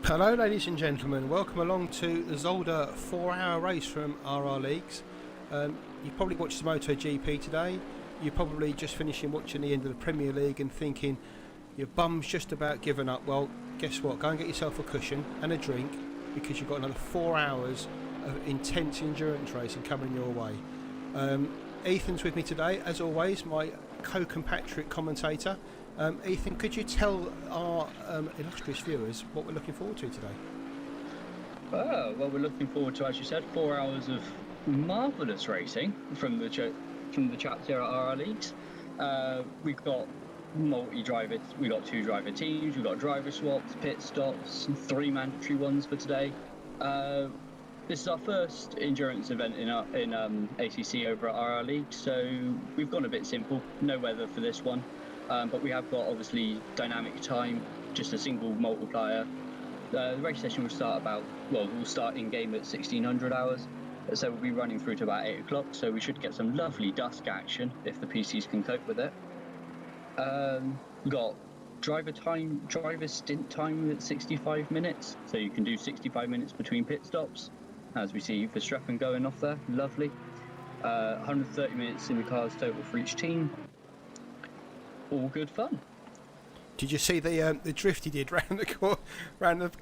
Hello ladies and gentlemen, welcome along to the Zolder 4-hour race from RRLeagues. You probably watched the MotoGP today. You're probably just finishing watching the end of the Premier League and thinking your bum's just about given up. Well, guess what? Go and get yourself a cushion and a drink, because you've got another 4 hours of intense endurance racing coming your way. Ethan's with me today, as always, my co-compatriot commentator. Ethan, could you tell our illustrious viewers what we're looking forward to today? Well, we're looking forward to, as you said, 4 hours of marvellous racing from the chaps here at RRLeagues. We've got multi-driver, we've got 2 driver teams, we've got driver swaps, pit stops, 3 mandatory ones for today. This is our first endurance event in ACC over at RRLeagues, so we've gone a bit simple, no weather for this one. But we have got obviously dynamic time, just a single multiplier. The race session will start we'll start in game at 1600 hours, so we'll be running through to about 8 o'clock, so we should get some lovely dusk action if the PCs can cope with it. We've got driver stint time at 65 minutes, so you can do 65 minutes between pit stops, as we see Verstappen going off there, lovely. 130 minutes in the cars total for each team. All good fun. Did you see the drift he did round the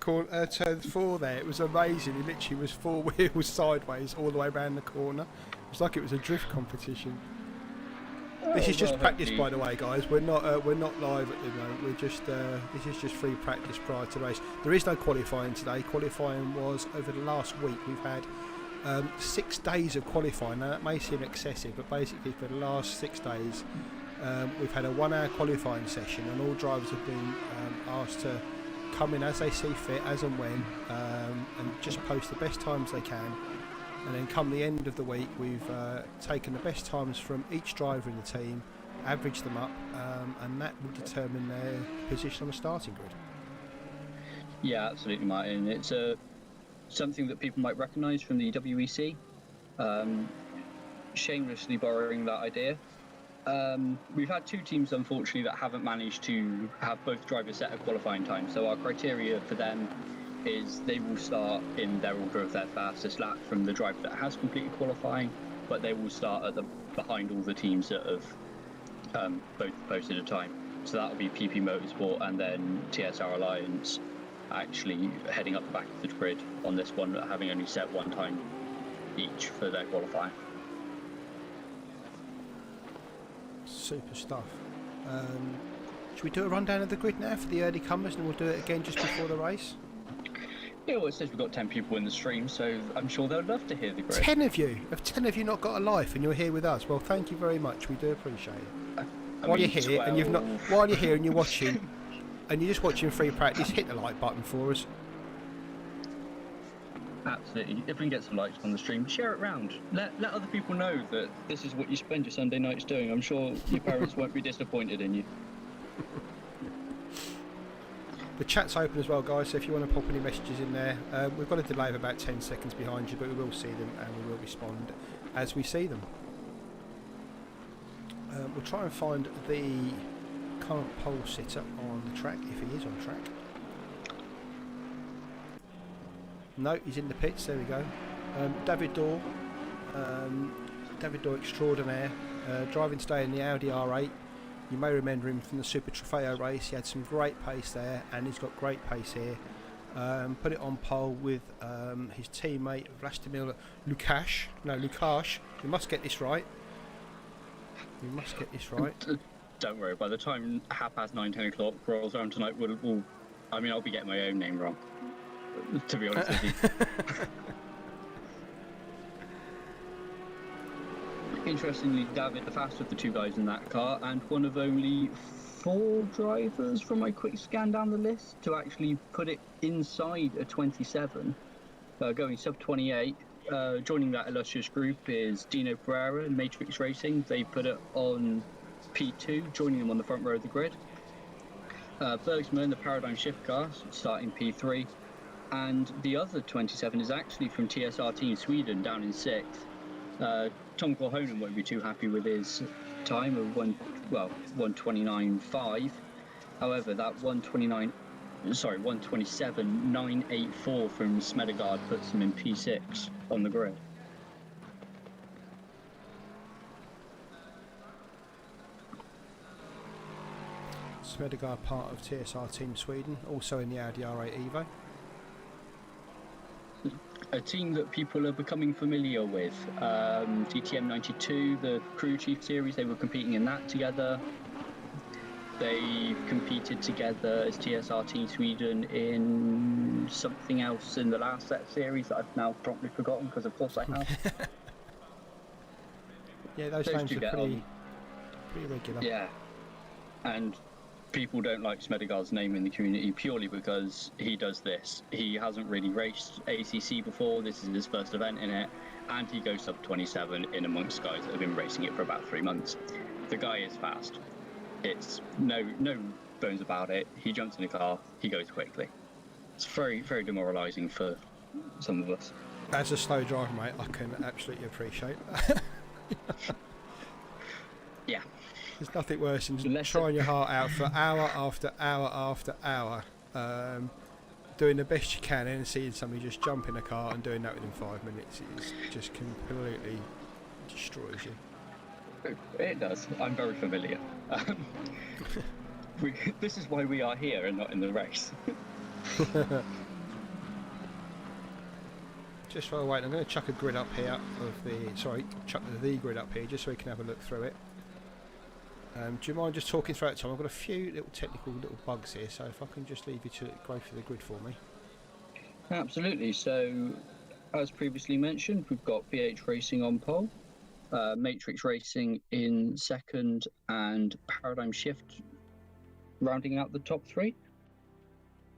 corner turn 4 there? It was amazing. He literally was 4 wheels sideways all the way around the corner. It was like it was a drift competition. This is just practice, by the way, guys. We're not live at the moment. We're just this is just free practice prior to race. There is no qualifying today. Qualifying was over the last week. We've had 6 days of qualifying. Now that may seem excessive, but basically for the last 6 days. We've had a 1-hour qualifying session, and all drivers have been asked to come in as they see fit, as and when, and just post the best times they can. And then come the end of the week, we've taken the best times from each driver in the team, averaged them up, and that will determine their position on the starting grid. Yeah, absolutely, Martin. It's something that people might recognise from the WEC. Shamelessly borrowing that idea. We've had 2 teams, unfortunately, that haven't managed to have both drivers set a qualifying time. So our criteria for them is they will start in their order of their fastest lap from the driver that has completed qualifying, but they will start behind all the teams that have both posted a time. So that will be PP Motorsport and then TSR Alliance actually heading up the back of the grid on this one, having only set 1 time each for their qualifying. Super stuff. Should we do a rundown of the grid now for the early comers, and we'll do it again just before the race? Yeah, well, it says we've got 10 people in the stream, so I'm sure they'll love to hear the grid. 10 of you? Have 10 of you not got a life and you're here with us? Well, thank you very much. We do appreciate it. While you're here and you're watching, and you're just watching free practice, hit the like button for us. Absolutely. If we can get some likes on the stream, share it around. Let other people know that this is what you spend your Sunday nights doing. I'm sure your parents won't be disappointed in you. The chat's open as well, guys, so if you want to pop any messages in there, we've got a delay of about 10 seconds behind you, but we will see them and we will respond as we see them. We'll try and find the current pole sitter on the track, if he is on track. No, he's in the pits, there we go. David Dorr extraordinaire, driving today in the Audi R8. You may remember him from the Super Trofeo race. He had some great pace there, and he's got great pace here. Put it on pole with his teammate Vlastimir Lukáš. We must get this right. Don't worry, by the time 9:30, 10 o'clock rolls around tonight, I'll be getting my own name wrong, to be honest with you. Interestingly, David, the fastest of the 2 guys in that car, and one of only 4 drivers from my quick scan down the list to actually put it inside a 27, going sub 28. Joining that illustrious group is Dino Pereira and Matrix Racing. They put it on P2, joining them on the front row of the grid. Bergsman, the Paradigm Shift car, starting P3. And the other 27 is actually from TSR Team Sweden, down in 6th. Tom Korhonen won't be too happy with his time of 1:29.5. However, that 1:29 127.984 from Smedegard puts them in P6 on the grid. Smedegard, part of TSR Team Sweden, also in the Audi R8 Evo. A team that people are becoming familiar with. DTM 92, the crew chief series, they were competing in that together. They competed together as TSR Team Sweden in something else in the last set series that I've now promptly forgotten, because of course I have. Yeah, those names are pretty regular. Yeah, and people don't like Smedegard's name in the community purely because he does this. He hasn't really raced ACC before, this is his first event in it, and he goes sub 27 in amongst guys that have been racing it for about 3 months. The guy is fast. It's no bones about it. He jumps in a car, he goes quickly. It's very, very demoralising for some of us. As a slow driver, mate, I can absolutely appreciate that. Yeah. There's nothing worse than trying your heart out for hour after hour after hour, doing the best you can, and seeing somebody just jump in a car and doing that within 5 minutes is just completely destroys you. It does. I'm very familiar. This is why we are here and not in the race. Just while I wait, I'm going to chuck a grid up here chuck the grid up here just so we can have a look through it. Do you mind just talking throughout time? I've got a few little technical bugs here, so if I can just leave you to go through the grid for me. Absolutely. So, as previously mentioned, we've got BH Racing on pole, Matrix Racing in second, and Paradigm Shift rounding out the top three.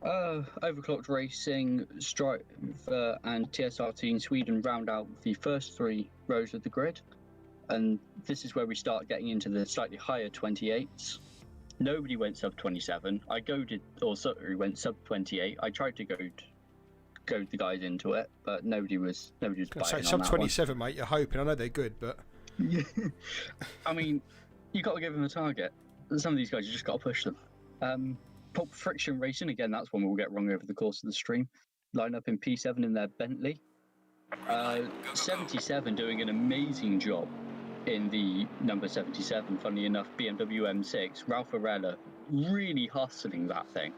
Overclocked Racing, Strive, and TSR Team Sweden round out the first 3 rows of the grid. And this is where we start getting into the slightly higher 28s. Nobody went sub 27. Suttery went sub 28. I tried to goad the guys into it, but nobody was biting on that sub 27, one. mate. You're hoping. I know they're good, but I mean, you got to give them a target. Some of these guys, you just got to push them. Pulp Friction Racing, again, that's one we'll get wrong over the course of the stream. Line up in P7 in their Bentley. 77 doing an amazing job in the number 77, funnily enough, BMW M6. Ralph Arella really hustling that thing.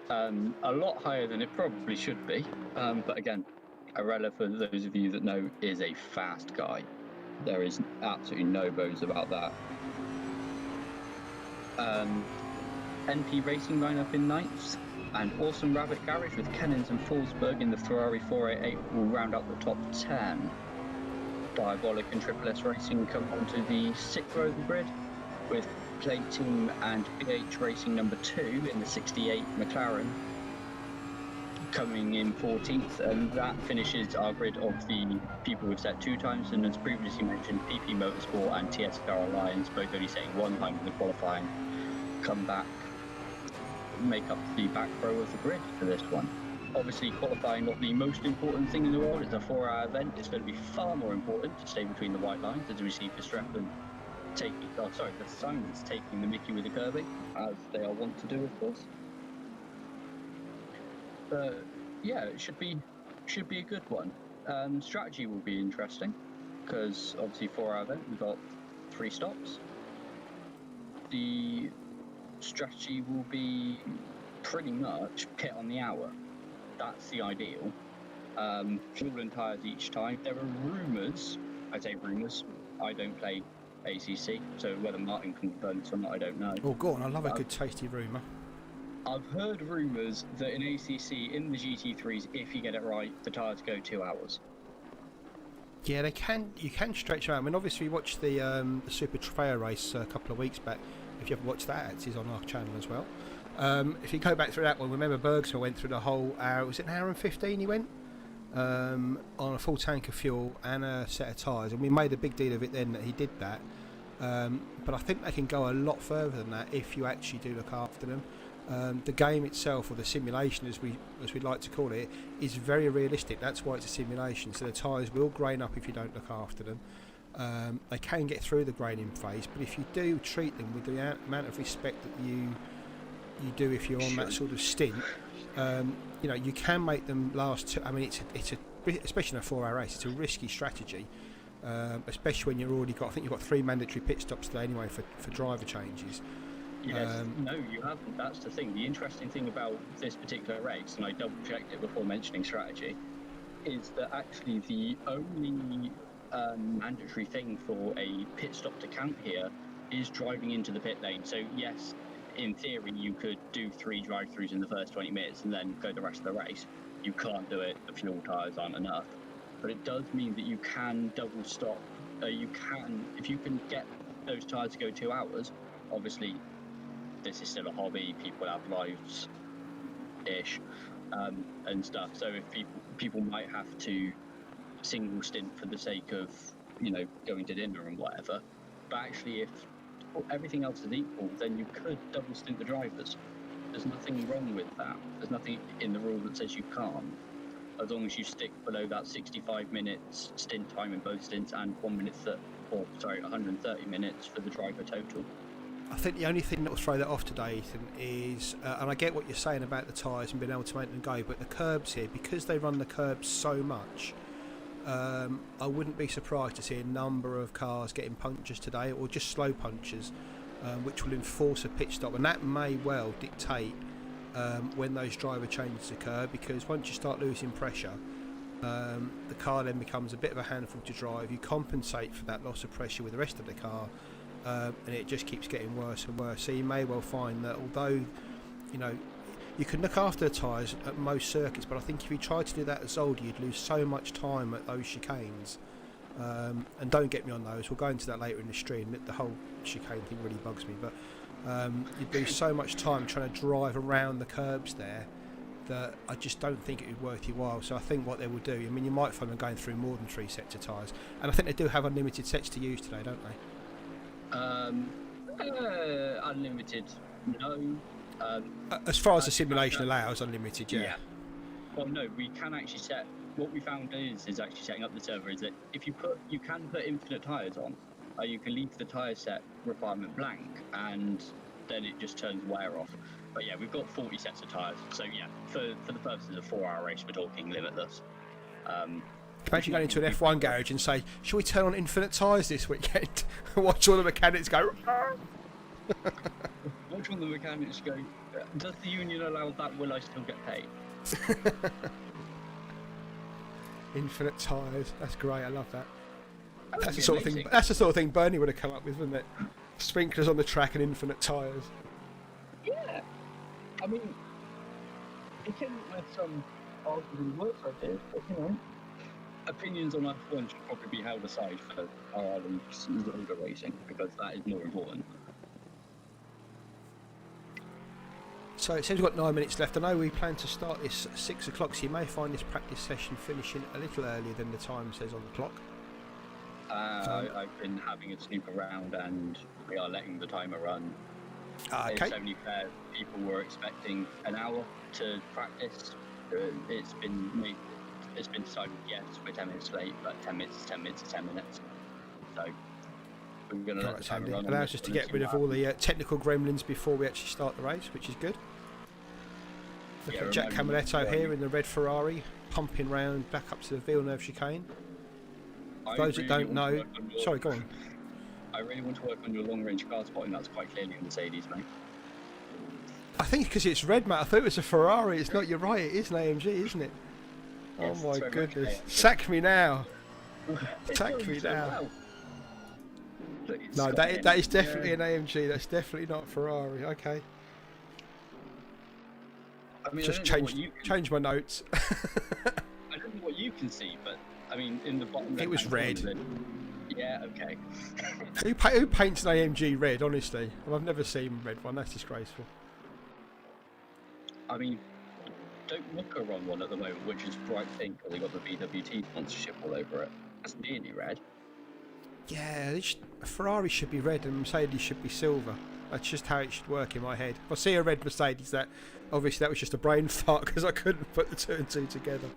A lot higher than it probably should be. But again, Arella, for those of you that know, is a fast guy. There is absolutely no bones about that. NP Racing line up in 9th, and Awesome Rabbit Garage with Kennins and Forsberg in the Ferrari 488 will round up the top 10. Diabolic and Triple S Racing come onto the 6th row of the grid, with Play Team and BH Racing number 2 in the 68 McLaren coming in 14th, and that finishes our grid of the people we've set 2 times, and as previously mentioned, PP Motorsport and TSR Alliance both only setting 1 time in the qualifying come back, make up the back row of the grid for this one. Obviously, qualifying not the most important thing in the world. It's a 4-hour event. It's going to be far more important to stay between the white lines, as we see Verstappen the Simons taking the mickey with the curbing, as they are wont to do, of course. Yeah, it should be a good one. Strategy will be interesting, because obviously 4-hour event, we've got 3 stops. The strategy will be pretty much pit on the hour. That's the ideal. Fuel and tyres each time. There are rumours, I say rumours, I don't play ACC, so whether Martin can confirm this or not, I don't know. Oh, go on, I love a good tasty rumour. I've heard rumours that in ACC, in the GT3s, if you get it right, the tyres go 2 hours. Yeah, you can stretch them out. I mean, obviously we watched the Super Trofeo race a couple of weeks back. If you haven't watched that, it's on our channel as well. If you go back through that one, remember Bergsma went through the whole hour, was it an hour and 15 he went? On a full tank of fuel and a set of tyres, and we made a big deal of it then that he did that. But I think they can go a lot further than that if you actually do look after them. The game itself, or the simulation as we'd like to call it, is very realistic. That's why it's a simulation, so the tyres will grain up if you don't look after them. They can get through the graining phase, but if you do treat them with the amount of respect that you you do if you're on that sort of stint. You know, you can make them last. I mean, it's a especially in a 4-hour race, it's a risky strategy, especially when you're already got. I think you've got 3 mandatory pit stops today anyway for driver changes. Yes, no, you haven't. That's the thing. The interesting thing about this particular race, and I double-checked it before mentioning strategy, is that actually the only mandatory thing for a pit stop to count here is driving into the pit lane. So yes, in theory, you could do 3 drive-throughs in the first 20 minutes and then go the rest of the race. You can't do it. The fuel tyres aren't enough. But it does mean that you can double stop. You can, if you can get those tyres to go 2 hours, obviously, this is still a hobby. People have lives-ish and stuff. So if people might have to single stint for the sake of, you know, going to dinner and whatever. But actually, if everything else is equal, then you could double stint the drivers. There's nothing wrong with that. There's nothing in the rule that says you can't, as long as you stick below that 65 minutes stint time in both stints and 130 minutes for the driver total. I think the only thing that will throw that off today, Ethan, is, and I get what you're saying about the tyres and being able to make them go, but the curbs here, because they run the curbs so much, I wouldn't be surprised to see a number of cars getting punctures today, or just slow punctures, which will enforce a pit stop, and that may well dictate when those driver changes occur, because once you start losing pressure, the car then becomes a bit of a handful to drive. You compensate for that loss of pressure with the rest of the car, and it just keeps getting worse and worse. So you may well find that although, you know, you can look after the tyres at most circuits, but I think if you tried to do that at Zolder, you'd lose so much time at those chicanes. And don't get me on those, we'll go into that later in the stream. The whole chicane thing really bugs me, but you'd lose so much time trying to drive around the curbs there that I just don't think it would be worth your while. So I think what they will do, I mean, you might find them going through more than 3 sets of tyres, and I think they do have unlimited sets to use today, don't they? Unlimited, no. As far as the simulation allows, unlimited, yeah. Well, no, we can actually set. What we found is actually setting up the server is that if you can put infinite tyres on. You can leave the tyre set requirement blank, and then it just turns wear off. But yeah, we've got 40 sets of tyres, so yeah, for the purposes of a 4-hour race, we're talking limitless. Imagine going into an F1 garage and say, "Shall we turn on infinite tyres this weekend?" Watch all the mechanics go. Watch all the mechanics go. Does the union allow that? Will I still get paid? Infinite tyres. That's great. I love that. That's the sort of thing. That's the sort of thing Bernie would have come up with, wouldn't it? Sprinklers on the track and infinite tyres. Yeah. I mean, it came with some arguably worse ideas, but you know, opinions on F1 should probably be held aside for RRLeagues Zolder racing, because that is more important. So it says we've got 9 minutes left. I know we plan to start this at 6 o'clock, so you may find this practice session finishing a little earlier than the time says on the clock. I've been having a snoop around, and we are letting the timer run. Okay. It's only fair. People were expecting an hour to practice. It's been decided, yes, we're 10 minutes late, but 10 minutes is 10 minutes is 10 minutes. So we're going to let the timer run. Allows us to get rid of all the technical gremlins before we actually start the race, which is good. Look at Jack Camaletto here in the red Ferrari, pumping round back up to the Villeneuve chicane. For those that don't know, sorry, go on. I really want to work on your long-range car spotting. That's quite clearly a Mercedes, mate. I think because it's red, Matt. I thought it was a Ferrari. It's not. You're right. It is an AMG, isn't it? Yes, oh my goodness! Sack me now. Sack me now. Well. No, that is definitely an AMG. That's definitely not Ferrari. Okay. I mean, just change my notes. I don't know what you can see, but I mean, in the bottom. It was red. Yeah. Okay. Who paints an AMG red? Honestly, well, I've never seen a red one. That's disgraceful. I mean, don't look a wrong one at the moment, which is bright pink, because they got the VWT sponsorship all over it. That's nearly red. Yeah, a Ferrari should be red and Mercedes should be silver. That's just how it should work in my head. If I see a red Mercedes, that obviously that was just a brain fart because I couldn't put the 2 and 2 together.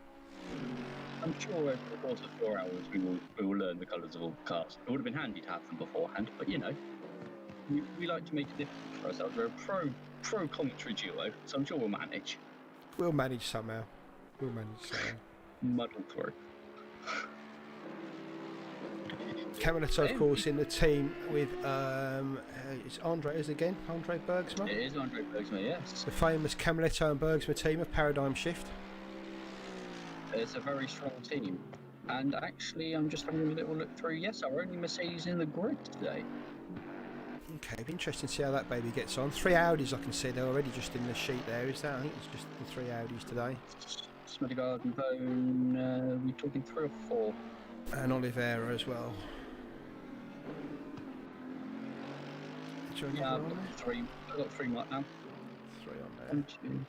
I'm sure over the course of 4 hours we will learn the colours of all the cars. It would have been handy to have them beforehand, but you know, we like to make a difference for ourselves. We're a pro commentary duo, so I'm sure we'll manage. We'll manage somehow. We'll manage somehow. Muddle through. Camilleto, of course, in the team with it's Andre's again, Andre Bergsma. It is Andre Bergsma, yes. The famous Camilleto and Bergsma team of Paradigm Shift. It's a very strong team. And actually, I'm just having a little look through. Yes, our only Mercedes in the grid today. Okay, it'll be interesting to see how that baby gets on. 3 Audis I can see, they're already just in the sheet there, is that? I think it's just the 3 Audis today. Smedegard and Bone, we're talking 3 or 4. And Oliveira as well. Yeah, I've got 3. I've got 3 right now. 3 on there. 1, 2.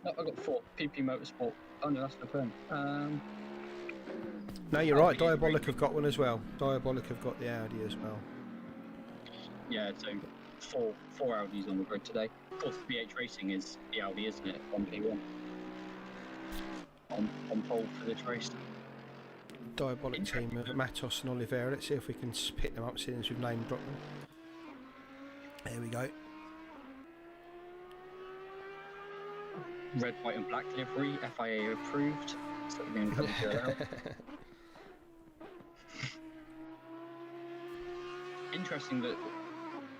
No, I've got 4. PP Motorsport. Oh no, that's the pen. No, you're right, Diabolic have got one as well. Diabolic have got the Audi as well. Yeah, so 4 Audis on the grid today. Of course, BH Racing is the Audi, isn't it? 1P1. On pole for this race. Diabolic team of Matos and Oliveira. Let's see if we can pick them up since we've name dropped them. There we go. Red, white and black livery, FIA approved. So we're going to come to out. Interesting that,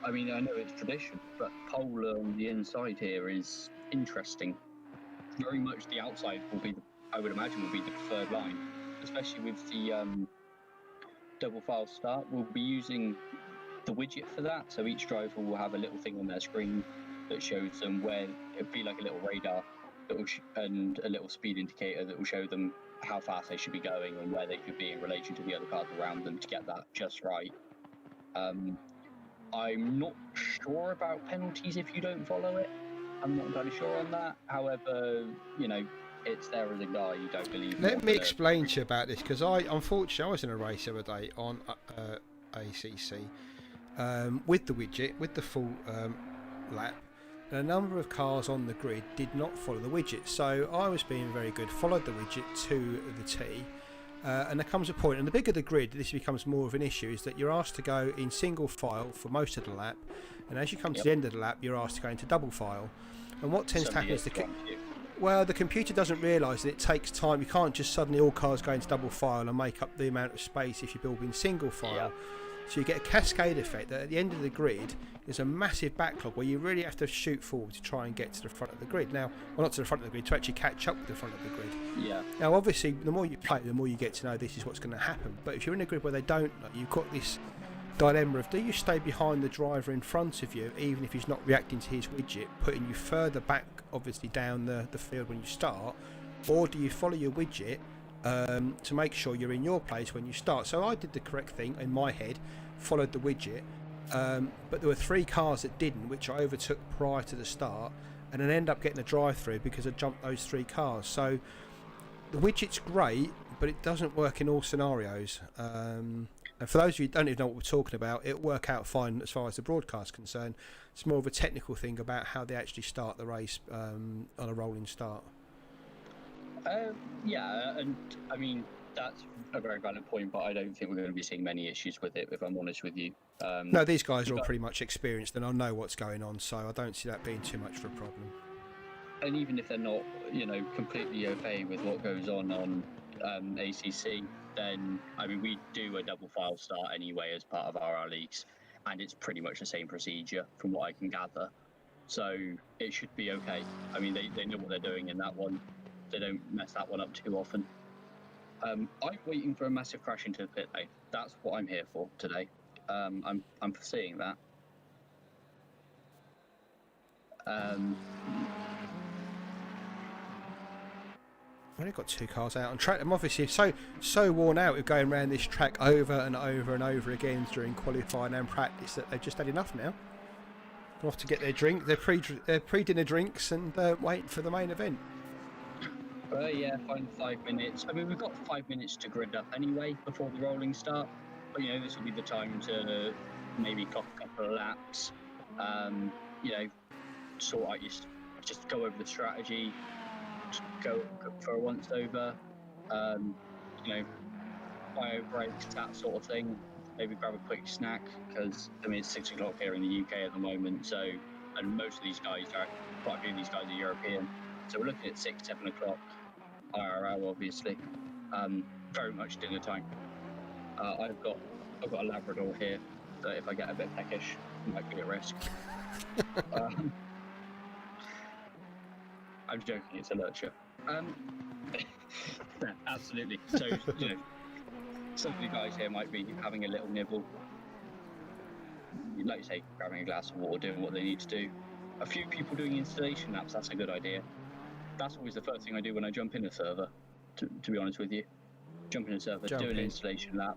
I mean, I know it's tradition, but pole on the inside here is interesting. Very much the outside will be, I would imagine, will be the preferred line, especially with the double file start. We'll be using the widget for that, so each driver will have a little thing on their screen that shows them where it'll be like a little radar that will and a little speed indicator that will show them how fast they should be going and where they could be in relation to the other cars around them to get that just right. I'm not sure about penalties if you don't follow it. I'm not entirely sure on that. However, you know, it's there as a guy. You don't believe. Let me explain to you about this, because unfortunately I was in a race the other day on ACC with the widget, with the full lap, and a number of cars on the grid did not follow the widget. So I was being very good, followed the widget to the T. And there comes a point, and the bigger the grid, this becomes more of an issue, is that you're asked to go in single file for most of the lap, and as you come to the end of the lap, you're asked to go into double file. And what tends to happen is the computer doesn't realise that it takes time. You can't just suddenly all cars go into double file and make up the amount of space if you build in single file. So you get a cascade effect that at the end of the grid is a massive backlog where you really have to shoot forward to try and get to the front of the grid. Now, well, not to the front of the grid, to actually catch up with the front of the grid. Yeah. Now, obviously, the more you play, the more you get to know this is what's going to happen. But if you're in a grid where they don't, you've got this dilemma of, do you stay behind the driver in front of you, even if he's not reacting to his widget, putting you further back, obviously, down the field when you start, or do you follow your widget to make sure you're in your place when you start? So I did the correct thing in my head, followed the widget, but there were 3 cars that didn't, which I overtook prior to the start, and then ended up getting a drive-through because I jumped those 3 cars. So the widget's great, but it doesn't work in all scenarios. And for those of you who don't even know what we're talking about, it'll work out fine as far as the broadcast is concerned. It's more of a technical thing about how they actually start the race on a rolling start. Yeah, and I mean, that's a very valid point, but I don't think we're going to be seeing many issues with it, if I'm honest with you. No, these guys are all pretty much experienced and I know what's going on, so I don't see that being too much of a problem. And even if they're not, you know, completely au fait with what goes on ACC, then, I mean, we do a double file start anyway as part of RRLeagues, and it's pretty much the same procedure from what I can gather. So it should be okay. I mean, they know what they're doing in that one. They don't mess that one up too often. I'm waiting for a massive crash into the pit lane. That's what I'm here for today. I'm foreseeing that. I've only got 2 cars out on track. I'm obviously so worn out with going around this track over and over and over again during qualifying and practice that they've just had enough now. They're off to get their drink, their pre-dinner drinks, and waiting for the main event. Yeah, 5 minutes. I mean, we've got 5 minutes to grid up anyway before the rolling start. But, you know, this will be the time to maybe cough a couple of laps. You know, sort out just go over the strategy, go for a once over. You know, bio breaks, that sort of thing. maybe grab a quick snack, because I mean it's 6 o'clock here in the UK at the moment. So, and most of these guys quite a few of these guys are European. So we're looking at 6, 7 o'clock RRL, obviously. Very much dinner time. I've got a Labrador here, so if I get a bit peckish, it might be at risk. I'm joking, it's a lurcher. Yeah, absolutely. So, you know, some of the guys here might be having a little nibble. Like you say, grabbing a glass of water, doing what they need to do. A few people doing installation laps, that's a good idea. That's always the first thing I do when I jump in a server, to be honest with you. Jump in a server, do an installation lap.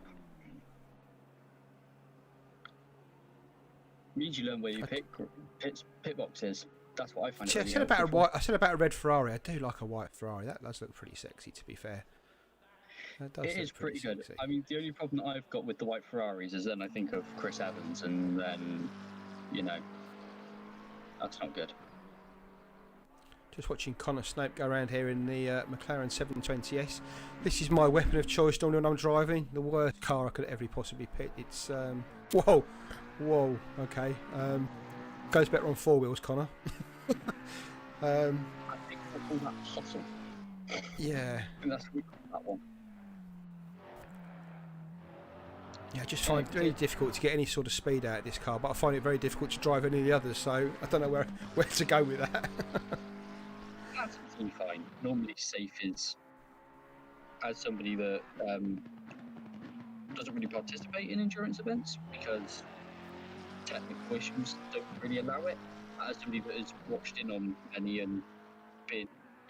Means you learn where you pit boxes. That's what I find. See, really I said about a red Ferrari. I do like a white Ferrari. That does look pretty sexy, to be fair. It is pretty good. Sexy. I mean, the only problem that I've got with the white Ferraris is then I think of Chris Evans, and then, you know, that's not good. Just watching Connor Snape go around here in the McLaren 720S. This is my weapon of choice normally when I'm driving. The worst car I could ever possibly pick. It's whoa, okay. Goes better on 4 wheels, Connor. I think we'll call that hustle. Yeah. I think that's what we call that one. Yeah, I just find it very difficult to get any sort of speed out of this car, but I find it very difficult to drive any of the others, so I don't know where to go with that. That's absolutely fine. Normally safe is, as somebody that doesn't really participate in endurance events because technical issues don't really allow it, as somebody that has watched in on many and been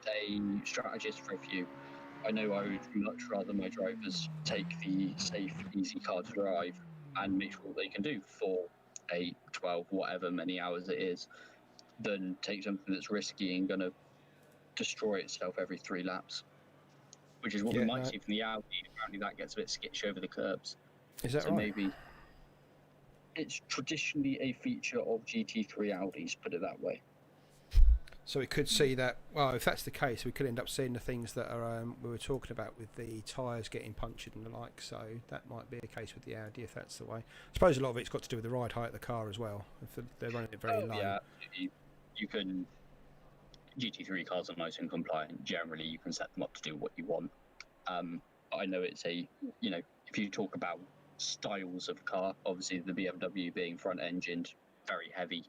a strategist for a few, I know I would much rather my drivers take the safe, easy car to drive and make sure what they can do for 8, 12, whatever many hours it is, than take something that's risky and going to destroy itself every 3 laps, which is what we might see from the Audi. Apparently that gets a bit skittish over the curbs. Is that so right? Maybe it's traditionally a feature of GT3 Audis, put it that way. So we could see that, well, if that's the case, we could end up seeing the things that are we were talking about with the tyres getting punctured and the like, so that might be a case with the Audi if that's the way. I suppose a lot of it's got to do with the ride height of the car as well, if they're running it very low. Yeah, you can, GT3 cars are nice and compliant. Generally, you can set them up to do what you want. I know it's a, you know, if you talk about styles of car, obviously the BMW being front-engined, very heavy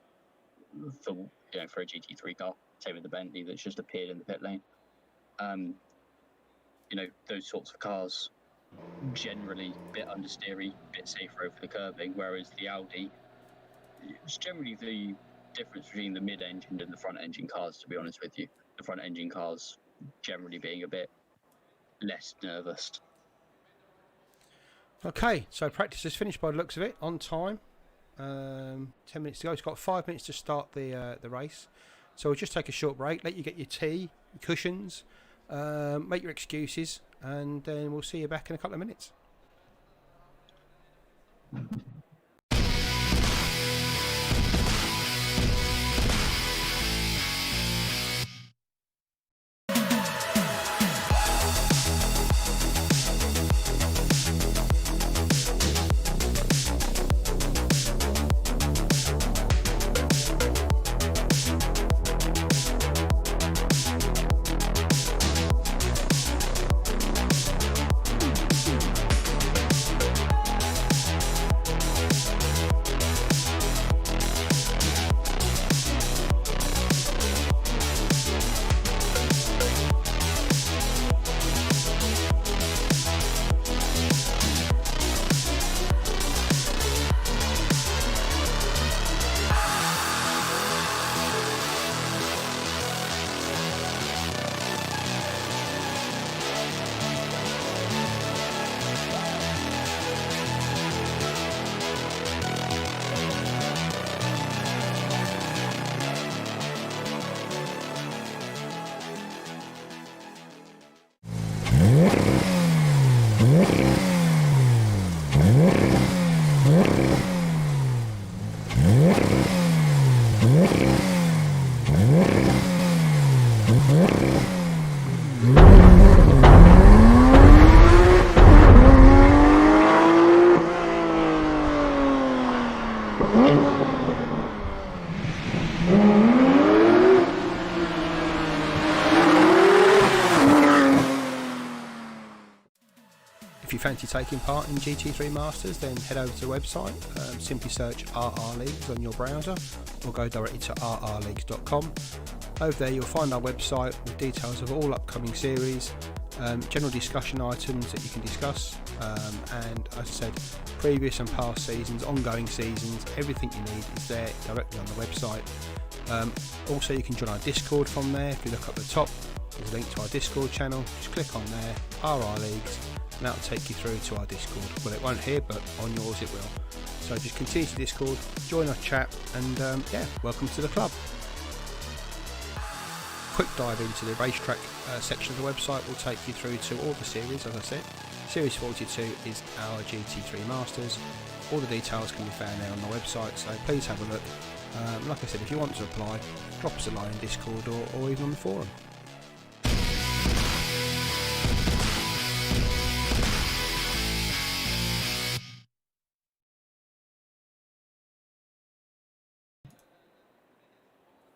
for, you know, for a GT3 car. Same with the Bentley that's just appeared in the pit lane. You know, those sorts of cars generally a bit understeery, a bit safer over the curbing, whereas the Audi, it's generally the difference between the mid-engined and the front-engine cars, to be honest with you. The front-engine cars generally being a bit less nervous. Okay, so practice is finished by the looks of it, on time. 10 minutes to go. It's got 5 minutes to start the race. So we'll just take a short break, let you get your tea, your cushions, make your excuses, and then we'll see you back in a couple of minutes. If you fancy taking part in GT3 Masters, then head over to the website, simply search RRLeagues on your browser or go directly to RRLeagues.com. Over there you'll find our website with details of all upcoming series, general discussion items that you can discuss, and as I said, previous and past seasons, ongoing seasons, everything you need is there directly on the website. Also you can join our Discord from there. If you look up the top, there's a link to our Discord channel, just click on there, RRLeagues, and that'll take you through to our Discord. Well, it won't here, but on yours it will. So just continue to Discord, join our chat, and yeah, welcome to the club. Quick dive into the racetrack section of the website will take you through to all the series. As I said, Series 42 is our GT3 Masters. All the details can be found there on the website, so please have a look. Like I said, if you want to apply, drop us a line in Discord or even on the forum.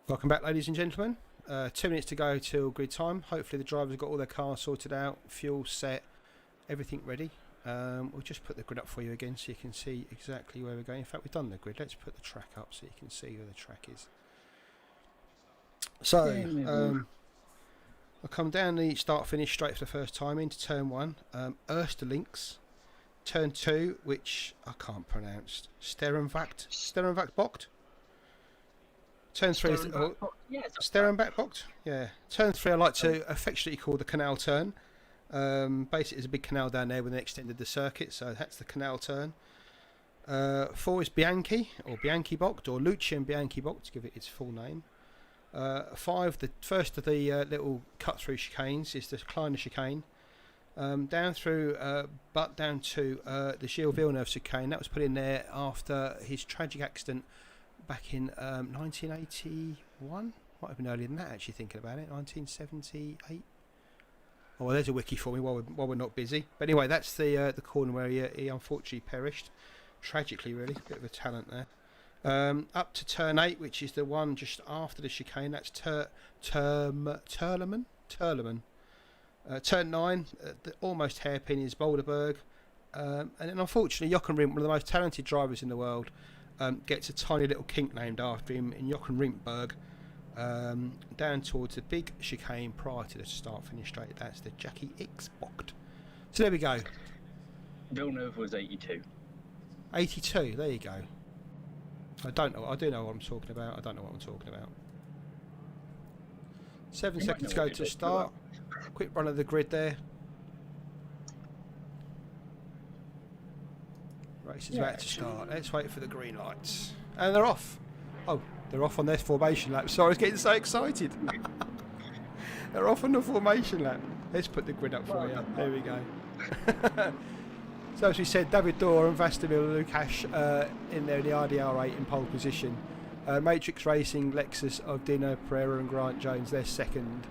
Welcome back, ladies and gentlemen. 2 minutes to go till grid time. Hopefully the drivers have got all their cars sorted out, fuel set, everything ready. We'll just put the grid up for you again so you can see exactly where we're going. In fact, we've done the grid. Let's put the track up so you can see where the track is. So, I'll come down the start-finish straight for the first time into turn 1. Links. Turn 2, which I can't pronounce. Sterenvacht Bocht. Turn 3 is Sterenvacht Bocht. Yeah. Turn 3 I like to affectionately call the canal turn. Basically, there's a big canal down there when they extended the circuit, so that's the canal turn. 4 is Bianchi, or Bianchi Bocht, or Lucien Bianchi Bocht, to give it its full name. 5, the first of the little cut-through chicanes, is the Kleiner chicane. Down through, but down to the Gilles Villeneuve chicane. That was put in there after his tragic accident back in 1981. Might have been earlier than that, actually, thinking about it. 1978. Oh, well, there's a wiki for me while we're not busy. But anyway, that's the corner where he unfortunately perished. Tragically, really. Bit of a talent there. Up to turn 8, which is the one just after the chicane. That's Turleman. Turn 9, the almost hairpin is Boulderberg. And then unfortunately, Jochen Rindt, one of the most talented drivers in the world, gets a tiny little kink named after him in Jochen Rindtberg, down towards the big chicane prior to the start-finish straight. That's the Jackie X Bocht. So there we go. Villeneuve was 82. 82, there you go. I don't know. I do know what I'm talking about. I don't know what I'm talking about. 7 seconds to go to start. Quick run of the grid there. Race is about to start. Let's wait for the green lights. And they're off. Oh, they're off on their formation lap. Sorry, I was getting so excited. They're off on the formation lap. Let's put the grid up for you. There we go. So as we said, David Dorr and Vlastimir Lukács in there in the RDR8 in pole position. Matrix Racing, Lexus of Dino Pereira and Grant Jones, they're second.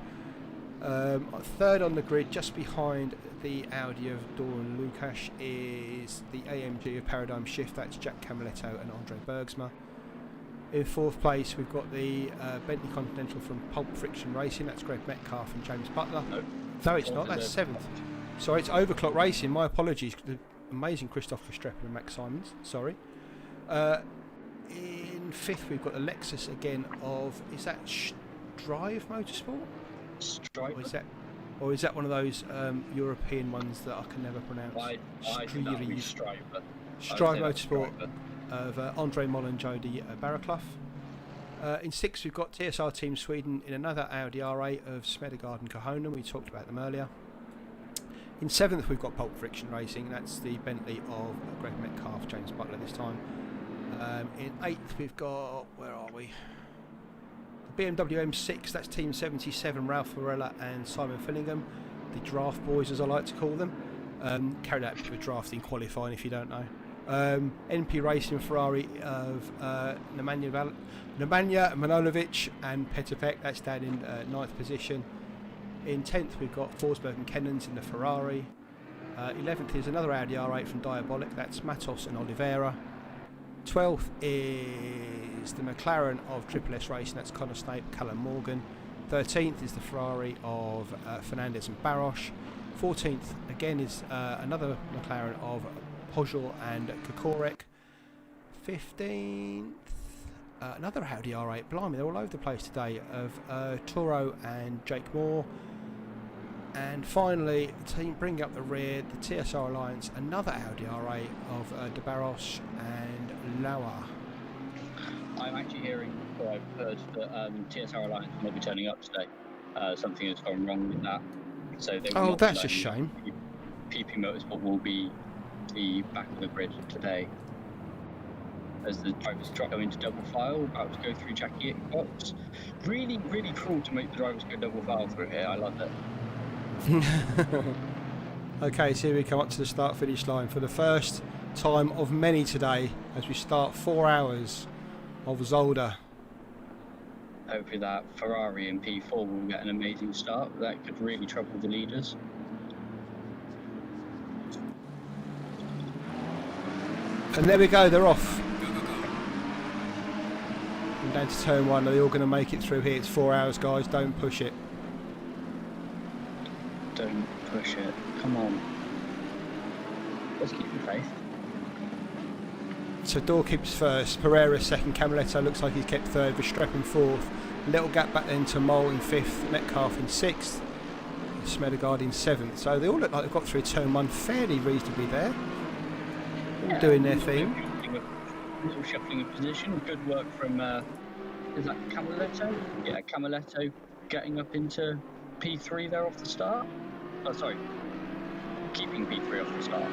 Third on the grid, just behind the Audi of Dorr and Lukács, is the AMG of Paradigm Shift. That's Jack Camiletto and Andre Bergsma. In fourth place, we've got the Bentley Continental from Pulp Friction Racing. That's Greg Metcalf and James Butler. No, it's not. That's seventh. Sorry, it's Overclock Racing. My apologies. The amazing Christoph Verstappen and Max Simons. Sorry. In fifth, we've got the Lexus again of, is that Strive Motorsport? Strive. Or is that one of those European ones that I can never pronounce? I think that would be Strive. Strive Motorsport of Andre Moll and Jody Barraclough. In sixth, we've got TSR Team Sweden in another Audi R8 of Smedegard and Kohonen. We talked about them earlier. In seventh, we've got Pulp Friction Racing. That's the Bentley of Greg Metcalf, James Butler this time. In eighth, we've got, where are we? The BMW M6, that's Team 77, Ralph Varela and Simon Fillingham, the draft boys as I like to call them. Carried out a bit of a drafting qualifying if you don't know. NP Racing Ferrari of Nemanja Manojlovic and Petr Pek, that's down in 9th position. In 10th, we've got Forsberg and Kennens in the Ferrari. 11th is another Audi R8 from Diabolic, that's Matos and Oliveira. 12th is the McLaren of Triple S Racing, that's Connor Snape, Callum Morgan. 13th is the Ferrari of Fernandez and Barros. 14th again is another McLaren of Pojol and Kokorek. 15th, another Audi R8, blimey, they're all over the place today, of Toro and Jake Moore. And finally, team bring up the rear, the TSR Alliance, another Audi R8 of De Barros and Lower. I'm actually hearing, or I've heard that TSR Alliance will not be turning up today. Something has gone wrong with that. So they will not be that's a shame. PP Motorsport will be the back of the grid today, as the drivers go into double file, about to go through Jackie Box. Really, really cool to make the drivers go double file through here. I love it. Okay, so here we come up to the start finish line for the first time of many today, as we start 4 hours of Zolder. Hopefully that Ferrari in P4 will get an amazing start. That could really trouble the leaders. And there we go, they're off. And down to turn 1, are they all going to make it through here? It's 4 hours, guys, don't push it. Don't push it. Come on. Let's keep your faith. So Dorr keeps first, Pereira second, Camaletto looks like he's kept third, Verstappen fourth. Little gap back then to Mole in fifth, Metcalf in sixth, Smedegard in seventh. So they all look like they've got through turn 1 fairly reasonably there. All doing their thing. Little shuffling of position. Good work from, is that Camaletto? Yeah, Camaletto getting up into P3 there off the start. Oh, sorry. Keeping P3 off the start.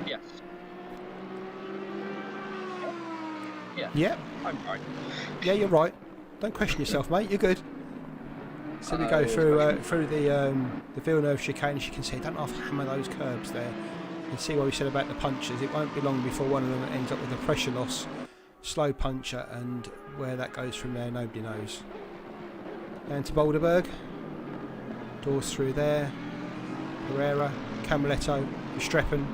Yes. Yeah. Yeah. I'm right. Yeah, you're right. Don't question yourself, mate. You're good. So we go through the Villeneuve chicane. As you can see, don't half hammer those curbs there. You see what we said about the punchers. It won't be long before one of them ends up with a pressure loss, slow puncture, and where that goes from there, nobody knows. Down to Boulderberg. Doors through there. Pereira, Camaletto, Verstappen,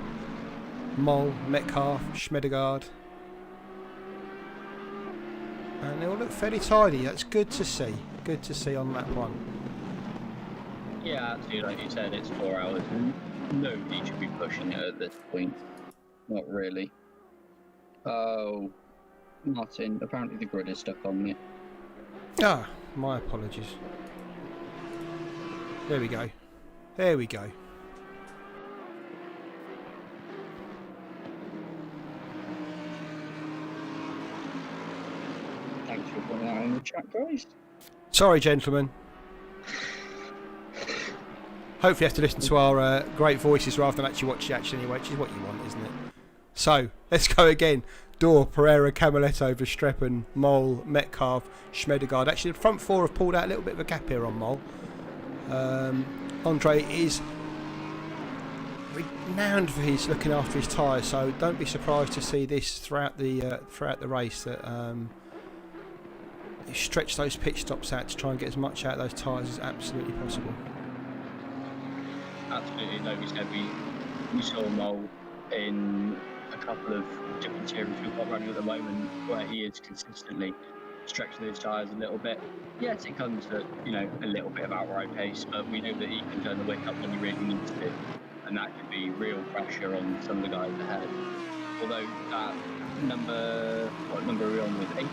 Mole, Metcalf, Schmedegard. And they all look fairly tidy. That's good to see. Good to see on that one. Yeah, absolutely. Like you said, it's 4 hours. Nobody should be pushing it at this point. Not really. Oh, Martin. Apparently the grid is stuck on me. Ah, my apologies. There we go. There we go. Thanks for putting that in the chat, guys. Sorry, gentlemen. Hopefully you have to listen to our great voices rather than actually watch the action anyway, which is what you want, isn't it? So, let's go again. Dorr, Pereira, Camaletto, Verstappen, Mole, Metcalf, Schmedegard. Actually, the front four have pulled out a little bit of a gap here on Mole. Andre is renowned for his looking after his tyres, so don't be surprised to see this throughout the race, that he stretch those pit stops out to try and get as much out of those tyres as absolutely possible. Absolutely, like we said, we saw Mole in a couple of different series we've got running at the moment, where he is consistently stretching those tyres a little bit. Yes, it comes at, you know, a little bit of outright pace, but we know that he can turn the wick up when he really needs to, and that could be real pressure on some of the guys ahead. Although that what number are we on with? 80?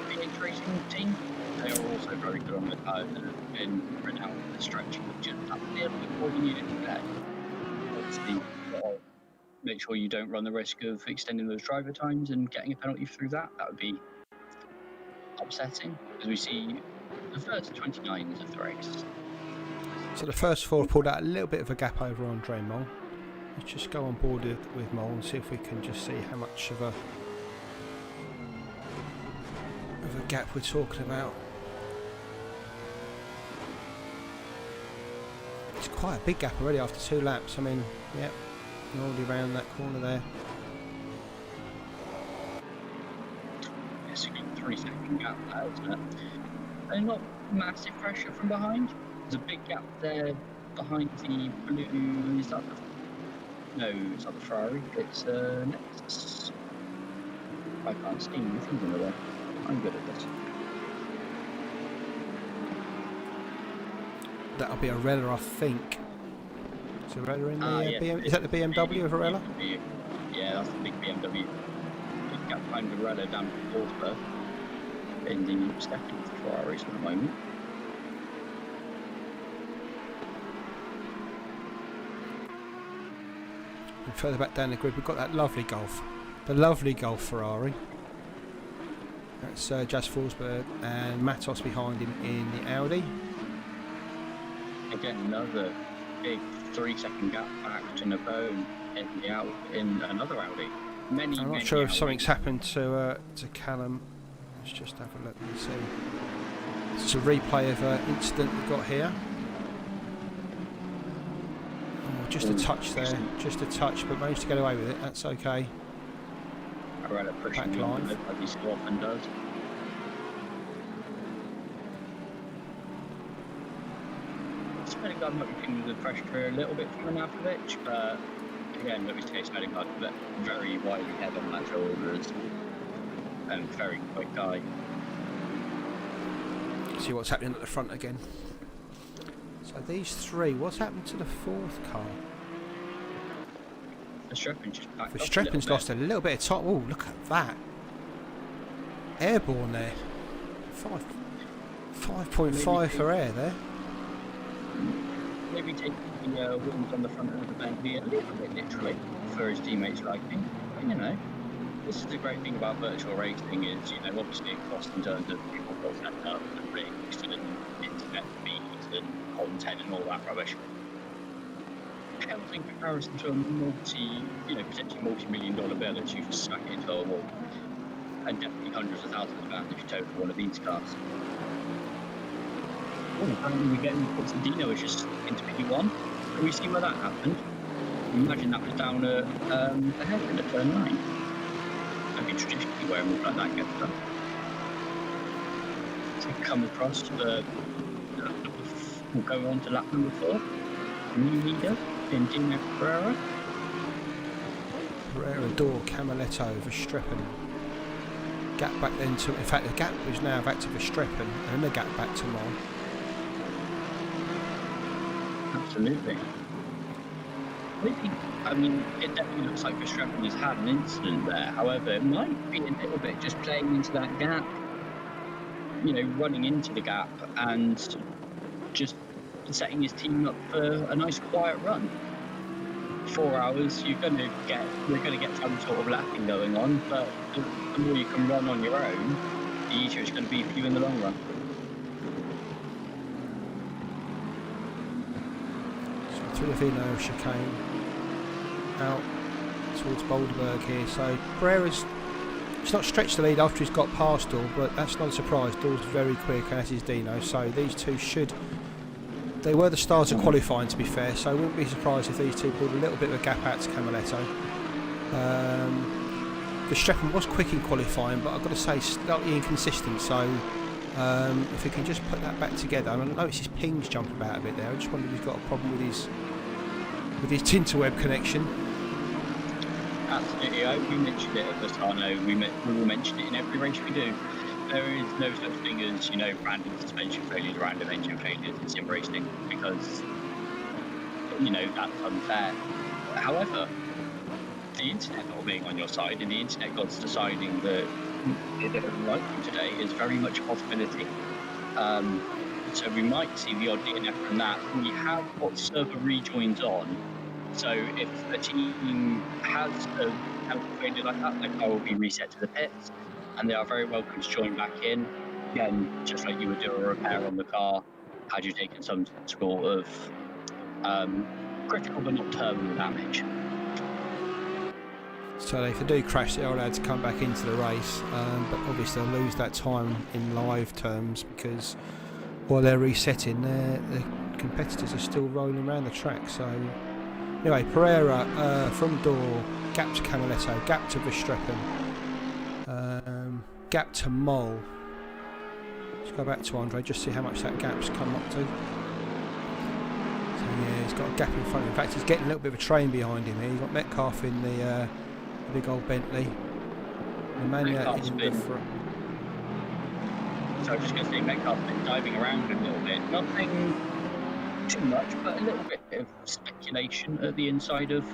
PH Racing team? They are also very good on the tyres and have been renowned for stretching just a little bit more than you did today. Obviously, make sure you don't run the risk of extending those driver times and getting a penalty through that. That would be upsetting, as we see the first 29s of the race. So the first four have pulled out a little bit of a gap over Andre Mole. Let's just go on board with Mole and see if we can just see how much of a gap we're talking about. It's quite a big gap already after 2 laps. I mean, yep, you're already around that corner there. It's a good 3-second gap there, isn't it? And not massive pressure from behind. There's a big gap there behind the blue. Is that the... No, it's not the Ferrari. It's Nexus. I can't see anything in the way. I'm good at this. That'll be Arella, I think. Is Arella in the yes, is that the BMW of Arella? Yeah, that's the big BMW. Big gap behind Arella down to Forsberg in the second 4-hour race at the moment. And further back down the grid, we've got that lovely Golf. The lovely Golf Ferrari. That's Jas Forsberg and Matos behind him in the Audi. Again, another big 3-second gap back to Nabone in another Audi. I'm not sure if something's happened to Callum. Let's just have a look and see. It's a replay of an incident we've got here. Oh, just a touch there, just a touch, but managed to get away with it. That's okay. Back line. Like he so often does. Smedegaard might be feeling the pressure a little bit from Anapovic, but again, let me say Smedegaard very widely head on that shoulders and very quick guy. See what's happening at the front again. So these three, what's happened to the fourth car? Verstappen's just backed up Verstappen's lost a little bit of time. Oh, look at that. Airborne there. 5.5 for air there. Maybe taking the wings on the front of the Bentley a little bit literally for his teammates' liking. But, you know, this is the great thing about virtual racing is, you know, obviously it costs in terms of people got set up and rigs and internet feeds and content and all that rubbish. In comparison to a potentially multi-million-dollar bill that you just smack it into a wall, and definitely hundreds of thousands of pounds if you total one of these cars. Oh, apparently we're getting reports of Dino is just into P1. Can we see where that happened? Imagine that was down at the hairpin at turn 9. That'd be traditionally where a move like that gets done. So come across to we'll go on to lap number 4. New leader in Dino Pereira. Pereira, Door, Camaletto, Verstappen. Gap back then to, in fact the gap is now back to Verstappen and the gap back to Mol. Absolutely. I mean, it definitely looks like Verstappen has had an incident there. However, it might be a little bit just playing into that gap, you know, running into the gap and just setting his team up for a nice quiet run. 4 hours, we're going to get some sort of lapping going on, but the more you can run on your own, the easier it's going to be for you in the long run. So through the Vino chicane, out towards Boulderberg here. So Pereira's, it's not stretched the lead after he's got past Dor, but that's not a surprise. Dor's very quick, and as is Dino, so these two should. They were the stars of qualifying, to be fair, so I wouldn't be surprised if these two pulled a little bit of a gap out to Camaletto. Verstappen was quick in qualifying, but I've got to say, slightly inconsistent, so if we can just put that back together. I notice his ping's jumping about a bit there. I just wondered if he's got a problem with his Tinterweb connection. Absolutely, we mentioned it at the start. We will mention it in every race we do. There is no such thing as, you know, random suspension failures, random engine failures in sim racing, because, you know, that's unfair. However, the internet not being on your side and the internet gods deciding that they don't like you today is very much a possibility. So we might see the odd DNF from that. We have got server rejoins on, so if a team has a failure like that, their car will be reset to the pits, and they are very welcome to join back in. Again, just like you would do a repair on the car, had you taken some sort of critical but not terminal damage. So if they do crash, they are allowed to come back into the race, but obviously they'll lose that time in live terms because while they're resetting, their competitors are still rolling around the track. So anyway, Pereira from Dor, gap to Camaletto, gap to Verstappen. Gap to Mol. Let's go back to Andre, just see how much that gap's come up to. So yeah, he's got a gap in front. In fact, he's getting a little bit of a train behind him here. He's got Metcalf in the big old Bentley. Metcalf's in the been, front. so I was just going to say, Metcalf's been diving around a little bit. Nothing too much, but a little bit of speculation at the inside of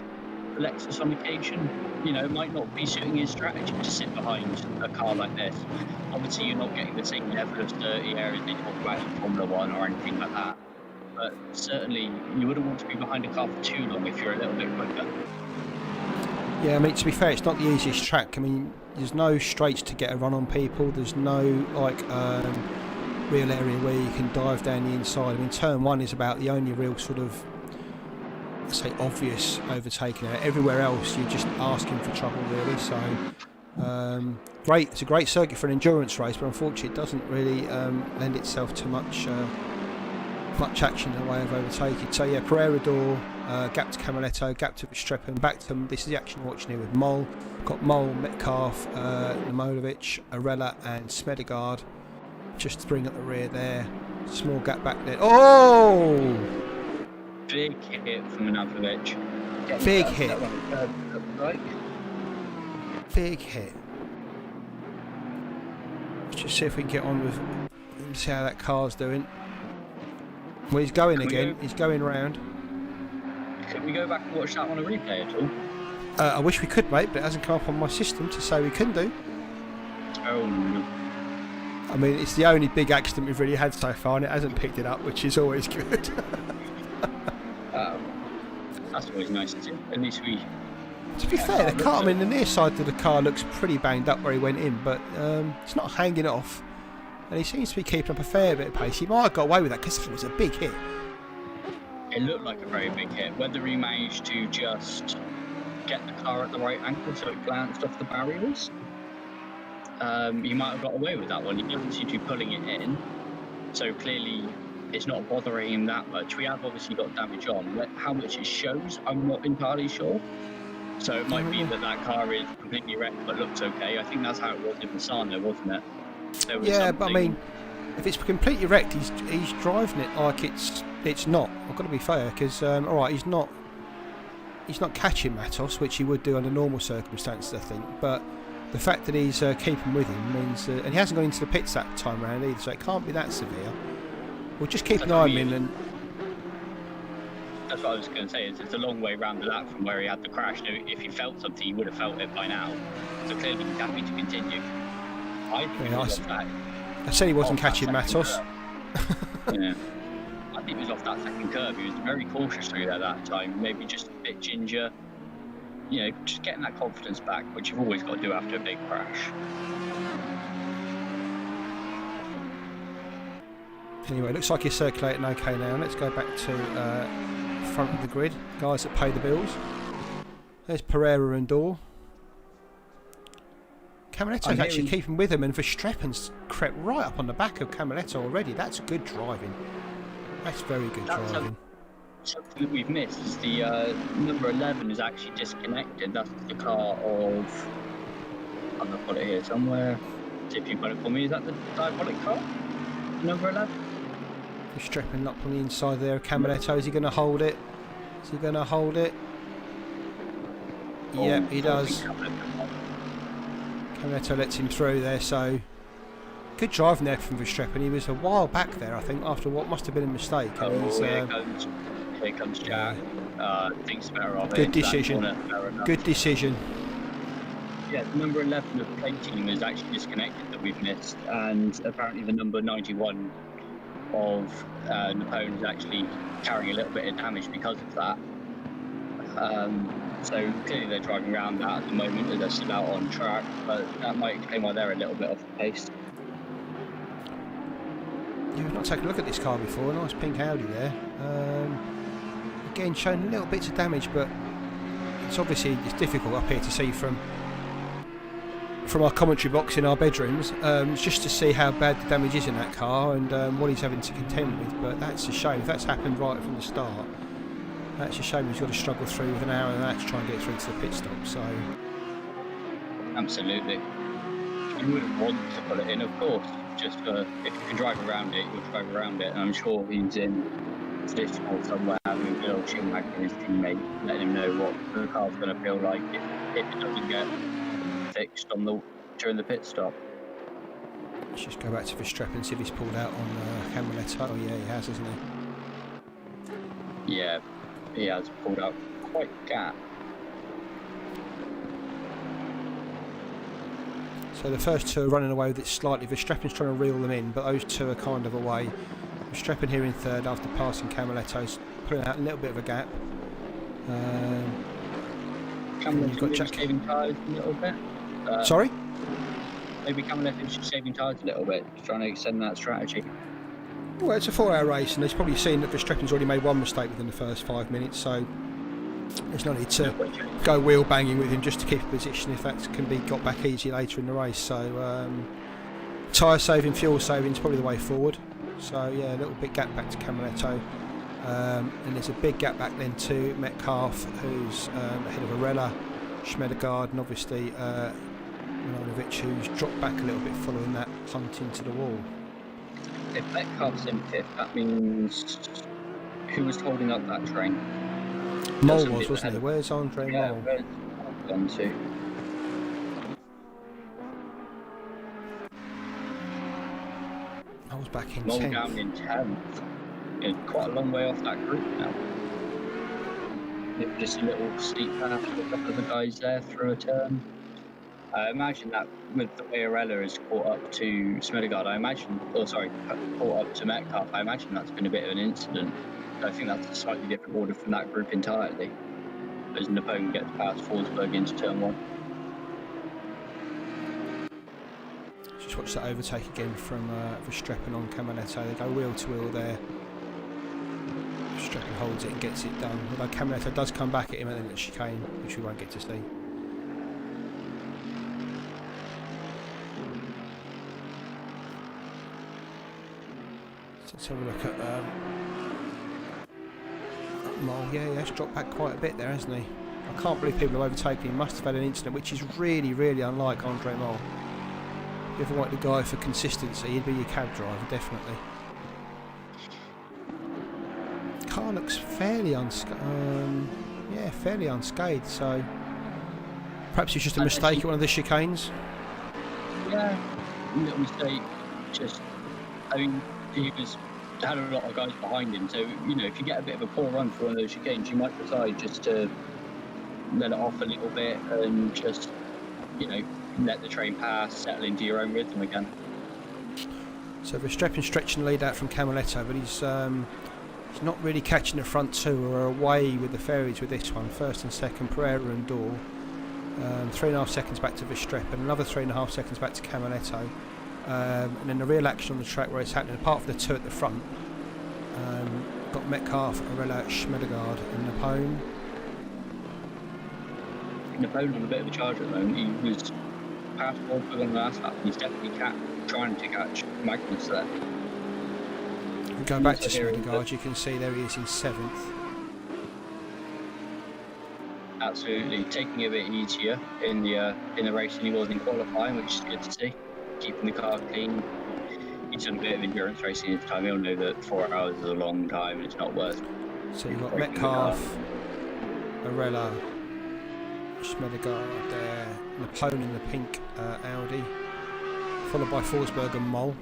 Lexus on occasion. You know, it might not be suiting his strategy to sit behind a car like this. Obviously, you're not getting the same level of dirty areas they talk about in Formula 1 or anything like that. But certainly, you wouldn't want to be behind a car for too long if you're a little bit quicker. Yeah, I mean, to be fair, it's not the easiest track. I mean, there's no straights to get a run on people. There's no, like, real area where you can dive down the inside. I mean, turn 1 is about the only real sort of, let's say, obvious overtaking area. Everywhere else, you're just asking for trouble, really. So, great. It's a great circuit for an endurance race, but unfortunately, it doesn't really lend itself to much action in the way of overtaking. So yeah, Pereira door, gap to Camaletto, gap to Verstappen, back to this is the action we're watching here with Mole. Got Mole, Metcalf, Namolovic, Arella and Smedegaard just to bring up the rear there. Small gap back there. Oh! Big hit from Namolovic. Big hit. Big hit. Let's just see if we can get on with, see how that car's doing. Well, he's going again. He's going round. Can we go back and watch that on a replay at all? I wish we could, mate, but it hasn't come up on my system to say we can do. Oh no. I mean, it's the only big accident we've really had so far, and it hasn't picked it up, which is always good. That's always nice to see. At least we... To be fair, the car, I mean, the near side of the car looks pretty banged up where he went in, but it's not hanging off. And he seems to be keeping up a fair bit of pace. He might have got away with that because it was a big hit. It looked like a very big hit. Whether he managed to just get the car at the right angle so it glanced off the barriers, he might have got away with that one. He doesn't seem to be pulling it in, so clearly it's not bothering him that much. We have obviously got damage on. How much it shows, I'm not entirely sure. So it might be that that car is completely wrecked but looks okay. I think that's how it was in Misano, wasn't it? Yeah, but I mean, if it's completely wrecked, he's driving it like it's not. I've got to be fair, because all right, he's not catching Matos, which he would do under normal circumstances, I think. But the fact that he's keeping with him means, and he hasn't gone into the pits that time round either, so it can't be that severe. We'll just keep an eye on him and. That's what I was going to say. It's a long way round to that from where he had the crash. Now, if he felt something, he would have felt it by now. So clearly, he's happy to continue. I said he wasn't catching Matos. Yeah, I think he was off that second curve. He was very cautious through there that time. Maybe just a bit ginger. You know, just getting that confidence back, which you've always got to do after a big crash. Anyway, it looks like he's circulating okay now. Let's go back to front of the grid. Guys that pay the bills. There's Pereira and Dorr. Camaletto's actually keeping with him, and Verstappen's crept right up on the back of Camaletto already. That's good driving. That's very good driving. Something that we've missed is the number 11 is actually disconnected. That's the car of... I'm going to put it here somewhere. See if you've got it for me. Is that the diabolic car? Number 11? Verstappen up on the inside there. Camaletto, is he going to hold it? Is he going to hold it? Yep, he does. Camaletto lets him through there, so good driving there from Verstappen. He was a while back there, I think, after what must have been a mistake. Here comes Jack. Thinks better of it. Good decision. Good decision. Yeah, the number 11 of the plate team is actually disconnected that we've missed, and apparently the number 91 of Napoleon is actually carrying a little bit of damage because of that. So clearly they're driving around that at the moment as they're still out on track, but that might explain why they're a little bit off the pace. Yeah, we've not taken a look at this car before. Nice pink Audi there. Again, showing little bits of damage, but it's obviously difficult up here to see from our commentary box in our bedrooms, just to see how bad the damage is in that car and what he's having to contend with. But that's a shame. If that's happened right from the start, that's a shame. He's got to struggle through with an hour and that to try and get through to the pit stop. So absolutely, you wouldn't want to put it in, of course. Just if you can drive around it, you'll drive around it. And I'm sure he's in Discord somewhere having a little chin wag with his teammate, letting him know what the car's going to feel like if it doesn't get fixed on the during the pit stop. Let's just go back to Verstappen and see if he's pulled out on Camaletto. Oh yeah, he has, hasn't he? Yeah, he has pulled out quite a gap. So the first two are running away with it slightly. Verstappen's trying to reel them in, but those two are kind of away. Verstappen here in third after passing Camaletto's pulling out a little bit of a gap. Camaletto's just saving tyres a little bit. Sorry? Maybe Camaletto's just saving tyres a little bit, trying to extend that strategy. Well, it's a 4-hour race, and he's probably seen that Verstappen's already made one mistake within the first 5 minutes, so there's no need to go wheel banging with him just to keep a position if that can be got back easy later in the race. So tyre saving, fuel saving is probably the way forward. So yeah, a little bit gap back to Camaletto, and there's a big gap back then to Metcalf, who's ahead of Arella, Schmedegaard, and obviously Milanovic, who's dropped back a little bit following that punt into the wall. If Metcalf's in fifth, that means who was holding up that train? Mole was, wasn't he? Where's Andre Yeah, Mole? where's gone to? I was back in Mole 10th. down in 10th. It's quite a long way off that group now. Maybe just a little steep path with a couple of the guys there through a turn. I imagine that with the way Arella is caught up to Schmedegaard, caught up to Metcalf, I imagine that's been a bit of an incident. I think that's a slightly different order from that group entirely. As Napoleon gets past Forsberg into turn 1. Just watch that overtake again from Verstappen on Camaletto. They go wheel to wheel there. Verstappen holds it and gets it done. Although Camaletto does come back at him and then the chicane, which we won't get to see. So let's have a look at Mole. Yeah, he's dropped back quite a bit there, hasn't he? I can't believe people have overtaken him. He must have had an incident, which is really, really unlike Andre Mole. If you ever wanted a guy for consistency, he'd be your cab driver, definitely. Car looks fairly fairly unscathed, so perhaps it's just a mistake at one of the chicanes. Yeah, little mistake. Just, I mean, he had a lot of guys behind him, so you know, if you get a bit of a poor run for one of those chicanes, you might decide just to let it off a little bit and just, you know, let the train pass, settle into your own rhythm again. So Verstappen stretching the lead out from Camaletto, but he's not really catching the front two, or away with the fairies with this one. First and second, Pereira and Dorr. 3.5 seconds back to Verstappen, another 3.5 seconds back to Camaletto. And then the real action on the track where it's happening, apart from the two at the front, got Metcalf, Arella, Schmedegaard and Napoleon. Napoleon on a bit of a charge at the moment. He was past Wolfgang on the last lap, and he's definitely trying to catch Magnus there. And going back to Schmedegaard, you can see there he is in 7th. Absolutely, taking it a bit easier in the race than he was in qualifying, which is good to see. Keeping the car clean. He's done a bit of endurance racing this time. He'll know that 4 hours is a long time and it's not worth. So you've got Metcalf, Arella, Schmedegaard there, Napoleon in the pink Audi, followed by Forsberg and Mole.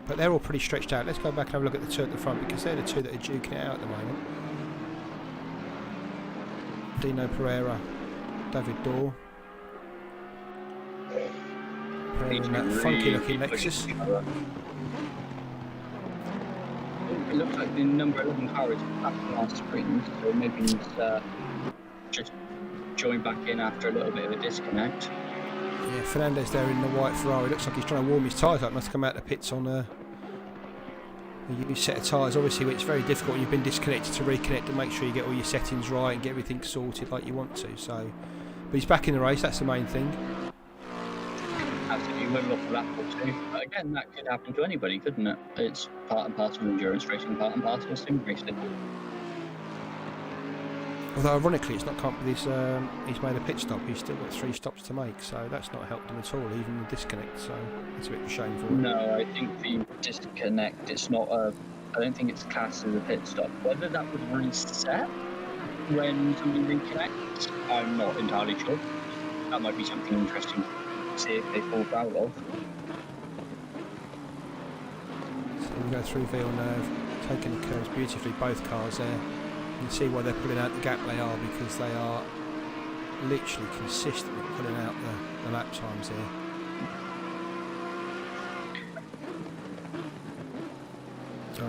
But they're all pretty stretched out. Let's go back and have a look at the two at the front, because they're the two that are duking it out at the moment. Dino Pereira, David Dorr. Pereira in that funky looking Lexus. It looks like the number 11 car is back on our screen, so maybe he's just joined back in after a little bit of a disconnect. Yeah, Fernandez there in the white Ferrari. Looks like he's trying to warm his tyres up. Must come out the pits on a new set of tyres. Obviously, it's very difficult when you've been disconnected to reconnect and make sure you get all your settings right and get everything sorted like you want to. So, but he's back in the race. That's the main thing. Absolutely, well off a lap or two. But again, that could happen to anybody, couldn't it? It's part and parcel of endurance racing, part and parcel of sim racing. Although ironically, it's not come with his. He's made a pit stop. He's still got 3 stops to make, so that's not helped him at all. Even the disconnect, so it's a bit of a shame for him. No, I think the disconnect. It's not a. I don't think it's classed as a pit stop. Whether that would reset when somebody reconnects, I'm not entirely sure. That might be something interesting see if they fall foul of. So we go through Villeneuve, taking the curves beautifully, both cars there. You can see why they're pulling out the gap they are, because they are literally consistently pulling out the lap times here.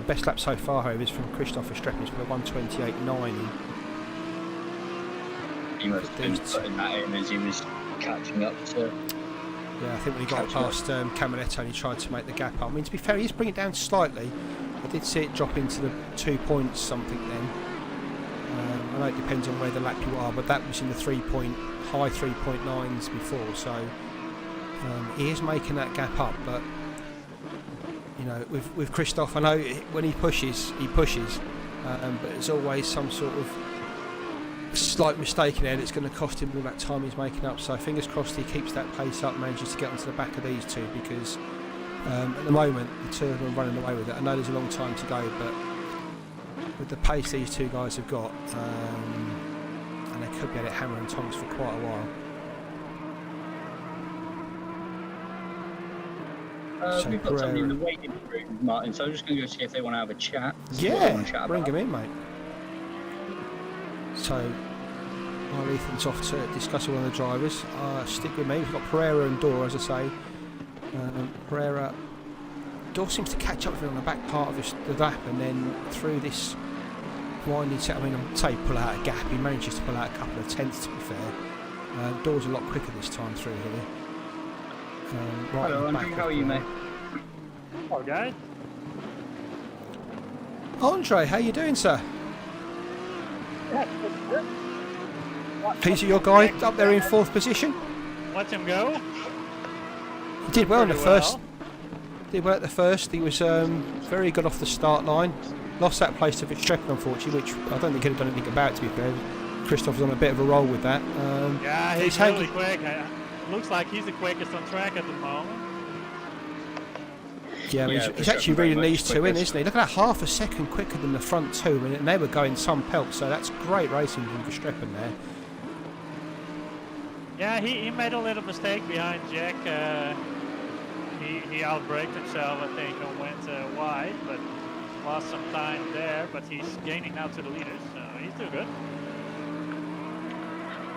Best lap so far, however, is from Christopher Streppens with a 1:28.9. He must have been putting that in as he was catching up to... Yeah, I think when he got past Camaretto and he tried to make the gap up. I mean, to be fair, he's bringing it down slightly. I did see it drop into the 2 points something then. I know it depends on where the lap you are, but that was in the high 3.9s before, so he is making that gap up. But you know, with Christophe, I know when he pushes, but there's always some sort of slight mistake in there that's going to cost him all that time he's making up. So fingers crossed he keeps that pace up, manages to get onto the back of these two, because at the moment the two of them are running away with it. I know there's a long time to go, but with the pace these two guys have got, and they could be able to hammer and tongs for quite a while. We've got somebody in the waiting room, Martin, so I'm just going to go see if they want to have a chat. Yeah, bring him in, mate. So, while Ethan's off to discuss with one of the drivers, stick with me. We've got Pereira and Dor, as I say. Pereira, Dor seems to catch up with him on the back part of the lap, and then through this winding set, I mean, I'd say pull out a gap. He manages to pull out a couple of tenths, to be fair. Dor's a lot quicker this time through here. Right. Hello, Andrew, how are you, mate? Hello, guys. Andre, how you doing, sir? Yeah, good. He's your guy up there in 4th position. Watch him go. He did well in the Pretty first. Did well at the first. He was very good off the start line. Lost that place to Verstappen, unfortunately, which I don't think he'd have done anything about, to be fair. Christophe was on a bit of a roll with that. Yeah, he's really quick. Looks like he's the quickest on track at the moment. Yeah, I mean, he's actually reading these two in, isn't he? Look at that, half a second quicker than the front two, and they were going some pelt, so that's great racing from Verstappen there. Yeah, he made a little mistake behind Jack. He outbraked himself, I think, and went wide, but lost some time there. But he's gaining now to the leaders, so he's doing good.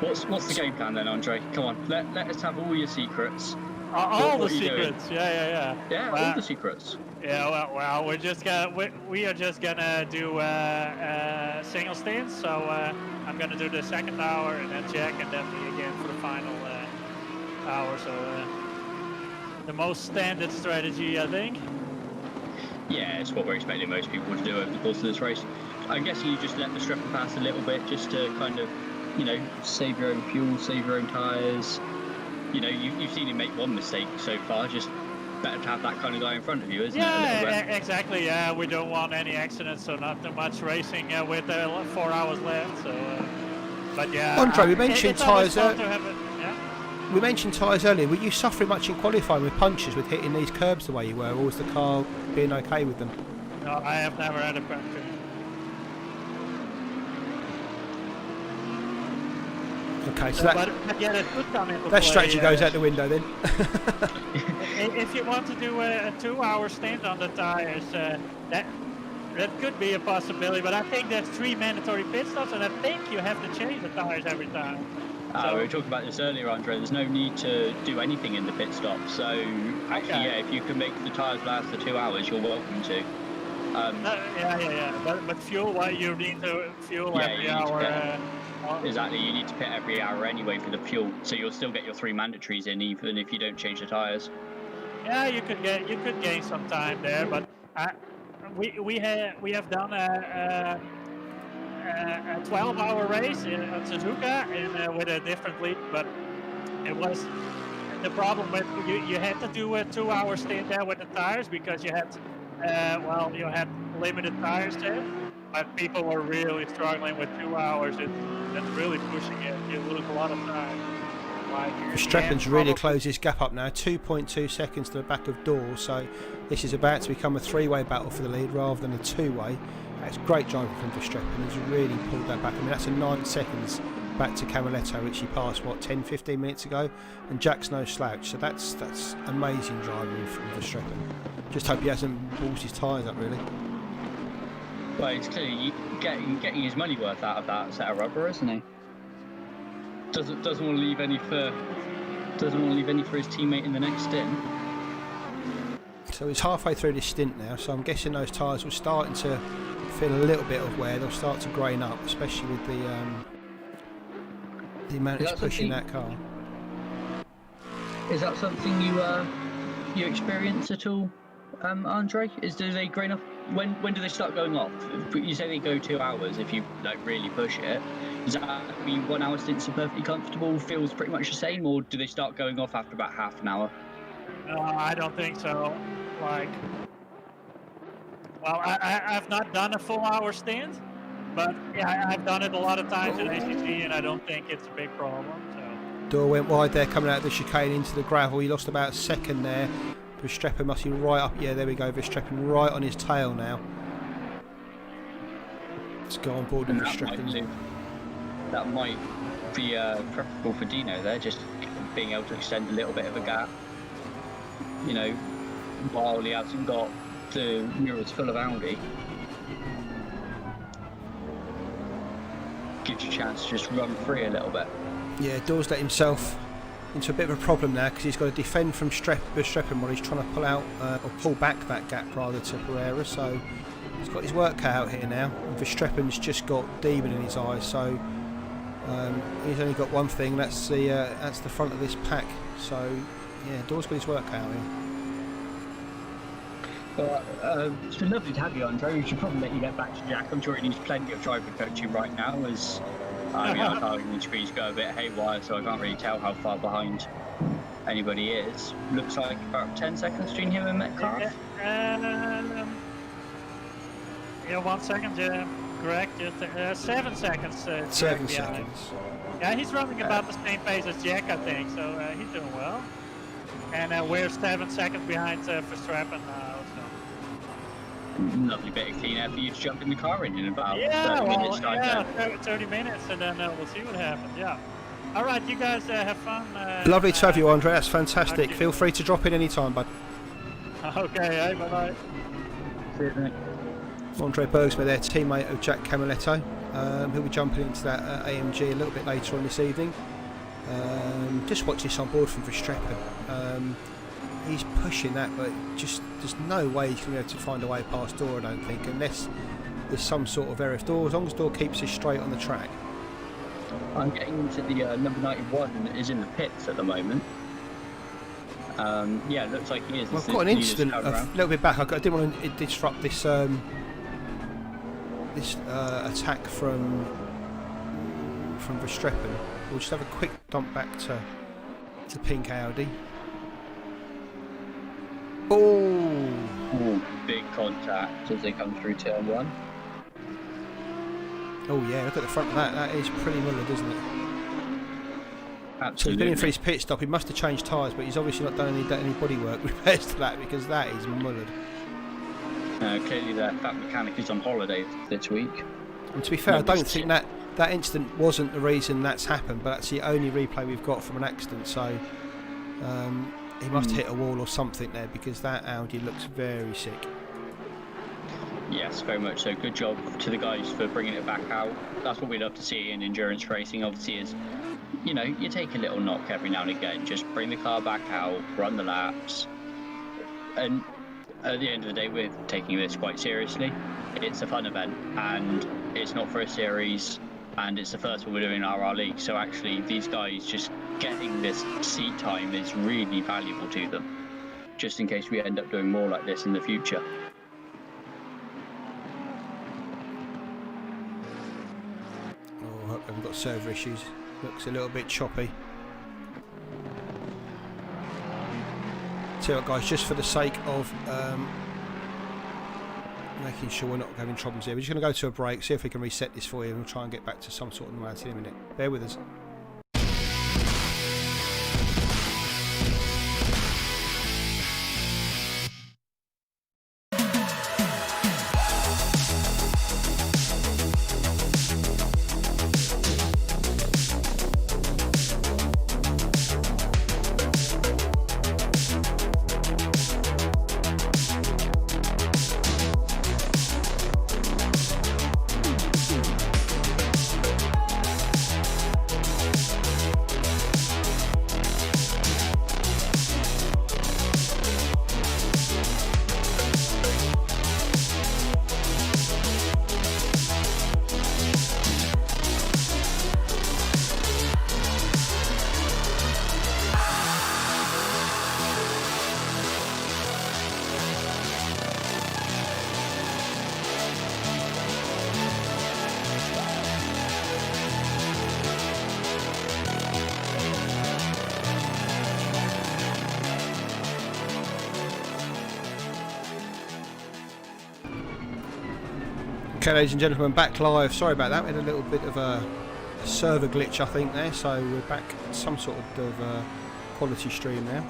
What's the game plan then, Andre? Come on, let us have all your secrets. All the secrets, yeah. Yeah, well, all the secrets. Yeah, well, we are just gonna do single stints. So I'm gonna do the second hour, and then Jack, and then me again for the final hour. So the most standard strategy, I think. Yeah, it's what we're expecting most people to do over the course of this race. I'm guessing you just let the Verstappen pass a little bit, just to kind of, you know, save your own fuel, save your own tyres. You know, you've seen him make one mistake so far, just better to have that kind of guy in front of you, isn't it? Yeah, exactly. Yeah, we don't want any accidents, so not too much racing with 4 hours left. So, but yeah. Andre, we mentioned tyres. We mentioned tyres earlier. Were you suffering much in qualifying with punches, with hitting these curbs the way you were, or was the car being okay with them? No, I have never had a puncture. Okay, so but yeah, that could come into that strategy goes out the window then. If you want to do a 2-hour stint on the tyres, that could be a possibility. But I think there's 3 mandatory pit stops, and I think you have to change the tyres every time. We were talking about this earlier, Andre. There's no need to do anything in the pit stop. So actually, yeah, if you can make the tyres last the 2 hours, you're welcome to. But fuel, you need to fuel every hour. Exactly, you need to pit every hour anyway for the fuel, so you'll still get your 3 mandatories in even if you don't change the tyres. Yeah, you could gain some time there, but we have done a 12-hour race in Suzuka with a different league, but it was the problem with you had to do a 2-hour stint there with the tyres because you had you had limited tyres there. But people were really struggling with 2 hours. It's really pushing it. You lose a lot of time. Verstappen's really closed his gap up now, 2.2 seconds to the back of Dor. So this is about to become a 3-way battle for the lead rather than a 2-way. That's great driving from Verstappen. He's really pulled that back. I mean, that's a 9 seconds back to Camaletto, which he passed 10-15 minutes ago, and Jack's no slouch. So that's amazing driving from Verstappen. Just hope he hasn't balls his tyres up really. Well, he's clearly getting his money worth out of that set of rubber, isn't he? Doesn't want to leave any for his teammate in the next stint. So he's halfway through this stint now, so I'm guessing those tyres were starting to feel a little bit of wear. They'll start to grain up, especially with the amount it's pushing that car. Is that something you experience at all, Andre? Do they grain up? When do they start going off? You say they go 2 hours if you really push it. Does that mean 1 hour stints are perfectly comfortable, feels pretty much the same, or do they start going off after about half an hour? I don't think so. I've not done a full hour stint, but yeah, I've done it a lot of times in ACC, and I don't think it's a big problem. So. Door went wide there, coming out of the chicane into the gravel. He lost about a second there. Verstappen must be right up. Yeah, there we go. Verstappen right on his tail now. Let's go on board with Verstappen. That might be preferable for Dino there, just being able to extend a little bit of a gap. You know, while he hasn't got the mirrors full of Audi. Gives you a chance to just run free a little bit. Yeah, Door's let himself into a bit of a problem now because he's got to defend from Verstappen while he's trying to pull out or pull back that gap rather to Pereira. So he's got his work cut out here now. And Verstappen's just got demon in his eyes. So he's only got one thing. That's the front of this pack. So yeah, Door's got his work cut out here. Well, it's been lovely to have you, Andre. We should probably let you get back to Jack. I'm sure he needs plenty of driver coaching right now, as our targeting screens go a bit haywire, so I can't really tell how far behind anybody is. Looks like about 10 seconds between him and Metcalf. Yeah, 1 second, correct. 7 seconds. 7 seconds. Yeah, he's running about the same pace as Jack, I think, so he's doing well. And we're 7 seconds behind Verstappen now. Lovely bit of clean air for you to jump in the car in about 30 minutes time. Yeah, 30 minutes, and then we'll see what happens. Yeah. All right, you guys have fun. Lovely to have you, Andre. That's fantastic. Feel free to drop in any time, bud. Okay, hey, bye-bye. See you, mate. Andre Bergsma there, teammate of Jack Camaletto. He'll be jumping into that AMG a little bit later on this evening. Just watch this on board from Verstappen. He's pushing that, but just there's no way he's going to be able to find a way past Door, I don't think, unless there's some sort of error. If Door, as long as Door keeps it straight on the track. I'm getting into the number 91 is in the pits at the moment. Yeah, it looks like he is. Well, I've got an incident a little bit back. I didn't want to disrupt this attack from Verstappen. We'll just have a quick dump back to pink Audi. Oh, big contact as they come through turn 1. Oh yeah, look at the front of that. That is pretty mullered, isn't it? Absolutely. So he's been in for his pit stop. He must have changed tyres, but he's obviously not done any bodywork repairs to that, because that is mullered. Clearly the fat mechanic is on holiday this week. And to be fair, I don't think that incident wasn't the reason that's happened, but that's the only replay we've got from an accident. So he must have hit a wall or something there, because that Audi looks very sick. Yes, very much so. Good job to the guys for bringing it back out. That's what we love to see in endurance racing, obviously, is, you know, you take a little knock every now and again, just bring the car back out, run the laps, and at the end of the day, we're taking this quite seriously. It's a fun event, and it's not for a series, and it's the first one we're doing in RRLeagues, so actually these guys just getting this seat time is really valuable to them, just in case we end up doing more like this in the future. Oh, I hope we haven't got server issues. Looks a little bit choppy. Tell you what, guys, just for the sake of making sure we're not having problems here, we're just going to go to a break, see if we can reset this for you, and we'll try and get back to some sort of normality in a minute. Bear with us. Okay, ladies and gentlemen, back live. Sorry about that. We had a little bit of a server glitch, I think, there. So we're back at some sort of quality stream now.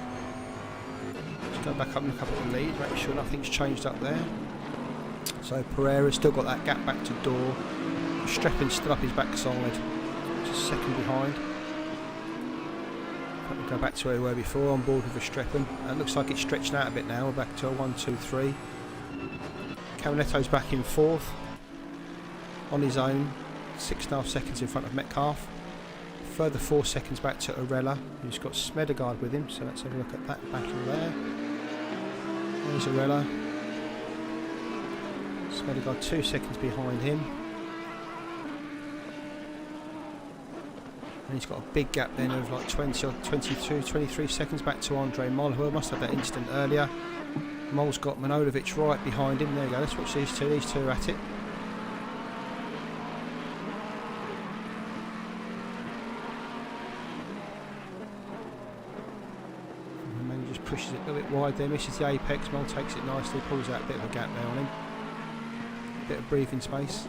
Let's go back up and look up at the lead, make sure nothing's changed up there. So Pereira's still got that gap back to Door. Verstappen's still up his backside, just a second behind. We'll go back to where we were before, on board with Verstappen. It looks like it's stretched out a bit now. We're back to a 1, 2, 3. Cavaletto's back in 4th. On his own, 6.5 seconds in front of Metcalf. Further 4 seconds back to Arella, who's got Smedegaard with him, so let's have a look at that battle there. There's Arella. Smedegaard 2 seconds behind him. And he's got a big gap then of like 20 or 22, 23 seconds back to Andre Mol, who must have that instant earlier. Mol's got Manojlovic right behind him. There we go, let's watch these two are at it. Pushes it a little bit wide there, misses the apex. Mol takes it nicely, pulls out a bit of a gap there on him. A bit of breathing space.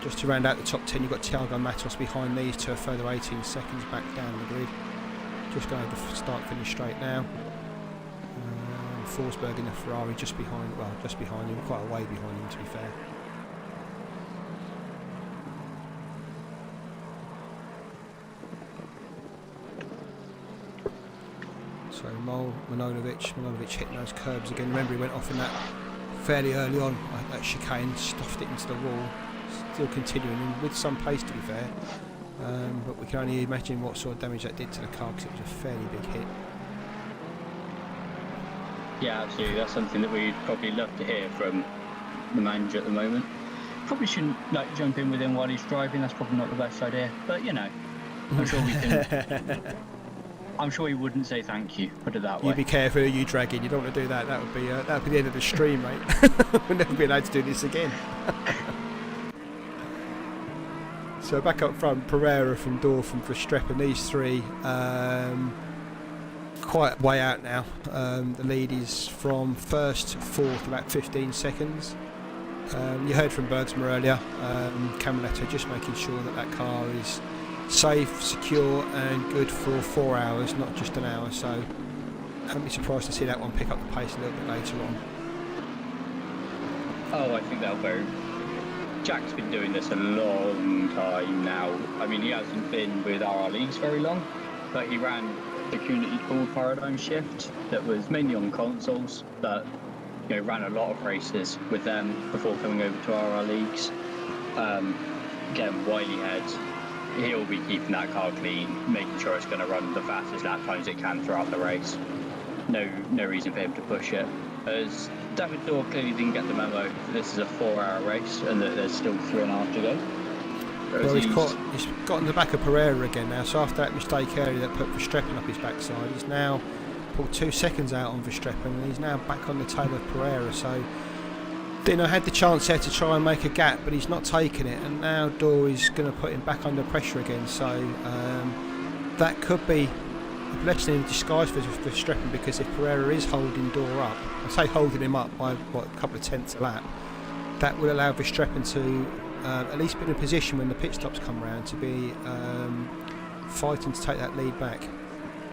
Just to round out the top 10, you've got Thiago Matos behind these two, a further 18 seconds back down the grid. Just going to start finish straight now. Forsberg in the Ferrari just behind him, quite a way behind him to be fair. So Mol, Manojlovic hitting those curbs again. Remember, he went off in that fairly early on, that chicane, stuffed it into the wall. Still continuing with some pace to be fair, but we can only imagine what sort of damage that did to the car because it was a fairly big hit. Yeah, absolutely. That's something that we'd probably love to hear from the manager at the moment. Probably shouldn't jump in with him while he's driving. That's probably not the best idea. But you know, I'm sure we can. I'm sure he wouldn't say thank you. Put it that way. You be careful who you drag in. You don't want to do that. That would be the end of the stream, mate. We'll never be allowed to do this again. So back up front, Pereira from Door from Verstappen. These three quite way out now. The lead is from 1st to 4th, about 15 seconds. You heard from Bergsma earlier. Cavaletto just making sure that car is safe, secure and good for 4 hours, not just an hour, so I wouldn't be surprised to see that one pick up the pace a little bit later on. Oh, I think they'll go. Jack's been doing this a long time now. I mean, he hasn't been with RRLeagues very long, but he ran the community called Paradigm Shift that was mainly on consoles, but ran a lot of races with them before coming over to RRLeagues. Again, Wiley head. He'll be keeping that car clean, making sure it's going to run the fastest lap times it can throughout the race. No reason for him to push it. As David Dorr clearly didn't get the memo that this is a 4-hour race and that there's still 3.5 to go. Well, he's got in the back of Pereira again now, so after that mistake earlier that put Verstappen up his backside, he's now pulled 2 seconds out on Verstappen and he's now back on the tail of Pereira, so Dino had the chance there to try and make a gap, but he's not taking it, and now Door is going to put him back under pressure again, so that could be a blessing in disguise for Verstappen, because if Pereira is holding Door up, I say holding him up by a couple of tenths a lap, that will allow Verstappen to at least be in a position when the pit stops come round to be fighting to take that lead back.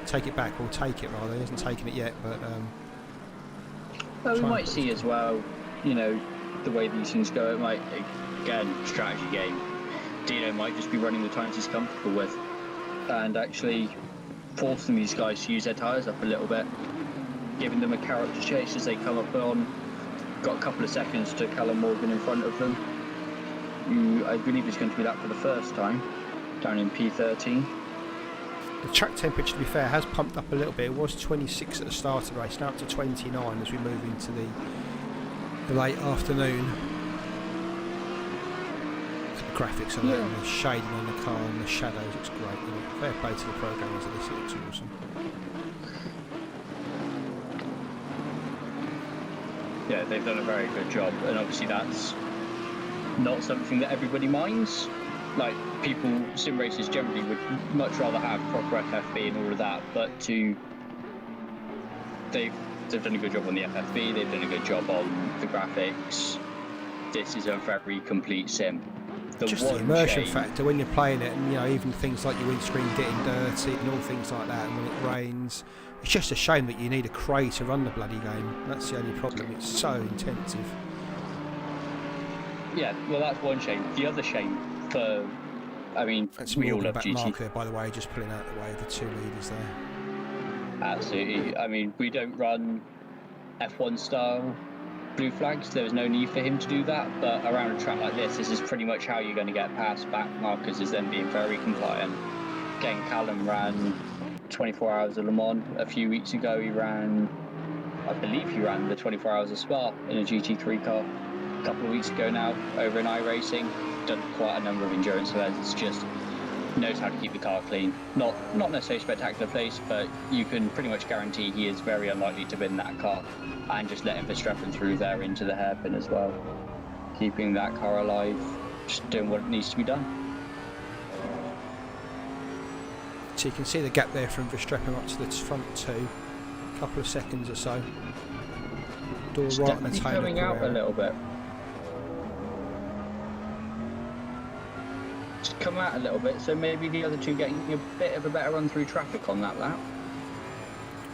Take it back, or take it rather. He hasn't taken it yet, but well, we might see as well, the way these things go. It might, again, strategy game. Dino might just be running the times he's comfortable with and actually forcing these guys to use their tyres up a little bit, giving them a carrot to chase as they come up on. Got a couple of seconds to Callum Morgan in front of them. I believe it's going to be that for the first time, down in P13. The track temperature, to be fair, has pumped up a little bit. It was 26 at the start of the race, now up to 29 as we move into the late afternoon. The graphics on it, the shading on the car and the shadows, it's great. Fair play to the programmers of this, it looks awesome. Yeah, they've done a very good job, and obviously that's not something that everybody minds. Like, sim racers generally would much rather have proper FFB and all of that, but to they've done a good job on the FFV. They've done a good job on the graphics. This is a very complete sim. Just the immersion factor when you're playing it, and you know, even things like your windscreen getting dirty and all things like that, and when it rains, it's just a shame that you need a crate to run the bloody game. That's the only problem. It's so intensive. Yeah, well, that's one shame. The other shame for, I mean, that's we all Morgan love back GT. Mark there, by the way, just pulling out the way, the two leaders there. Absolutely. I mean, we don't run F1 style blue flags. There was no need for him to do that, but around a track like this is pretty much how you're going to get past back markers, is then being very compliant. Again, Callum ran 24 hours of Le Mans a few weeks ago. He ran, I believe he ran the 24 hours of Spa in a GT3 car a couple of weeks ago now over in iRacing. Done quite a number of endurance events, just knows how to keep the car clean. Not necessarily a spectacular place, but you can pretty much guarantee he is very unlikely to win that car, and just letting Verstappen through there into the hairpin as well, keeping that car alive, just doing what needs to be done. So you can see the gap there from Verstappen up to the front two, a couple of seconds or so. Door It's right on the definitely tail coming of out a Carrera. little bit. Just come out a little bit, so maybe the other two getting a bit of a better run through traffic on that lap.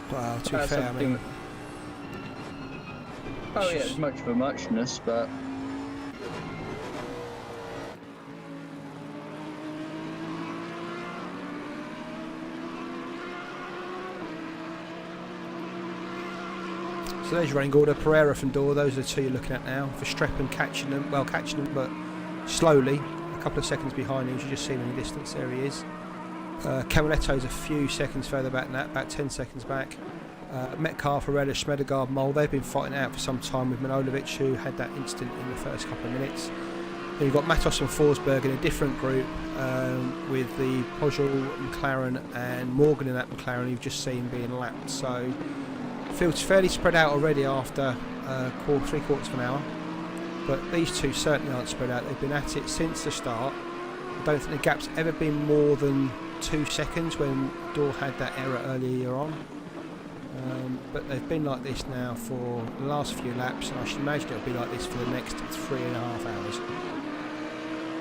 Well, to be fair, I mean, oh yeah, it's much of a muchness, but so there's your running order. Pereira from Door, those are the two you're looking at now. Verstappen catching them, but slowly, a couple of seconds behind him. As you just see him in the distance, there he is. Cavaletto's a few seconds further back than that, about 10 seconds back. Metcalf, Ferreira, Schmedegaard, Mole, they've been fighting out for some time with Manojlovic, who had that incident in the first couple of minutes. Then you've got Matos and Forsberg in a different group, with the Peugeot McLaren and Morgan in that McLaren you've just seen being lapped. So field's fairly spread out already after 3/4 of an hour, but these two certainly aren't spread out. They've been at it since the start. I don't think the gap's ever been more than 2 seconds when Door had that error earlier on. But they've been like this now for the last few laps, and I should imagine it'll be like this for the next 3.5 hours.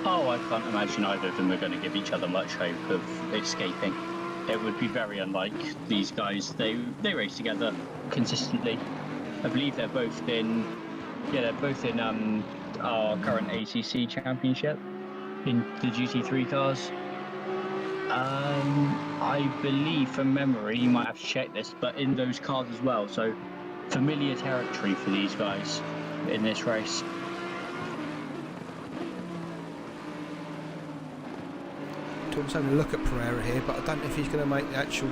oh, I can't imagine either of them are going to give each other much hope of escaping. It would be very unlike these guys. They race together consistently. I believe they're both in our current ACC championship in the GT3 cars. I believe from memory, you might have to check this, but in those cars as well. So familiar territory for these guys in this race. Tom's having a look at Pereira here, but I don't know if he's going to make the actual.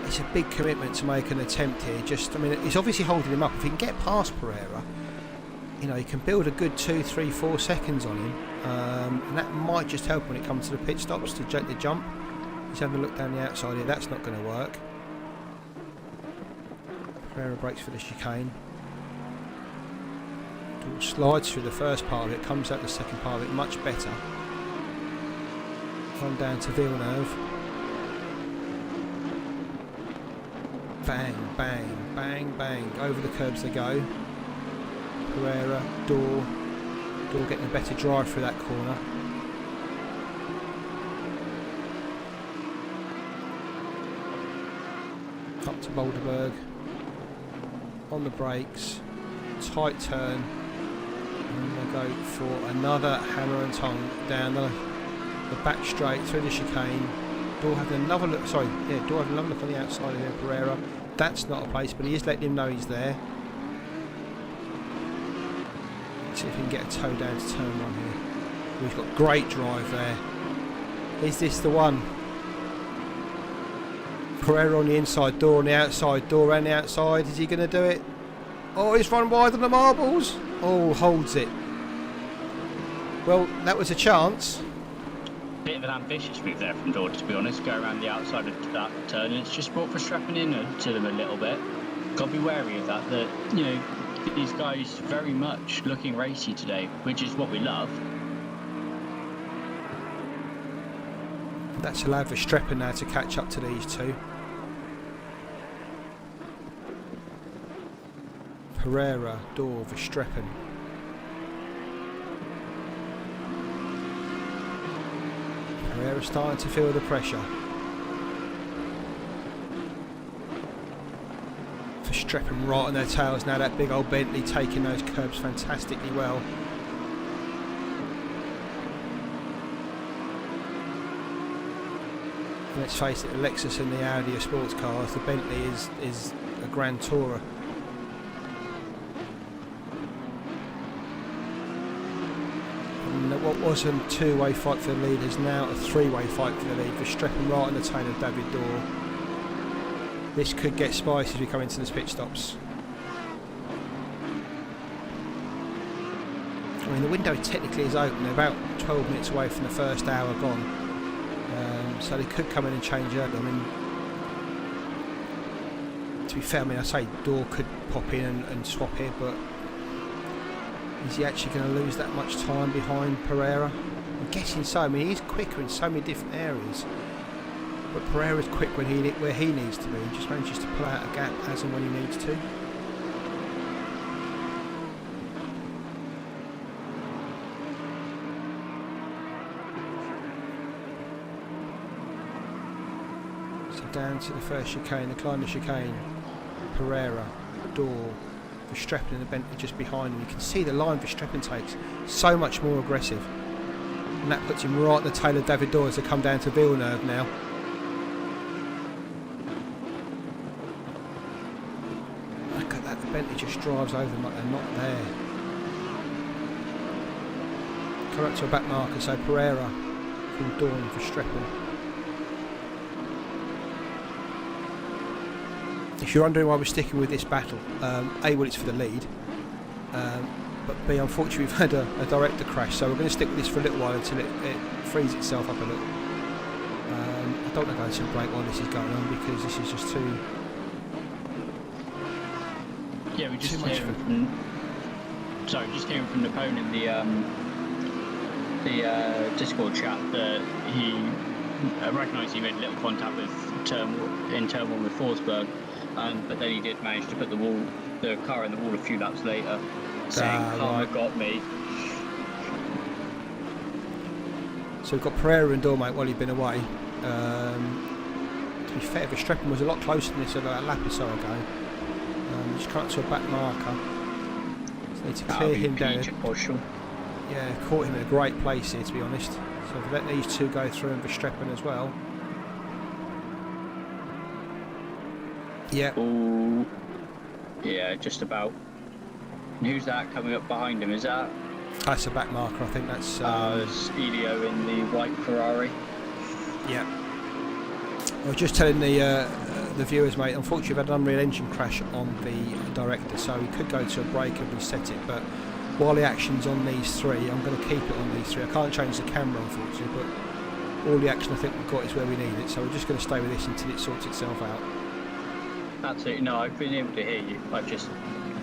It's a big commitment to make an attempt here. I mean, he's obviously holding him up. If he can get past Pereira, you know, he can build a good 2, 3, 4 seconds on him, and that might just help when it comes to the pit stops to the jump. He's having a look down the outside here. That's not going to work. Pereira breaks for the chicane. Slides through the first part of it, comes out the second part of it much better. On down to Villeneuve. Bang, bang, bang, bang. Over the curbs they go. Pereira, Door getting a better drive through that corner. Up to Boulderberg. On the brakes. Tight turn. And they go for another hammer and tongue down the back straight through the chicane. Door having another look. Door having another look on the outside of here. Pereira. That's not a place, but he is letting him know he's there. Let's see if he can get a toe down to turn 1 here. We've got great drive there. Is this the one? Pereira on the inside, Door on the outside, Door around the outside. Is he going to do it? Oh, he's run wide on the marbles. Oh, holds it. Well, that was a chance. Bit of an ambitious move there from Door, to be honest. Go around the outside of that turn, and it's just brought Verstappen in to them a little bit. Got to be wary of that. That, you know, these guys very much looking racy today, which is what we love. That's allowed Verstappen now to catch up to these two. Pereira, Dorr, Verstappen. Pereira starting to feel the pressure. Verstappen right on their tails now. That big old Bentley taking those curbs fantastically well. Let's face it, the Lexus and the Audi are sports cars. The Bentley is a Grand Tourer. And what was a two-way fight for the lead is now a three-way fight for the lead. Verstappen right on the tail of David Dorr. This could get spicy as we come into the pit stops. I mean, the window technically is open. They're about 12 minutes away from the first hour gone. So they could come in and change early. I mean, to be fair, I say Dorr could pop in and swap here, but is he actually going to lose that much time behind Pereira? I'm guessing so. I mean, he's quicker in so many different areas, but Pereira's quick where he needs to be. He just manages to pull out a gap as and when he needs to. Down to the first chicane, the climb the chicane. Pereira, Dorr, Verstappen and the Bentley just behind him. You can see the line Verstappen takes so much more aggressive, and that puts him right at the tail of David Dorr as they come down to Villeneuve now. Look at that, the Bentley just drives over them like they're not there. Come up to a back marker, so Pereira from Dorr and Verstappen. If you're wondering why we're sticking with this battle, A, well, it's for the lead, but B, unfortunately we've had a director crash, so we're going to stick with this for a little while until it frees itself up a little. I don't want to go into a break while this is going on because this is just too... Yeah, we just hearing from... Sorry, just hearing from Napone in the Discord chat that he recognised he made a little contact with turn one with Forsberg. But then he did manage to put the car in the wall a few laps later, saying karma got me. So we've got Pereira and Dorr, mate, while he'd been away. To be fair, Verstappen was a lot closer than this about a lap or so ago. Just come up to a back marker. So need to clear him down. Yeah, caught him in a great place here, to be honest. So if we let these two go through and Verstappen as well. Yeah. Ooh. Yeah, just about. And who's that coming up behind him? Is that? That's a back marker. I think that's. Elio in the white Ferrari. Yeah. I was just telling the viewers, mate. Unfortunately, we've had an Unreal Engine crash on the director, so we could go to a break and reset it. But while the action's on these three, I'm going to keep it on these three. I can't change the camera, unfortunately, but all the action I think we've got is where we need it. So we're just going to stay with this until it sorts itself out. Absolutely. No, I've been able to hear you. I've just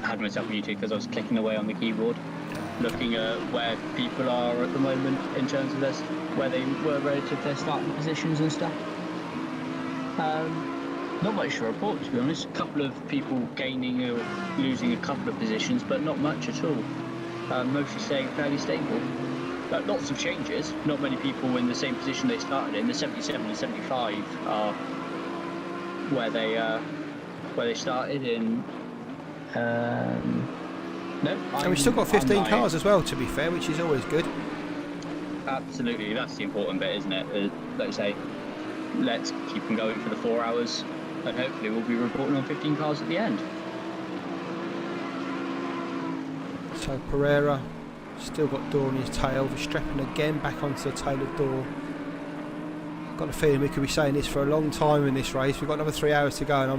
had myself muted because I was clicking away on the keyboard, looking at where people are at the moment in terms of this, where they were relative to their starting positions and stuff. Not much to report, to be honest. A couple of people gaining or losing a couple of positions, but not much at all. Mostly staying fairly stable. Lots of changes. Not many people in the same position they started in. The 77 and 75 are where they started in. No, and we've still got 15 cars as well, to be fair, which is always good. Absolutely, that's the important bit, isn't it? Like I say, let's keep them going for the 4 hours, and hopefully we'll be reporting on 15 cars at the end. So Pereira still got Dorr on his tail. Verstappen again back onto the tail of Dorr. I've got a feeling we could be saying this for a long time in this race. We've got another 3 hours to go, and I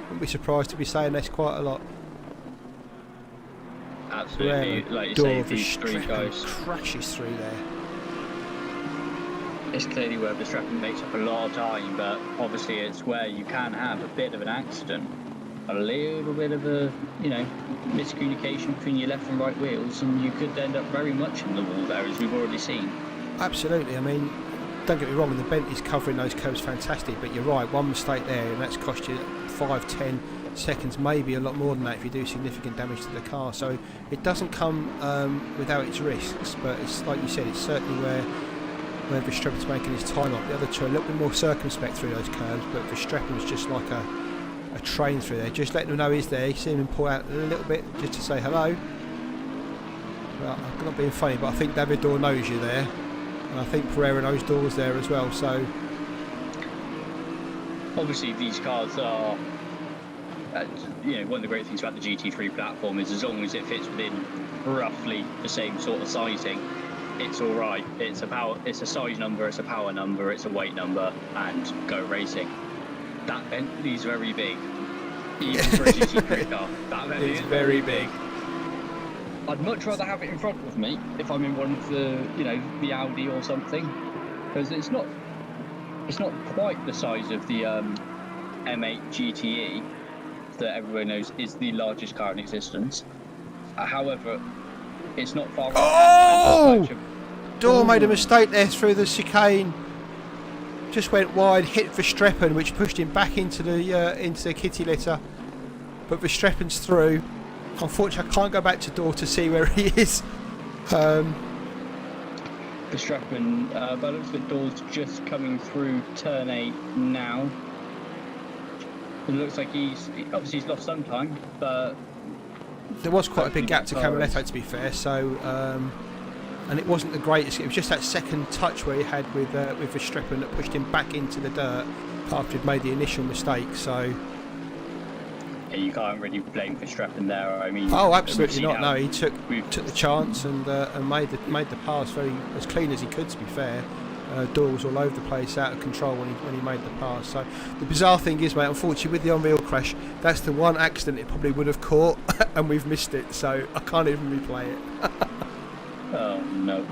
wouldn't be surprised to be saying this quite a lot. Absolutely, Pereira, like you Dorr, say, these three guys crashes through there. It's clearly where Verstappen makes up a lot of time, but obviously it's where you can have a bit of an accident, a little bit of a, miscommunication between your left and right wheels, and you could end up very much in the wall there, as we've already seen. Absolutely. I mean, don't get me wrong, the Bentley's covering those curves fantastic, but you're right, one mistake there and that's cost you 5, 10, seconds, maybe a lot more than that if you do significant damage to the car. So it doesn't come without its risks, but it's like you said, it's certainly where Verstappen's making his time up. The other two are a little bit more circumspect through those curves, but Verstappen's just like a train through there, just letting them know he's there. You see him pull out a little bit just to say hello. Well, I'm not being funny, but I think David Dorr knows you're there, and I think Pereira knows Dorr's there as well. So obviously these cars are, you know, one of the great things about the GT3 platform is as long as it fits within roughly the same sort of sizing, it's all right. It's a size number, it's a power number, it's a weight number, and go racing. That Bentley's very big, even for a GT3 car. That Bentley is very big. I'd much rather have it in front of me if I'm in one of the, you know, the Audi or something, because it's not quite the size of the M8 GTE that everyone knows is the largest car in existence. However, it's not far. Oh! Dorr made a mistake there through the chicane. Just went wide, hit Verstappen, which pushed him back into the kitty litter. But Verstappen's through. Unfortunately, I can't go back to Dorr to see where he is. Verstappen, by the looks of it, Dorr's just coming through turn 8 now. It looks like he's lost some time, but there was quite a big gap to Camaletto, to be fair. So, and it wasn't the greatest. It was just that second touch where he had with Verstappen that pushed him back into the dirt after he'd made the initial mistake. So. You can't really blame Verstappen there. I mean, oh, absolutely not. No, he took the chance and made the pass very as clean as he could. To be fair, Dorr was all over the place, out of control when he made the pass. So the bizarre thing is, mate, unfortunately with the on-wheel crash, that's the one accident it probably would have caught, and we've missed it. So I can't even replay it. Oh no.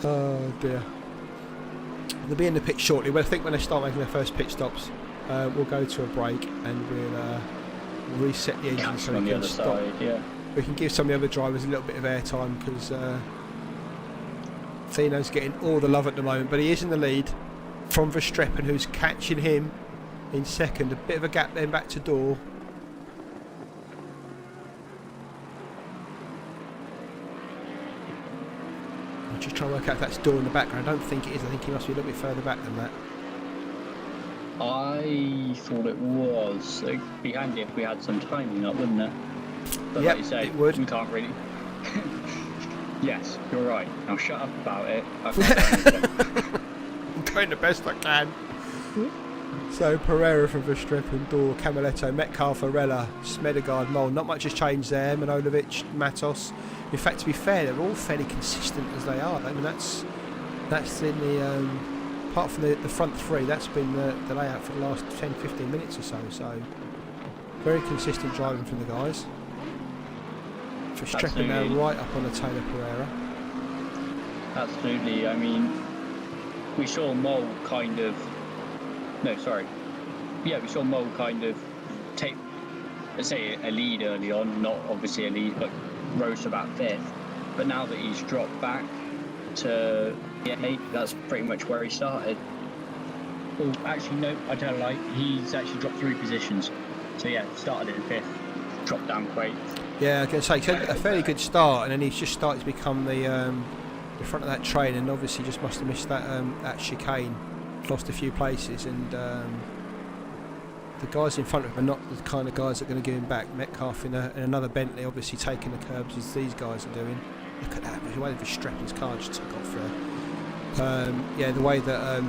Oh dear. They'll be in the pit shortly. Well, I think when they start making their first pit stops. We'll go to a break and we'll reset the engine so we can stop. Side, yeah. We can give some of the other drivers a little bit of airtime because Tino's getting all the love at the moment, but he is in the lead from Verstappen, who's catching him in second. A bit of a gap then back to Dorr. I'm just trying to work out if that's Dorr in the background. I don't think it is. I think he must be a little bit further back than that. I thought it was. It'd be handy if we had some timing up, wouldn't it? But yep, like you say, it would. We can't really. Yes, you're right. Now shut up about it. I'm doing the best I can. So Pereira from Verstappen, Dorr, Camaletto, Metcalfe, Arella, Smedegaard, Mole. Not much has changed there. Manojlovic, Matos. In fact, to be fair, they're all fairly consistent as they are. I mean, that's in the. Apart from the front three, that's been the layout for the last 10-15 minutes or so. So very consistent driving from the guys. Verstappen now right up on the tail of Pereira. Absolutely. I mean, we saw Mole kind of. No, sorry. Yeah, we saw Mole kind of take, let's say, a lead early on. Not obviously a lead, but rose to about 5th. But now that he's dropped back to 8, that's pretty much where he started. Oh, actually, no, I tell a lie. He's actually dropped 3 positions. So yeah, started in 5th, dropped down to 8th. Yeah, I was going to say, he's had a fairly good start, and then he's just started to become the front of that train, and obviously just must have missed that chicane, lost a few places, and the guys in front of him are not the kind of guys that are going to give him back. Metcalfe in another Bentley, obviously taking the curbs as these guys are doing. Look at that, the way Verstappen's car just took off there. Yeah, the way that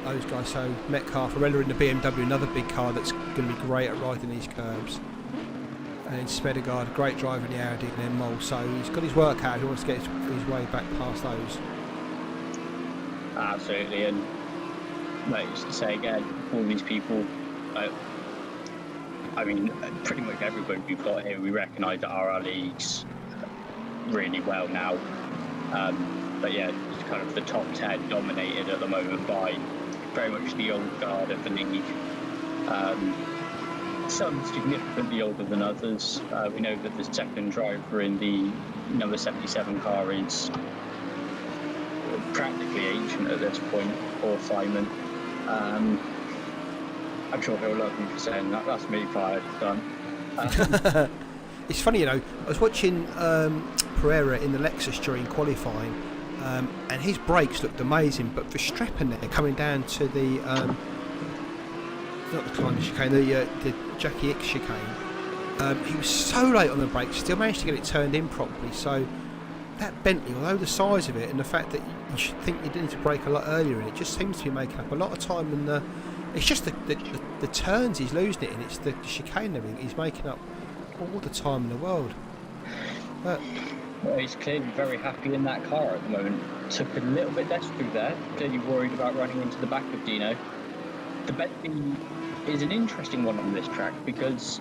those guys, so Metcalfe, Arella in the BMW, another big car that's going to be great at riding these curbs. And then Smedegaard, great driver in the Audi, and then Mole. So he's got his work out, he wants to get his way back past those. Absolutely, and like you say again, all these people, I mean, pretty much everybody we've got here, we recognise that RRLeagues really well now. But yeah, it's kind of the top 10 dominated at the moment by very much the old guard of the league. Some significantly older than others. We know that the second driver in the number 77 car is practically ancient at this point, or Simon. I'm sure he'll love me for saying that. That's me fired. Done. It's funny, you know, I was watching Pereira in the Lexus during qualifying, and his brakes looked amazing, but Verstappen there coming down to the not the Kleiner chicane, the Jackie X chicane, he was so late on the brakes, still managed to get it turned in properly. So that Bentley, although the size of it and the fact that you should think you need to brake a lot earlier, and it just seems to be making up a lot of time. And it's just the turns he's losing it in. It's the chicane and everything. He's making up all the time in the world. But well, he's clearly very happy in that car at the moment. Took a little bit less through there. Clearly worried about running into the back of Dino. The Bentley is an interesting one on this track because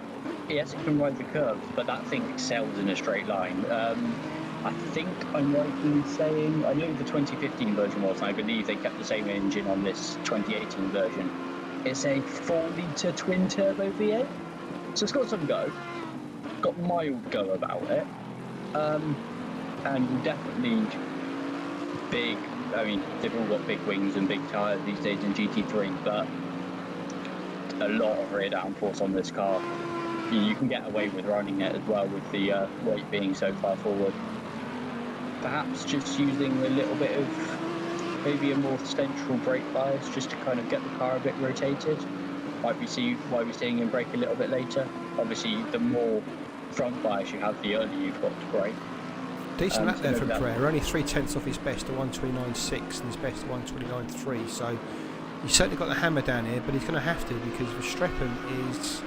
yes, it can ride the curves, but that thing excels in a straight line. I think I'm right in saying, I know the 2015 version was, and I believe they kept the same engine on this 2018 version. It's a 4-litre twin-turbo V8, so it's got some go. Got mild go about it, and definitely big. I mean, they've all got big wings and big tyres these days in GT3, but a lot of rear downforce on this car. You can get away with running it as well with the weight being so far forward. Perhaps just using a little bit of maybe a more central brake bias just to kind of get the car a bit rotated. Might be seeing him brake a little bit later. Obviously, the more front bias you have, the earlier you've got to brake. decent lap there from Pereira, only 3/10 off his best to 1:29.6 and his best to 1:29.3. So he's certainly got the hammer down here, but he's going to have to because Verstappen is.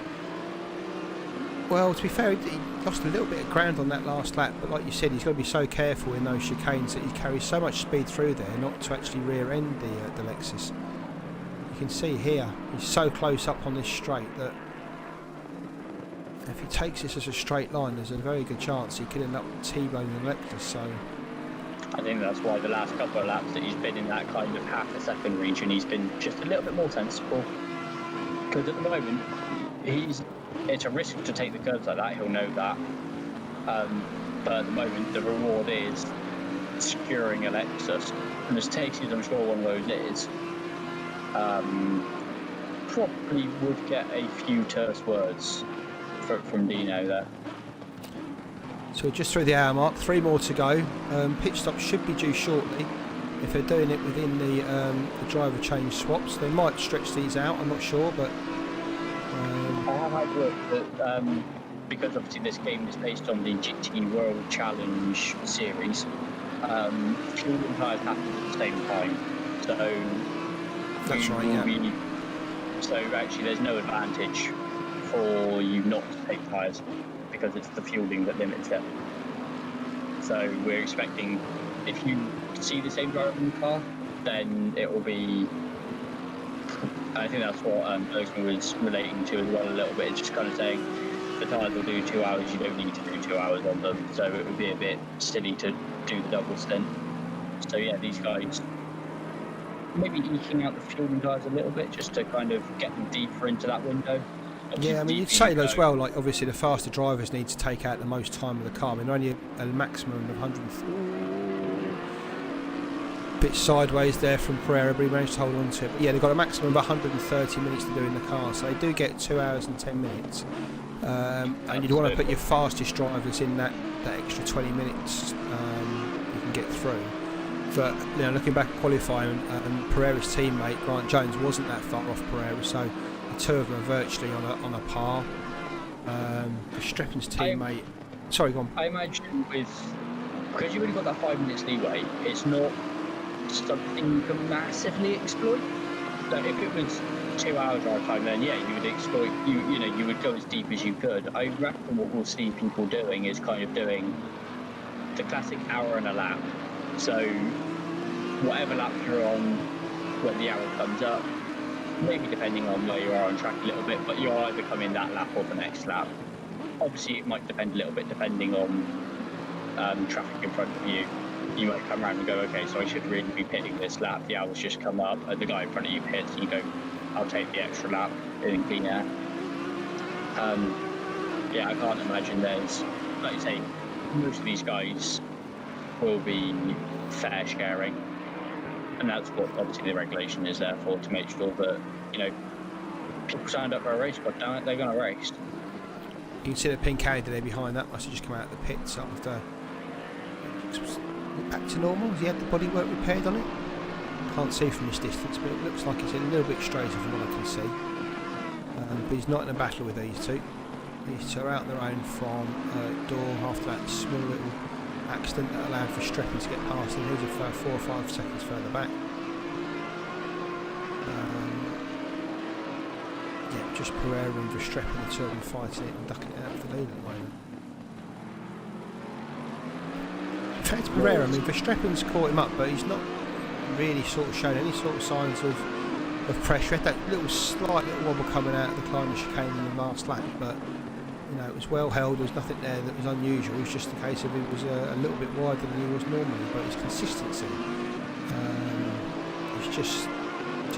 Well, to be fair, he lost a little bit of ground on that last lap, but like you said, he's got to be so careful in those chicanes that he carries so much speed through there not to actually rear end the Lexus. You can see here, he's so close up on this straight that if he takes this as a straight line, there's a very good chance he could end up T-boning the Lexus. So I think that's why the last couple of laps that he's been in that kind of half a second region, he's been just a little bit more sensible. Because at the moment, it's a risk to take the curves like that, he'll know that. But at the moment, the reward is securing a Lexus. And as tasty as I'm sure one of those is, probably would get a few terse words from Dino there. So just through the hour mark, 3 more to go. Pit stop should be due shortly. If they're doing it within the driver change swaps, they might stretch these out, I'm not sure, but I have had a look that because obviously this game is based on the GT World Challenge series, fuel and tyres happen at the same time. So that's right, yeah. So actually there's no advantage for you not to take tyres because it's the fueling that limits it. So we're expecting, if you see the same driver in the car, then it will be, I think that's what Bergsman was relating to as well a little bit, just kind of saying the tyres will do 2 hours, you don't need to do 2 hours on them, so it would be a bit silly to do the double stint. So yeah, these guys maybe eking out the fueling tyres a little bit just to kind of get them deeper into that window. Obviously, yeah, I mean, you'd say that as well, like obviously the faster drivers need to take out the most time of the car. I mean, only a maximum of 100. Bit sideways there from Pereira, but he managed to hold on to it. But yeah, they've got a maximum of 130 minutes to do in the car, so they do get 2 hours and 10 minutes. And you'd want to put your fastest drivers in that extra 20 minutes you can get through. But you know, looking back at qualifying, Pereira's teammate Grant Jones wasn't that far off Pereira, so the two of them are virtually on a par. Verstappen's teammate. Sorry, go on. I imagine because you've only got that 5 minutes leeway, it's not something you can massively exploit. So if it was 2 hours drive time, then yeah, you would exploit. You would go as deep as you could. I reckon what we'll see people doing is kind of doing the classic hour and a lap. So whatever lap you're on when the hour comes up, maybe depending on where you are on track a little bit, but you're either coming that lap or the next lap. Obviously, it might depend a little bit depending on traffic in front of you. You might come around and go, okay, so I should really be pitting this lap. The hour's just come up, and the guy in front of you pits, and you go, I'll take the extra lap in clean air. Yeah, I can't imagine there's, like you say, most of these guys will be fair sharing, and that's what obviously the regulation is there for, to make sure that, people signed up for a race, but damn it, they're going to race. You can see the pink Audi there behind. That must have just come out of the pits after. Back to normal. Has he had the bodywork repaired on it? Can't see from this distance, but it looks like it's a little bit straighter from what I can see. But he's not in a battle with these two. These two are out on their own from Dawn after that small little accident that allowed for Streppin to get past him. These are 4 or 5 seconds further back. Yeah, just Pereira and Verstappen, the two of them fighting it and ducking it out for the lead at the moment. In fact, Pereira, I mean, Verstappen's caught him up, but he's not really sort of shown any sort of signs of pressure. He had that slight little wobble coming out of the climbing chicane in the last lap, but you know, it was well held. There was nothing there that was unusual. It was just a case of he was a little bit wider than he was normally, but his consistency is just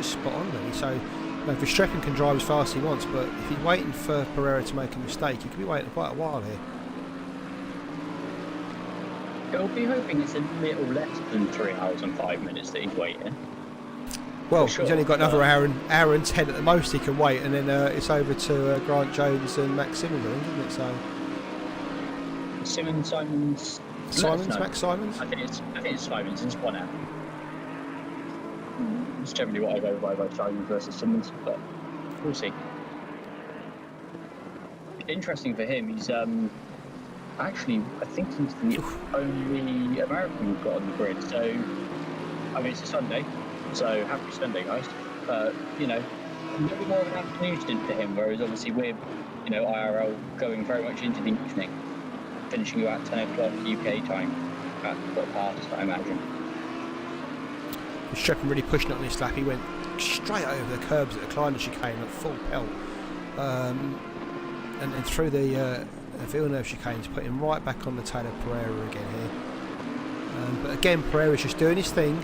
spot on really. So you know, Verstappen can drive as fast as he wants, but if he's waiting for Pereira to make a mistake, he could be waiting quite a while here. I'll be hoping it's a little less than 3 hours and 5 minutes that he's waiting. Well, Sure, he's only got another hour and 10 at the most he can wait, and then it's over to Grant Jones and Max Simmons, I think, isn't it? So Simons, Max Simons. I think it's Simons. It's 1 hour. It's generally what I go by Simons versus Simmons, but we'll see. Interesting for him. He's actually, I think he's the only American we've got on the grid. So, I mean, it's a Sunday. So happy Sunday, guys. You know, a little bit more of an afternoon stint for him, whereas obviously we're, you know, IRL going very much into the evening, finishing about 10 o'clock UK time at quarter past, I imagine. Streppin really pushing it on this lap. He went straight over the curbs at the climbing chicane at full pelt, and then through the Villeneuve chicane, put him right back on the tail of Pereira again here. But again, Pereira's just doing his thing.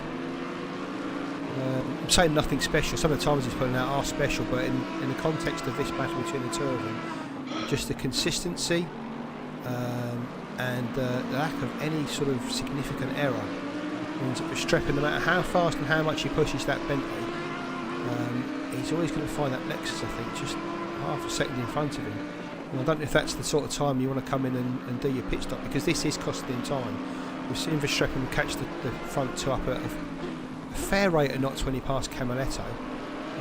I'm saying nothing special. Some of the times he's putting out are special, but in the context of this battle between the two of them, just the consistency and the lack of any sort of significant error means that Verstappen, no matter how fast and how much he pushes that Bentley, he's always going to find that Lexus, I think, just half a second in front of him. And I don't know if that's the sort of time you want to come in and do your pit stop, because this is costing him time. We've seen Verstappen catch the front two up at a fair rate of knots when he passed Camaletto.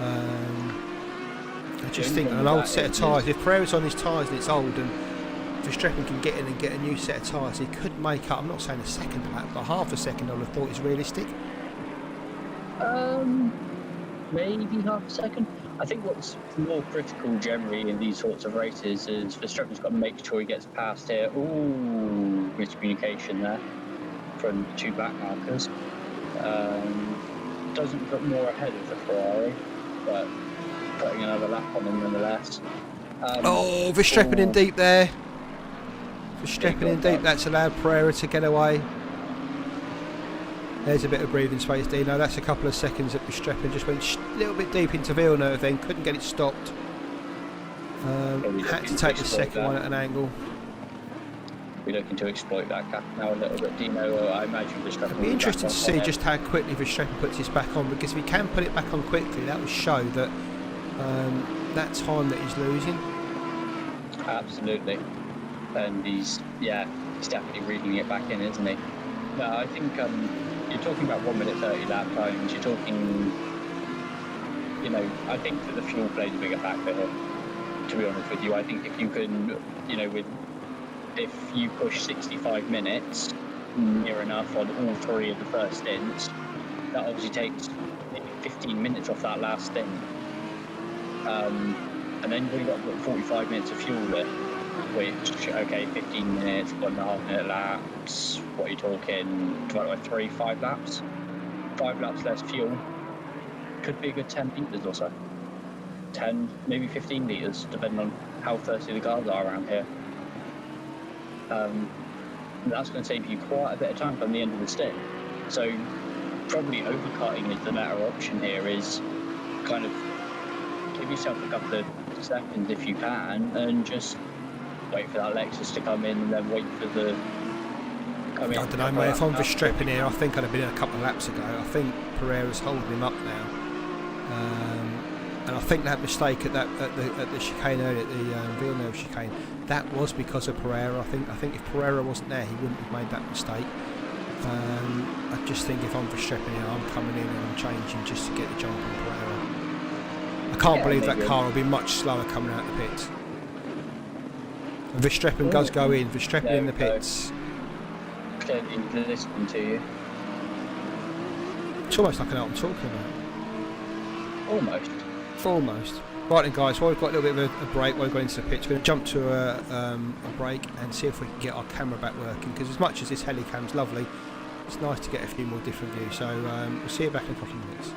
I just think an old set of tyres, if Pereira's on his tyres and it's old and Verstappen can get in and get a new set of tyres, he could make up, I'm not saying a second lap, but half a second I would have thought is realistic. Maybe half a second. I think what's more critical generally in these sorts of races is Verstappen's got to make sure he gets past here. Ooh, miscommunication there from the two back markers. Doesn't put more ahead of the Ferrari, but putting another lap on him nonetheless. Verstappen in deep there. Verstappen in deep, that's allowed Pereira to get away. There's a bit of breathing space, Dino. That's a couple of seconds that Verstappen just went a little bit deep into Villeneuve, then couldn't get it stopped. Had to take the second one at an angle. We're looking to exploit that gap now a little bit, Dino. I imagine Verstappen. It'd be interesting to see just how quickly Verstappen puts this back on, because if he can put it back on quickly, that will show that that time that he's losing. Absolutely, and he's definitely reading it back in, isn't he? No, I think you're talking about 1 minute 30 lap times. You're talking, you know, I think that the fuel plays a bigger factor here. To be honest with you, I think if you can, you know, if you push 65 minutes near enough on all three of the first stints, that obviously takes maybe 15 minutes off that last stint. And then you've got 45 minutes of fuel there, which, okay, 15 minutes, 1.5 minute laps, what are you talking, divided by 5 laps? 5 laps less fuel, could be a good 10 litres or so. 10, maybe 15 litres, depending on how thirsty the cars are around here. That's going to save you quite a bit of time from the end of the stint. So probably overcutting is the better option here, is kind of give yourself a couple of seconds if you can and just wait for that Lexus to come in and then wait for the come in. I don't know, mate, if I'm Verstappen here, I think I'd have been in a couple of laps ago. I think Pereira's holding him up now. And I think that mistake at the chicane earlier, at the Villeneuve chicane, that was because of Pereira. I think if Pereira wasn't there, he wouldn't have made that mistake. I just think if I'm Verstappen, I'm coming in and I'm changing just to get the jump on Pereira. I can't believe that car will be much slower coming out of the pits. And Verstappen does go in. Verstappen in the pits. Clearly listening to you. It's almost like I know what I'm talking about. Almost. Almost. Right then, guys, while we've got a little bit of a break while we go into the pits, we're going to jump to a break and see if we can get our camera back working, because as much as this helicam's lovely, it's nice to get a few more different views. So we'll see you back in a couple of minutes.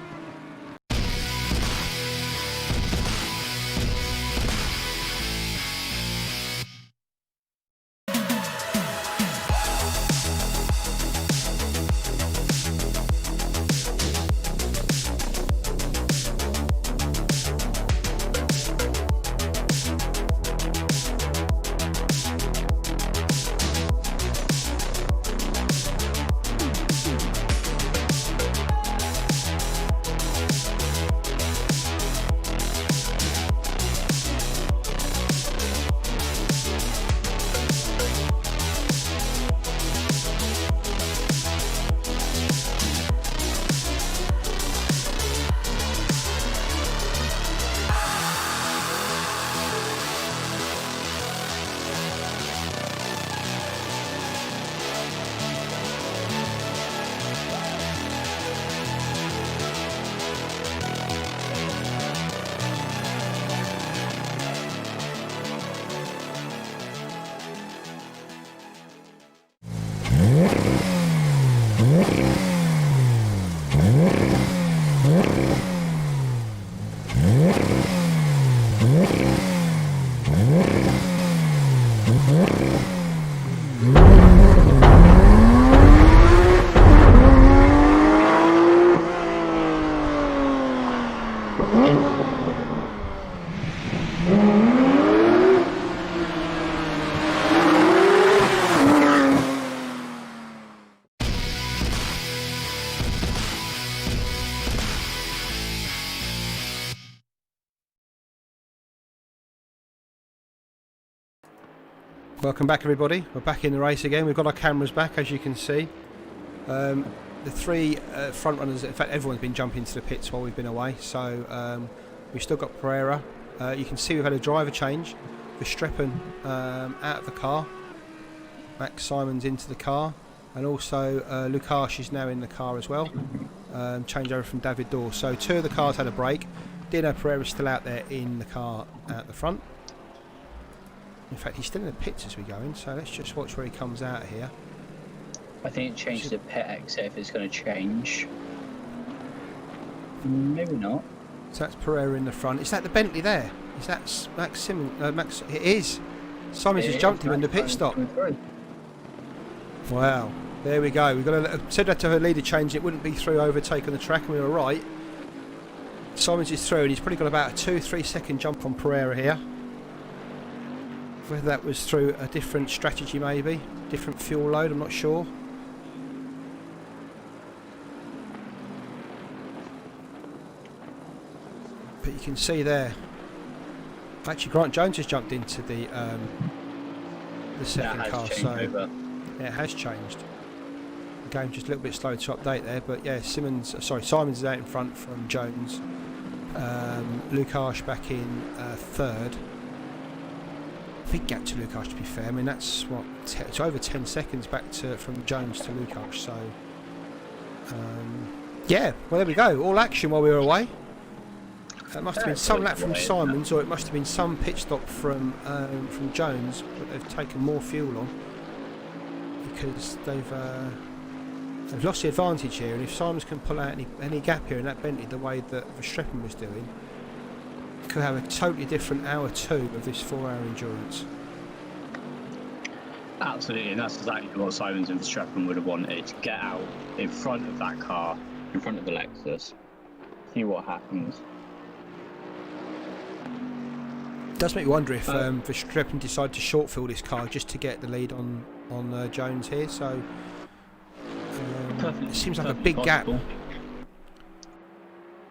Welcome back, everybody. We're back in the race again. We've got our cameras back, as you can see. The three front runners, in fact everyone's been jumping into the pits while we've been away, so we've still got Pereira. You can see we've had a driver change. Verstappen out of the car, Max Simon's into the car, and also Lukáš is now in the car as well. Change over from David Dorr. So two of the cars had a break. Dino Pereira's still out there in the car at the front. In fact, he's still in the pits as we go in, so let's just watch where he comes out of here. I think it changed the pit exit if it's going to change. Maybe not. So that's Pereira in the front. Is that the Bentley there? Is that Max Simmons? Max, it is. Simons has jumped him in the pit stop. Wow, there we go. We've got to said that to her leader change. It wouldn't be through overtake on the track, and we were right. Simons is through, and he's probably got about a 2-3 second jump on Pereira here. Whether that was through a different strategy, maybe different fuel load, I'm not sure. But you can see there. Actually, Grant Jones has jumped into the second car, so yeah, it has changed. The game just a little bit slow to update there, but yeah, Simons is out in front from Jones. Lukáš back in third. Big gap to Lukáš, to be fair. I mean, that's what it's over 10 seconds back from Jones to Lukáš. So yeah, well, there we go. All action while we were away. That must have been some lap from Simons, or it must have been some pit stop from Jones, but they've taken more fuel on because they've lost the advantage here. And if Simons can pull out any gap here in that Bentley the way that Verstappen was doing, could have a totally different hour 2 of this 4-hour endurance. Absolutely, and that's exactly what Simons and Verstappen would have wanted, to get out in front of that car, in front of the Lexus, see what happens. It does make me wonder if Verstappen decided to short fill this car just to get the lead on Jones here, so it seems like a big gap.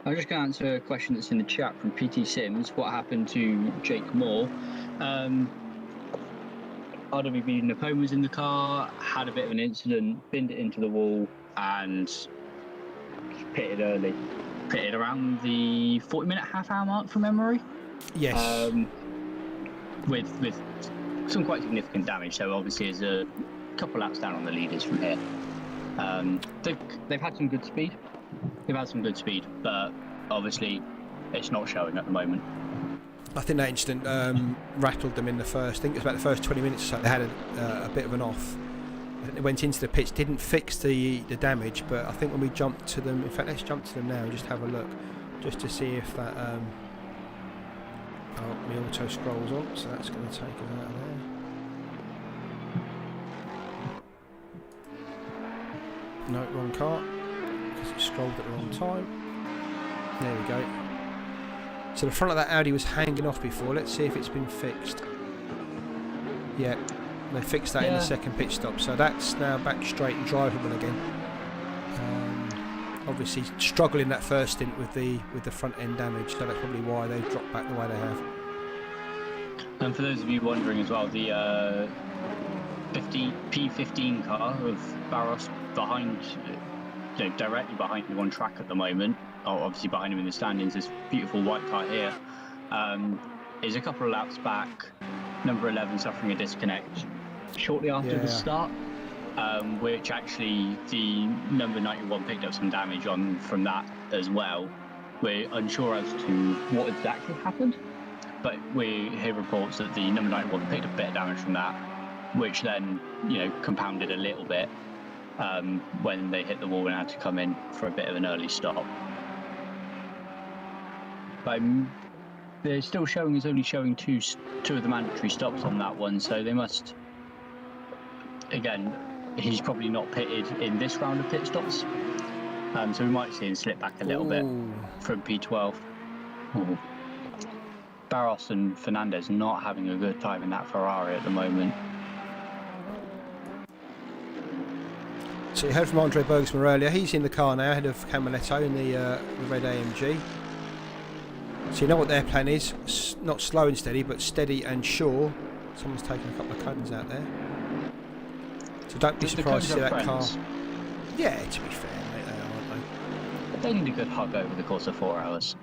I'm just going to answer a question that's in the chat from PT Sims. What happened to Jake Moore? RWB Napone was in the car, had a bit of an incident, binned it into the wall, and pitted early. Pitted around the 40-minute, half-hour mark from memory. Yes. With some quite significant damage. So obviously, there's a couple laps down on the leaders from here. They've had some good speed. But obviously, it's not showing at the moment. I think that incident rattled them in the first. I think it was about the first 20 minutes or so. They had a bit of an off. I think they went into the pits, didn't fix the damage, but I think when we jumped to them, in fact, let's jump to them now and just have a look, just to see if that. My auto scrolls on, so that's going to take it out of there. No, wrong car, because it scrolled at the wrong time. There we go. So the front of that Audi was hanging off before. Let's see if it's been fixed. Yeah, they fixed that in the second pit stop, so that's now back straight and drivable again. Obviously struggling that first stint with the front end damage, so that's probably why they've dropped back the way they have. And for those of you wondering as well, the P15 car of Barros behind, directly behind him on track at the moment, obviously behind him in the standings, this beautiful white car here, is a couple of laps back, number 11 suffering a disconnect shortly after the start. Which actually the number 91 picked up some damage on from that as well. We're unsure as to what exactly happened, but we hear reports that the number 91 picked up a bit of damage from that, which then, compounded a little bit when they hit the wall and had to come in for a bit of an early stop. But they're still showing only showing two of the mandatory stops on that one, so they must, again, he's probably not pitted in this round of pit stops, so we might see him slip back a little bit from P12. Ooh. Barros and Fernandez not having a good time in that Ferrari at the moment. So you heard from Andre Bergsma earlier. He's in the car now, ahead of Camaletto in the red AMG. So you know what their plan is? Not slow and steady, but steady and sure. Someone's taken a couple of cones out there. So don't be surprised to see that car. Yeah, to be fair, mate, they are, aren't they? They need a good hug over the course of 4 hours.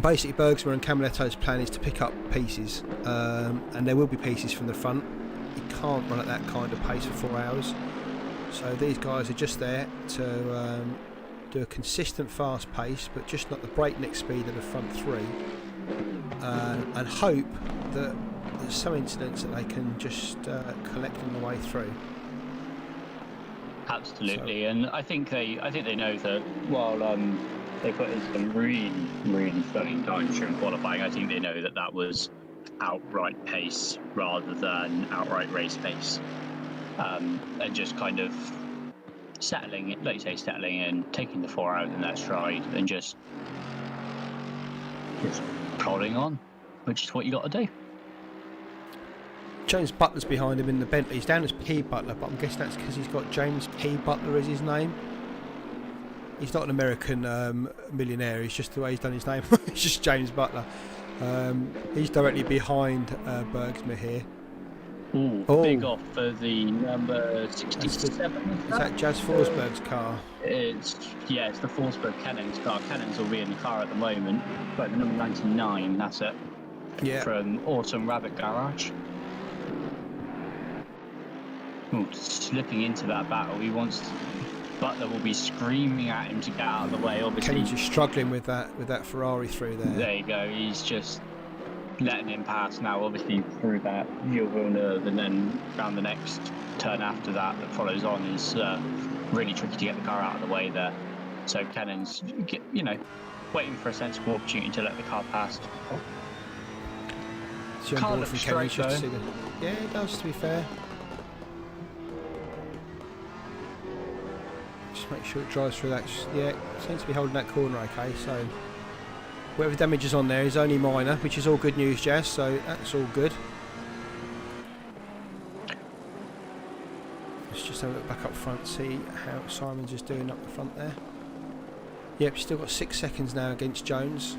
Basically, Bergsma and Camaletto's plan is to pick up pieces, and there will be pieces from the front. You can't run at that kind of pace for 4 hours. So these guys are just there to do a consistent fast pace, but just not the breakneck speed of the front three, and hope that there's some incidents that they can just collect on the way through. Absolutely, so, and I think they know that while they put in some really stunning times during qualifying, I think they know that was outright pace rather than outright race pace, and just kind of settling in, taking the 4 hours in that stride, and just plodding on, which is what you got to do. James Butler's behind him in the Bentley. He's down as P. Butler, but I'm guessing that's because he's got James P. Butler as his name. He's not an American millionaire, he's just the way he's done his name. It's just James Butler. He's directly behind Bergsma here. Ooh, big off for the number 67. Is that Jazz Forsberg's car? It's the Forsberg Kennan's car. Kennan's will be in the car at the moment, but the number 99, that's it. Yeah. From Autumn Rabbit Garage. Ooh, slipping into that battle. Butler will be screaming at him to get out of the way. Obviously, Kenny's just struggling with that Ferrari through there. There you go. He's just letting him pass now. Obviously through that Villeneuve, and then around the next turn after that follows on is really tricky to get the car out of the way there. So Kennan's, waiting for a sensible opportunity to let the car past. Car looks straight though. Yeah, it does, to be fair. Just make sure it drives through that. Yeah, seems to be holding that corner okay, so whatever damage is on there is only minor, which is all good news, Jazz, so that's all good. Let's just have a look back up front, see how Simon's just doing up the front there. Yep, still got 6 seconds now against Jones.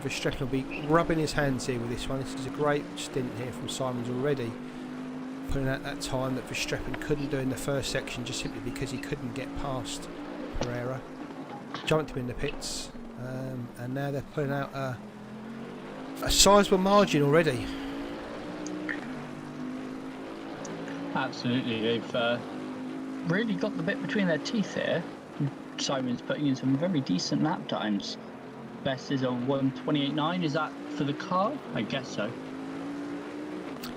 Verstappen will be rubbing his hands here with this one. This is a great stint here from Simons already, putting out that time that Verstappen couldn't do in the first section just simply because he couldn't get past Pereira. Jumped him in the pits, and now they're putting out a sizable margin already. Absolutely, they've really got the bit between their teeth here. Simon's putting in some very decent lap times. Best is a 1:28.9. Is that for the car? I guess so.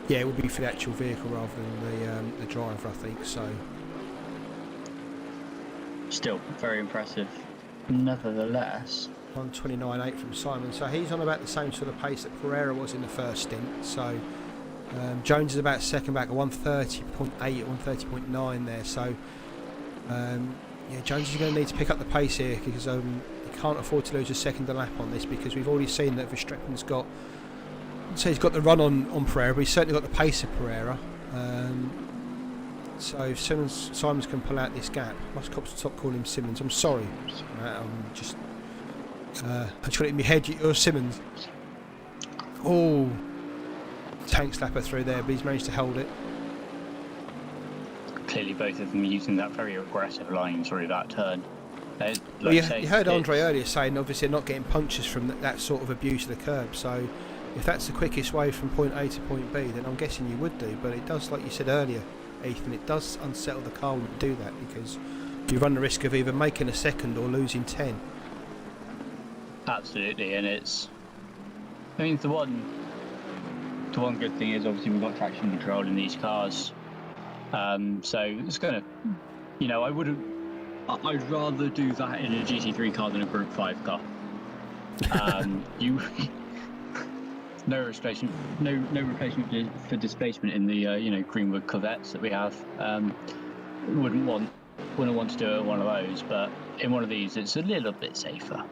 Yeah, it would be for the actual vehicle rather than the driver, I think. So. Still very impressive, nevertheless. 1:29.8 from Simon. So he's on about the same sort of pace that Pereira was in the first stint. So Jones is about second back at 1:30.8, 1:30.9 there. So yeah, Jones is going to need to pick up the pace here because he can't afford to lose a second a lap on this, because we've already seen that Verstappen's got, I'd say he's got the run on Pereira, but he's certainly got the pace of Pereira. So if Simons can pull out this gap, I must stop calling him Simmons. I'm sorry. I'm just got it in my head. You're Simmons. Oh, tank slapper through there, but he's managed to hold it. Clearly, both of them using that very aggressive line through that turn. Well, you heard Andre earlier saying obviously not getting punctures from that sort of abuse of the curb. So if that's the quickest way from point A to point B, then I'm guessing you would do. But it does, like you said earlier, Ethan, it does unsettle the car when you do that, because you run the risk of either making a second or losing 10. Absolutely, and I mean, the one good thing is obviously we've got traction control in these cars. So it's gonna, I'd rather do that in a GT3 car than a Group 5 car. No replacement for displacement in the Greenwood Corvettes that we have. Wouldn't want to do it in one of those, but in one of these it's a little bit safer.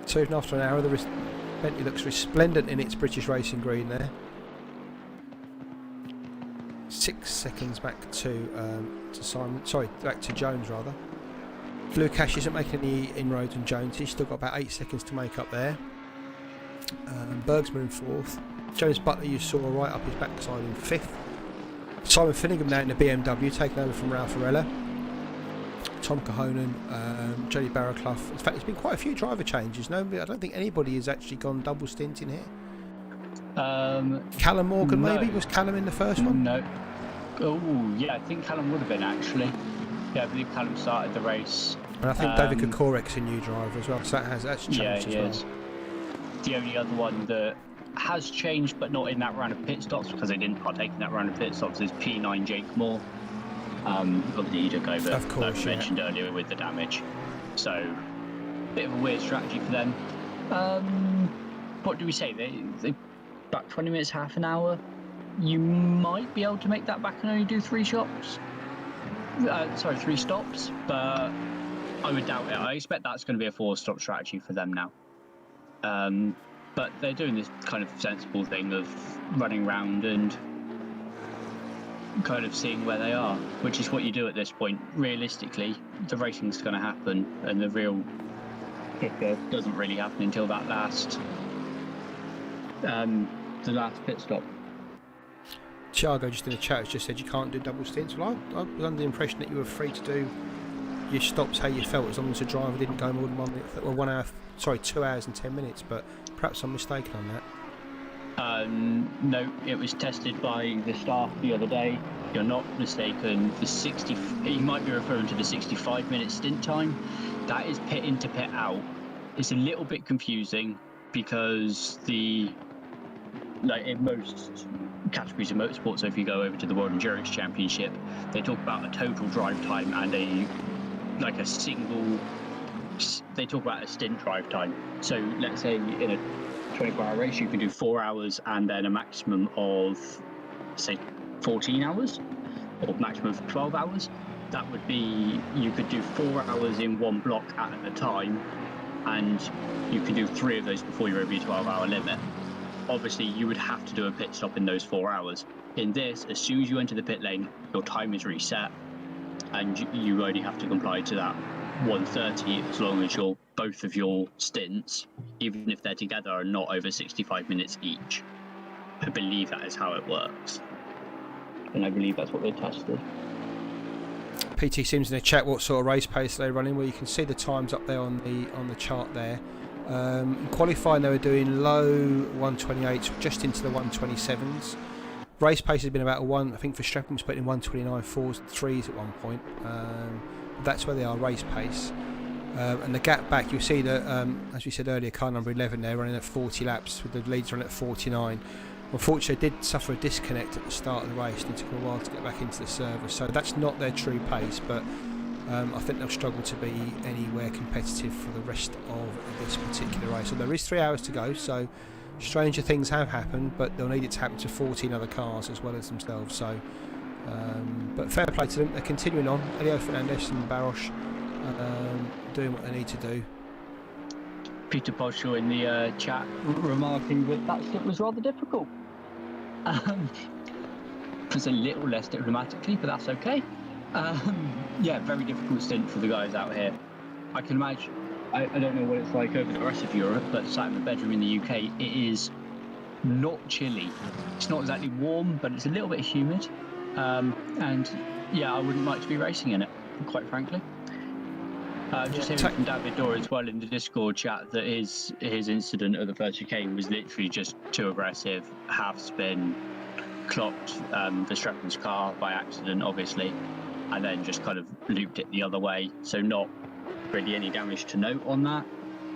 So even after an hour, the Bentley looks resplendent in its British racing green there. 6 seconds back to Simon. Sorry, back to Jones rather. Blue Cash isn't making any inroads on Jones. He's still got about 8 seconds to make up there. Bergsma in 4th. James Butler, you saw right up his backside in 5th. Simon Finningham now in the BMW, taking over from Ralph Arella. Tom Cahonan, Jody Barraclough. In fact, there's been quite a few driver changes. I don't think anybody has actually gone double stint in here. Callum Morgan, no. Maybe? Was Callum in the first one? No. Oh, yeah, I think Callum would have been, actually. Yeah, I believe Callum started the race. And I think David Kokorek's a new driver as well, so that's changed as well. Is. The only other one that has changed, but not in that round of pit stops, because they didn't partake in that round of pit stops, is P9 Jake Moore. Obviously he took over, of course, like we mentioned earlier, with the damage. So, bit of a weird strategy for them. What do we say? They about 20 minutes, half an hour. You might be able to make that back and only do 3 stops. 3 stops, but I would doubt it. I expect that's going to be a 4-stop strategy for them now. But they're doing this kind of sensible thing of running around and kind of seeing where they are, which is what you do at this point. Realistically, the racing's going to happen, and the real kicker doesn't really happen until that last pit stop. Thiago just in the chat has just said you can't do double stints. Well, I was under the impression that you were free to do your stops how you felt, as long as the driver didn't go more than 1 hour, 2 hours and 10 minutes, but perhaps I'm mistaken on that. No, it was tested by the staff the other day. You're not mistaken. You might be referring to the 65-minute stint time. That is pit in to pit out. It's a little bit confusing because in most categories of motorsport, so if you go over to the World Endurance Championship, they talk about a total drive time and they talk about a stint drive time. So let's say in a 24-hour race you can do 4 hours and then a maximum of, say, 14 hours or maximum of 12 hours. That would be, you could do 4 hours in one block at a time, and you can do 3 of those before you're over your 12-hour limit. Obviously you would have to do a pit stop in those 4 hours. In this, as soon as you enter the pit lane, your time is reset, and you only have to comply to that 1:30 as long as both of your stints, even if they're together, are not over 65 minutes each. I believe that is how it works, and I believe that's what they tested. PT Sims in the chat, what sort of race pace they're running? Well, you can see the times up there on the chart there. In qualifying, they were doing low 128s, just into the 127s. Race pace has been about I think Verstappen was putting in 129 4s, 3s at one point. That's where they are race pace. And the gap back, you'll see that, as we said earlier, car number 11 there running at 40 laps, with the leads running at 49. Unfortunately, they did suffer a disconnect at the start of the race, and it took a while to get back into the service. So that's not their true pace, but I think they'll struggle to be anywhere competitive for the rest of this particular race. So there is 3 hours to go, so stranger things have happened, but they'll need it to happen to 14 other cars as well as themselves. So, but fair play to them. They're continuing on. Elio Fernandez and Barosh doing what they need to do. Peter Postel in the chat remarking that stint was rather difficult. It's a little less diplomatically, but that's okay. Yeah, very difficult stint for the guys out here. I can imagine. I don't know what it's like over the rest of Europe, but sat in the bedroom in the UK, it is not chilly. It's not exactly warm, but it's a little bit humid. And yeah, I wouldn't like to be racing in it, quite frankly. Just hearing from David Dorr as well in the Discord chat that his incident at the first chicane was literally just too aggressive, half spin, clocked Verstappen's car by accident, obviously, and then just kind of looped it the other way. So not really any damage to note on that,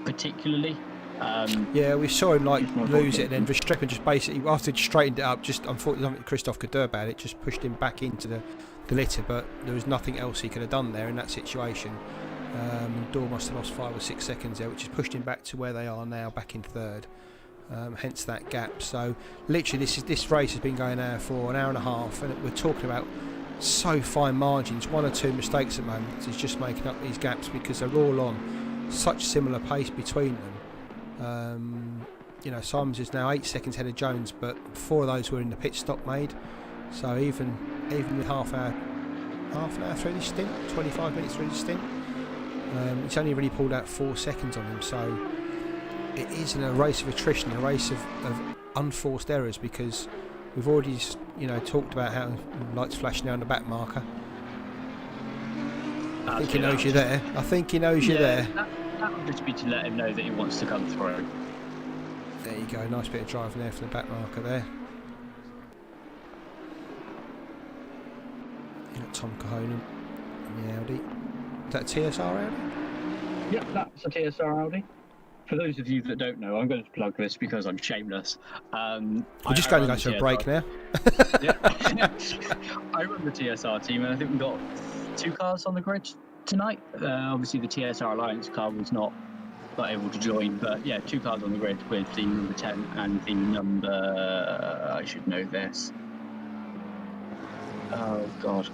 particularly. Yeah, we saw him lose it, and then Verstappen just basically, after he straightened it up, just unfortunately nothing Christoph could do about it, just pushed him back into the litter, but there was nothing else he could have done there in that situation. Dorr must have lost 5 or 6 seconds there, which has pushed him back to where they are now, back in third. Hence that gap. So literally this race has been going now for an hour and a half, and we're talking about so fine margins. 1 or 2 mistakes at the moment is just making up these gaps, because they're all on such similar pace between them. You know, Simons is now 8 seconds ahead of Jones, but 4 of those were in the pit stop made. So even with half an hour through this stint, 25 minutes through this stint, it's only really pulled out 4 seconds on him. So it isn't a race of attrition, a race of unforced errors, because we've already, you know, talked about how lights flashing down the back marker. I think he knows you're there. I think he knows you're there. That would just be to let him know that he wants to come through. There you go, nice bit of driving there for the back marker there. You got Tom Cahonen in the Audi. Is that a TSR Audi? Yep, that's a TSR Audi. For those of you that don't know, I'm going to plug this because I'm shameless. We're just going to go to a break now. Yeah. I run the TSR team, and I think we've got 2 cars on the grid tonight. Obviously, the TSR Alliance car was not able to join, but yeah, 2 cars on the grid with the number 10 and the number... I should know this. Oh, God.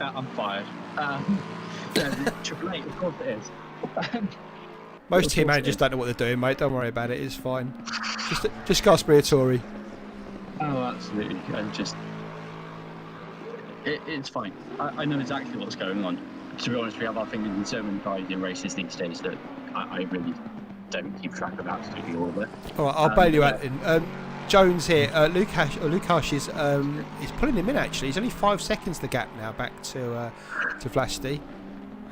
I'm fired. Triple 8, of course it is. Most team managers don't know what they're doing, mate. Don't worry about it. It's fine. Just Gasperiatori. Oh, absolutely. It's fine. I know exactly what's going on. To be honest, we have our fingers in so many pies in races these days that I really don't keep track of absolutely all of it. All right, I'll bail you out in. Jones here. Lukash is pulling him in, actually. He's only 5 seconds the gap now back to Vlasti.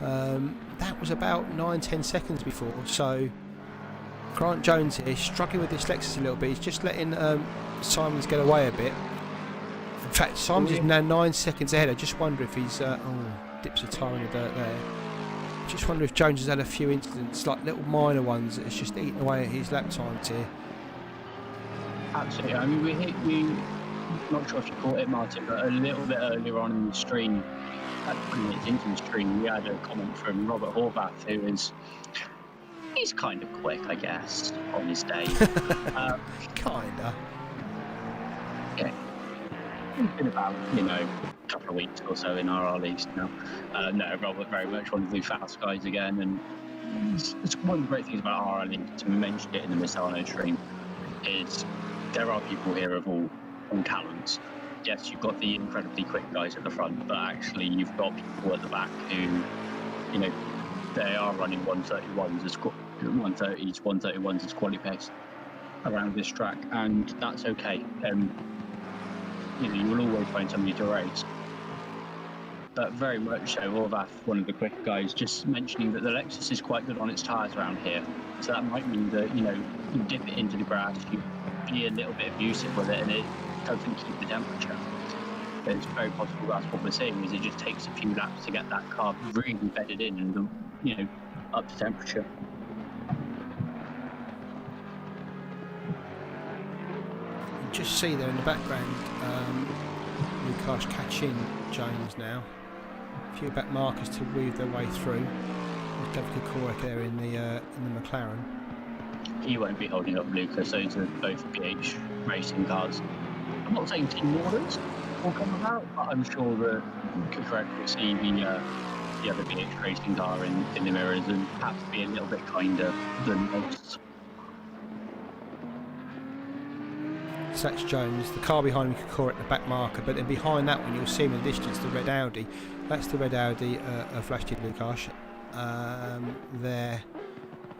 That was about 9-10 seconds before. So Grant Jones here struggling with this Lexus a little bit. He's just letting Simons get away a bit. In fact, Simons is now 9 seconds ahead. I just wonder if he's dips a tyre in the dirt there. Just wonder if Jones has had a few incidents, like little minor ones, that's just eaten away at his lap times here. Absolutely. I mean, we not sure if you caught it, Martin, but a little bit earlier on in the stream, at 20 minutes into the stream, we had a comment from Robert Horvath, he's kind of quick, I guess, on his day. Kinda. Yeah. He's been about, a couple of weeks or so in RRLeagues now. No, Robert very much one of the fast guys again, and it's one of the great things about RRLeagues, to mention it in the Misano stream, is there are people here of all talents. yes, you've got the incredibly quick guys at the front, but actually you've got people at the back who, you know, they are running 130s as 131s as quality pace around this track, and that's okay. You know, you will always find somebody to race. But very much so, Orvath, one of the quick guys, just mentioning that the Lexus is quite good on its tyres around here. So that might mean that, you know, you dip it into the grass, you be a little bit abusive with it, and it doesn't keep the temperature. It's very possible that's what we're seeing, is it just takes a few laps to get that car really bedded in and, you know, up to temperature. Just see there in the background, Lukáš catching Jones now. A few back markers to weave their way through. There's David Kokorek there in the McLaren. He won't be holding up Lucas. Those are both PH racing cars. I'm not saying team orders will come about, but I'm sure that Kokorek will see the other PH racing car in the mirrors and perhaps be a little bit kinder than most. So that's Jones. The car behind him, Kokorek, the back marker, but then behind that one you'll see him in the distance, the red Audi. That's the red Audi of Vlastislav Lukáš. There,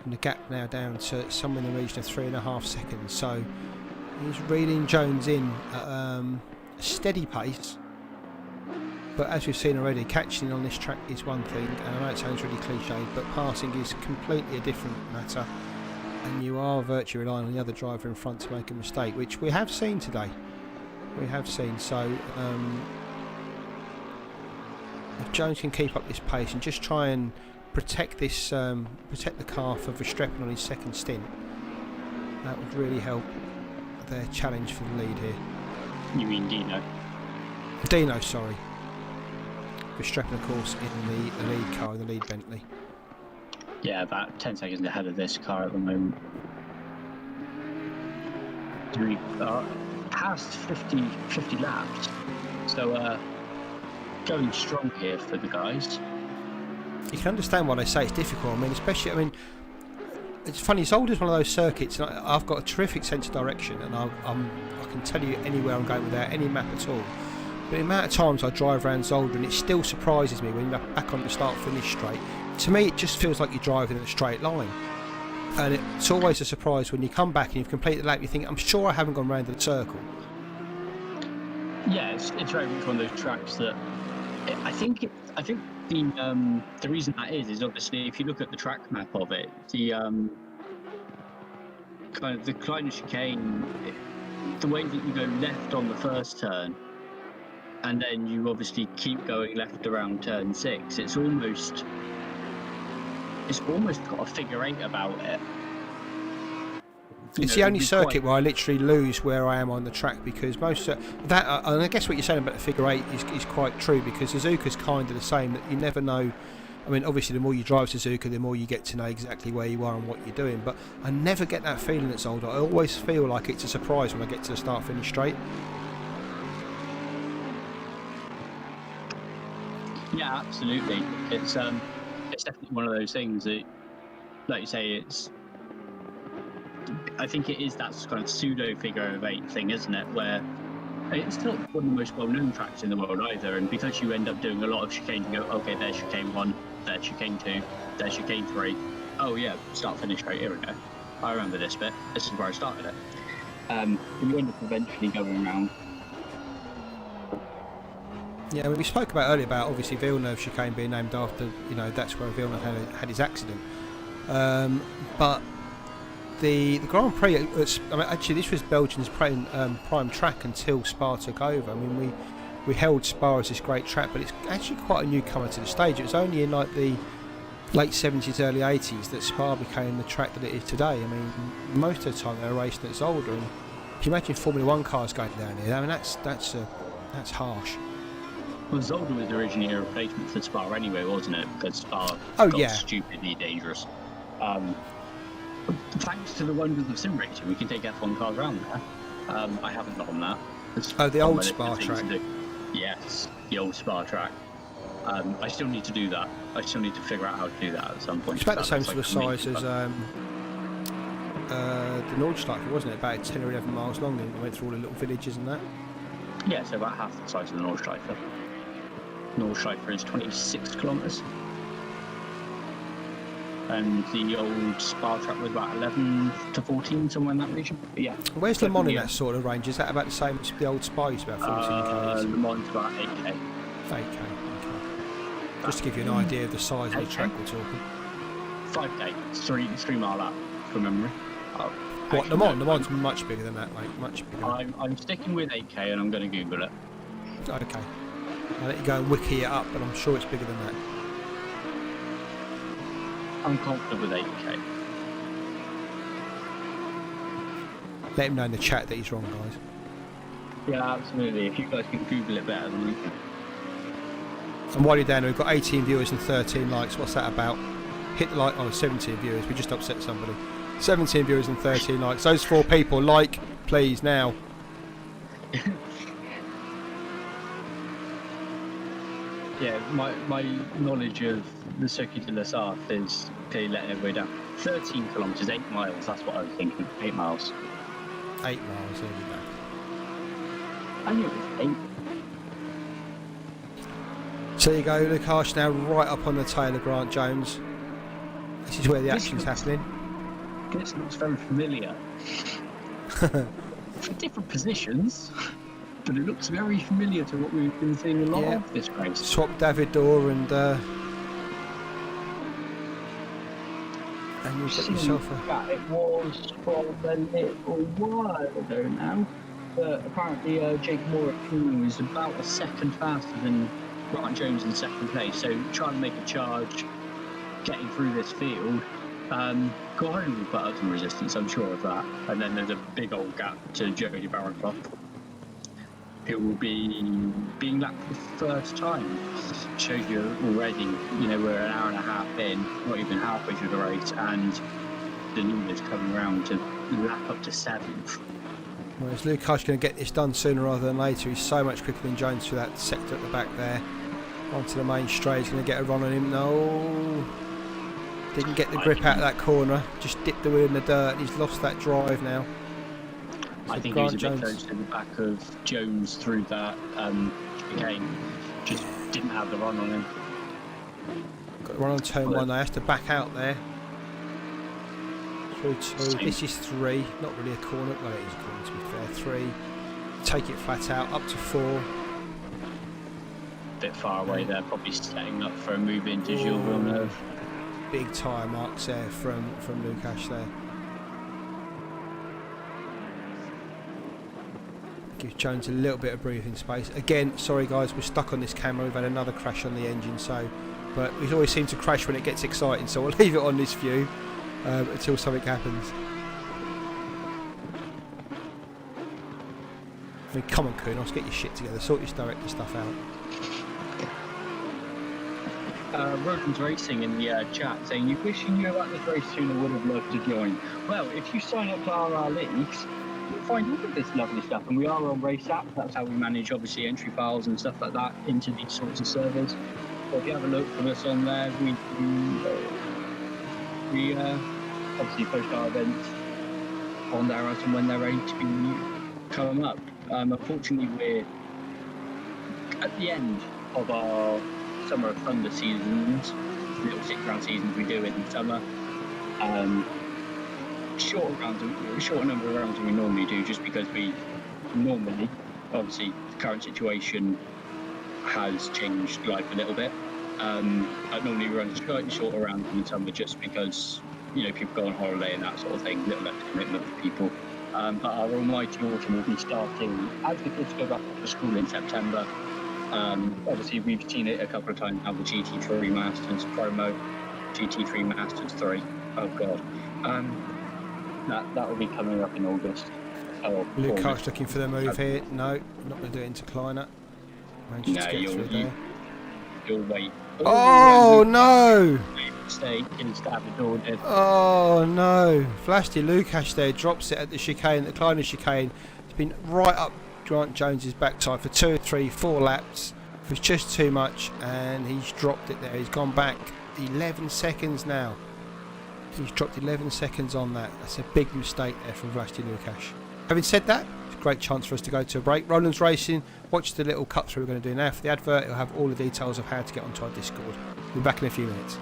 and the gap now down to somewhere in the region of 3.5 seconds. So he's reeling Jones in at a steady pace. But as we've seen already, catching on this track is one thing, and I know it sounds really cliched, but passing is completely a different matter. And you are virtually relying on the other driver in front to make a mistake, which we have seen today. We have seen. So if Jones can keep up this pace and just try and protect this, protect the car for Verstappen on his second stint, that would really help their challenge for the lead here. You mean Dino? Dino, sorry. Verstappen, of course, in the lead car, the lead Bentley. Yeah, about 10 seconds ahead of this car at the moment. We are past 50 laps, so going strong here for the guys. You can understand why they say it's difficult. I mean, especially, it's funny, Zolder's one of those circuits, and I've got a terrific sense of direction, and I can tell you anywhere I'm going without any map at all. But the amount of times I drive around Zolder, and it still surprises me when you're back on the start-finish straight. To me, it just feels like you're driving in a straight line. And it's always a surprise when you come back and you've completed the lap, you think, I'm sure I haven't gone round the circle. Yeah, it's very much one of those tracks that I think the reason that is obviously if you look at the track map of it, the kind of the Kleiner chicane, the way that you go left on the first turn, and then you obviously keep going left around turn 6. It's almost got a figure 8 about it. It's the only circuit where I literally lose where I am on the track, because most that, and I guess what you're saying about the figure 8 is quite true, because Suzuka's kind of the same, that you never know. I mean, obviously the more you drive Suzuka, the more you get to know exactly where you are and what you're doing, but I never get that feeling at Zolder. I always feel like it's a surprise when I get to the start finish straight. Yeah, absolutely. It's definitely one of those things that, like you say, I think it is that kind of pseudo figure of 8 thing, isn't it? Where it's not one of the most well-known tracks in the world either, and because you end up doing a lot of chicane, you go, okay, there's chicane 1, there's chicane 2, there's chicane 3. Oh yeah, start finish straight, here we go. I remember this bit. This is where I started it. And you end up eventually going around. Yeah, we spoke about earlier about obviously Villeneuve chicane being named after, that's where Villeneuve had his accident. But the Grand Prix, actually this was Belgium's prime track until Spa took over. I mean, we held Spa as this great track, but it's actually quite a newcomer to the stage. It was only in like the late 70s, early 80s that Spa became the track that it is today. I mean, most of the time they were racing at Zolder, and if you imagine Formula 1 cars going down here, I mean that's harsh. Well, Zolder was originally a replacement for Spa anyway, wasn't it? Because Spa got stupidly dangerous. Thanks to the wonders of sim racing, we can take F1 cars around there. I haven't done that. The old Spa track. Yes, the old Spa track. I still need to do that. I still need to figure out how to do that at some point. It's about the same sort of size as the Nordschleife, wasn't it? About 10 or 11 miles long, and it went through all the little villages and that. Yeah, so about half the size of the Nordschleife. Nordschleife is 26 kilometres. And the old Spa track was about 11 to 14, somewhere in that region. But yeah. Where's Le Mans in that sort of range? Is that about the same as the old Spa? It's about 14 k's. Le Mans about 8k. 8k, okay. Just to give you an idea of the size of the track we're talking. 5k, 3 mile out from memory. What, Le Mans? Le Mans much bigger than that, mate. Much bigger. I'm sticking with 8k and I'm going to Google it. Okay. I'll let you go and wiki it up, but I'm sure it's bigger than that. I'm confident with 8k. Let him know in the chat that he's wrong, guys. Yeah, absolutely. If you guys can Google it better than we can. And while you're down there, we've got 18 viewers and 13 likes. What's that about? Hit the like. Oh, 17 viewers. We just upset somebody. 17 viewers and 13 likes. Those 4 people, like, please, now. Yeah, my knowledge of the Circuit Zolder is clearly letting everybody down. 13 kilometres, 8 miles, that's what I was thinking. 8 miles. 8 miles, there we go. I knew it was 8. So there you go, Lukash now right up on the tail of Grant Jones. This is where the action's happening. This looks very familiar. For different positions, but it looks very familiar to what we've been seeing a lot of this race. Swap David Dorr and you've got yourself a... Yeah, it was from a little while ago now. But apparently Jake Moore was about a second faster than Grant Jones in second place. So trying to make a charge, getting through this field. Gordon will put out some resistance, I'm sure of that. And then there's a big old gap to Jody Barraclough, who will be being lapped for the first time. Shows you already, you know, we're an hour and a half in, not even halfway through the race, and the numbers coming around to lap up to 7th. Whereas Lukash going to get this done sooner rather than later. He's so much quicker than Jones through that sector at the back there. Onto the main straight, he's going to get a run on him. No, didn't get the grip out of that corner. Just dipped the wheel in the dirt. He's lost that drive now. So I think he was a bit close to the back of Jones through that chicane. Just didn't have the run on him. Got the run on turn 1. They have to back out there. Through 2. This is 3. Not really a corner. Well, it is a corner to be fair. 3. Take it flat out. Up to 4. Bit far away there. Probably setting up for a move into Gilles Villeneuve. Big tyre marks there from Lukash there. Give Jones a little bit of breathing space. Again, sorry guys, we're stuck on this camera. We've had another crash on the engine, but we always seem to crash when it gets exciting, so we'll leave it on this view until something happens. I mean, come on, Kunos, get your shit together. Sort your director stuff out. Rodden's Racing in the chat saying, you wish you knew about this race sooner, would have loved to join. Well, if you sign up to RRLeagues, you'll find all of this lovely stuff, and we are on Race App. That's how we manage obviously entry files and stuff like that into these sorts of servers. So if you have a look for us on there, we obviously post our events on there as and when they're ready to come up. Unfortunately, we're at the end of our Summer of Thunder seasons, little 6-round seasons we do in the summer. Shorter number of rounds than we normally do, just because we normally, obviously, the current situation has changed life a little bit. I normally run slightly shorter rounds in the summer, just because, you know, people go on holiday and that sort of thing, a little less commitment for people. But our almighty autumn will be starting as the kids go back to school in September. Obviously, we've seen it a couple of times now, the GT3 Masters promo, GT3 Masters 3. Oh god. That will be coming up in August. Lukash looking for the move here. No, not going to do it into Kleiner. You'll wait. Oh no! Mistake instead of the door did. Oh no! Vlasti Lukash there drops it at the chicane, the Kleiner chicane. It's been right up Grant Jones's backside for 2, 3, 4 laps. It was just too much, and he's dropped it there. He's gone back 11 seconds now. He's dropped 11 seconds on that. That's a big mistake there from Vlasti Lukash. Having said that, it's a great chance for us to go to a break. Roland's Racing, watch the little cut through we're going to do now. For the advert, it'll have all the details of how to get onto our Discord. We'll be back in a few minutes.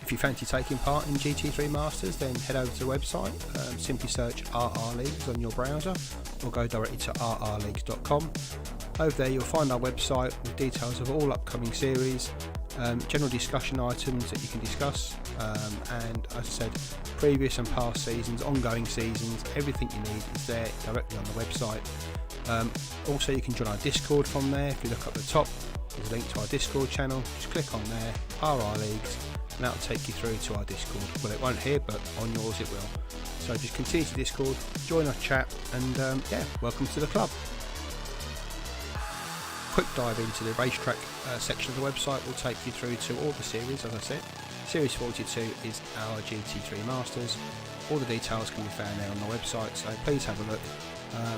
If you fancy taking part in GT3 Masters, then head over to the website, simply search RRLeagues on your browser or go directly to RRLeagues.com. Over there you'll find our website with details of all upcoming series, general discussion items that you can discuss, and as I said, previous and past seasons, ongoing seasons, everything you need is there directly on the website. Also you can join our Discord from there. If you look up the top, there's a link to our Discord channel, just click on there, RRLeagues, and that'll take you through to our Discord. Well, it won't here, but on yours it will. So just continue to Discord, join our chat, and yeah, welcome to the club. Quick dive into the racetrack section of the website will take you through to all the series. As I said, Series 42 is our GT3 Masters. All the details can be found there on the website, so please have a look.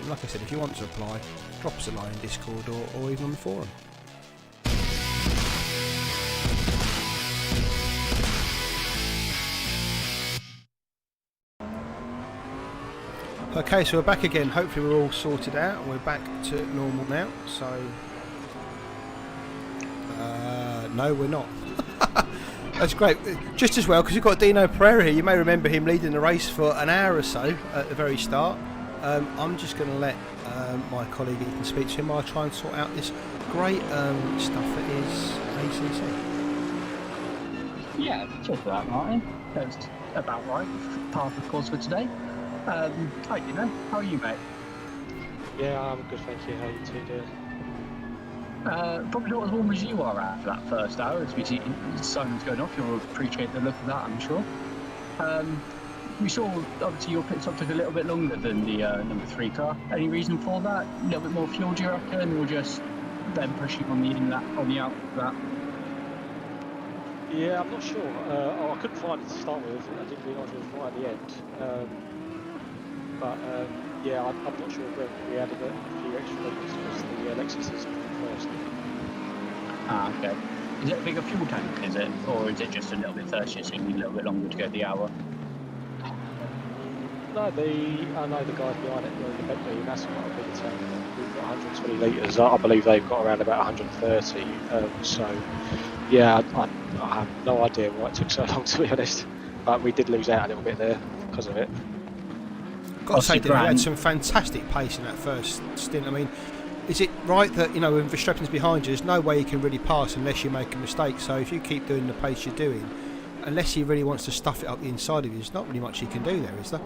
Like I said, if you want to apply, drop us a line in Discord or even on the forum. Okay, so we're back again. Hopefully we're all sorted out and we're back to normal now. So, no, we're not. That's great. Just as well, because we've got Dino Pereira here. You may remember him leading the race for an hour or so at the very start. I'm just going to let my colleague Ethan speak to him while I try and sort out this great stuff that is ACC. Yeah, cheers for that, Martin. That's about right. Part of the course for today. Hi, Dino. How are you, mate? Yeah, I'm good, thank you. How are you two doing? Probably not as warm as you are after that first hour. As we see the sun's going off, you'll appreciate the look of that, I'm sure. We saw, obviously, your pit stop took a little bit longer than the number 3 car. Any reason for that? A little bit more fuel, do you reckon, or just them pushing on the out for that? Yeah, I'm not sure. I couldn't find it to start with. I didn't realise it was right at the end. Yeah, I'm not sure whether we added a few extra liters because the Lexus is first. Ah, okay. Is it a bigger fuel tank, is it? Or is it just a little bit thirstier, so you need a little bit longer to go the hour? No, I know the guys behind it, the Bentley, that's quite a bigger tank. We've got 120 litres. I believe they've got around about 130. So, yeah, I have no idea why it took so long, to be honest. But we did lose out a little bit there because of it. Got to say, he had some fantastic pace in that first stint. I mean, is it right that, you know, when Verstappen's behind you, there's no way you can really pass unless you make a mistake? So if you keep doing the pace you're doing, unless he really wants to stuff it up the inside of you, there's not really much you can do there, is there?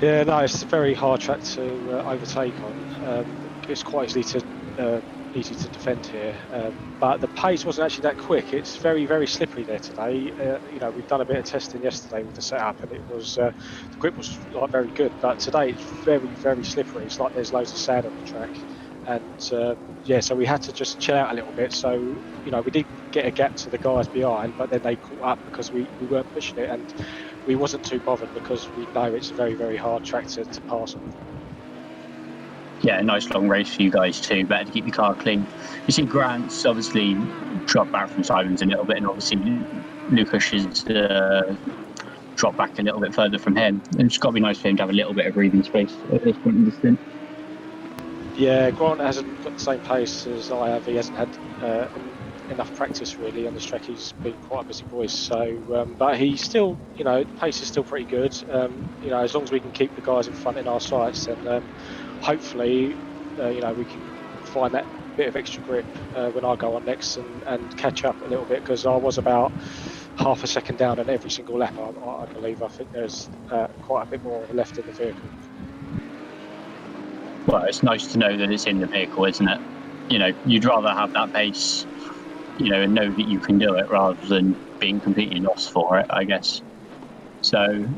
Yeah, no, it's a very hard track to overtake on. It's quite easy to defend here, but the pace wasn't actually that quick. It's very, very slippery there today. You know, we've done a bit of testing yesterday with the setup, and it was the grip was like very good. But today it's very, very slippery. It's like there's loads of sand on the track, and yeah, so we had to just chill out a little bit. So you know, we did get a gap to the guys behind, but then they caught up because we weren't pushing it, and we wasn't too bothered because we know it's a very, very hard track to pass on. Yeah, nice long race for you guys too. Better to keep the car clean. You see Grant's obviously dropped back from Simon's a little bit, and obviously Lucas has dropped back a little bit further from him. It's got to be nice for him to have a little bit of breathing space at this point in the stint. Yeah, Grant hasn't got the same pace as I have. He hasn't had enough practice really on this track. He's been quite a busy boy, so but he's still, you know, pace is still pretty good. You know, as long as we can keep the guys in front in our sights, then hopefully, you know, we can find that bit of extra grip when I go on next and catch up a little bit, because I was about half a second down on every single lap. I believe. I think there's quite a bit more left in the vehicle. Well, it's nice to know that it's in the vehicle, isn't it? You know, you'd rather have that pace, you know, and know that you can do it rather than being completely lost for it, I guess. So,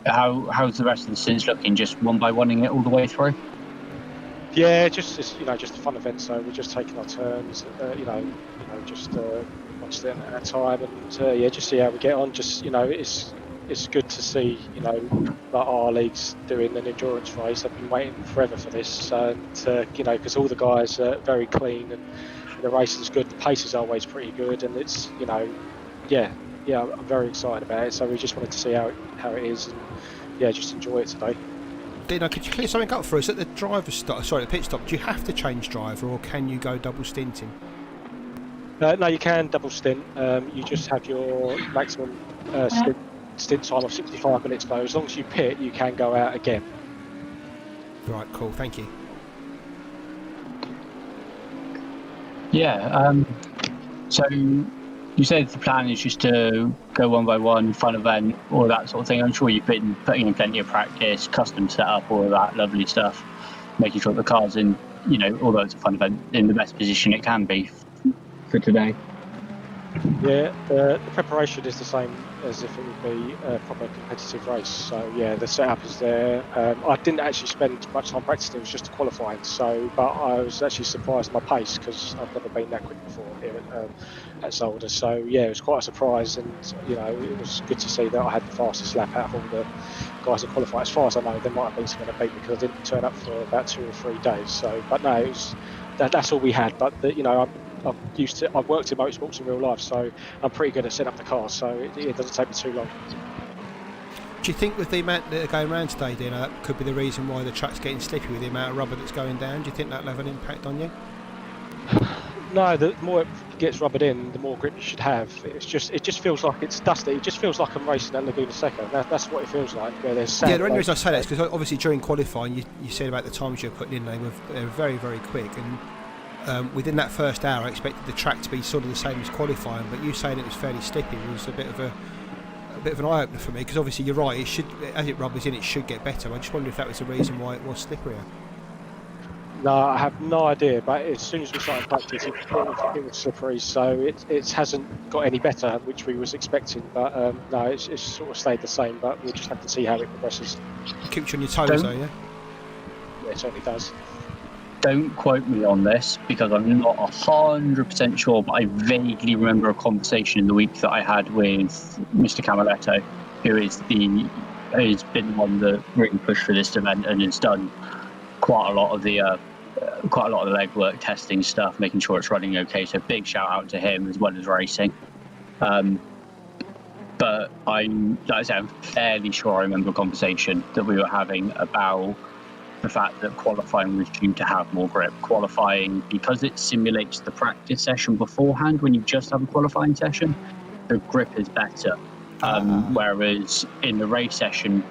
how's the rest of the stints looking? Just one by one-ing it all the way through? Yeah, just you know, just a fun event. So we're just taking our turns, you know, just one stint at a time, and yeah, just see how we get on. Just, you know, it's good to see, you know, that RRLeagues doing an endurance race. I've been waiting forever for this, and you know, because all the guys are very clean and the race is good. The pace is always pretty good, and it's, you know, yeah, I'm very excited about it. So we just wanted to see how it is, and yeah, just enjoy it today. Dino, could you clear something up for us at the driver's stop? Sorry, the pit stop. Do you have to change driver, or can you go double stinting? No, you can double stint. You just have your maximum stint time of 65 minutes though. As long as you pit, you can go out again. Right, cool, thank you. Yeah, so you said the plan is just to go one by one, fun event, all that sort of thing. I'm sure you've been putting in plenty of practice, custom setup, all of that lovely stuff, making sure the car's in, you know, although it's a fun event, in the best position it can be for today. Yeah, the preparation is the same as if it would be a proper competitive race. So yeah, the setup is there. I didn't actually spend much time practicing, it was just qualifying. So, but I was actually surprised at my pace because I've never been that quick before here at Zolder. So yeah, it was quite a surprise, and you know, it was good to see that I had the fastest lap out of all the guys that qualified. As far as I know, there might have been someone that beat me because I didn't turn up for about 2 or 3 days. So, but no, it was that's all we had. But you know, I've worked in motorsports in real life, so I'm pretty good at setting up the car, so it doesn't take me too long. Do you think with the amount that are going around today, Dino, that could be the reason why the track's getting slippy with the amount of rubber that's going down? Do you think that'll have an impact on you? No, the more it gets rubbered in, the more grip you should have. It just feels like it's dusty. It just feels like I'm racing at Laguna Seca. That's what it feels like, where there's sand. Yeah, the only reason I say that is because obviously during qualifying, you said about the times you were putting in, they were very, very quick, and within that first hour I expected the track to be sort of the same as qualifying, but you saying it was fairly slippy was a bit of an eye-opener for me, because obviously you're right, it should, as it rubbers in, it should get better. I just wondered if that was the reason why it was slipperier. No, I have no idea, but as soon as we started practice, it was slippery, so it hasn't got any better, which we was expecting, but no, it's sort of stayed the same, but we'll just have to see how it progresses. It keeps you on your toes though, yeah? Yeah, it certainly does. Don't quote me on this because I'm not 100% sure, but I vaguely remember a conversation in the week that I had with Mr. Camaletto, who has been the one that really pushed for this event and has done quite a lot of the legwork, testing stuff, making sure it's running okay. So big shout out to him as well as racing. But like I said, I'm fairly sure I remember a conversation that we were having about the fact that qualifying was due to have more grip. Qualifying, because it simulates the practice session beforehand, when you just have a qualifying session, the grip is better. Whereas in the race session,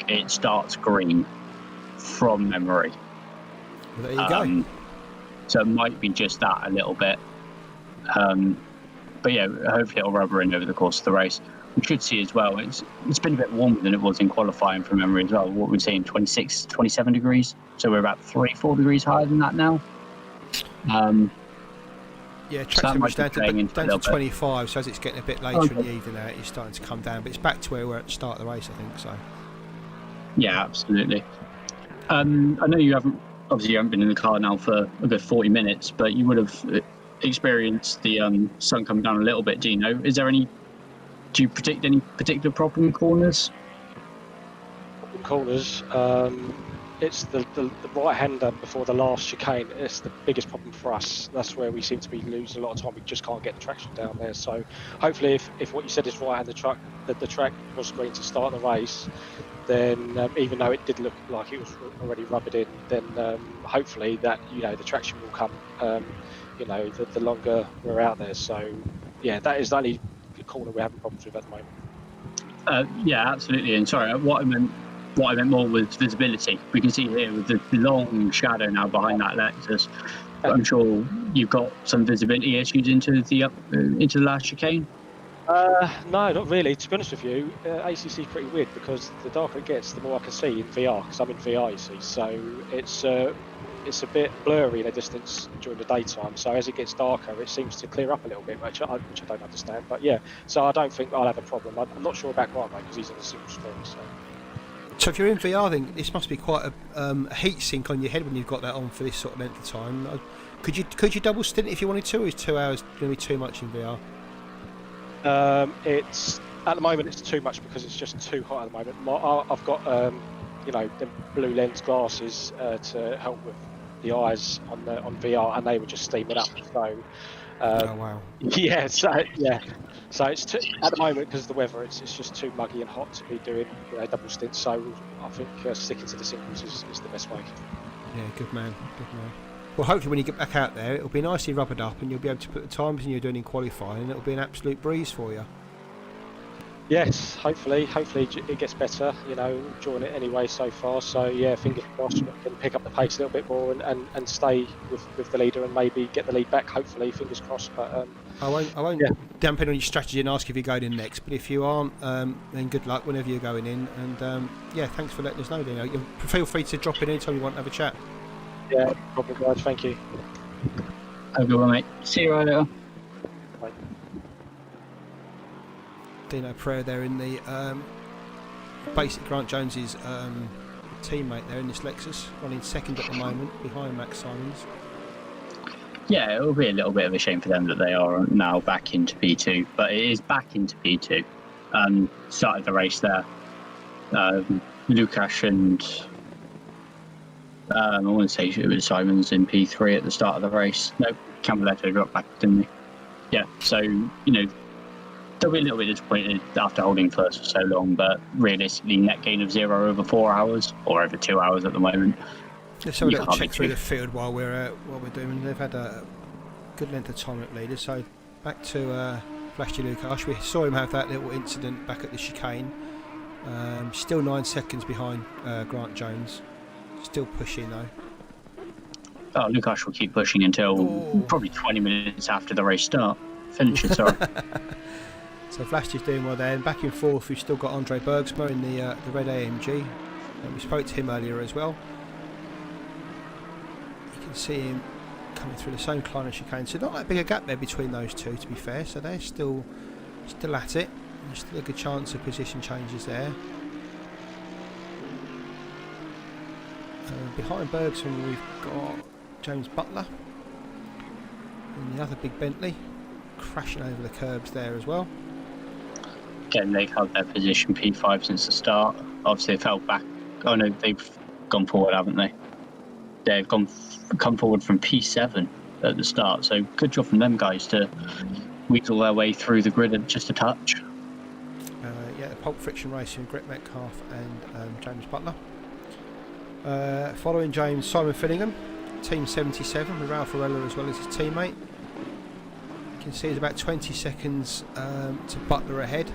it starts green from memory. Well, there you go. So it might be just that a little bit. But yeah, hopefully it'll rubber in over the course of the race. We should see as well, it's been a bit warmer than it was in qualifying from memory as well. What we're seeing, 26, 27 degrees. So we're about 3-4 degrees higher than that now. Yeah, track temperature down to 25, so as it's getting a bit later in the evening now, it's starting to come down. But it's back to where we were at the start of the race, I think. So. Yeah, absolutely. I know you haven't obviously you haven't been in the car now for a good 40 minutes, but you would have experienced the sun coming down a little bit. Do you know? Do you predict any particular problem corners? Corners, it's the right-hander before the last chicane. It's the biggest problem for us. That's where we seem to be losing a lot of time. We just can't get the traction down there. So hopefully, if what you said is right and the track was green to start the race, then even though it did look like it was already rubbered in, then hopefully that the traction will come. The longer we're out there. So yeah, that is the only corner we're having problems with at the moment. Yeah, absolutely. And sorry, what I meant more was visibility. We can see here with the long shadow now behind that Lexus. I'm sure you've got some visibility issues into the last chicane. No, not really. To be honest with you, ACC is pretty weird because the darker it gets, the more I can see in VR. Because I'm in VR, you see. So it's a bit blurry in the distance during the daytime. So as it gets darker, it seems to clear up a little bit, which I don't understand. But yeah, so I don't think I'll have a problem. I'm not sure about Grant because he's on a single screen. So if you're in VR, then this must be quite a heat sink on your head when you've got that on for this sort of length of time. Could you double stint if you wanted to, or is 2 hours going to be too much in VR? It's at the moment it's too much because it's just too hot at the moment. I've got the blue lens glasses to help with the eyes on VR, and they were just steaming up. So oh wow. Yeah, so it's at the moment because of the weather, it's just too muggy and hot to be doing double stints. So I think sticking to the singles is the best way. Yeah, good man. Well, hopefully when you get back out there, it'll be nicely rubbered up, and you'll be able to put the times in you're doing in qualifying, and it'll be an absolute breeze for you. Yes, hopefully it gets better. Enjoying it anyway so far. So yeah, fingers crossed we can pick up the pace a little bit more and stay with the leader and maybe get the lead back. Hopefully, fingers crossed. But I won't dampen on your strategy and ask if you're going in next. But if you aren't, then good luck whenever you're going in. And thanks for letting us know. You feel free to drop in anytime you want to have a chat. Yeah, no problem, guys. Thank you. Have a good one, mate. See you later. Bye. Dino Prayer there in the basic Grant Jones's teammate there in this Lexus, running second at the moment behind Max Simons. Yeah, it will be a little bit of a shame for them that they are now back into P2, but it is back into P2. Started the race there. Lukasz and I want to say it was Simons in P3 at the start of the race. No, Campoletto dropped back, didn't he? Yeah, so they'll be a little bit disappointed after holding first for so long, but realistically, net gain of 0 over 4 hours, or over 2 hours at the moment. Let's have a little check through the field while we're doing. They've had a good length of time at leader. So back to Flashy Lukasz. We saw him have that little incident back at the chicane. Still 9 seconds behind Grant Jones. Still pushing though. Oh, Lukasz will keep pushing until probably 20 minutes after the race start. Finishes, sorry. So Flash is doing well there. And back in fourth, we've still got Andre Bergsma in the red AMG. And we spoke to him earlier as well. You can see him coming through the same Kleiner chicane. So not that big a gap there between those two, to be fair. So they're still at it. There's still a good chance of position changes there. Behind Bergsma, we've got James Butler and the other big Bentley crashing over the curbs there as well. Again, they've held their position P5 since the start. Obviously, they fell back. Oh no, they've gone forward, haven't they? They've come forward from P7 at the start. So good job from them guys to weasel their way through the grid just a touch. The Pulp Friction Racing, Gret Metcalf and James Butler. Following James, Simon Finningham, Team 77 with Ralph Arella as well as his teammate. You can see it's about 20 seconds to Butler ahead.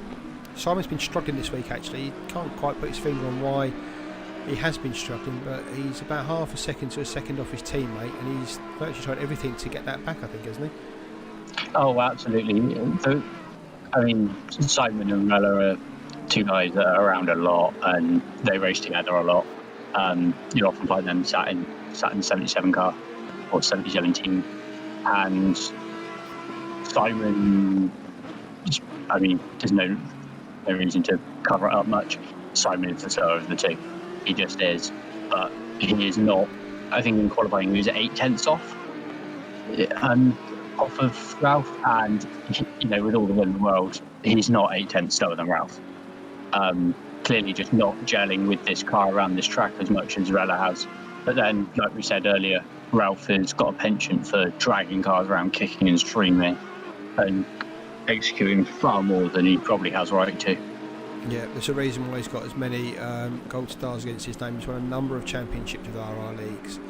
Simon's been struggling this week actually. He can't quite put his finger on why he has been struggling, but he's about half a second to a second off his teammate, and he's virtually tried everything to get that back, I think, hasn't he? Oh, absolutely. Simon and Arella are two guys that are around a lot and they race together a lot. You often find them sat in the 77 car or 77 team, and Simon, there's no reason to cover it up much. Simon is the slower of the two. He just is, but he is not I think in qualifying he was 8/10 off of Ralph, and with all the win in the world, he's not 8/10 slower than Ralph. Clearly just not gelling with this car around this track as much as Rella has. But then, like we said earlier, Ralph has got a penchant for dragging cars around, kicking and streaming, and executing far more than he probably has right to. Yeah, there's a reason why he's got as many gold stars against his name. He's won a number of championships with RRLeagues,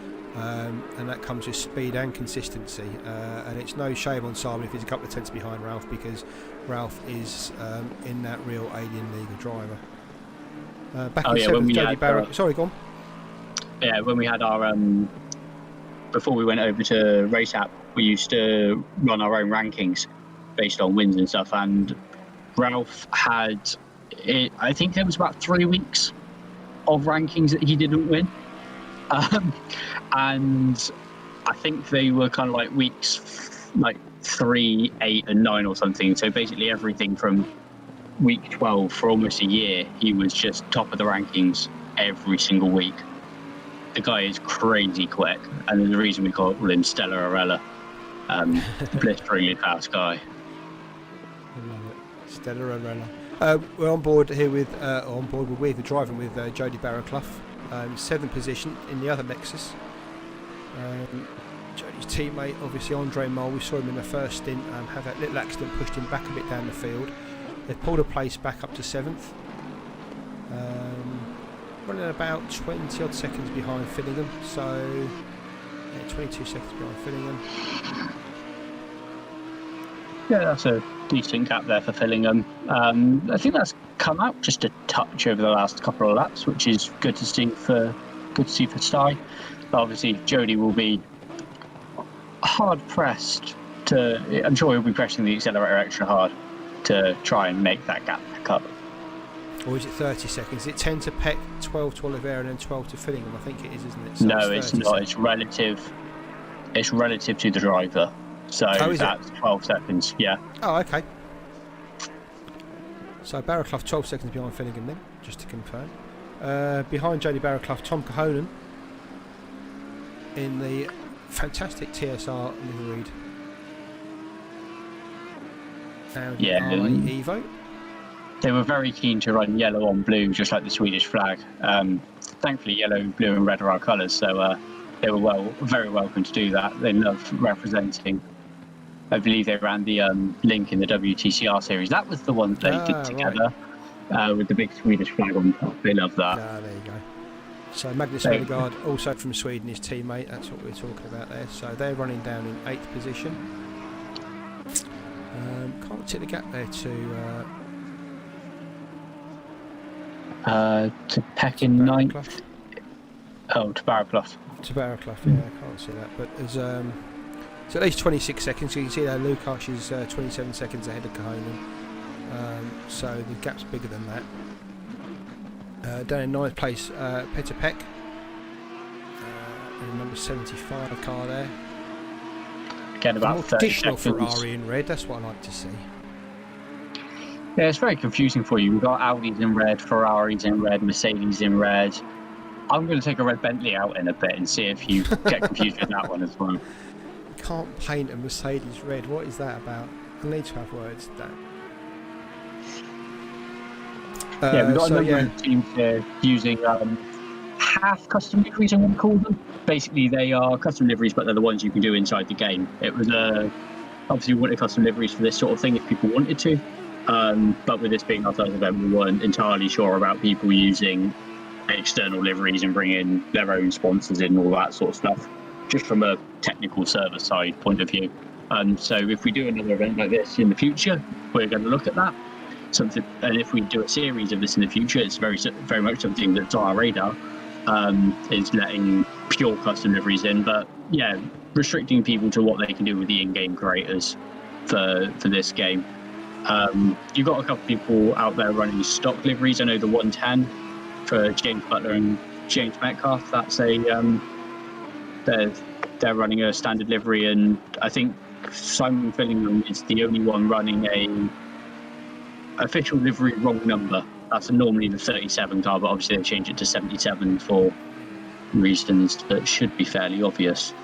and that comes with speed and consistency. And it's no shame on Simon if he's a couple of tenths behind Ralph, because Ralph is in that real alien league of driver. Back in seventh, Jody Barrett. Sorry, go on. Yeah, when we had our before we went over to Race App, we used to run our own rankings based on wins and stuff, and Ralph had, I think there was about 3 weeks of rankings that he didn't win, and I think they were kind of like weeks like 3, 8 and 9 or something. So basically everything from week 12 for almost a year, he was just top of the rankings every single week. The guy is crazy quick, and there's a reason we call him Stella Arella. Blisteringly fast guy. I love it. Stella Arella. We're on board here with we're driving with Jody Barraclough, 7th position in the other Lexus. Jody's teammate, obviously Andre Mole, we saw him in the first stint have that little accident, pushed him back a bit down the field. They've pulled a place back up to 7th. Running about 20 odd seconds behind Fillingham, so 22 seconds behind Fillingham. Yeah, that's a decent gap there for Fillingham. I think that's come out just a touch over the last couple of laps, which is good to see for Sty. But obviously, Jody will be hard pressed to. I'm sure he'll be pressing the accelerator extra hard to try and make that gap back up. Or is it 30 seconds? Is it 10 to Peck, 12 to Oliveira, and then 12 to Fillingham? I think it is, isn't it? So no, it's not. Seconds. It's relative. It's relative to the driver. So that's 12 seconds. Yeah. Oh, okay. So Barraclough 12 seconds behind Fillingham then, just to confirm. Behind Jody Barraclough, Tom Cahonan in the fantastic TSR liveried Audi R8 Evo. They were very keen to run yellow on blue, just like the Swedish flag. Thankfully, yellow, blue and red are our colours, so they were very welcome to do that. They love representing. I believe they ran the link in the WTCR series. That was the one they did together with the big Swedish flag on top. They love that. There you go. So Magnus Hedegaard, also from Sweden, his teammate. That's what we're talking about there. So they're running down in 8th position. Can't see the gap there to Peck in 9th. Oh, to Barraclough. To Barraclough, yeah, I can't see that. But there's so at least 26 seconds. So you can see there Lukash is 27 seconds ahead of Cahonan. So the gap's bigger than that. Down in 9th place, Peter Peck. In number 75 car there. Again, about more 30 traditional seconds. Ferrari in red, that's what I like to see. Yeah, it's very confusing for you. We've got Audis in red, Ferraris in red, Mercedes in red. I'm going to take a red Bentley out in a bit and see if you get confused with that one as well. You can't paint a Mercedes red. What is that about? I need to have words. Yeah, we've got a number of teams here using half custom liveries, I'm going to call them. Basically, they are custom liveries, but they're the ones you can do inside the game. It was obviously we wanted custom liveries for this sort of thing if people wanted to. But with this being our first event, we weren't entirely sure about people using external liveries and bringing their own sponsors in and all that sort of stuff, just from a technical server side point of view. So if we do another event like this in the future, we're going to look at that. And if we do a series of this in the future, it's very much something that's on our radar, is letting pure custom liveries in. But yeah, restricting people to what they can do with the in-game creators for this game. You've got a couple of people out there running stock liveries. I know the 110 for James Butler and James Metcalf. That's they're running a standard livery, and I think Simon Fillingham is the only one running a official livery wrong number. That's normally the 37 car, but obviously they changed it to 77 for reasons that should be fairly obvious.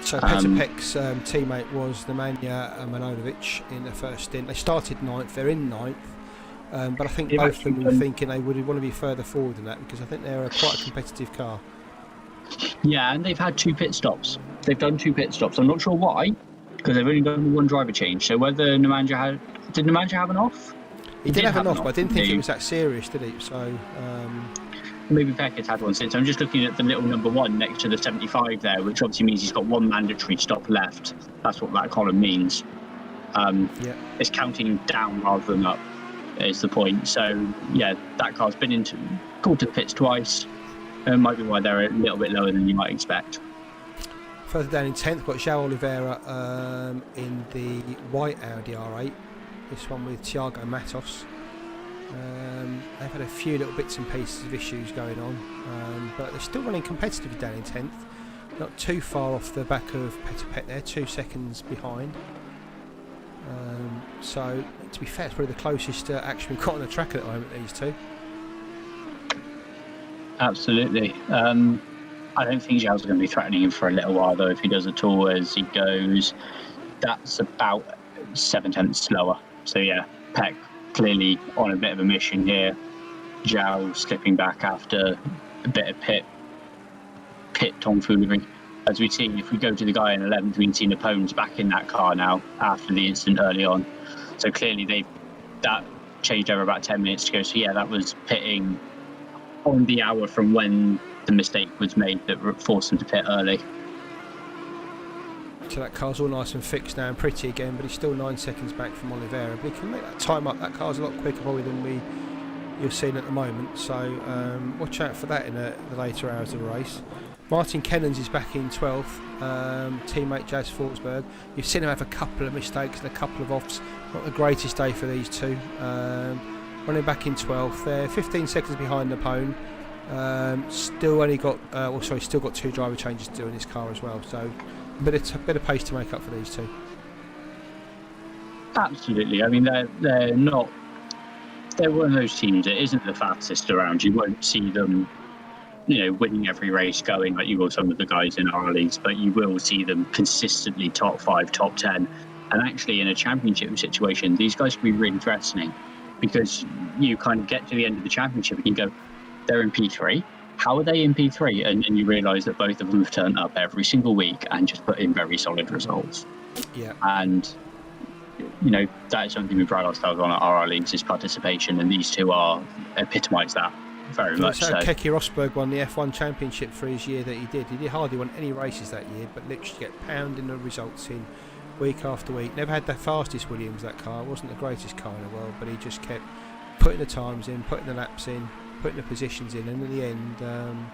So Petr Pek's teammate was Nemanja Manojlovic in the first stint. They started 9th, they're in 9th, but I think both of them were thinking they would want to be further forward than that, because I think they're quite a competitive car. Yeah, and they've had 2 pit stops. They've done 2 pit stops. I'm not sure why, because they've only done 1 driver change. So whether did Nemanja have an off? He did have an off, but I didn't think it was that serious, did he? So maybe Pekka's had one since. I'm just looking at the little number 1 next to the 75 there, which obviously means he's got 1 mandatory stop left. That's what that column means. It's counting down rather than up, is the point. So yeah, that car's been called to pits twice. It might be why they're a little bit lower than you might expect. Further down in 10th, got João Oliveira in the white Audi R8. This one with Thiago Matos. They've had a few little bits and pieces of issues going on, but they're still running competitively down in 10th. Not too far off the back of Petr Pek there, 2 seconds behind. So, to be fair, it's probably the closest action we've got on the track at the moment, these two. Absolutely. I don't think João's going to be threatening him for a little while, though, if he does at all as he goes. That's about 7 tenths slower. So, yeah, Pek clearly on a bit of a mission here. João slipping back after a bit of pit tomfoolery. As we see, if we go to the guy in 11th, we can see Napone's back in that car now after the incident early on. So clearly that changed over about 10 minutes to go. So yeah, that was pitting on the hour from when the mistake was made that forced him to pit early. So that car's all nice and fixed now and pretty again, but he's still 9 seconds back from Oliveira. But he can make that time up. That car's a lot quicker probably than you're seeing at the moment. So watch out for that in the later hours of the race. Martin Kennens is back in 12th, teammate Jazz Forsberg. You've seen him have a couple of mistakes and a couple of offs. Not the greatest day for these two. Running back in 12th, they're 15 seconds behind Napone. Still got 2 driver changes to do in his car as well. So a bit of pace to make up for these two. Absolutely. I mean, they're not. They're one of those teams that isn't the fastest around. You won't see them, winning every race going like you will some of the guys in RRLeagues, but you will see them consistently top 5, top 10. And actually, in a championship situation, these guys can be really threatening, because you kind of get to the end of the championship and you go, they're in P3. How are they in P3? And you realise that both of them have turned up every single week and just put in very solid results. Yeah. And that is something we pride ourselves on at RRLeagues, is participation, and these two epitomise that very much so. Keke Rosberg won the F1 Championship for his year that he did. He did hardly won any races that year, but literally get pounding the results in week after week. Never had the fastest Williams, that car. It wasn't the greatest car in the world, but he just kept putting the times in, putting the laps in, putting the positions in, and in the end,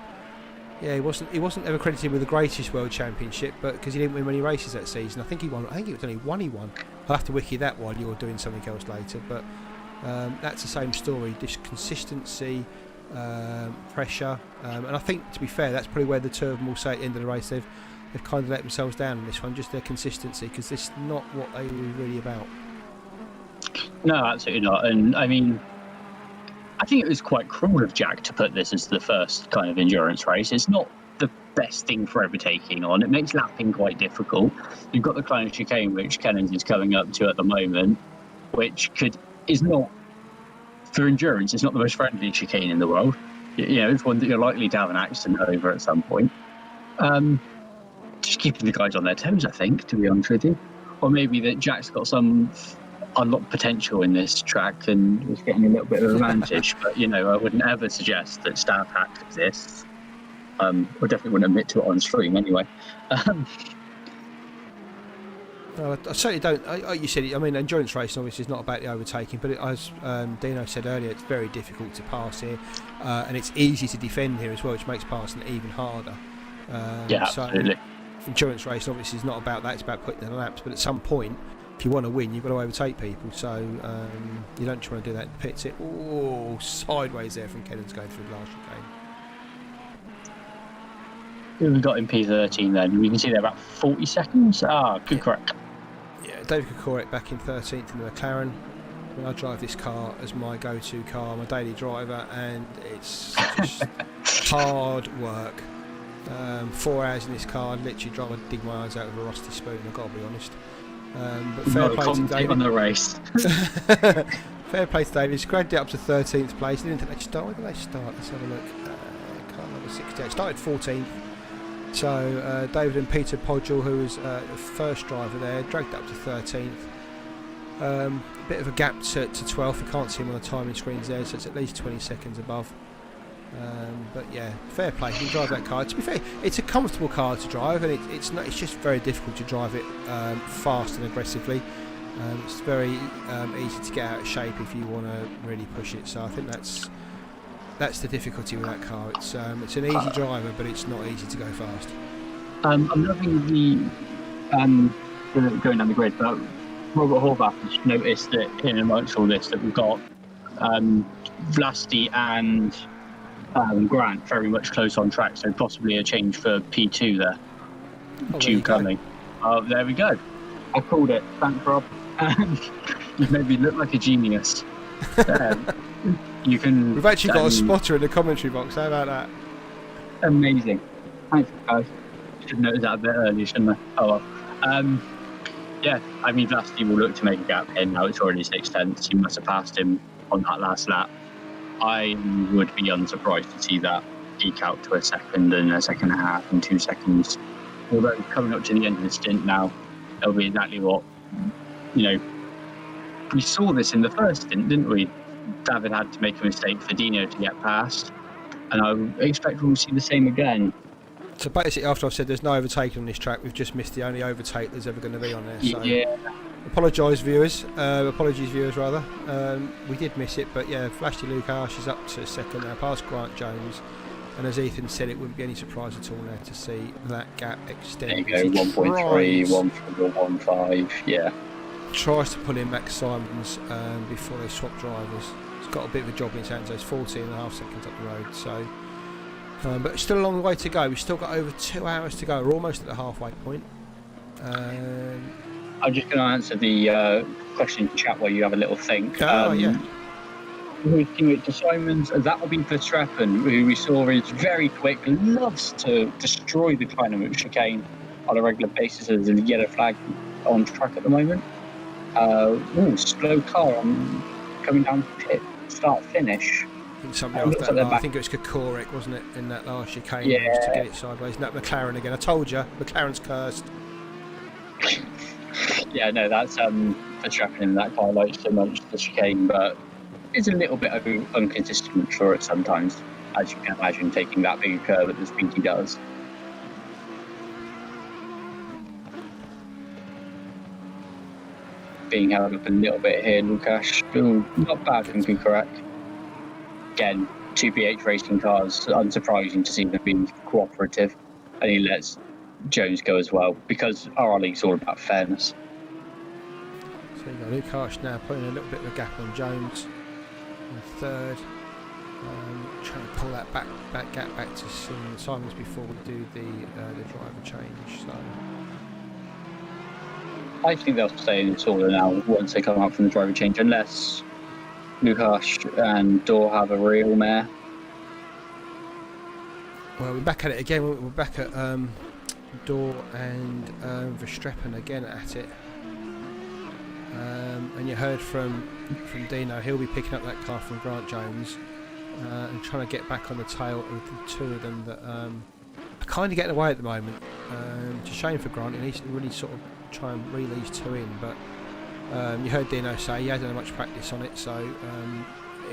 he wasn't ever credited with the greatest world championship, but because he didn't win many races that season. I think it was only one he won. I'll have to wiki that while you're doing something else later, but that's the same story. Just consistency, pressure, and I think, to be fair, that's probably where the two of them will say at the end of the race they've kind of let themselves down on this one, just their consistency, because this is not what they were really about. No, absolutely not. And I mean, I think it was quite cruel of Jack to put this as the first kind of endurance race. It's not the best thing for overtaking on. It makes lapping quite difficult. You've got the Klein chicane, which Kennens is coming up to at the moment, which is not, for endurance, it's not the most friendly chicane in the world. It's one that you're likely to have an accident over at some point. Just keeping the guys on their toes, I think, to be honest with you. Or maybe that Jack's got some unlocked potential in this track and is getting a little bit of advantage. But, I wouldn't ever suggest that stab hack exists. I definitely wouldn't admit to it on stream anyway. No, I certainly don't. Like you said, endurance racing obviously is not about the overtaking, but as Dino said earlier, it's very difficult to pass here, and it's easy to defend here as well, which makes passing even harder. Absolutely. Endurance racing obviously is not about that, it's about putting in the laps, but at some point, if you want to win, you've got to overtake people, so you don't try to do that in the pits. Sideways there from Kennens going through the last chicane. Who we got in P13 then? We can see there about 40 seconds. Good correct. Yeah, David Kokorek back in 13th in the McLaren. I drive this car as my go-to car, my daily driver, and it's just hard work. 4 hours in this car, I'd literally drive and dig my eyes out with a rusty spoon, I've got to be honest. But fair Not a play to commentate on David. the race. Fair play to David. He's grabbed it up to 13th place. Didn't think they start. Where did they start? Let's have a look. Car number 68. Started 14th. So David and Peter Podgel, who was the first driver there, dragged it up to 13th. A bit of a gap to 12th. You can't see him on the timing screens there, so it's at least 20 seconds above. But yeah, fair play. You can drive that car. To be fair, it's a comfortable car to drive, and it's just very difficult to drive it fast and aggressively. It's very easy to get out of shape if you want to really push it. So I think that's the difficulty with that car. It's an easy driver, but it's not easy to go fast. I'm loving the going down the grid, but Robert Horvath has noticed that in amongst all this that we've got Vlasti and Grant very much close on track, so possibly a change for P2 there. Two coming. Oh, there we go. I called it. Thanks, Rob. You've made me look like a genius. You can. We've actually got a spotter in the commentary box. How about that? Amazing. Thanks, guys. Should have noticed that a bit earlier, shouldn't I? Oh well. Yeah, I mean, Vlasti will look to make a gap here now. It's already 6/10. He must have passed him on that last lap. I would be unsurprised to see that eke out to a second and a second and a half and 2 seconds. Although coming up to the end of the stint now, it'll be exactly what, we saw this in the first stint, didn't we? David had to make a mistake for Dino to get past, and I expect we'll see the same again. So basically, after I've said there's no overtaking on this track, we've just missed the only overtake there's ever going to be on there. So Yeah. apologies, viewers. Rather. We did miss it, but yeah, Flashy Lukash is up to second now, past Grant Jones. And as Ethan said, it wouldn't be any surprise at all now to see that gap extend. There you go, 1.3, 1.5, yeah. Tries to pull in Max Simons before they swap drivers. He's got a bit of a job in his hands, so he's 14.5 seconds up the road. So, but it's still a long way to go. We've still got over 2 hours to go. We're almost at the halfway point. I'm just going to answer the question in chat while you have a little think. Yeah. Who's teammate to Simons? That will be Verstappen, who we saw is very quick, loves to destroy the dynamic chicane on a regular basis as a yellow flag on track at the moment. Slow car coming down pit, start finish. I think somebody else that I think it was Kokorik, wasn't it, in that last chicane to get it sideways. And that McLaren again. I told you, McLaren's cursed. Yeah, no, that's Verstappen in that car likes so much the chicane, but it's a little bit inconsistent for it sometimes, as you can imagine, taking that big curve at the speed he does. Being held up a little bit here, Lukash. Still not bad from Kukurak. Again, 2PH racing cars, unsurprising to see them being cooperative, and he lets Jones go as well, because RRLeagues all about fairness. So you got Lukash now putting a little bit of a gap on Jones. In third, trying to pull that gap back to Simons before we do the driver change. So I think they'll stay in this order now once they come out from the driver change, unless Lukash and Dor have a real mare. Well, we're back at it again. We're back at Dor and Verstappen again at it. And you heard from Dino, he'll be picking up that car from Grant Jones and trying to get back on the tail of the two of them that are kind of getting away at the moment. It's a shame for Grant, he needs to really sort of try and reel these two in, but you heard Dino say he hasn't had much practice on it, so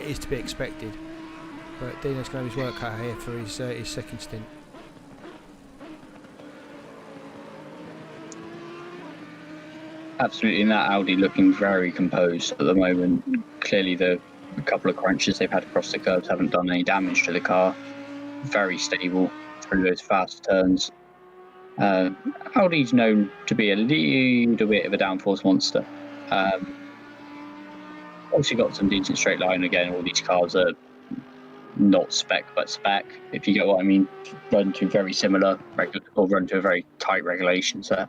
it is to be expected. But Dino's going to have his work cut here for his second stint. Absolutely, and that Audi looking very composed at the moment. Clearly the couple of crunches they've had across the curves haven't done any damage to the car. Very stable through those fast turns. Audi's known to be a little bit of a downforce monster. Also got some decent straight line again. All these cars are not spec but spec, if you get what I mean. Run to very similar or run to a very tight regulation set.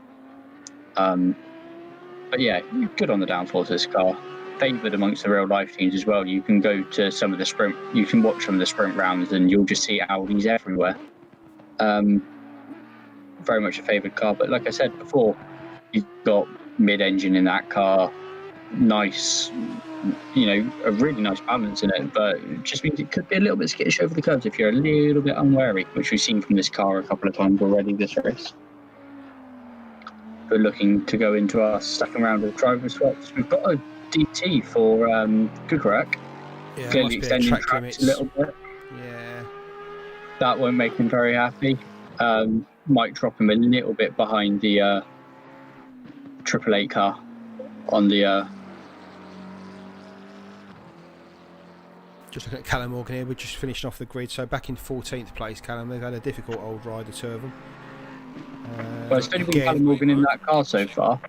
But yeah, good on the downforce of this car. Favoured amongst the real life teams as well. You can go to you can watch some of the sprint rounds and you'll just see Audis everywhere. very much a favoured car. But like I said before, you've got mid-engine in that car, nice, you know, a really nice balance in it, but it just means it could be a little bit skittish over the curves if you're a little bit unwary, which we've seen from this car a couple of times already this race. We're looking to go into our second round of driver swaps. We've got a DT for Kukurak, Yeah, clearly must be extending track tracks limits. a little bit. Yeah. That won't make him very happy. Might drop him a little bit behind the 888 car on the Just looking at Callum Morgan here, we're just finishing off the grid, so back in 14th place, Callum. They've had a difficult old rider, two of them. well, it's only been Callum Morgan in that car so far.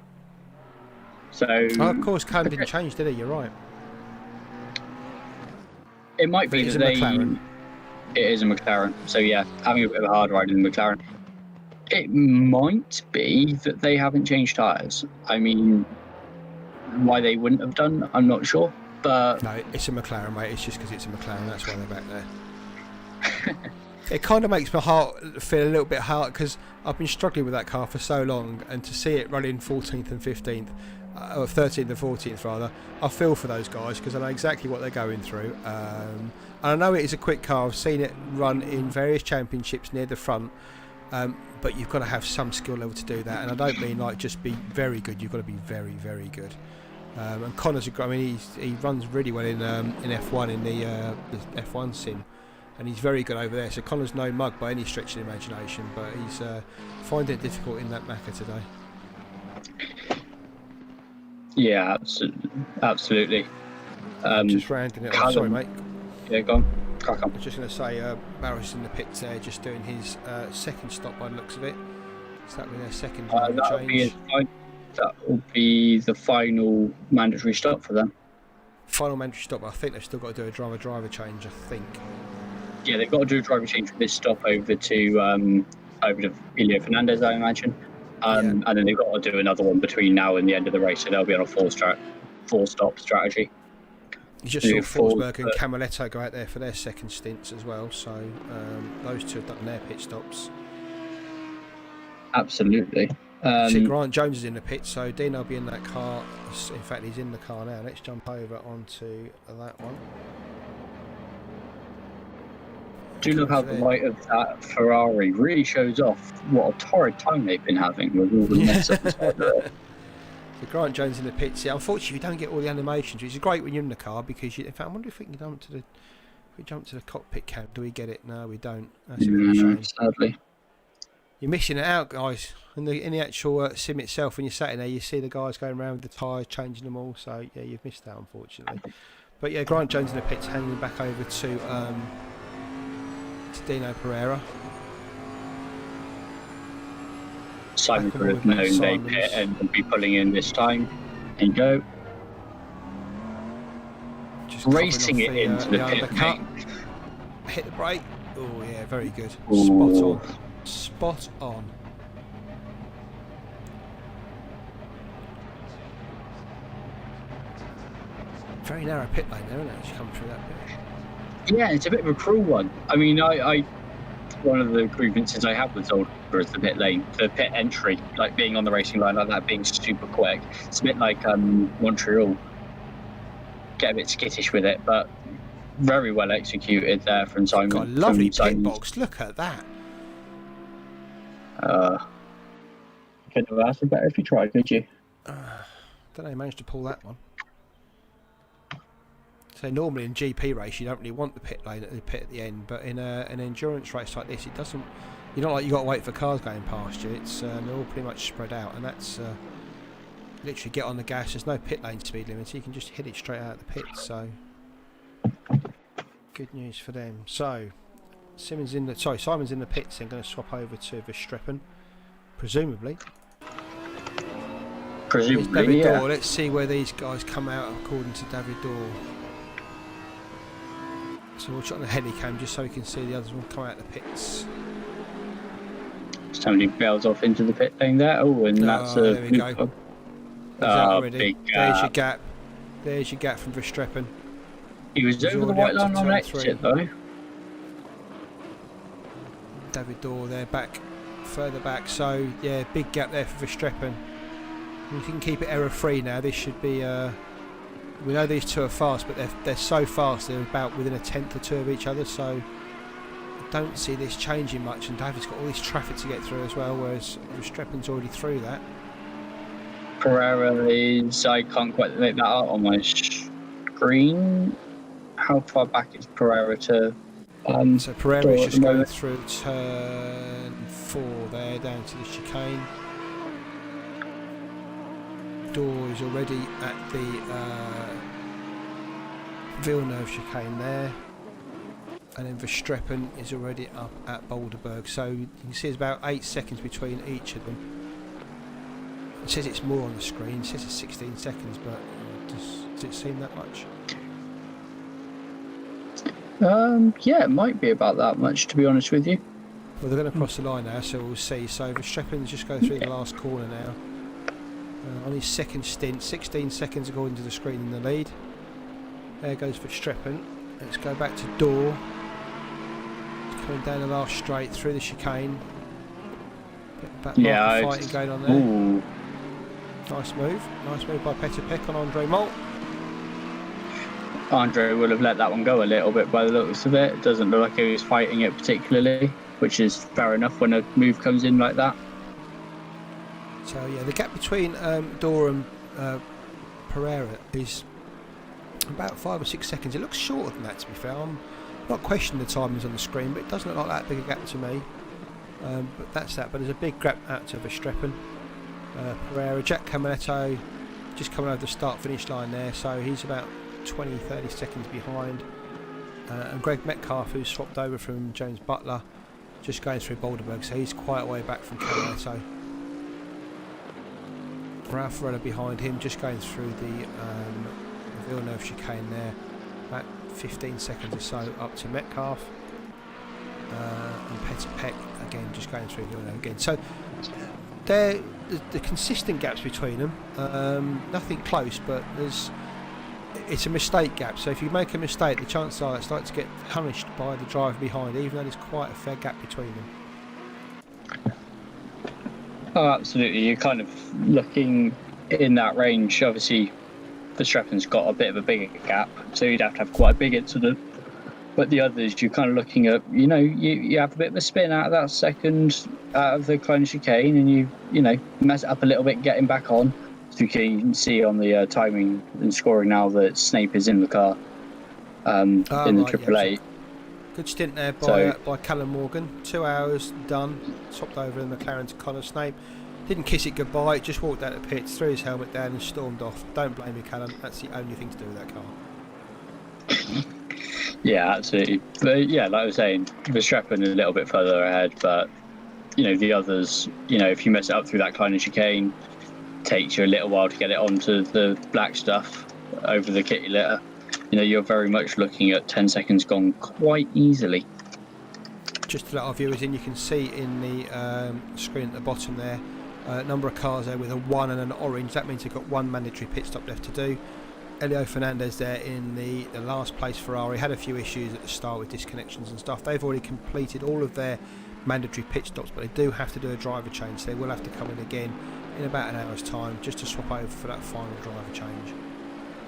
So Oh, of course, Callum didn't change, did he? You're right. it might be It is that a they. McLaren. It is a McLaren. So yeah, having a bit of a hard ride in the McLaren. It might be that they haven't changed tyres. I mean, why they wouldn't have done, I'm not sure. But No, it's a McLaren, mate. It's just because it's a McLaren. That's why they're back there. It kind of makes my heart feel a little bit hard because I've been struggling with that car for so long, and to see it running 14th and 15th, or 13th and 14th rather, I feel for those guys because I know exactly what they're going through. And I know it is a quick car. I've seen it run in various championships near the front. But you've got to have some skill level to do that, and I don't mean like just be very good. You've got to be very, very good. And Connor's I mean, he runs really well in F1 in the F1 sim, and he's very good over there. So Connor's no mug by any stretch of the imagination, but he's finding it difficult in that Macca today. yeah, absolutely. Just rounding it off. Callum- Sorry, mate. Yeah, go on. Crack I on. was just going to say, Barris in the pits there, just doing his second stop by the looks of it. So that'll be their second change. That will be the final mandatory stop for them. Final mandatory stop. I think they've still got to do a driver change. I think. Yeah, they've got to do a driver change for this stop over to Elio Fernandez, I imagine. And then they've got to do another one between now and the end of the race, so they'll be on a four-stop strategy. You just saw Forsberg and Camaletto go out there for their second stints as well, so those two have done their pit stops. Absolutely. See, Grant Jones is in the pit, so Dino will be in that car. In fact, he's in the car now. Let's jump over onto that one. Do look how the light of that Ferrari really shows off what a torrid time they've been having with all the mess up inside there. So Grant Jones in the pits. Yeah, unfortunately, you don't get all the animations, which is great when you're in the car because, in fact, I wonder if we can jump to the. If we jump to the cockpit cam, do we get it? No, we don't. That's a bit of a shame. Sadly. You're missing it out, guys. In the actual sim itself, when you're sat in there, you see the guys going around with the tyres, changing them all. So yeah, you've missed out, unfortunately. But yeah, Grant Jones in the pits, handing back over to Dino Pereira. Simon could have known they pit and would be pulling in this time. And go. Just racing it into the pit lane. Hit the brake. Oh yeah, very good. Ooh. Spot on. Very narrow pit lane there, isn't it? As you come through that bit. Yeah, it's a bit of a cruel one. I mean, I one of the grievances I have with Zolder is the pit lane, the pit entry, like being on the racing line like that, being super quick. It's a bit like Montreal. Get a bit skittish with it, but very well executed there from Simon. Got a lovely pit box. Look at that. Couldn't have asked for better if you tried, could you? Don't know, you managed to pull that one. So normally in GP race you don't really want the pit lane at the pit at the end, but in an endurance race like this, it doesn't. You're not like you got to wait for cars going past you. It's they're all pretty much spread out, and that's literally get on the gas. There's no pit lane speed limit, so you can just hit it straight out of the pit. So good news for them. So Simon's in the pits and going to swap over to Verstappen, presumably. David Dorr. Let's see where these guys come out according to David Dorr. So we'll check on the helicam just so we can see the others will come out of the pits. Somebody bails off into the pit lane there. Oh, and that's there we go. Big gap. There's your gap. There's your gap from Verstappen. He was over the white line on exit though. David Dorr there back further back. So yeah, big gap there for Verstappen. We can keep it error free now. This should be. We know these two are fast, but they're so fast. They're about within a tenth or two of each other. So I don't see this changing much. And David's got all this traffic to get through as well, whereas Verstappen's already through that. Pereira is. I can't quite make that out on my screen. How far back is Pereira to? So Pereira's just going through turn 4 there, down to the chicane. Door is already at the Villeneuve chicane there, and then Verstappen is already up at Boulderberg. So you can see there's about 8 seconds between each of them. It says it's more on the screen. It says it's 16 seconds, but does it seem that much? Yeah, it might be about that much, to be honest with you. Well, they're going to cross the line now, so we'll see. So Verstappen's just go through the last corner now. On his second stint, 16 seconds according to the screen in the lead. There goes Verstappen. Let's go back to Door. Coming down the last straight through the chicane. Bit back fighting going on there. Ooh. Nice move by Petr Pek on Andre Molt. Andre will have let that one go a little bit by the looks of it. It doesn't look like he was fighting it particularly, which is fair enough when a move comes in like that. So yeah, the gap between Door and Pereira is about 5 or 6 seconds. It looks shorter than that, to be fair. I'm not questioning the timings on the screen, but it doesn't look like that big a gap to me. But that's that. But there's a big gap out to Verstappen. Pereira, Jack Caminetto just coming over the start-finish line there, so he's about 20-30 seconds behind. And Greg Metcalf, who's swapped over from James Butler, just going through Boulderberg, so he's quite a way back from Caminetto. Ralph Varela behind him, just going through the Villeneuve chicane there, about 15 seconds or so up to Metcalf, and Petr Pek again just going through Villeneuve again. So they're the consistent gaps between them, nothing close, but it's a mistake gap. So if you make a mistake, the chances are it's like to get punished by the driver behind, even though there's quite a fair gap between them. Oh, absolutely. You're kind of looking in that range. Obviously, Verstappen's got a bit of a bigger gap, so you'd have to have quite a big incident. But the others, you're kind of looking at, you have a bit of a spin out of that second, out of the clone chicane, and you mess it up a little bit getting back on. So you can see on the timing and scoring now that Snape is in the car in the Triple A. Good stint there by Callum Morgan. 2 hours done. Swapped over in McLaren to Connor Snape. Didn't kiss it goodbye. Just walked out the pits, threw his helmet down, and stormed off. Don't blame me, Callum. That's the only thing to do with that car. Yeah, absolutely. But yeah, like I was saying, Verstappen a little bit further ahead, but the others, if you mess it up through that kind of chicane, takes you a little while to get it onto the black stuff over the kitty litter. You're very much looking at 10 seconds gone quite easily. Just to let our viewers in, you can see in the screen at the bottom there, number of cars there with a 1 and an orange. That means they've got 1 mandatory pit stop left to do. Elio Fernandez there in the last place Ferrari had a few issues at the start with disconnections and stuff. They've already completed all of their mandatory pit stops, but they do have to do a driver change, so they will have to come in again in about an hour's time just to swap over for that final driver change.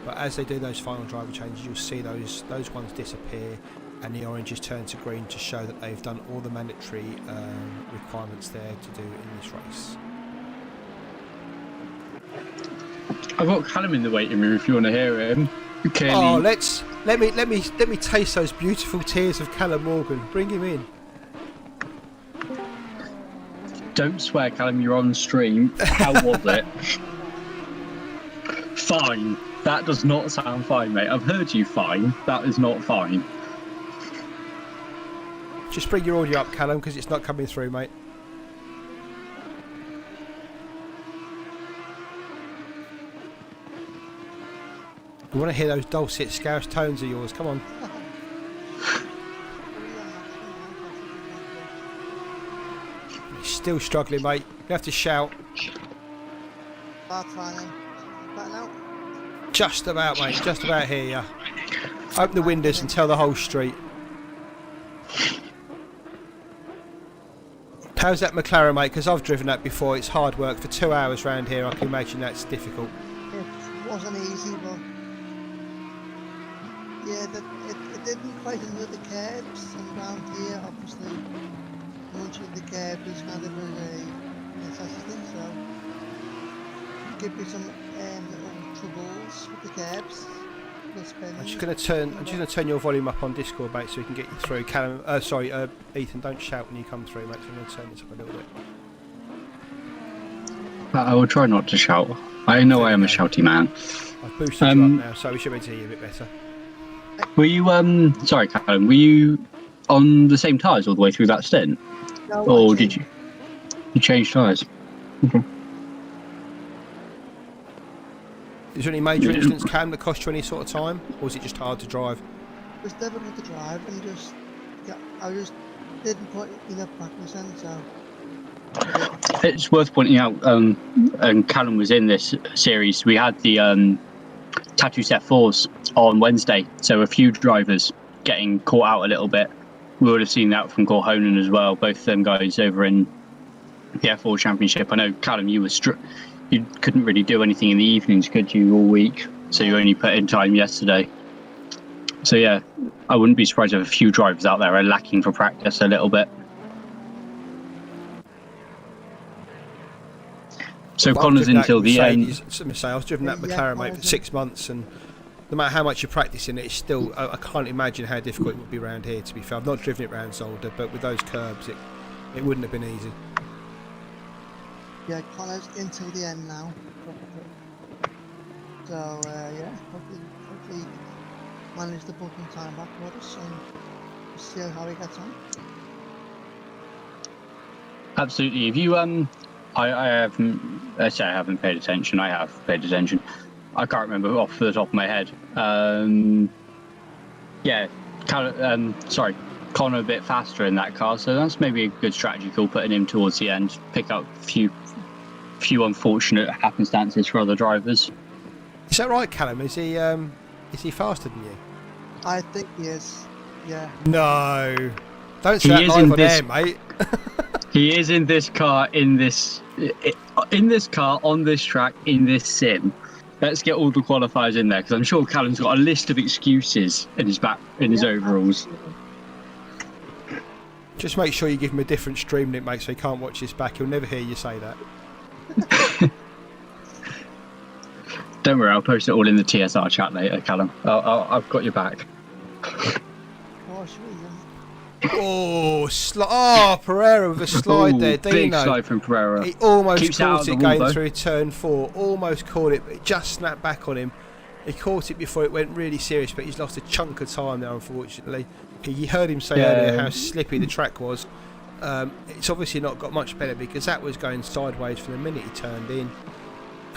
But as they do those final driver changes, you'll see those ones disappear and the oranges turn to green to show that they've done all the mandatory requirements there to do in this race. I've got Callum in the waiting room if you want to hear him. Clearly. Oh, let me taste those beautiful tears of Callum Morgan. Bring him in. Don't swear, Callum. You're on stream. How was it? Fine. That does not sound fine, mate. I've heard you fine. That is not fine. Just bring your audio up, Callum, because it's not coming through, mate. We want to hear those dulcet Scouse tones of yours. Come on. He's still struggling, mate. You have to shout. That's fine then. Better now? Just about, mate. Just about hear ya. Open the windows and tell the whole street. How's that McLaren, mate? Because I've driven that before. It's hard work for 2 hours round here. I can imagine that's difficult. It wasn't easy, but yeah, it didn't quite under the curbs, and round here, obviously, once you're the curb is kind of a necessity, so give me some little troubles with the curbs. I'm just going to turn your volume up on Discord, mate, so we can get you through. Callum, sorry, Ethan, don't shout when you come through, mate. So I'm going to turn this up a little bit. I will try not to shout. I know I am a shouty man. I've boosted you up now, so we should be able to hear you a bit better. Were you, sorry, Callum, were you on the same tyres all the way through that stint? No, Or did you? You changed tyres? Okay. Is there any major incidents, Cam, that cost you any sort of time? Or was it just hard to drive? It was difficult to drive, and I just didn't put enough practice in, so. It's worth pointing out, and Callum was in this series, we had the Tattoo Z4s on Wednesday, so a few drivers getting caught out a little bit. We would have seen that from Corhonen as well, both of them guys over in the F4 Championship. I know, Callum, you couldn't really do anything in the evenings, could you, all week? So you only put in time yesterday. So yeah, I wouldn't be surprised if a few drivers out there are lacking for practice a little bit. So Connor's until the end. I was driven that McLaren, mate, for 6 months, and no matter how much you're practicing it, it's still, I can't imagine how difficult it would be around here, to be fair. I've not driven it around Zolder, but with those curbs, it wouldn't have been easy. Yeah, Connor's until the end now. So yeah, hopefully manage the booking time backwards and see how he gets on. Absolutely. If you I haven't paid attention. I have paid attention. I can't remember off the top of my head. Yeah, Connor a bit faster in that car, so that's maybe a good strategy call, putting him towards the end, pick up a few unfortunate happenstances for other drivers. Is that right, Callum? Is he faster than you? I think he is. Yeah. No, don't say that live on air, mate. He is in this car, on this track, in this sim. Let's get all the qualifiers in there, because I'm sure Callum's got a list of excuses in his overalls. Absolutely. Just make sure you give him a different stream link, mate, so he can't watch this back. He'll never hear you say that. Don't worry, I'll post it all in the TSR chat later, Callum. I've got your back. Pereira with a slide there. Dino. Big slide from Pereira. He almost Keeps caught it the wall, going through turn 4. Almost caught it, but it just snapped back on him. He caught it before it went really serious, but he's lost a chunk of time there, unfortunately. You heard him say earlier how slippy the track was. It's obviously not got much better, because that was going sideways from the minute he turned in.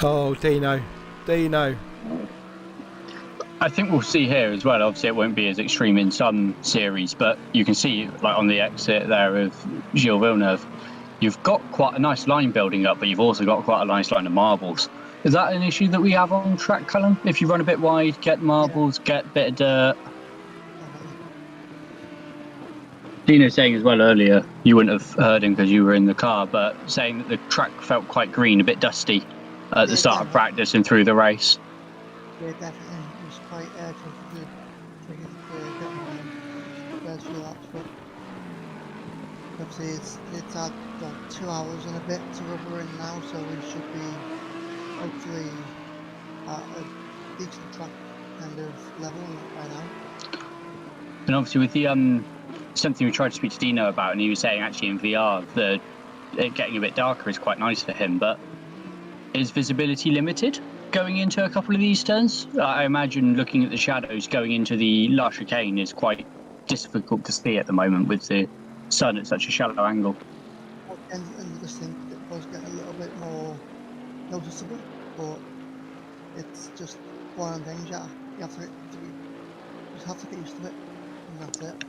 Oh, Dino. I think we'll see here as well. Obviously, it won't be as extreme in some series, but you can see, like on the exit there of Gilles Villeneuve, you've got quite a nice line building up, but you've also got quite a nice line of marbles. Is that an issue that we have on track, Callum? If you run a bit wide, get marbles, get a bit of dirt. Dino saying as well earlier, you wouldn't have heard him because you were in the car, but saying that the track felt quite green, a bit dusty at the start of practice and through the race. Yeah, definitely. It was quite tricky to get my first few laps, but obviously it's had 2 hours and a bit to rubber in now, so we should be hopefully at a decent track kind of level by now. And obviously with the something we tried to speak to Dino about, and he was saying actually in VR it getting a bit darker is quite nice for him, but is visibility limited going into a couple of these turns? I imagine looking at the shadows going into the last chicane is quite difficult to see at the moment with the sun at such a shallow angle. And I just think it was getting a little bit more noticeable, but it's just one of the things, yeah. You have to get used to it, and that's it.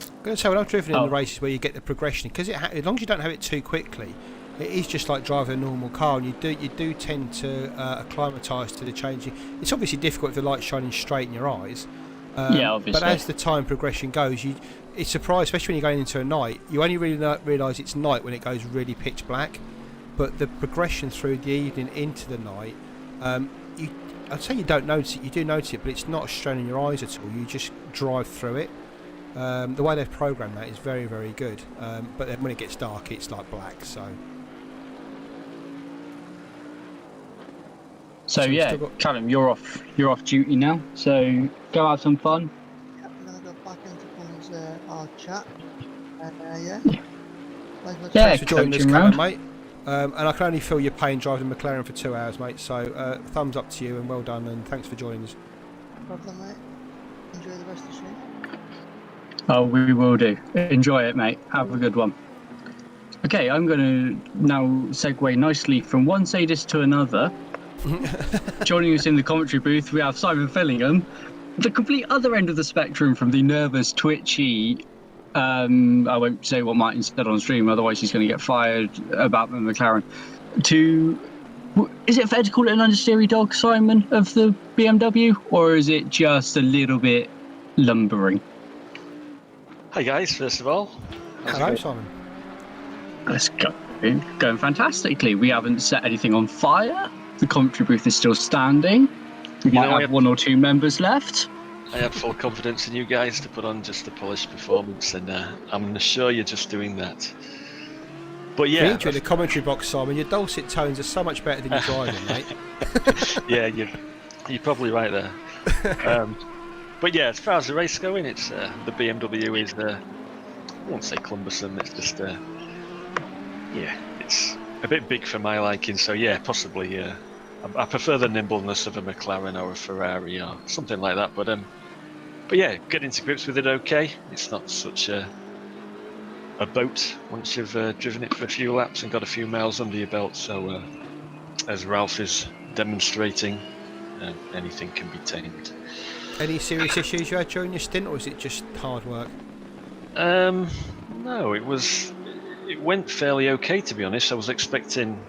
I'm going to say, when I've driven in the races where you get the progression, because as long as you don't have it too quickly, it is just like driving a normal car, and you do tend to acclimatise to the changing. It's obviously difficult if the light's shining straight in your eyes. Yeah, obviously. But as the time progression goes, it's surprising, especially when you're going into a night. You only really realise it's night when it goes really pitch black. But the progression through the evening into the night, I'd say you don't notice it. You do notice it, but it's not a strain in your eyes at all. You just drive through it. The way they've programmed that is very, very good. But then when it gets dark, it's like black. So yeah, Callum, you're off duty now. So go have some fun. Yeah, I'm gonna go back into our chat. Yeah. Thanks for joining us, Callum, mate. And I can only feel your pain driving the McLaren for 2 hours, mate. So thumbs up to you and well done, and thanks for joining us. No problem, mate. Enjoy the rest of the stream. Oh, we will do. Enjoy it, mate. Have a good one. Okay, I'm going to now segue nicely from one sadist to another. Joining us in the commentary booth, we have Simon Fillingham, the complete other end of the spectrum from the nervous, twitchy. I won't say what Martin said on stream, otherwise he's going to get fired about the McLaren. Is it fair to call it an understeery dog, Simon, of the BMW, or is it just a little bit lumbering? Hi guys, first of all. Hello, Simon. Let's go. Going fantastically. We haven't set anything on fire. The commentary booth is still standing. We might have one or two members left. I have full confidence in you guys to put on just a polished performance, and I'm sure you're just doing that. But yeah, you in the commentary box, Simon. Your dulcet tones are so much better than your driving, mate. Yeah, you're probably right there. But yeah, as far as the race going, it's the BMW is I won't say cumbersome. It's just it's a bit big for my liking. So yeah, possibly I prefer the nimbleness of a McLaren or a Ferrari or something like that. But yeah, getting to grips with it okay. It's not such a boat once you've driven it for a few laps and got a few miles under your belt. So as Ralph is demonstrating, anything can be tamed. Any serious issues you had during your stint, or is it just hard work? No, it went fairly okay, to be honest. I was expecting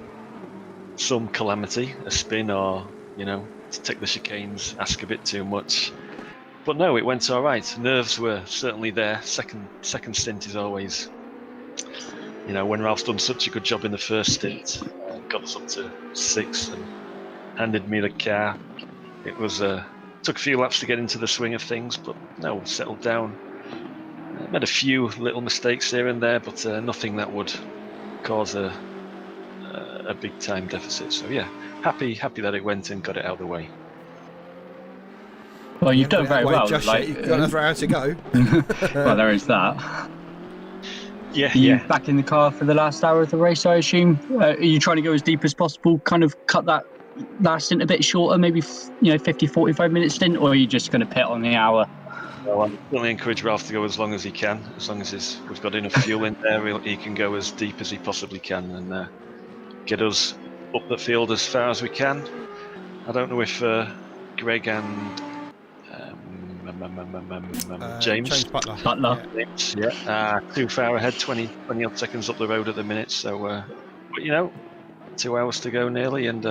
some calamity, a spin, or to take the chicanes, ask a bit too much. But no, it went all right. Nerves were certainly there. Second stint is always, when Ralph's done such a good job in the first stint, got us up to 6 and handed me the car. It was took a few laps to get into the swing of things, but no, settled down. Made a few little mistakes here and there, but nothing that would cause a big time deficit. So yeah, happy that it went and got it out of the way. Well, you've done very well. You've got another hour to go. Well, there is that. Yeah, Are you back in the car for the last hour of the race, I assume? Are you trying to go as deep as possible, kind of cut that last stint a bit shorter, maybe 50, 45 minute stint, or are you just going to pit on the hour? Well, I certainly encourage Ralph to go as long as he can. As long as we've got enough fuel in there, he can go as deep as he possibly can and get us up the field as far as we can. I don't know if Greg and James Butler. Yeah, too far ahead, 20 odd seconds up the road at the minute. So, but 2 hours to go nearly, and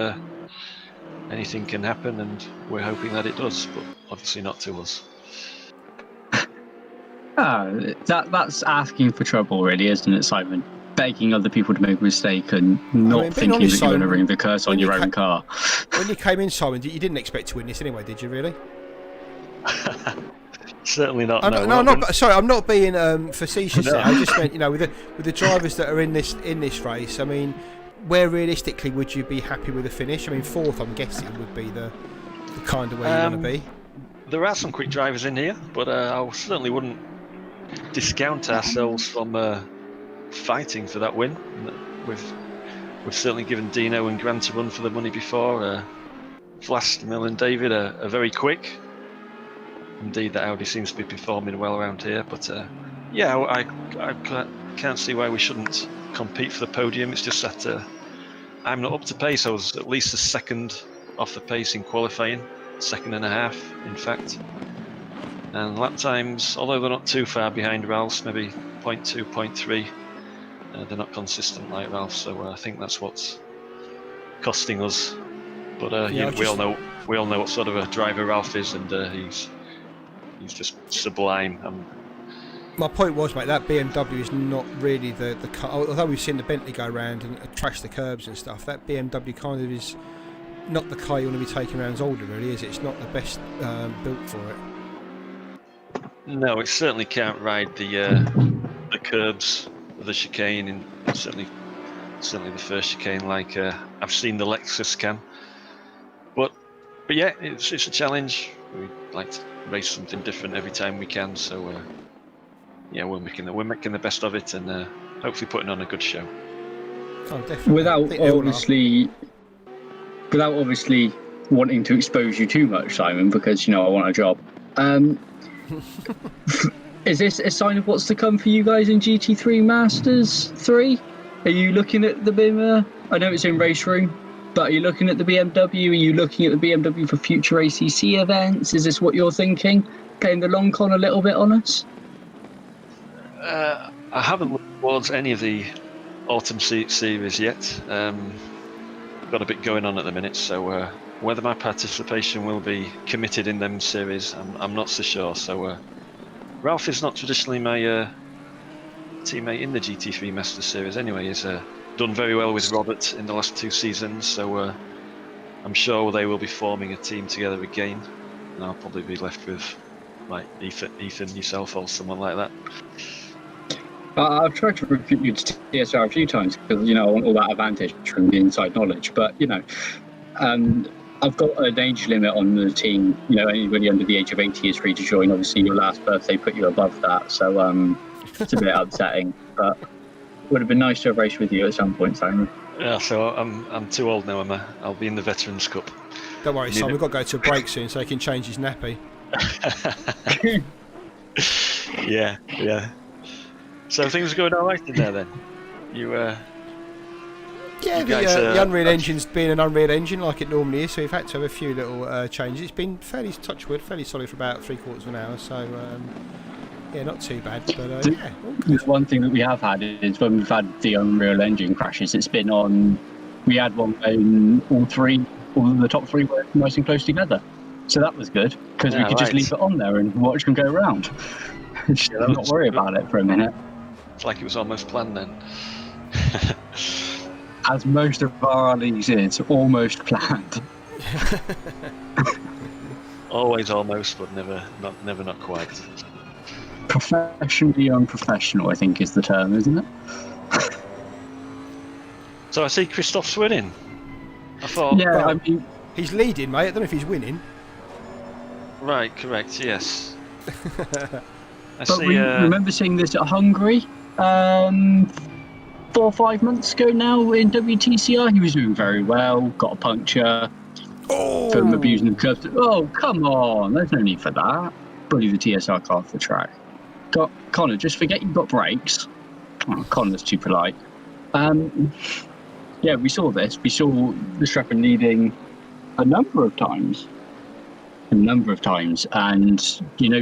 anything can happen, and we're hoping that it does, but obviously not to us. That's asking for trouble, really, isn't it, Simon? Begging other people to make a mistake and not thinking that you're going to ring the curse on your own car. When you came in, Simon, you didn't expect to win this anyway, did you really? Certainly not. Sorry, I'm not being facetious. No. I just meant, with the drivers that are in this race. I mean, where realistically would you be happy with the finish? I mean, 4th, I'm guessing, would be the kind of way you want to be. There are some quick drivers in here, but I certainly wouldn't discount ourselves from fighting for that win. We've certainly given Dino and Grant a run for the money before. Vlast, Mill and David are very quick. Indeed, the Audi seems to be performing well around here, but I can't see why we shouldn't compete for the podium. It's just that I'm not up to pace. I was at least a second off the pace in qualifying, 2.5 in fact. And lap times, although they're not too far behind Ralph's, maybe 0.2, 0.3, they're not consistent like Ralph, so I think that's what's costing us. But we all know what sort of a driver Ralph is, and he's just sublime. My point was, mate, that BMW is not really the car. Although we've seen the Bentley go around and trash the curbs and stuff, that BMW kind of is not the car you want to be taking around Zolder, really, is it? It's not the best built for it. No, it certainly can't ride the curbs, the chicane, and certainly the first chicane like I've seen the Lexus can. But yeah, it's a challenge. We like to race something different every time we can. So yeah, we're making the best of it, and hopefully putting on a good show. Oh, definitely. Without obviously wanting to expose you too much, Simon, because I want a job. Is this a sign of what's to come for you guys in GT3 Masters 3? Are you looking at the BIM? I know it's in race room, but are you looking at the BMW? Are you looking at the BMW for future ACC events? Is this what you're thinking? Playing the long con a little bit on us? I haven't looked towards any of the autumn series yet. Got a bit going on at the minute, so whether my participation will be committed in them series, I'm not so sure. So Ralph is not traditionally my teammate in the GT3 Masters series anyway. He's done very well with Robert in the last 2 seasons, so I'm sure they will be forming a team together again, and I'll probably be left with like Ethan, yourself, or someone like that. I've tried to recruit you to TSR a few times because I want all that advantage from the inside knowledge, but I've got an age limit on the team. Anybody under the age of 80 is free to join. Obviously, your last birthday put you above that, so it's a bit upsetting. But would have been nice to have raced with you at some point, Simon. Yeah, so I'm too old now, Emma. I'll be in the Veterans Cup. Don't worry, Simon. We've got to go to a break soon, so he can change his nappy. Yeah. So things are going all right in there then? The Unreal Engine's been an Unreal Engine like it normally is, so we've had to have a few little changes. It's been fairly touchwood, fairly solid for about 3/4 of an hour, so yeah, not too bad. But yeah, one thing that we have had is when we've had the Unreal Engine crashes, it's been on. We had one when all the top 3 were nice and close together, so that was good because we could just leave it on there and watch them go around. Not worry about it for a minute. It's like it was almost planned then. As most of our leagues is, almost planned. Always almost, but never not quite. Professionally unprofessional, I think, is the term, isn't it? So I see Christoph's winning. I thought. Yeah, well, I mean, he's leading, mate. I don't know if he's winning. Right, correct. Yes. Remember seeing this at Hungary 4 or 5 months ago now in WTCR. He was doing very well, got a puncture from abusing the curves. Oh, come on, there's no need for that. Bully the TSR car off the track. Connor, just forget you've got brakes. Oh, Connor's too polite. Yeah, we saw this. We saw Verstappen leading a number of times, and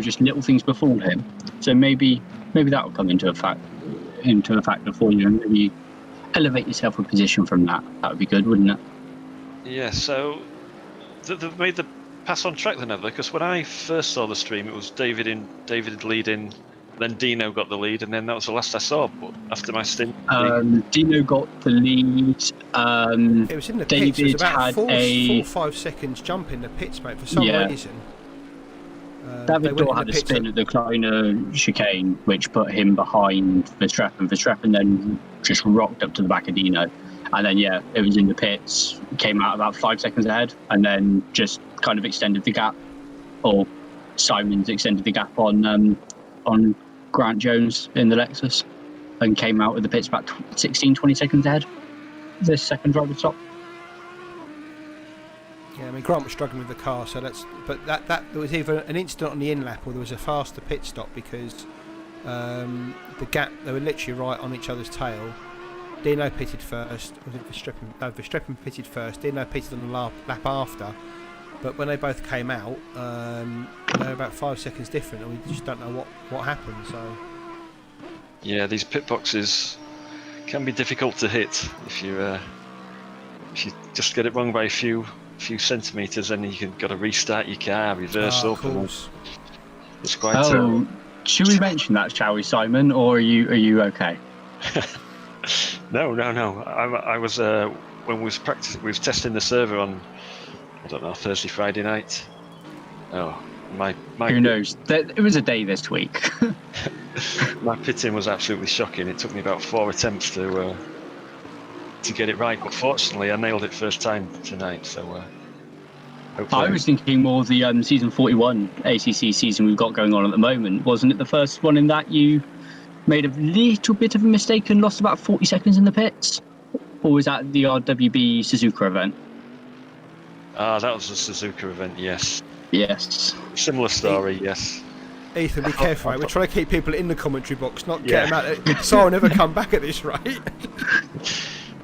just little things befall him. So maybe that will come into a factor for you, and maybe elevate yourself a position from that. That would be good, wouldn't it? Yeah. So they've made the pass on track then, have they? Because when I first saw the stream, it was David leading, then Dino got the lead, and then that was the last I saw. But after my stint, Dino got the lead. It was in the David pits. It was about had 4 or 5 seconds jump in the pits, mate, for some reason. David Dorr had a spin at the Kleiner chicane, which put him behind Verstappen. Verstappen then just rocked up to the back of Dino. And then, it was in the pits, came out about 5 seconds ahead, and then just kind of extended the gap, or Simon's extended the gap on Grant Jones in the Lexus, and came out with the pits about 16, 20 seconds ahead. This second driver stop. Yeah, I mean, Grant was struggling with the car, so that there was either an incident on the in lap or there was a faster pit stop because the gap, they were literally right on each other's tail. Dino pitted first. Was it Verstappen? No, Verstappen pitted first. Dino pitted on the lap after. But when they both came out, they were about 5 seconds different, and we just don't know what happened. So. Yeah, these pit boxes can be difficult to hit if you just get it wrong by a few centimeters, then you've got to restart your car, reverse up. Of course. It's quite. Should we mention that, shall we, Simon, or are you okay? No. I was when we was testing the server on, I don't know, Thursday, Friday night. Oh, my Who knows? It was a day this week. my pitting was absolutely shocking. It took me about 4 attempts to get it right, but fortunately I nailed it first time tonight. So hopefully. I was thinking more of the season 41 ACC season we've got going on at the moment. Wasn't it the first one in that you made a little bit of a mistake and lost about 40 seconds in the pits? Or was that the RWB Suzuka event? That was the Suzuka event, yes. Yes. Similar story, yes. Ethan, be careful, right? We're trying to keep people in the commentary box, not get them out. So I'll never come back at this rate.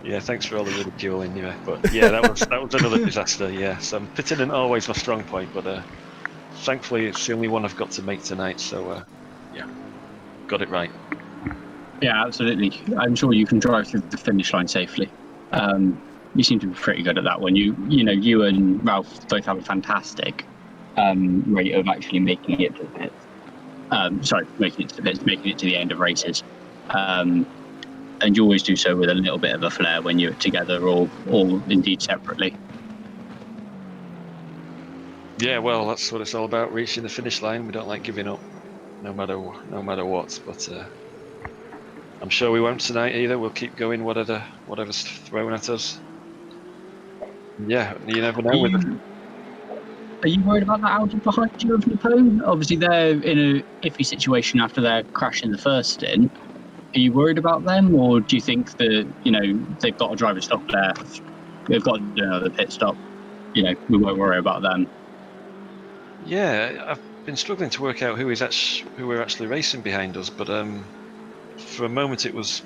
Yeah, thanks for all the ridiculing, yeah. But yeah, that was another disaster, yeah. So pitting isn't always my strong point, but thankfully it's the only one I've got to make tonight, so yeah, got it right. Yeah, absolutely. I'm sure you can drive through the finish line safely. You seem to be pretty good at that one. You and Ralph both have a fantastic rate of actually making it to the pits. Making it to the pits, making it to the end of races. And you always do so with a little bit of a flair when you're together or indeed separately. Yeah, well, that's what it's all about, reaching the finish line. We don't like giving up, no matter what. But I'm sure we won't tonight either. We'll keep going, whatever's thrown at us. Yeah, you never know. Are you worried about that Audi behind you of Napone? Obviously, they're in an iffy situation after their crash in the first stint. Are you worried about them, or do you think that they've got a driver stop there? They've got another pit stop. We won't worry about them. Yeah, I've been struggling to work out who we're actually racing behind us, but for a moment it was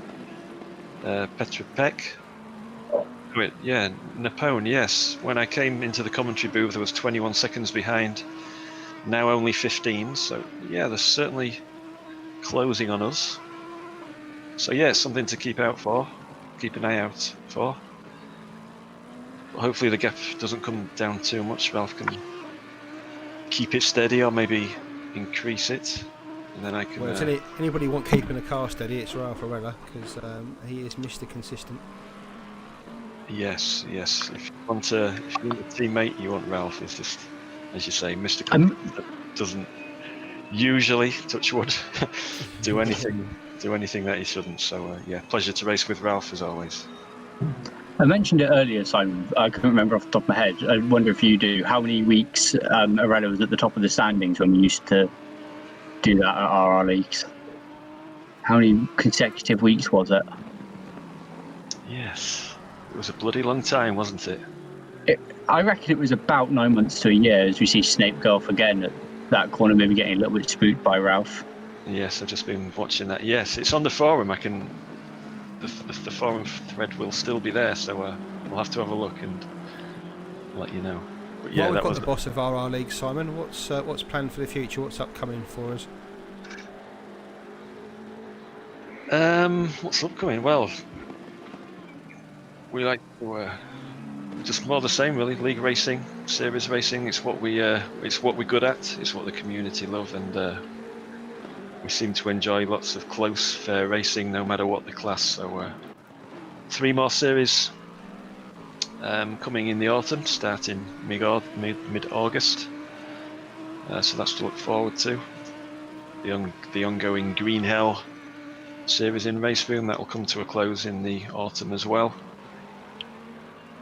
Petra Peck. Wait, yeah, Napone, yes. When I came into the commentary booth, there was 21 seconds behind. Now only 15. So yeah, they're certainly closing on us. So yeah, it's something to keep an eye out for. But hopefully the gap doesn't come down too much. Ralph can keep it steady or maybe increase it, and then I can. Well, if anybody want keeping a car steady, it's Ralph Arella, because he is Mr. Consistent. Yes. If you want a teammate, you want Ralph. It's just, as you say, Mr. Consistent doesn't usually, touch wood, do anything that he shouldn't. So yeah, pleasure to race with Ralph as always. I mentioned it earlier, Simon. I couldn't remember off the top of my head. I wonder if you do. How many weeks Arella was at the top of the standings when we used to do that at RRLeagues? How many consecutive weeks was it? Yes, it was a bloody long time, wasn't it? I reckon it was about 9 months to a year, as we see Snape go off again at that corner, maybe getting a little bit spooked by Ralph. Yes, I've just been watching that. Yes, it's on the forum. The forum thread will still be there, so we'll have to have a look and let you know. But yeah, well, we've that got was the boss of RRLeagues, Simon. What's planned for the future? What's upcoming for us? What's upcoming? Well, we like to just more the same, really. League racing, series racing. It's what we're good at. It's what the community love, and we seem to enjoy lots of close, fair racing, no matter what the class. So 3 more series coming in the autumn, starting mid-August. So that's to look forward to. The ongoing Green Hell series in Raceroom, that will come to a close in the autumn as well.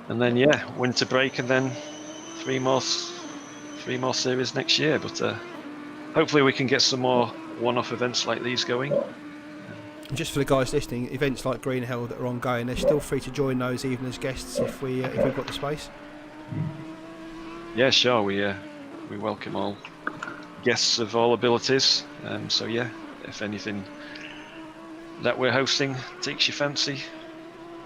And then yeah, winter break, and then 3 more series next year. But hopefully we can get some more one-off events like these going. And just for the guys listening, events like Green Hell that are ongoing, they're still free to join those even as guests if we've got the space. Yeah, sure. We welcome all guests of all abilities. So yeah, if anything that we're hosting takes your fancy,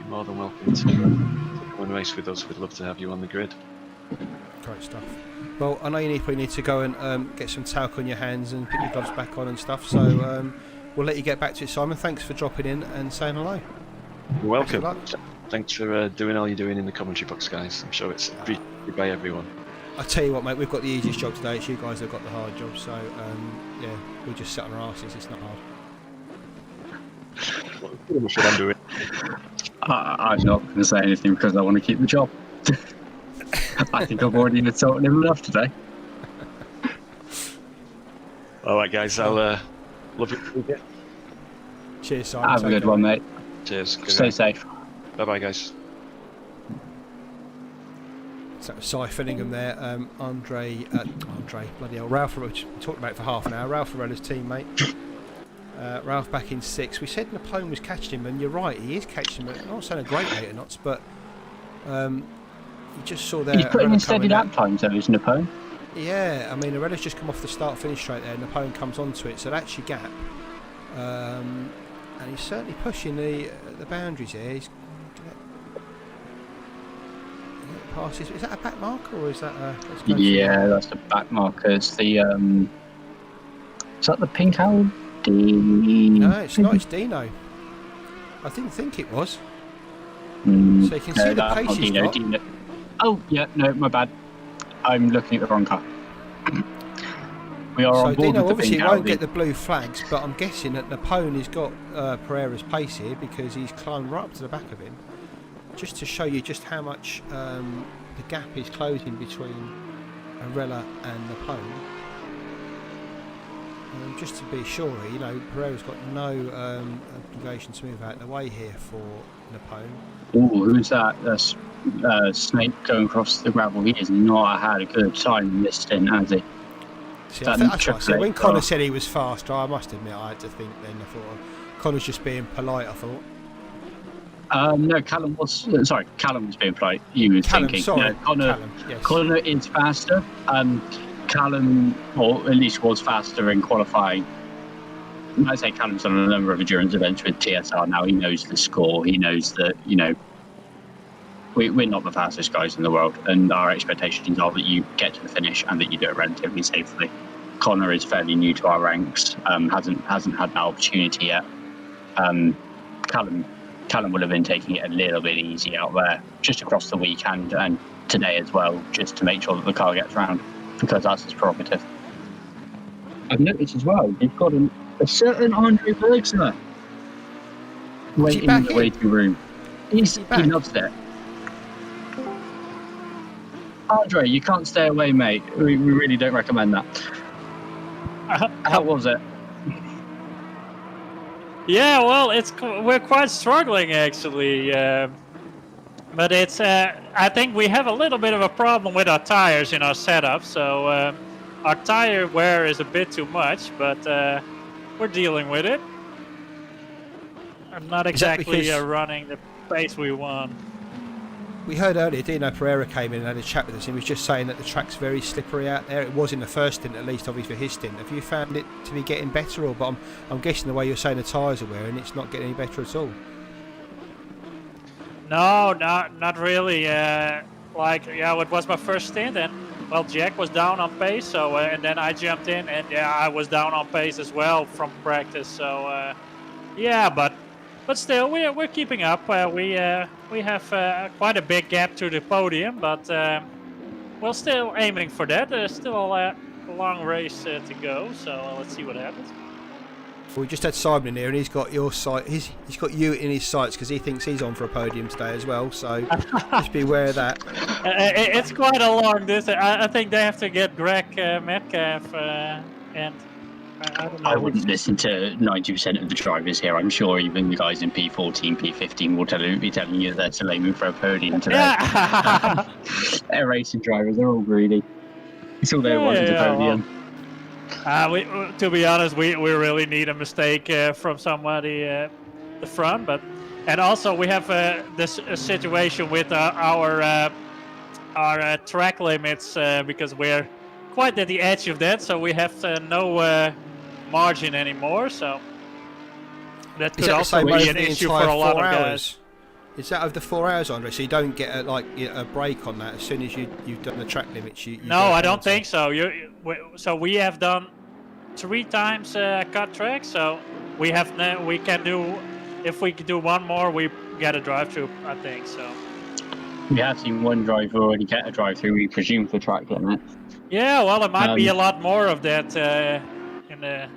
you're more than welcome to come and race with us. We'd love to have you on the grid. Great stuff. Well, I know you probably need to go and get some talc on your hands and put your gloves back on and stuff, so we'll let you get back to it, Simon. Thanks for dropping in and saying hello. You're welcome. Thanks for doing all you're doing in the commentary box, guys. I'm sure it's appreciated by everyone. I tell you what, mate, we've got the easiest job today. It's you guys that have got the hard job. So yeah, we just sit on our asses. It's not hard. Pretty much what I'm doing. I'm not going to say anything because I want to keep the job. I think I've already insulted him enough today. All right, guys. I'll love you. Cheers, Simon. Have a good one, mate. Cheers. Stay safe. Bye, guys. So siphoning them there. Andre, bloody hell, Ralph, which we talked about for half an hour. Ralph Arella's teammate. Ralph back in 6th. We said Napoleon was catching him, and you're right, he is catching him. I'm not saying a great rate of knots, but you just saw there. He's putting in steady lap times, though, is Napoleon? Yeah, I mean, Arella's just come off the start-finish straight there. Napoleon comes onto it, so that's your gap. And he's certainly pushing the boundaries here. He's passes. Is that a back marker or is that a? Yeah, that's the back marker. It's the is that the pink Audi? No, it's not. It's Dino. I didn't think it was. So you can see the pace he's got. Dino. Oh yeah, no, my bad. I'm looking at the wrong car. We are on board Dino with the obviously pink won't Audi. get the blue flags, but I'm guessing that Napoleon has got Pereira's pace here because he's climbed right up to the back of him. Just to show you just how much the gap is closing between Arella and Napoleon. Just to be sure, you know, Pereira's got no obligation to move out of the way here for Napoleon. Oh, who's that? That's Snake going across the gravel. He has not had a good time in this stint, has he? See, that's right. So when Connor said he was faster, I must admit I had to think then. I thought Connor's just being polite. I thought. No, Callum was sorry. Callum was being polite. You were thinking. Sorry, no, Connor. Callum, yes. Connor is faster. Callum, or at least was faster in qualifying. I say Callum's done a number of endurance events with TSR now. He knows the score. He knows that, you know, we're not the fastest guys in the world, and our expectations are that you get to the finish and that you do it relatively safely. Connor is fairly new to our ranks. Hasn't had that opportunity yet. Callum will have been taking it a little bit easy out there just across the weekend and today as well, just to make sure that the car gets round, because that's his prerogative. I've noticed as well, you've got a certain Andre Bergson waiting in the waiting room. He loves it. Andre, you can't stay away, mate. We really don't recommend that. How was it? Yeah, well, we're quite struggling actually, but it's I think we have a little bit of a problem with our tires in our setup. So our tire wear is a bit too much, but we're dealing with it. I'm not exactly running the pace we want. We heard earlier Dino Pereira came in and had a chat with us. He was just saying that the track's very slippery out there. It was in the first stint, at least, obviously for his stint. Have you found it to be getting better, or? But I'm guessing the way you're saying the tyres are wearing, it's not getting any better at all. No, not really. It was my first stint, and well, Jack was down on pace, so and then I jumped in, and yeah, I was down on pace as well from practice. So but still, we're keeping up. We have quite a big gap to the podium, but we're still aiming for that. There's still a long race to go, so let's see what happens. We just had Simon in here, and he's got your sight. He's got you in his sights because he thinks he's on for a podium today as well. So just be aware of that. It's quite a long distance. I think they have to get Greg Metcalf and. I wouldn't listen to 90% of the drivers here. I'm sure even the guys in P14, P15 will be telling you they're still aiming for a podium today. Yeah. They're racing drivers. They're all greedy. It's all they want is a podium. To be honest, we really need a mistake from somebody at the front, and also we have this situation with our track limits because we're quite at the edge of that, so we have no margin anymore, so that could also be an issue for a lot of guys. Is that over the 4 hours, Andre? So you don't get a break on that as soon as you've done the track limits? No, I don't think so. So we have done 3 times cut track, so we can do, if we can do one more, we get a drive through, I think so. We have seen one driver already get a drive-through, we presume, for track limit. Yeah, well, it might be a lot more of that in the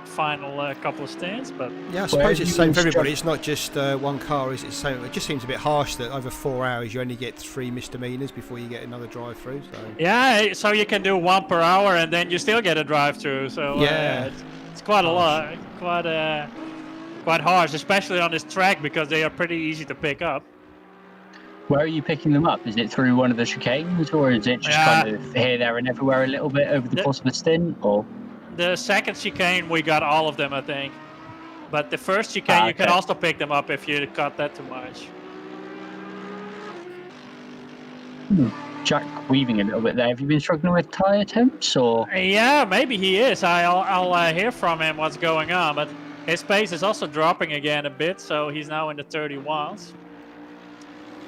final couple of stands, but Yeah, I suppose it's the same for everybody. It's not just one car, is it? So it just seems a bit harsh that over 4 hours you only get 3 misdemeanors before you get another drive-through. So yeah, so you can do 1 per hour and then you still get a drive-through. So yeah, it's quite a lot, quite harsh, especially on this track because they are pretty easy to pick up. Where are you picking them up? Is it through one of the chicanes, or is it just kind of here, there, and everywhere a little bit over the course of a stint? Or the second chicane, we got all of them, I think. But the first chicane, you can also pick them up if you cut that too much. Jack weaving a little bit there. Have you been struggling with tyre temps, or? Yeah, maybe he is. I'll hear from him what's going on. But his pace is also dropping again a bit, so he's now in the 31s.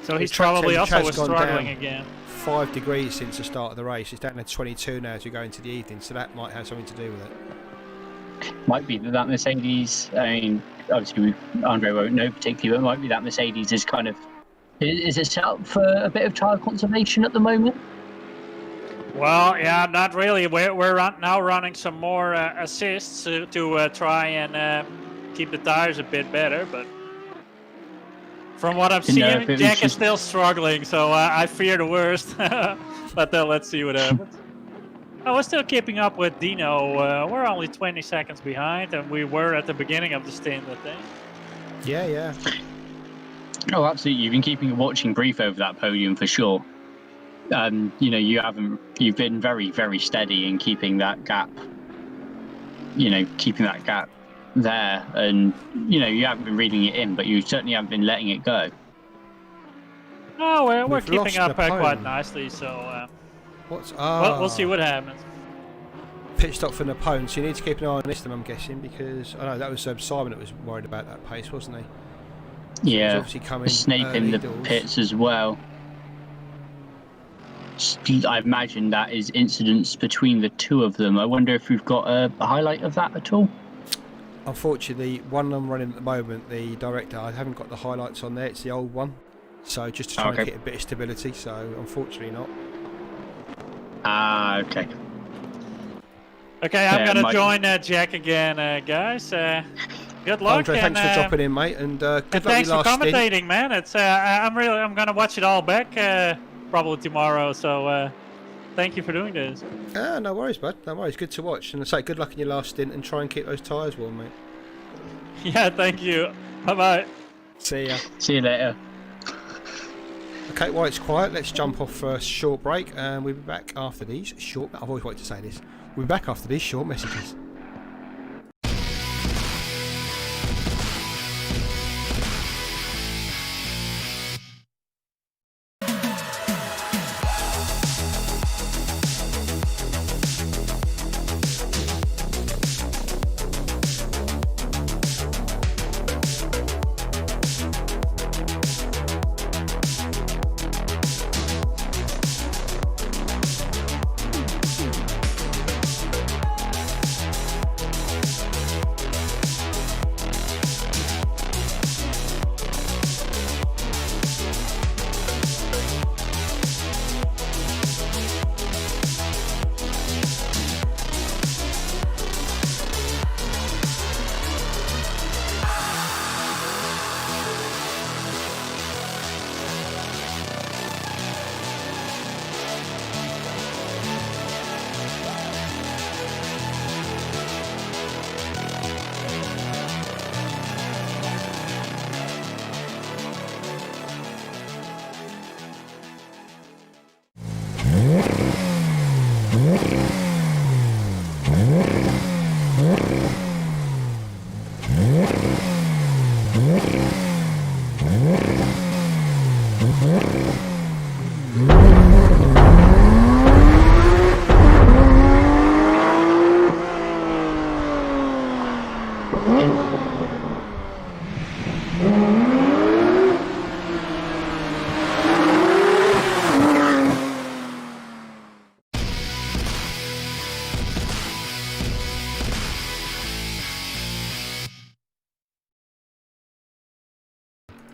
So he's probably also struggling again. 5 degrees since the start of the race. It's down to 22 now as we go into the evening, so that might have something to do with it. Might be that Mercedes, I mean, obviously Andre won't know particularly, but it might be that Mercedes is kind of, is it set up for a bit of tyre conservation at the moment? Well, yeah, not really. We're now running some more assists to try and keep the tires a bit better, but from what I'm seeing, Jack is still struggling, so I fear the worst. But let's see what happens. Oh, we're still keeping up with Dino. We're only 20 seconds behind, and we were at the beginning of the stint, I think. Yeah. Oh, absolutely. You've been keeping a watching brief over that podium for sure. You know, you've been very, very steady in keeping that gap. There, and you haven't been reading it in, but you certainly haven't been letting it go. Oh, we're keeping up quite nicely, so we'll see what happens. Pit stop for Napoleon, so you need to keep an eye on this, I'm guessing, because I know that was Simon that was worried about that pace, wasn't he? So yeah, obviously coming snaping the pits as well. I imagine that is incidents between the two of them. I wonder if we've got a highlight of that at all. Unfortunately, one I'm running at the moment, the director, I haven't got the highlights on there. It's the old one, so just to try and get a bit of stability. So unfortunately not. Okay. Okay, I'm gonna join Jack again, guys. Good luck. Andre, thanks for dropping in, mate, and good luck with thanks your for last commentating, stint. man. It's I'm gonna watch it all back probably tomorrow. So thank you for doing this. No worries, bud. No worries. Good to watch. And I say good luck in your last stint, and try and keep those tyres warm, mate. Yeah, thank you. Bye bye. See ya. See you later. Okay, while it's quiet, let's jump off for a short break, and we'll be back after these short. I've always wanted to say this. We'll be back after these short messages.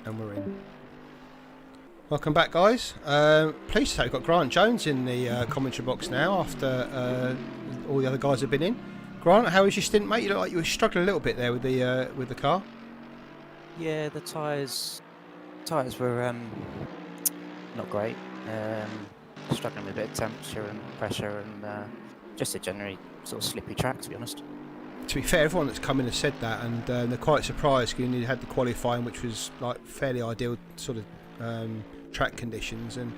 And we're in. Welcome back, guys. Pleased to say we've got Grant Jones in the commentary box now after all the other guys have been in. Grant, how was your stint, mate? You look like you were struggling a little bit there with the car. Yeah, the tyres were not great. Struggling with a bit of temperature and pressure and just a generally sort of slippy track, to be honest. To be fair, everyone that's come in has said that, and they're quite surprised because you had the qualifying, which was like fairly ideal sort of track conditions, and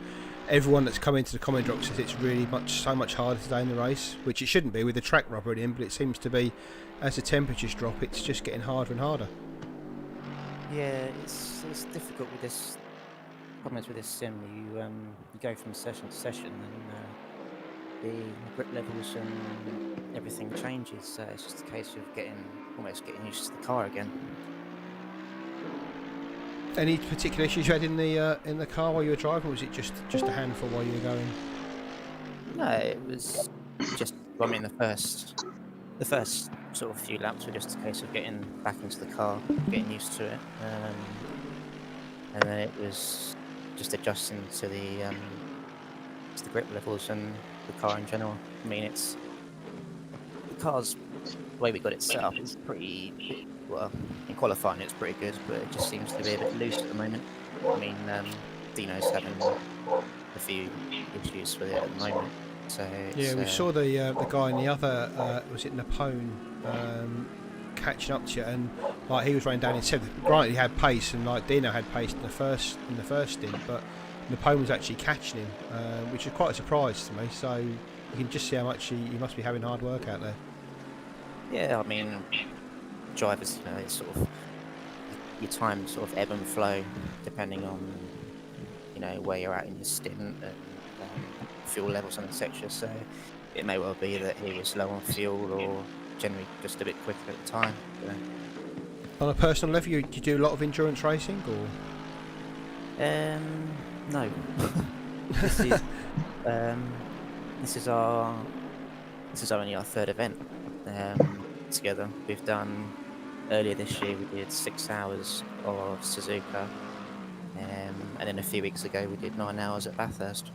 everyone that's come into the comment drop says it's really so much harder today in the race, which it shouldn't be with the track rubber in, but it seems to be as the temperatures drop, it's just getting harder and harder. Yeah, it's difficult with this problems with this sim. You go from session to session, and the grip levels and everything changes. So it's just a case of almost getting used to the car again. Any particular issues you had in the car while you were driving, or was it just a handful while you were going? No, it was just. I mean, the first sort of few laps were just a case of getting back into the car, getting used to it, and then it was just adjusting to the grip levels and the car in general. I mean, the car's the way we got it set up is pretty well. In qualifying, it's pretty good, but it just seems to be a bit loose at the moment. I mean, Dino's having a few issues with it at the moment. So yeah, we saw the guy in the other was it Napone catching up to you, and like he was running down in seventh. Granted, he had pace, and like Dino had pace in the first stint, but Napone was actually catching him, which is quite a surprise to me. So you can just see how much he must be having hard work out there. Yeah, I mean, drivers, it's sort of your time sort of ebb and flow depending on where you're at in your stint and fuel levels and etc. So it may well be that he was low on fuel or generally just a bit quicker at the time. On a personal level, do you do a lot of endurance racing, or? No. This is only our third event together. We've done earlier this year. We did 6 hours of Suzuka, and then a few weeks ago we did 9 hours at Bathurst.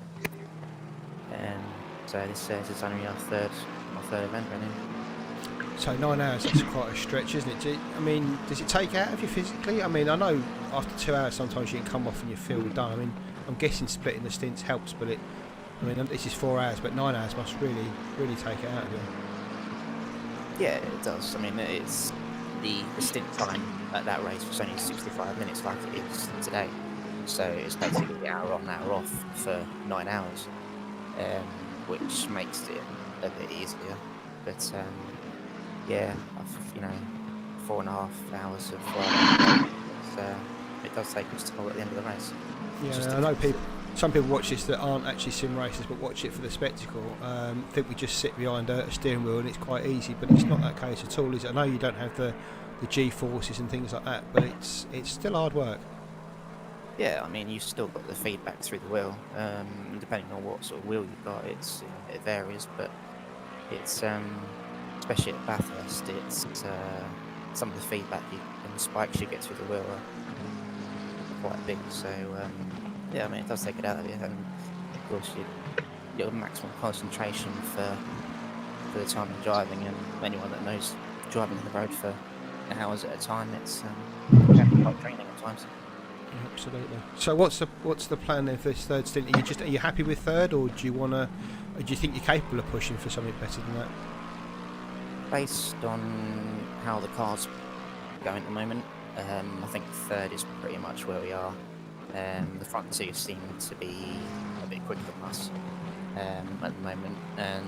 So this is only our third event running. So 9 hours, that's quite a stretch, isn't it? I mean, does it take out of you physically? I mean, I know after 2 hours sometimes you can come off and you feel done. I mean, I'm guessing splitting the stints helps, but this is 4 hours, but 9 hours must really take it out of you. Yeah, it does. I mean, it's the stint time at that race was only 65 minutes like it is today. So it's basically hour on, hour off for 9 hours, which makes it a bit easier. But yeah, 4.5 hours of it does take its toll at the end of the race. Yeah, I know some people watch this that aren't actually sim racers but watch it for the spectacle. Think we just sit behind a steering wheel and it's quite easy, but it's not that case at all, is it? I know you don't have the G-forces and things like that, but it's still hard work. Yeah, I mean, you've still got the feedback through the wheel. Depending on what sort of wheel you've got, it varies, but it's especially at Bathurst, it's some of the feedback and the spikes you get through the wheel are quite big. So yeah, I mean, it does take it out of you, and of course your maximum concentration for the time you're driving, and anyone that knows driving on the road for hours at a time, it's can be quite draining at times. Absolutely. So what's the plan then for this third stint? Are you happy with third, or do you think you're capable of pushing for something better than that? Based on how the car's going at the moment, I think third is pretty much where we are. The front two seem to be a bit quicker than us at the moment, and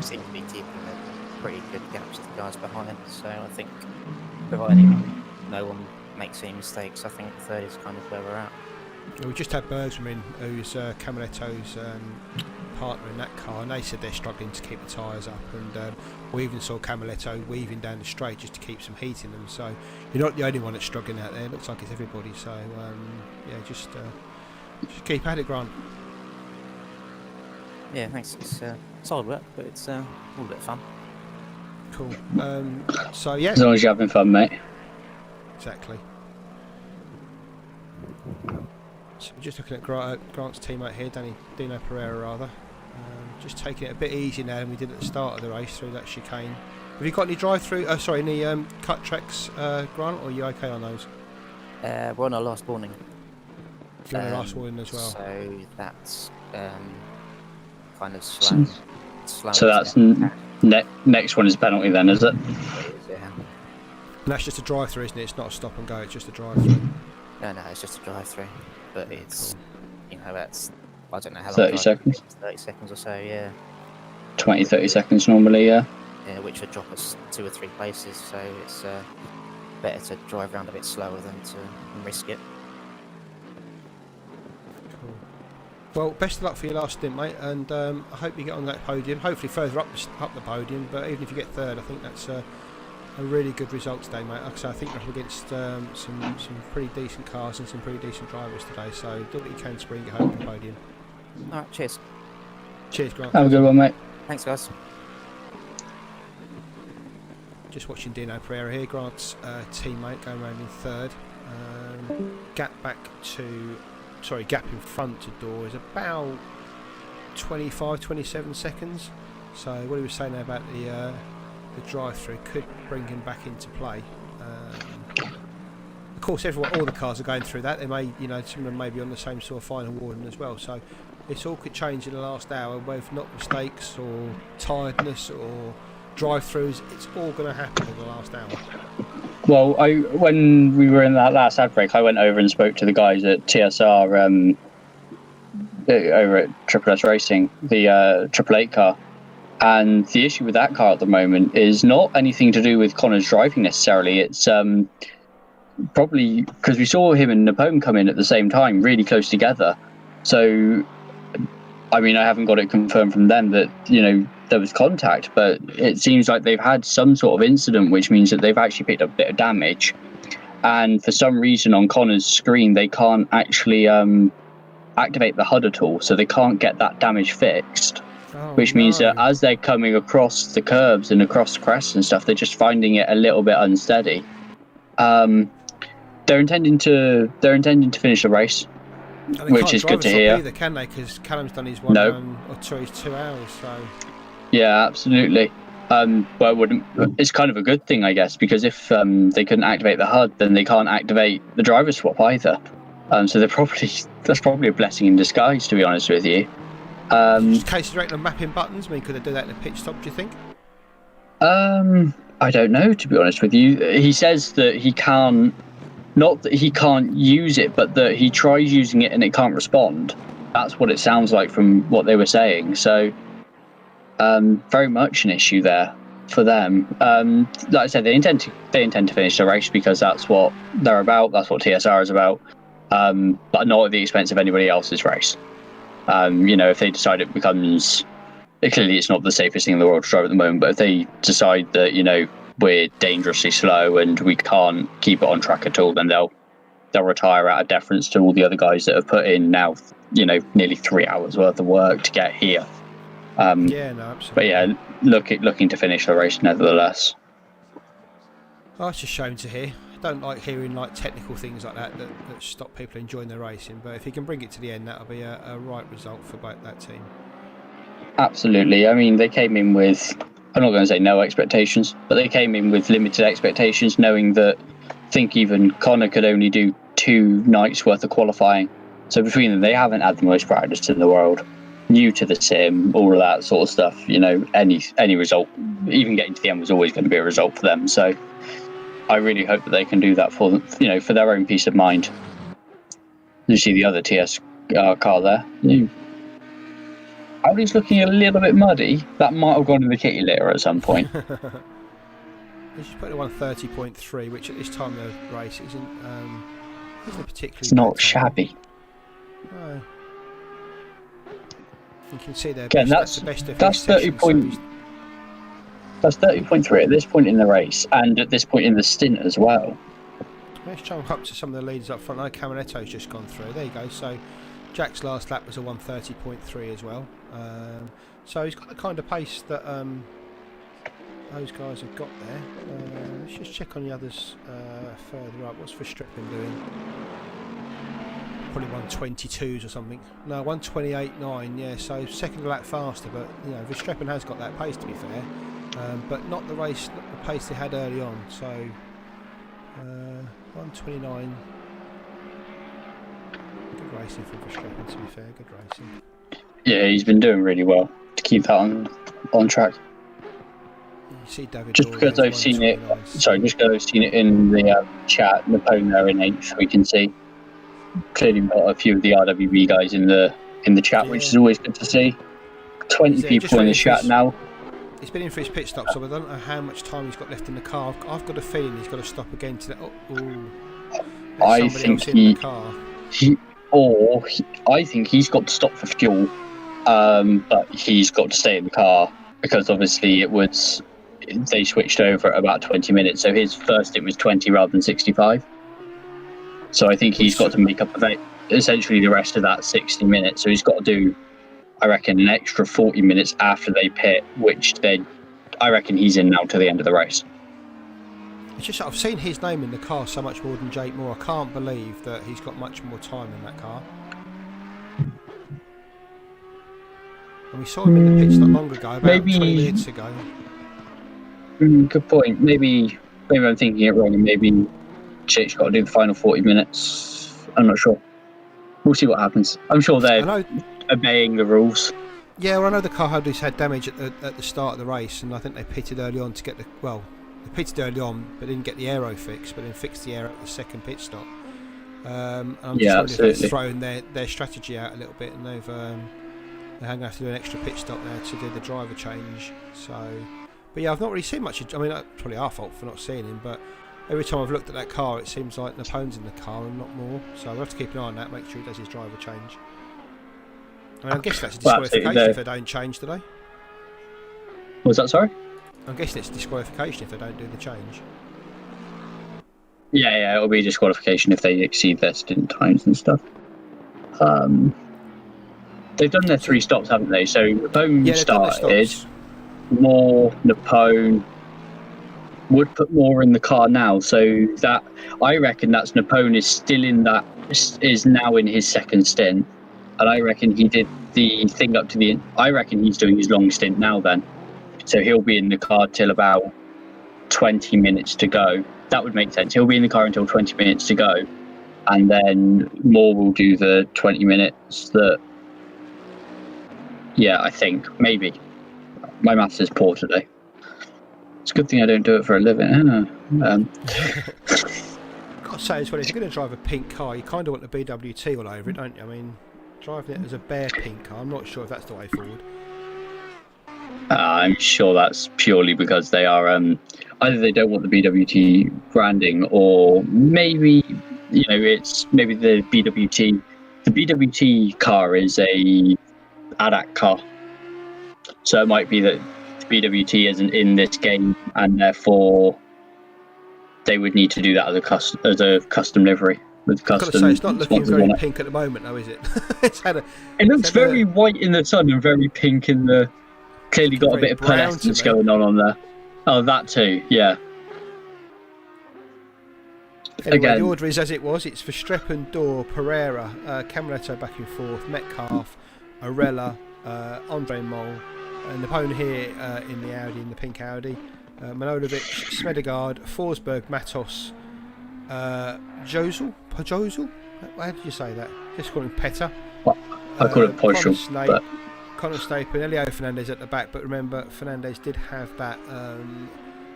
seem to be keeping a pretty good gap to the guys behind. So I think, providing no one makes any mistakes, I think third is kind of where we're at. We just had Bergsman in, who's Camaletto's partner in that car, and they said they're struggling to keep the tyres up, and we even saw Camaletto weaving down the straight just to keep some heat in them. So you're not the only one that's struggling out there. It looks like it's everybody. So yeah, just keep at it, Grant. Yeah, thanks. It's solid work, but it's all a bit of fun. Cool. So yeah, As long as you're having fun, mate. exactly. So we're just looking at Grant's teammate here, Dino Pereira rather. Just taking it a bit easier now than we did at the start of the race through that chicane. Have you got any drive-through? Sorry, any cut tracks, Grant? Or are you okay on those? We're on our last warning. You're on the last warning as well. So that's kind of slow. So that's next one is penalty then, is it? Yeah. And that's just a drive-through, isn't it? It's not a stop and go. It's just a drive-through. No, it's just a drive-through. But it's, you know, that's, I don't know how long. 30 seconds. 30 seconds or so, yeah. 20, 30 seconds normally, yeah. Yeah, which would drop us 2 or 3 places. So it's better to drive around a bit slower than to risk it. Cool. Well, best of luck for your last stint, mate, and I hope you get on that podium. Hopefully further up the podium, but even if you get third, I think that's a really good result today, mate. Like I say, I think we're up against some pretty decent cars and some pretty decent drivers today, so do what you can to bring it home to the podium. Alright, cheers. Cheers, Grant. Have a good one, mate. Thanks, guys. Just watching Dino Pereira here, Grant's teammate going around in third. Gap in front to door is about 25-27 seconds. So what he was saying there about the drive-through could bring him back into play. Of course, all the cars are going through that. They may, you know, some of them may be on the same sort of final warning as well. So this all could change in the last hour, with not mistakes or tiredness or drive-throughs. It's all going to happen in the last hour. Well, when we were in that last ad break, I went over and spoke to the guys at TSR over at Triple S Racing, the 888 car. And the issue with that car at the moment is not anything to do with Connor's driving necessarily. It's probably because we saw him and Napone come in at the same time, really close together. So, I mean, I haven't got it confirmed from them that, you know, there was contact, but it seems like they've had some sort of incident, which means that they've actually picked up a bit of damage. And for some reason on Connor's screen, they can't actually activate the HUD at all, so they can't get that damage fixed. Which means that as they're coming across the curbs and across the crests and stuff, they're just finding it a little bit unsteady. They're intending to finish the race, which is good to hear. Either, can they? Because Callum's done his 2 hours. So yeah, absolutely. Well, it's kind of a good thing, I guess, because if they couldn't activate the HUD, then they can't activate the driver swap either. So that's probably a blessing in disguise, to be honest with you. Just cases directly on mapping buttons. I mean, could they do that in a pit stop, do you think? I don't know, to be honest with you. He says that he can't, not that he can't use it, but that he tries using it and it can't respond. That's what it sounds like from what they were saying. So, very much an issue there for them. Like I said, they intend to finish the race because that's what they're about. That's what TSR is about. But not at the expense of anybody else's race. You know, if they decide it becomes, clearly it's not the safest thing in the world to drive at the moment, but if they decide that, you know, we're dangerously slow and we can't keep it on track at all, then they'll retire out of deference to all the other guys that have put in now, you know, nearly 3 hours worth of work to get here. Yeah, no, absolutely. But yeah, looking to finish the race nevertheless. Oh, it's a shame to hear. I don't like hearing like technical things like that stop people enjoying their racing, but if you can bring it to the end, that'll be a right result for both that team. Absolutely. I mean, they came in with, I'm not going to say no expectations, but they came in with limited expectations, knowing that I think even Connor could only do 2 nights worth of qualifying. So between them, they haven't had the most practice in the world. New to the sim, all of that sort of stuff. You know, any result, even getting to the end was always going to be a result for them. So I really hope that they can do that for, you know, for their own peace of mind. You see the other TS car there. Audi's looking a little bit muddy. That might have gone in the kitty litter at some point. She's put it on 30.3, which at this time of the race isn't particularly. It's not shabby. No. You can see there. Again, that's the best of that's 30 point. That's 30.3 at this point in the race, and at this point in the stint as well. Let's jump up to some of the leaders up front. I know Caminetto's just gone through. There you go. So Jack's last lap was a 1:30.3 as well. So he's got the kind of pace that those guys have got there. Let's just check on the others further up. What's Verstappen doing? probably 122s or something. No, 128.9. Yeah, so second lap faster. But you know, Verstappen has got that pace, to be fair, but not the pace they had early on. So 129. Good racing from Verstappen, to be fair. Good racing. Yeah, he's been doing really well to keep that on track. You see David Just Dorr because there, I've seen it, 129. sorry, just because I've seen it in the chat, Napoleon there in 8th, we can see clearly we've got a few of the RWB guys in the chat, which is always good to see. 20 He's, people just in the waiting for chat his- now. He's been in for his pit stop, so I don't know how much time he's got left in the car. I've got a feeling he's got to stop again to that. I There's somebody think else in the car. I think he's got to stop for fuel, but he's got to stay in the car because obviously they switched over at about 20 minutes. So his first stint was 20 rather than 65. So I think he's got to make up essentially the rest of that 60 minutes. So he's got to do, I reckon, an extra 40 minutes after they pit, which I reckon he's in now to the end of the race. It's just I've seen his name in the car so much more than Jake Moore. I can't believe that he's got much more time in that car. And we saw him in the pits not long ago, about 20 minutes ago. Good point. Maybe I'm thinking it wrong, and maybe Jake's got to do the final 40 minutes. I'm not sure. We'll see what happens. I'm sure they're obeying the rules. Yeah, well, I know the car holders had damage at the start of the race, and I think they pitted early on to get they pitted early on, but didn't get the aero fixed, but then fixed the aero at the second pit stop. And I'm just wondering if they've thrown their strategy out a little bit, and they're going to have to do an extra pit stop now to do the driver change. So, but yeah, I've not really seen much. I mean, that's probably our fault for not seeing him, but every time I've looked at that car, it seems like Napoleon's in the car and not more. So we'll have to keep an eye on that, make sure he does his driver change. I mean, I guess that's a disqualification if they don't change, do they? Was that, sorry? I'm guessing it's a disqualification if they don't do the change. Yeah, it'll be a disqualification if they exceed their stint times and stuff. They've done their 3 stops, haven't they? So Napone started. Napone would put more in the car now. So that I reckon that's Napone is now in his second stint, and I reckon he did the thing up to the. I reckon he's doing his long stint now then. So he'll be in the car till about 20 minutes to go. That would make sense. He'll be in the car until 20 minutes to go. And then Moore will do the 20 minutes that... Yeah, I think. Maybe. My maths is poor today. It's a good thing I don't do it for a living. I've got to say as well, if you're going to drive a pink car, you kind of want the BWT all over it, don't you? I mean, driving it as a bare pink car, I'm not sure if that's the way forward. I'm sure that's purely because they are either they don't want the BWT branding, or maybe it's maybe the BWT. The BWT car is a ADAC car, so it might be that the BWT isn't in this game, and therefore they would need to do that as a custom livery with custom. I've got to say, it's not looking very pink at the moment, though, is it? It looks very white in the sun and very pink in the. Clearly got a bit of pearlescence going on there. Oh, that too, yeah. Anyway, Again, the order is as it was. It's Verstappen, Dorr, Pereira, Camaretto back and forth, Metcalf, Arella, Andre Mol, and Napone here in the Audi, in the pink Audi, Manojlovic, Smedegaard, Forsberg, Matos, Josel? How did you say that? Just call him Petter. I call it Poschel, but... Connor Snape and Elio Fernandez at the back, but remember Fernandez did have that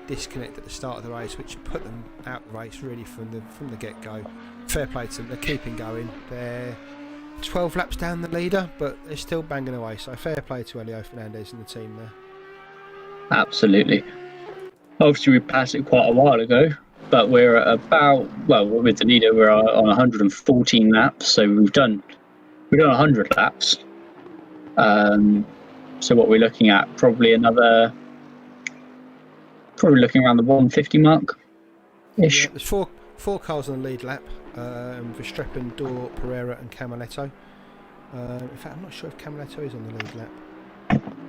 disconnect at the start of the race, which put them out the race really from the get-go. Fair play to them, they're keeping going. They're 12 laps down the leader, but they're still banging away, so fair play to Elio Fernandez and the team there. Absolutely. Obviously we passed it quite a while ago, but we're at about, with the leader we're on 114 laps, so we've done 100 laps. So what we're looking at, probably looking around the 150 mark ish. Yeah, there's four cars on the lead lap. Verstappen, Dorr, Pereira and Camaretto. In fact, I'm not sure if Camaretto is on the lead lap.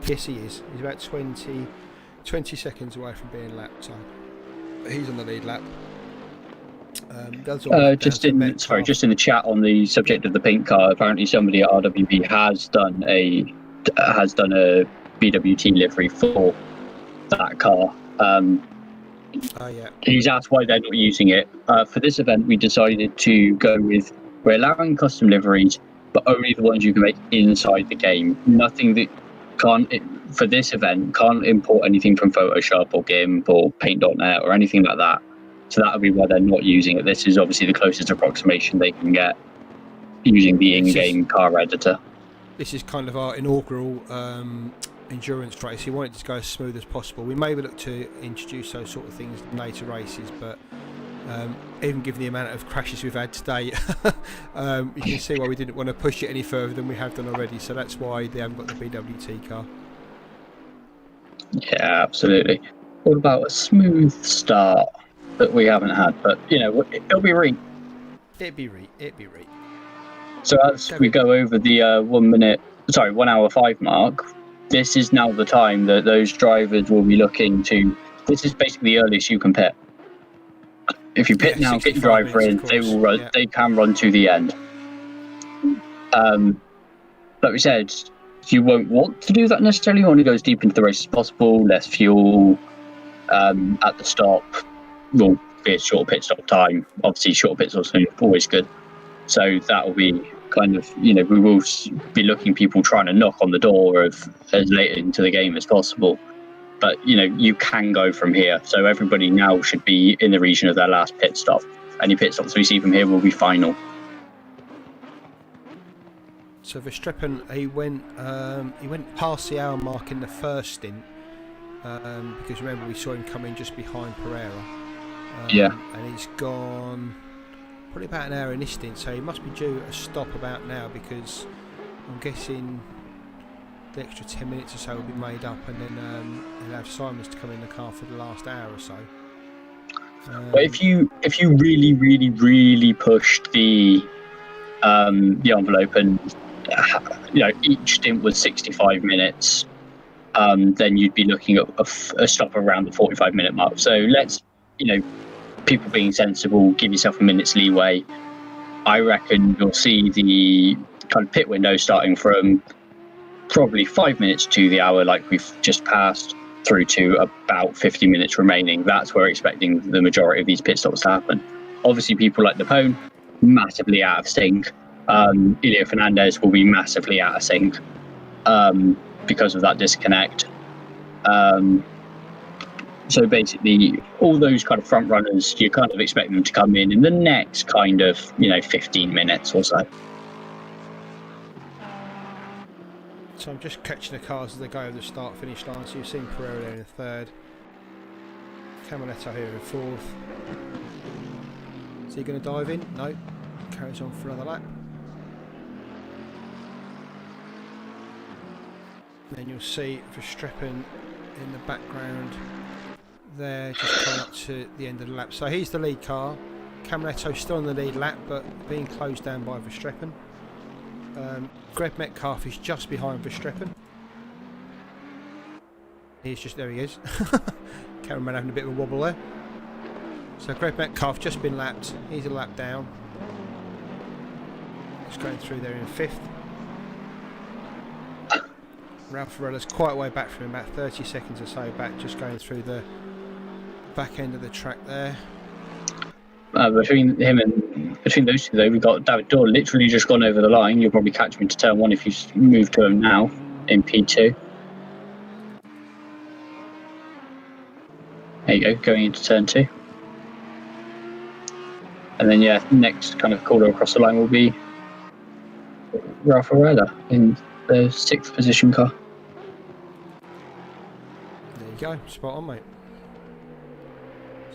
Yes, he is. He's about 20 seconds away from being lapped, so he's on the lead lap. That's all down Just to in Metcalf. just in the chat on the subject of the pink car, apparently somebody at RWB has done a BWT livery for that car. Oh yeah. He's asked why they're not using it. For this event, we decided to go with, we're allowing custom liveries, but only the ones you can make inside the game. Nothing that for this event, can't import anything from Photoshop or GIMP or Paint.net or anything like that. So that'll be why they're not using it. This is obviously the closest approximation they can get using the in-game car editor. This is kind of our inaugural endurance race. We want it to go as smooth as possible. We may look to introduce those sort of things in later races, but even given the amount of crashes we've had today, you can see why we didn't want to push it any further than we have done already. So that's why they haven't got the BWT car. Yeah, absolutely. What about a smooth start that we haven't had? But it'll be re. It'd be re. So as we go over the 1 hour 5 mark, this is now the time that those drivers will be looking to. This is basically the earliest you can pit. If you pit now, get your driver in, they will run. Yeah. They can run to the end. Like we said, you won't want to do that necessarily. You want to go as deep into the race as possible. Less fuel at the stop. Will be a short pit stop time. Obviously, short pit stops are always good. So that will be kind of, we will be looking people trying to knock on the door of as late into the game as possible. But, you can go from here. So everybody now should be in the region of their last pit stop. Any pit stops we see from here will be final. So Verstappen, he went past the hour mark in the first stint, because remember we saw him come in just behind Pereira. And he's gone probably about an hour in this stint, so he must be due a stop about now, because I'm guessing the extra 10 minutes or so will be made up, and then he'll have Simons to come in the car for the last hour or so. But if you really, really, really pushed the envelope, and each stint was 65 minutes, then you'd be looking at a stop around the 45-minute mark. So let's, people being sensible, give yourself a minute's leeway. I reckon you'll see the kind of pit window starting from probably 5 minutes to the hour, like we've just passed, through to about 50 minutes remaining. That's where we're expecting the majority of these pit stops to happen. Obviously, people like Depone, massively out of sync. Elio Fernandez will be massively out of sync because of that disconnect. So basically, all those kind of front runners, you kind of expect them to come in the next kind of 15 minutes or so. So I'm just catching the cars as they go over the start-finish line. So you've seen Pereira there in third, Camaletto here in fourth. Is he going to dive in? No. Carries on for another lap. Then you'll see Verstappen in the background there, just coming up to the end of the lap. So he's the lead car. Camaletto still on the lead lap, but being closed down by Verstappen. Greg Metcalf is just behind Verstappen. There he is. Cameraman having a bit of a wobble there. So Greg Metcalf just been lapped. He's a lap down. Just going through there in fifth. Ralph Varela's quite a way back from him, about 30 seconds or so back, just going through the back end of the track there. Between those two, though, we've got David Dorr literally just gone over the line. You'll probably catch him into turn one if you move to him now in P2. There you go, going into turn two. And then, next kind of caller across the line will be Ralph Varela in the 6th position car. There you go, spot on, mate.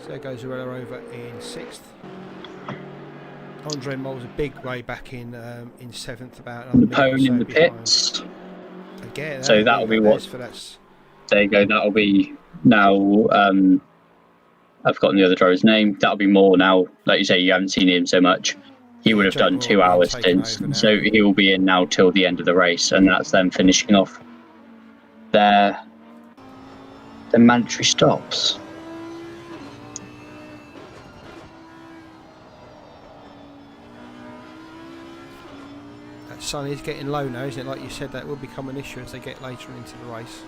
So there goes Varela over in 6th. Andre Moll's a big way back in 7th, about another Depone in the pits. Again, so that'll be what. There you go. That'll be now. I've forgotten the other driver's name. That'll be more now. Like you say, you haven't seen him so much. He would have done 2 hour stints, so he will be in now till the end of the race, and that's them finishing off their mandatory stops. sun is getting low now, isn't it? Like you said, that will become an issue as they get later into the race.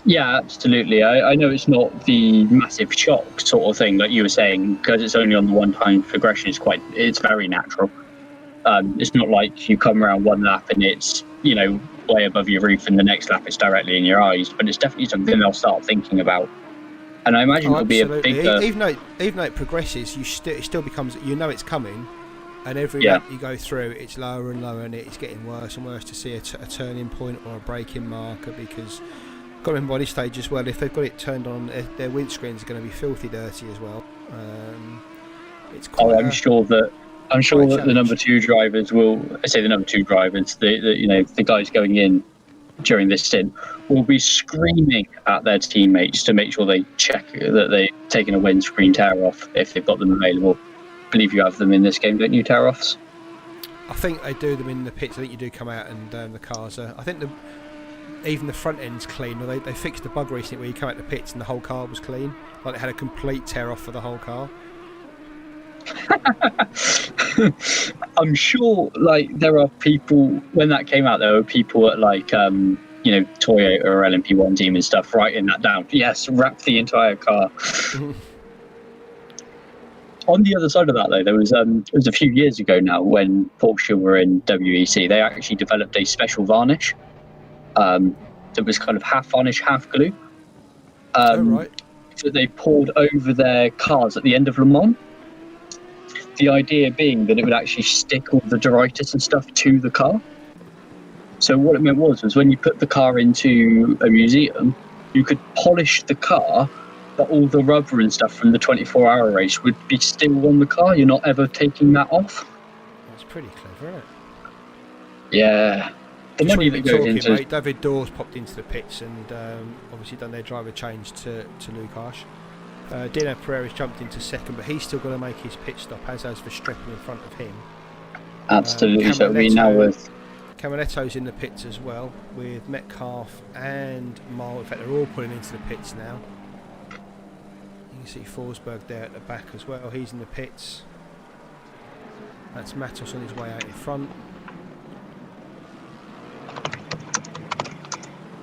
Yeah, absolutely. I know it's not the massive shock sort of thing that you were saying, because it's only on the one-time progression. It's very natural. It's not like you come around one lap and it's, way above your roof, and the next lap it's directly in your eyes. But it's definitely something they'll start thinking about. And I imagine it'll be a bigger... Even though it progresses, it still becomes, it's coming, and every Yeah. lap you go through, it's lower and lower, and it's getting worse and worse to see a turning point or a braking marker, because got to remember by this stage as well, if they've got it turned on, their windscreens are going to be filthy dirty as well. It's quite I'm sure that the number two drivers will. I say the number two drivers, the guys going in during this stint will be screaming at their teammates to make sure they check that they've taken a windscreen tear off if they've got them available. I believe you have them in this game, don't you, tear offs? I think they do them in the pits. I think you do come out and the cars are. I think even the front end's clean. Or they fixed the bug recently where you come out the pits and the whole car was clean. Like it had a complete tear off for the whole car. I'm sure, there are people when that came out. There were people at Toyota or LMP1 team and stuff writing that down. Yes, wrap the entire car. On the other side of that, though, there was it was a few years ago now when Porsche were in WEC. They actually developed a special varnish that was kind of half varnish, half glue. Right. That they poured over their cars at the end of Le Mans. The idea being that it would actually stick all the detritus and stuff to the car. So what it meant was when you put the car into a museum, you could polish the car, but all the rubber and stuff from the 24-hour race would be still on the car. You're not ever taking that off. That's pretty clever, isn't it? Yeah. The money that goes into... Mate, David Dawes popped into the pits and obviously done their driver change to Lukash. Dino Pereira's jumped into second, but he's still got to make his pit stop, as has Verstappen in front of him. Absolutely, so we now with... Camaletto's in the pits as well, with Metcalf and Mile. In fact, they're all pulling into the pits now. You can see Forsberg there at the back as well, he's in the pits. That's Matos on his way out in front.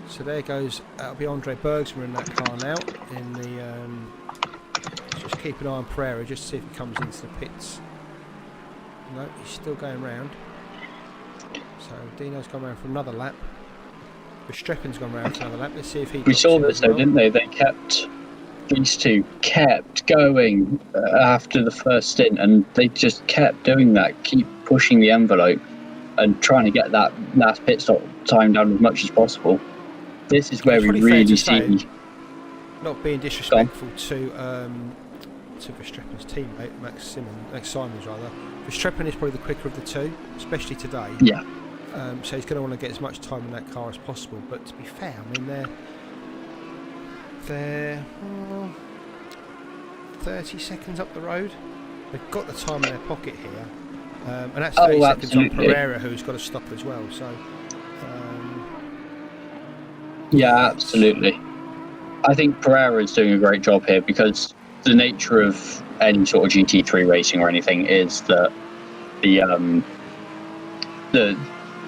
So there goes, that'll be Andre Bergsma in that car now, in the... just keep an eye on Pereira, just to see if he comes into the pits. No, he's still going round. So Dino's gone round for another lap. Verstappen's gone round for another lap. Let's see if he... We saw this though, didn't they? These two kept going after the first stint, and they just kept doing that, keep pushing the envelope and trying to get that last pit stop time down as much as possible. This is where we really see... Not being disrespectful to Verstappen's teammate, Max Simons rather. Verstappen is probably the quicker of the two, especially today. Yeah. So he's going to want to get as much time in that car as possible. But to be fair, I mean they're 30 seconds up the road. They've got the time in their pocket here, and that's 30 seconds on Pereira, who's got to stop as well. So. Yeah, absolutely. I think Pereira is doing a great job here, because the nature of any sort of GT3 racing or anything is that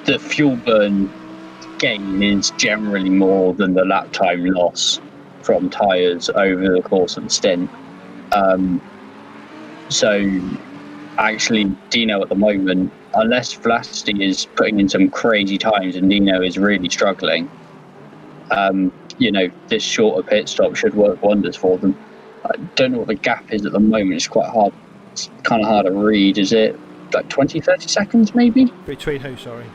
the fuel burn gain is generally more than the lap time loss from tyres over the course of the stint. So actually Dino at the moment, unless Vlasti is putting in some crazy times and Dino is really struggling, this shorter pit stop should work wonders for them. I don't know what the gap is at the moment. It's quite hard. It's kind of hard to read. Is it like 20, 30 seconds maybe? Between who, sorry?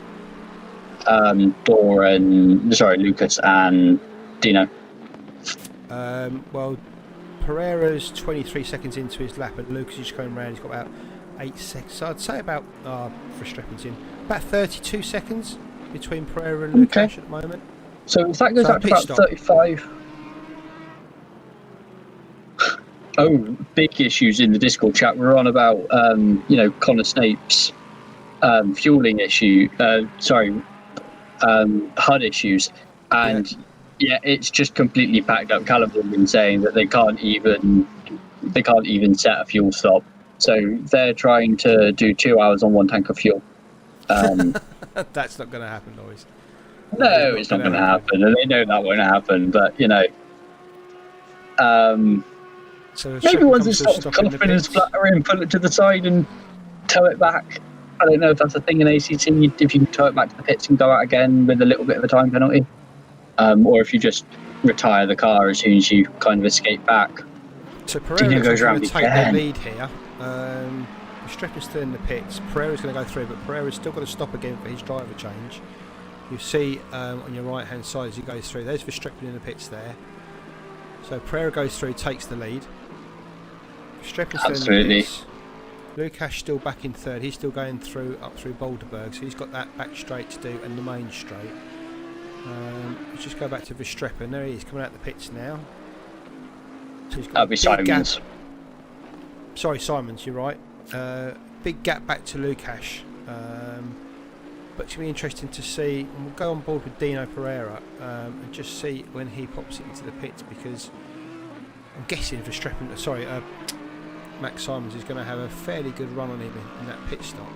Lucas and Dino. Well, Pereira's 23 seconds into his lap, and Lucas is going round. He's got about 8 seconds. So I'd say about, Verstappen's in, about 32 seconds between Pereira and Lucas at the moment. So if that goes out to about 35... Oh, big issues in the Discord chat. We're on about, Connor Snape's fueling issue. HUD issues. And, it's just completely packed up. Callum has been saying that they can't even set a fuel stop. So they're trying to do 2 hours on one tank of fuel. That's not going to happen, Lois. No, it's not going to happen, and they know that won't happen. But So maybe once it stops coughing and spluttering, pull it to the side and tow it back. I don't know if that's a thing in ACT, if you can tow it back to the pits and go out again with a little bit of a time penalty, or if you just retire the car as soon as you kind of escape back. So Pereira's going to take the lead here. Verstappen's still in the pits. Pereira's going to go through, but Pereira's still got to stop again for his driver change. You see on your right hand side as he goes through, there's Verstappen in the pits there. So Pereira goes through, takes the lead. Verstappen's still in the pits. Lukasz still back in third. He's still going through up through Boulderberg, so he's got that back straight to do and the main straight. Let's just go back to Verstappen. There he is, coming out the pits now. So he's got that'd be Simons. Sorry, Simons, you're right. Big gap back to Lukasz. But it's going to be interesting to see, and we'll go on board with Dino Pereira and just see when he pops it into the pits, because I'm guessing Verstappen, Max Simons is going to have a fairly good run on him in that pit stop.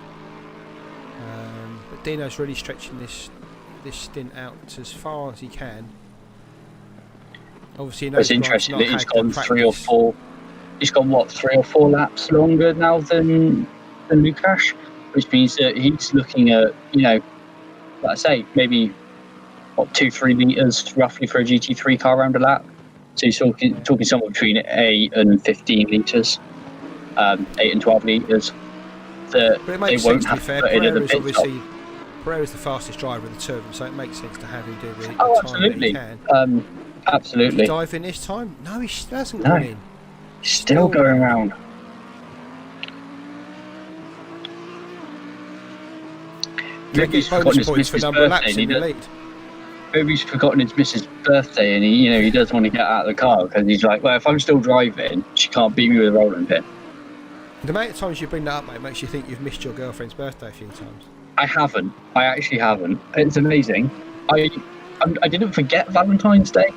But Dino's really stretching this stint out as far as he can. Obviously, it's interesting that he's gone 3 or 4. He's gone 3 or 4 laps longer now than Lukasz, which means that he's looking at, like I say, maybe 2-3 litres roughly for a GT3 car around a lap. So he's talking somewhere between 8 and 15 litres, 8 and 12 litres. That but it makes they won't sense, have to put into the pit stop. Pereira's the fastest driver of the two of them, so it makes sense to have him do the Oh, time absolutely. that he can. Absolutely. Did he dive in this time? No, he hasn't gone in. He's still going around. Maybe he's forgotten his missus' birthday. Maybe he's forgotten his missus' birthday, and he doesn't want to get out of the car because he's like, well, if I'm still driving, she can't beat me with a rolling pin. The amount of times you bring that up, mate, makes you think you've missed your girlfriend's birthday a few times. I haven't. I actually haven't. It's amazing. I didn't forget Valentine's Day,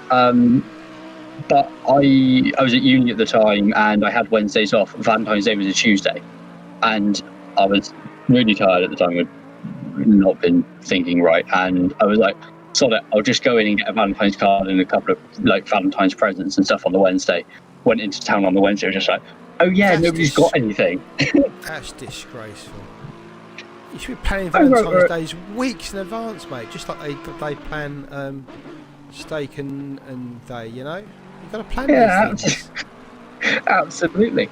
but I was at uni at the time and I had Wednesdays off. Valentine's Day was a Tuesday, and I was really tired at the time. I'd not been thinking right, and I was like, sod it, I'll just go in and get a Valentine's card and a couple of Valentine's presents and stuff on the Wednesday. Went into town on the Wednesday, was just like, oh yeah, nobody's got anything. That's disgraceful. You should be planning Valentine's Days weeks in advance, mate. Just like they plan steak and day, you've got to plan these things. Absolutely.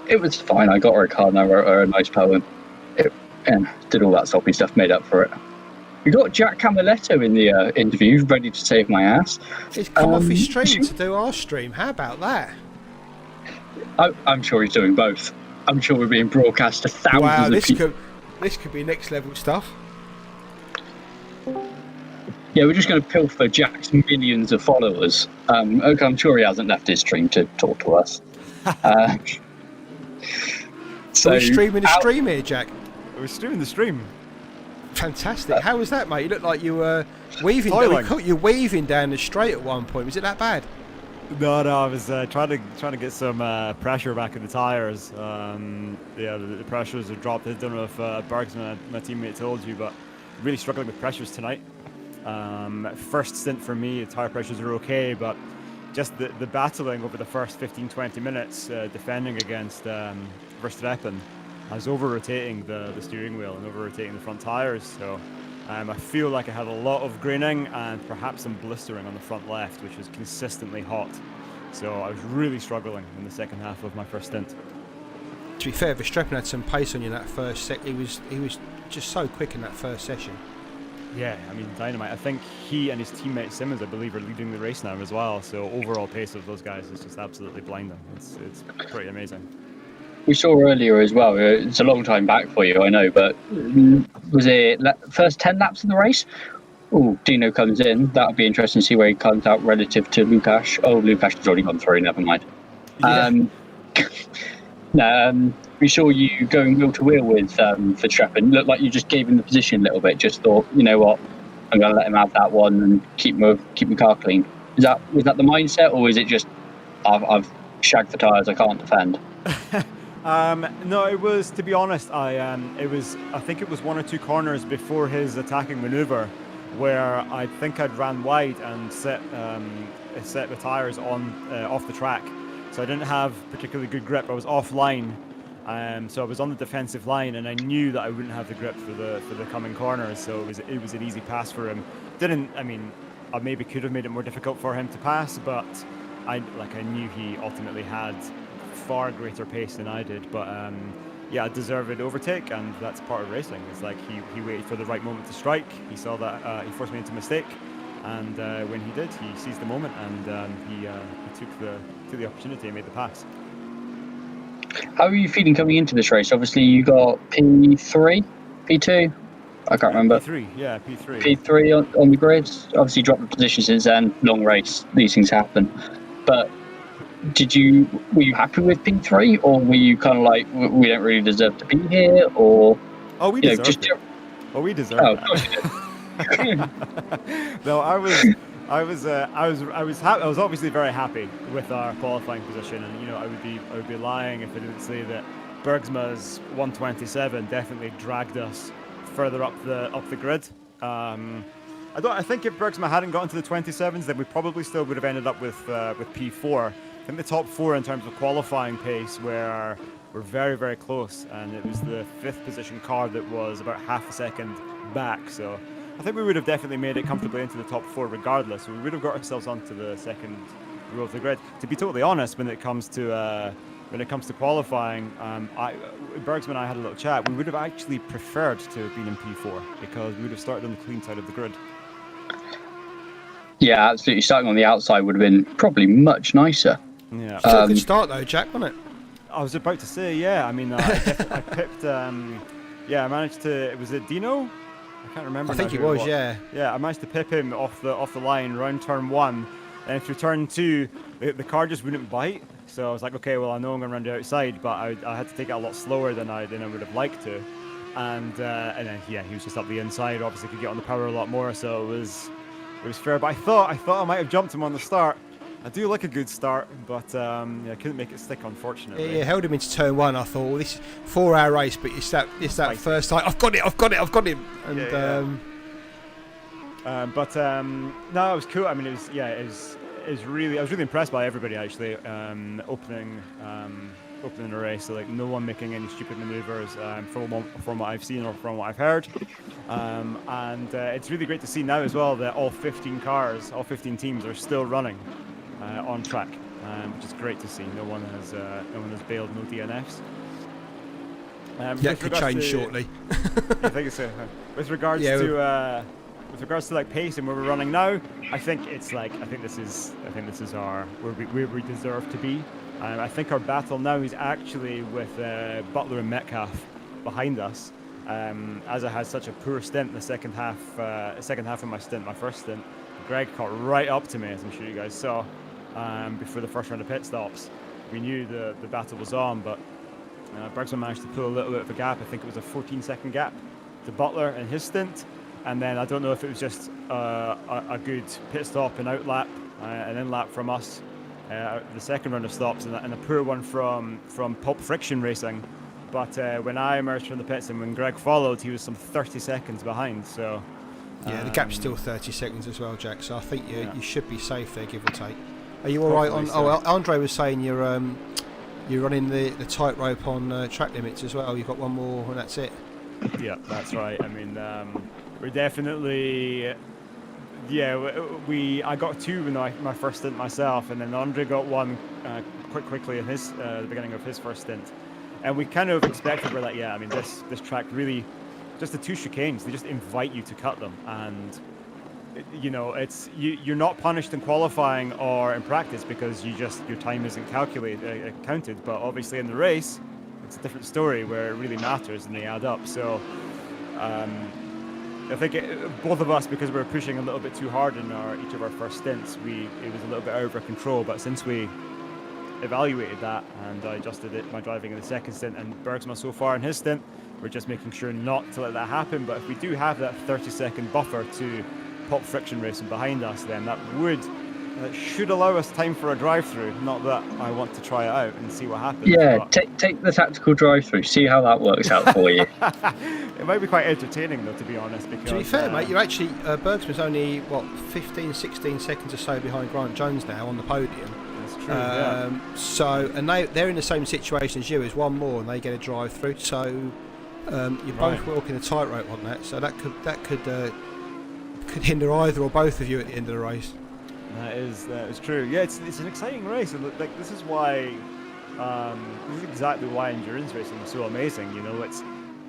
It was fine. I got her a card and I wrote her a nice poem. And did all that soppy stuff, made up for it. We got Jack Camiletto in the interview, ready to save my ass. He's come off his stream to do our stream. How about that? I'm sure he's doing both. I'm sure we're being broadcast to thousands of people. This could be next level stuff. Yeah, we're just going to pilfer Jack's millions of followers. I'm sure he hasn't left his stream to talk to us. So we're streaming the stream here, Jack. We're streaming the stream. Fantastic. How was that, mate? You looked like you were weaving. We caught you weaving down the straight at one point. Was it that bad? No, I was trying to get some pressure back in the tyres. The pressures have dropped. I don't know if Bergsman, my teammate, told you, but really struggling with pressures tonight. First stint for me, the tyre pressures are okay, but just the battling over the first 15-20 minutes defending against Verstappen, I was over-rotating the steering wheel and over-rotating the front tyres, so I feel like I had a lot of graining and perhaps some blistering on the front left, which was consistently hot. So I was really struggling in the second half of my first stint. To be fair, Verstappen had some pace on you in that first set. He was just so quick in that first session. Yeah, I mean, dynamite. I think he and his teammate Simmons, I believe, are leading the race now as well. So overall pace of those guys is just absolutely blinding. It's pretty amazing. We saw earlier as well, it's a long time back for you, I know, but was it first 10 laps of the race? Oh, Dino comes in. That'll be interesting to see where he comes out relative to Lukasz. Oh, Lukasz has already gone through, never mind. Yeah. We saw you going wheel to wheel with Verstappen. Looked like you just gave him the position a little bit, just thought, you know what, I'm going to let him have that one and keep my car clean. Was that the mindset, or is it just, I've shagged the tyres, I can't defend? No, it was, to be honest, I think it was 1 or 2 corners before his attacking manoeuvre where I think I'd ran wide and set the tyres on off the track. So I didn't have particularly good grip. I was offline, so I was on the defensive line, and I knew that I wouldn't have the grip for the coming corners. So it was an easy pass for him. I maybe could have made it more difficult for him to pass, but I knew he ultimately had far greater pace than I did. But yeah, a deserved overtake, and that's part of racing. It's like he waited for the right moment to strike. He saw that he forced me into a mistake, and when he did, he seized the moment, and he took the opportunity and made the pass. How are you feeling coming into this race? Obviously, you got P3, P2. I can't remember. P3, yeah, P3. P3 on the grid. Obviously, dropped the position since then. Long race, these things happen. But were you happy with P3, or were you kind of like, we don't really deserve to be here, or? Oh, we deserved it. Oh, we deserved it. Of course you did. No, I was obviously very happy with our qualifying position, and I would be lying if I didn't say that Bergsma's 127 definitely dragged us further up the grid. I think if Bergsma hadn't gotten to the 27s, then we probably still would have ended up with P4. I think the top 4 in terms of qualifying pace were very, very close, and it was the 5th position car that was about half a second back. So I think we would have definitely made it comfortably into the top 4 regardless. So we would have got ourselves onto the second row of the grid. To be totally honest, when it comes to qualifying, Bergsman and I had a little chat. We would have actually preferred to have been in P4 because we would have started on the clean side of the grid. Yeah, absolutely. Starting on the outside would have been probably much nicer. Yeah. Still a good start though, Jack, wasn't it? I was about to say, yeah. I mean, I pipped. I managed to. Was it Dino? I can't remember. I think it was, yeah. Yeah, I managed to pip him off the line around turn 1, and through turn 2, the car just wouldn't bite. So I was like, okay, well, I know I'm going to run the outside, but I had to take it a lot slower than I would have liked to. And then he was just up the inside. Obviously, could get on the power a lot more, so it was fair. But I thought I might have jumped him on the start. I do like a good start, but I couldn't make it stick, unfortunately. Yeah, held him into turn 1. I thought, well, this is a 4-hour race, but it's that first time. I've got him. And no, it was cool. I mean, I was really impressed by everybody actually. Opening the race, so like no one making any stupid maneuvers from what I've seen or from what I've heard. And it's really great to see now as well that all 15 teams are still running on track, which is great to see. No one has bailed, no DNFs. That could change shortly. I think so. With regards to like pace and where we're running now, I think this is where we deserve to be. I think our battle now is actually with Butler and Metcalf behind us. As I had such a poor stint in the second half of my first stint, Greg caught right up to me, as I'm sure you guys saw, before the first round of pit stops. We knew the battle was on, but Bergsman managed to pull a little bit of a gap. I think it was a 14-second gap to Butler in his stint, and then I don't know if it was just a good pit stop and out lap, an in lap from us, the second round of stops, and a poor one from Pulp Friction Racing. But when I emerged from the pits and when Greg followed, he was some 30 seconds behind. So yeah, the gap's still 30 seconds as well, Jack. So I think you should be safe there, give or take. Are you all right on? So. Oh, Andre was saying you're running the tightrope on track limits as well. You've got one more, and that's it. Yeah, that's right. I mean, we're definitely. Yeah, I got 2 in my first stint myself, and then Andre got 1 quite quickly in the beginning of his first stint. And we kind of expected, we're like, yeah, I mean, this track really, just the 2 chicanes, they just invite you to cut them. And, it's you're not punished in qualifying or in practice because your time isn't counted. But obviously in the race, it's a different story where it really matters and they add up. So I think both of us, because we were pushing a little bit too hard in each of our first stints, it was a little bit out of our control. But since we evaluated that and I adjusted my driving in the second stint, and Bergsma so far in his stint, we're just making sure not to let that happen. But if we do have that 30-second buffer to Pulp Friction Racing behind us, then that would should allow us time for a drive-through. Not that I want to try it out and see what happens. Yeah, but take the tactical drive-through. See how that works out for you. it might be quite entertaining, though, to be honest. Because, to be fair, mate, you're actually Bergsman's only 15, 16 seconds or so behind Grant Jones now on the podium. That's true. Yeah. So, and they're in the same situation as you. As one more, and they get a drive-through. So, you're both walking a tightrope on that. So that could hinder either or both of you at the end of the race. That is true. Yeah, it's an exciting race, and like this is why, this is exactly why endurance racing is so amazing. You know,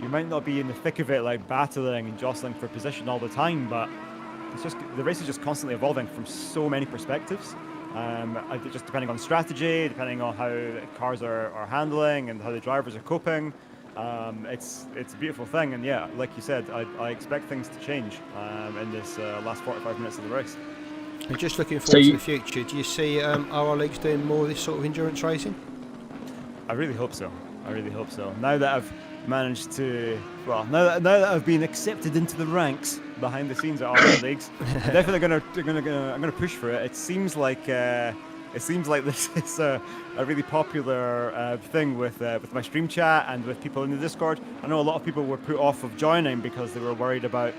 you might not be in the thick of it, like battling and jostling for position all the time, but it's just the race is just constantly evolving from so many perspectives. Just depending on strategy, depending on how cars are handling and how the drivers are coping. It's a beautiful thing, and yeah, like you said, I expect things to change in this last 45 minutes of the race. And just looking forward to the future, do you see RRLeagues doing more of this sort of endurance racing? I really hope so. Now that I've managed to, now that I've been accepted into the ranks behind the scenes at RRLeagues, I'm definitely gonna push for it. It seems like this is a really popular thing with my stream chat and with people in the Discord. I know a lot of people were put off of joining because they were worried about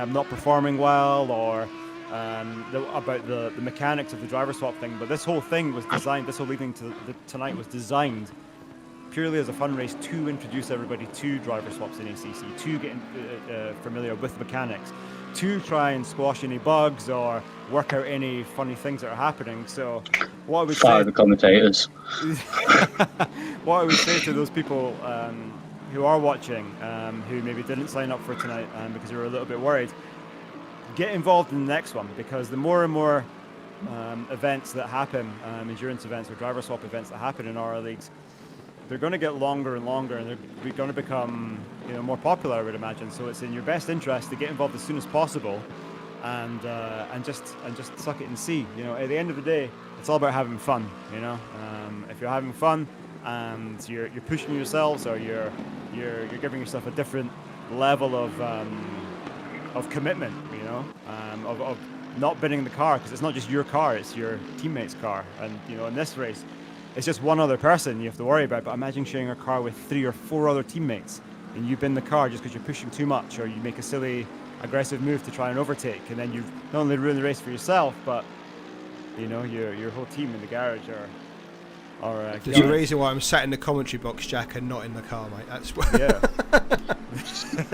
not performing well or about the mechanics of the driver swap thing. But this whole thing was designed, this whole leading to tonight was designed purely as a fun race to introduce everybody to driver swaps in ACC, to get familiar with mechanics, to try and squash any bugs or work out any funny things that are happening. So what I would Fire the commentators. What I would say to those people who are watching, who maybe didn't sign up for tonight because they were a little bit worried, get involved in the next one, because the more and more events that happen, endurance events or driver swap events that happen in RRLeagues, they're going to get longer and longer, and they're going to become more popular, I would imagine. So it's in your best interest to get involved as soon as possible, and just suck it and see. At the end of the day, it's all about having fun. If you're having fun and you're pushing yourselves, or you're giving yourself a different level of commitment, of not binning the car, because it's not just your car, it's your teammate's car. And in this race, it's just one other person you have to worry about. But imagine sharing a car with 3 or 4 other teammates, and you bin the car just because you're pushing too much, or you make a silly aggressive move to try and overtake, and then you've not only ruined the race for yourself, but your whole team in the garage are there's a reason why I'm sat in the commentary box, Jack, and not in the car, mate. That's why. Yeah.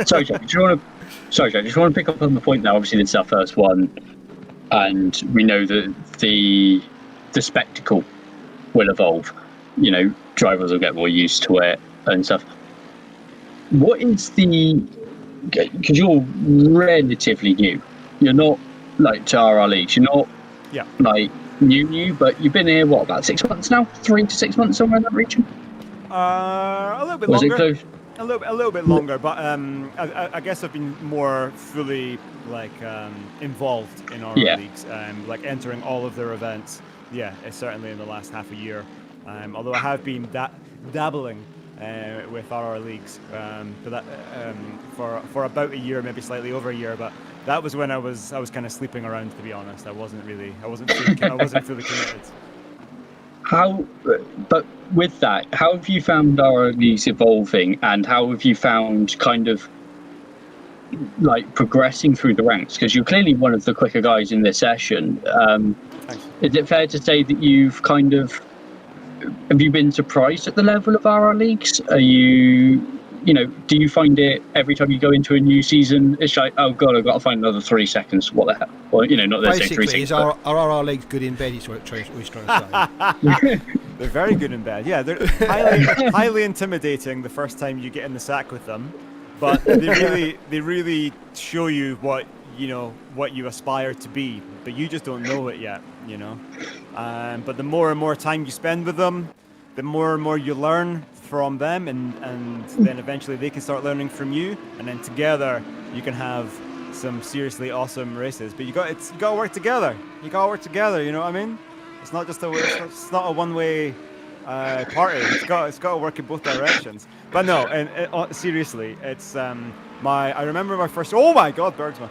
Sorry, Jack. Just want to pick up on the point now. Obviously, this is our first one, and we know that the spectacle will evolve. Drivers will get more used to it and stuff. What is because you're relatively new. You're not like to RRLeagues. You're not like new, but you've been here about 6 months now, 3 to 6 months, somewhere in that region. A little bit Was longer. it close? A little bit longer, but I guess I've been more fully involved in RRLeagues, like entering all of their events. Yeah, it's certainly in the last half a year. Although I have been dabbling with RRLeagues for about a year, maybe slightly over a year, but that was when I was kind of sleeping around, to be honest. I wasn't fully committed. But with that, how have you found RRLeagues evolving, and how have you found kind of like progressing through the ranks? Because you're clearly one of the quicker guys in this session. Is it fair to say that you've have you been surprised at the level of RRLeagues? Are you, do you find it every time you go into a new season, it's like, oh god, I've got to find another 3 seconds, what the hell? Well, not that basically, 3 seconds. Is our RRLeagues good in bed, is what he's trying to say. They're very good in bed. Yeah, they're highly intimidating the first time you get in the sack with them, but they really show you what you aspire to be, but you just don't know it yet. But the more and more time you spend with them, the more and more you learn from them, and then eventually they can start learning from you, and then together you can have some seriously awesome races. But you got to work together. You what I mean? It's not just it's not a one-way party. It's got to work in both directions. But no, and seriously, it's I remember my first. Oh my God, Bergsman.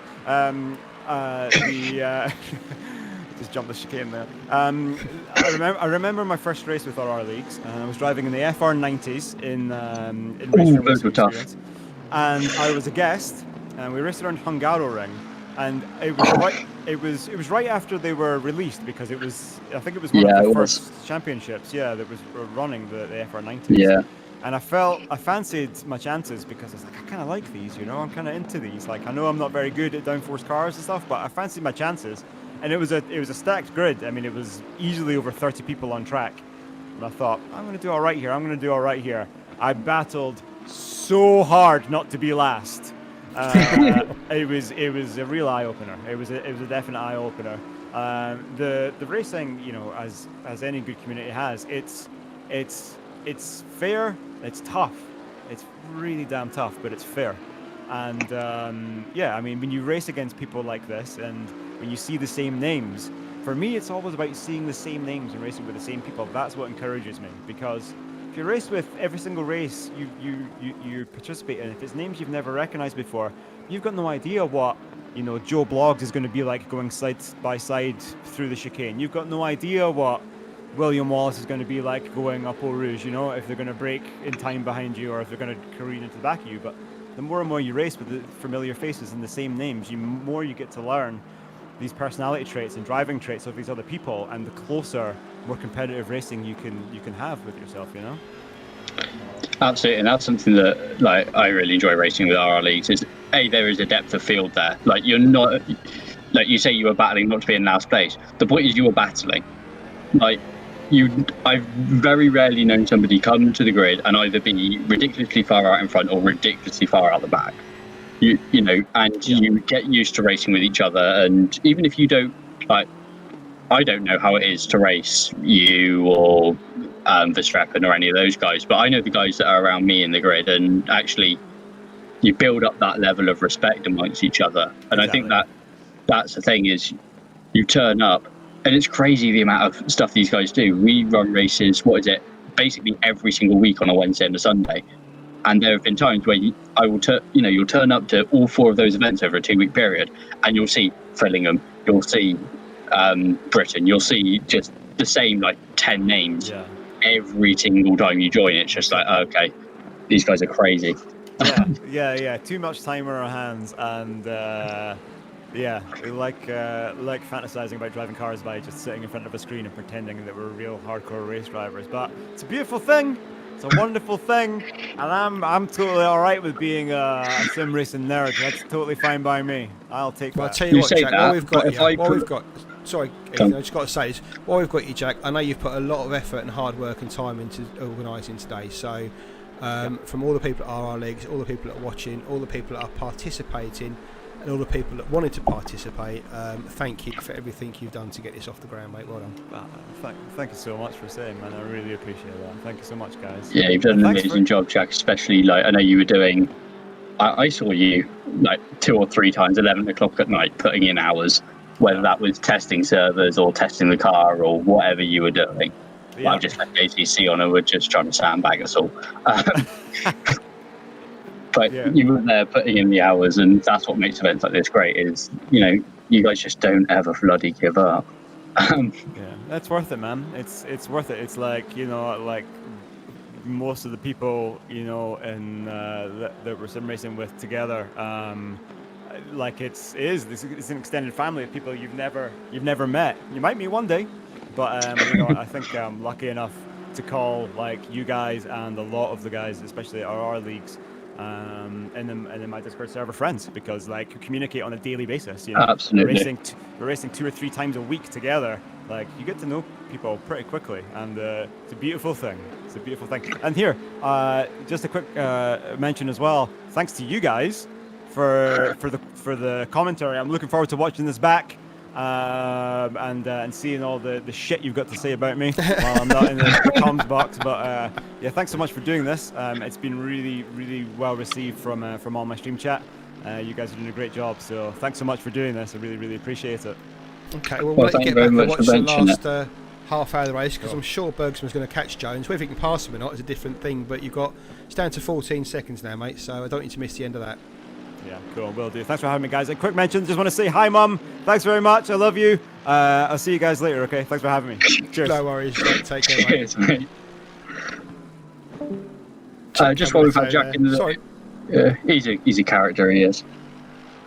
Just jumped the chicane there. I remember my first race with RRLeagues, and I was driving in the FR90s in Race Room those were tough. Experience, and I was a guest, and we raced around Hungaroring, and it was right. It was right after they were released because it was, I think it was one of the first championships, that was running the FR90s. Yeah. And I fancied my chances because I was like, I kind of like these, I'm kind of into these. Like, I know I'm not very good at downforce cars and stuff, but I fancied my chances. And it was a stacked grid. I mean, it was easily over 30 people on track. And I thought, I'm going to do all right here. I battled so hard not to be last. It was a real eye opener. It was a definite eye opener. The racing, as any good community has, it's fair. It's tough. It's really damn tough, but it's fair. And I mean, when you race against people like this, and when you see the same names, for me, it's always about seeing the same names and racing with the same people. That's what encourages me, because if you race with every single race you participate in, if it's names you've never recognized before, you've got no idea what Joe Bloggs is going to be like going side by side through the chicane. You've got no idea what William Wallace is going to be like going up Eau Rouge, if they're going to break in time behind you or if they're going to careen into the back of you. But the more and more you race with the familiar faces and the same names, the more you get to learn these personality traits and driving traits of these other people, and the closer, more competitive racing you can have with yourself, Absolutely, and that's something that I really enjoy racing with RRLeagues is there is a depth of field there. Like, you're not, like you say, you were battling not to be in last place. The point is you were battling. I've very rarely known somebody come to the grid and either be ridiculously far out in front or ridiculously far out the back. You get used to racing with each other, and even if you don't, I don't know how it is to race you or Verstappen or any of those guys, but I know the guys that are around me in the grid, and actually you build up that level of respect amongst each other. And exactly. I think that's the thing, is you turn up, and it's crazy the amount of stuff these guys do. We run races, basically every single week on a Wednesday and a Sunday. And there have been times where you'll turn up to all 4 of those events over a 2-week period, and you'll see Frillingham, you'll see Britain, you'll see just the same 10 names every single time you join. It's just okay, these guys are crazy. Yeah. Too much time on our hands, and we like fantasizing about driving cars by just sitting in front of a screen and pretending that we're real hardcore race drivers. But it's a beautiful thing. It's a wonderful thing, and I'm totally all right with being a sim racing nerd. That's totally fine by me. I'll take that. I'll tell you what, Jack, sorry, Ethan, I just got to say is, while we've got you, Jack, I know you've put a lot of effort and hard work and time into organising today. So, from all the people at RRLeagues, all the people that are watching, all the people that are participating, and all the people that wanted to participate, thank you for everything you've done to get this off the ground, mate. Well done. Thank you so much for saying, man. I really appreciate that. Thank you so much, guys. Yeah, you've done an amazing job, Jack. Especially, I know you were doing. I saw you 2 or 3 times, 11 o'clock at night, putting in hours, whether that was testing servers or testing the car or whatever you were doing. Yeah. I just had ATC on and we're just trying to sandbag us all. But you were there putting in the hours, and that's what makes events like this great, is, you guys just don't ever bloody give up. That's worth it, man. It's worth it. It's most of the people, that we're sim racing with together, it's an extended family of people you've never met. You might meet one day, but I think I'm lucky enough to call you guys and a lot of the guys, especially at RRLeagues, and then my Discord server friends, because you communicate on a daily basis. Absolutely. We're racing 2 or 3 times a week together. You get to know people pretty quickly, and it's a beautiful thing. It's a beautiful thing. And here, just a quick mention as well. Thanks to you guys for the commentary. I'm looking forward to watching this back. And seeing all the shit you've got to say about me while I'm not in the comms box. But thanks so much for doing this. It's been really, really well received from all my stream chat. You guys are doing a great job. So thanks so much for doing this. I really, really appreciate it. Okay, well, we'll let you get back and watch the last half hour of the race, because I'm sure Bergsman's going to catch Jones. Whether he can pass him or not is a different thing. But it's down to 14 seconds now, mate. So I don't need to miss the end of that. Yeah, cool. Will do. Thanks for having me, guys. A quick mention. Just want to say hi, Mum. Thanks very much. I love you. I'll see you guys later. Okay. Thanks for having me. Cheers. No worries. Take care, mate. Cheers, mate. Just while we've had Jack in the... Sorry. He's a character, he is.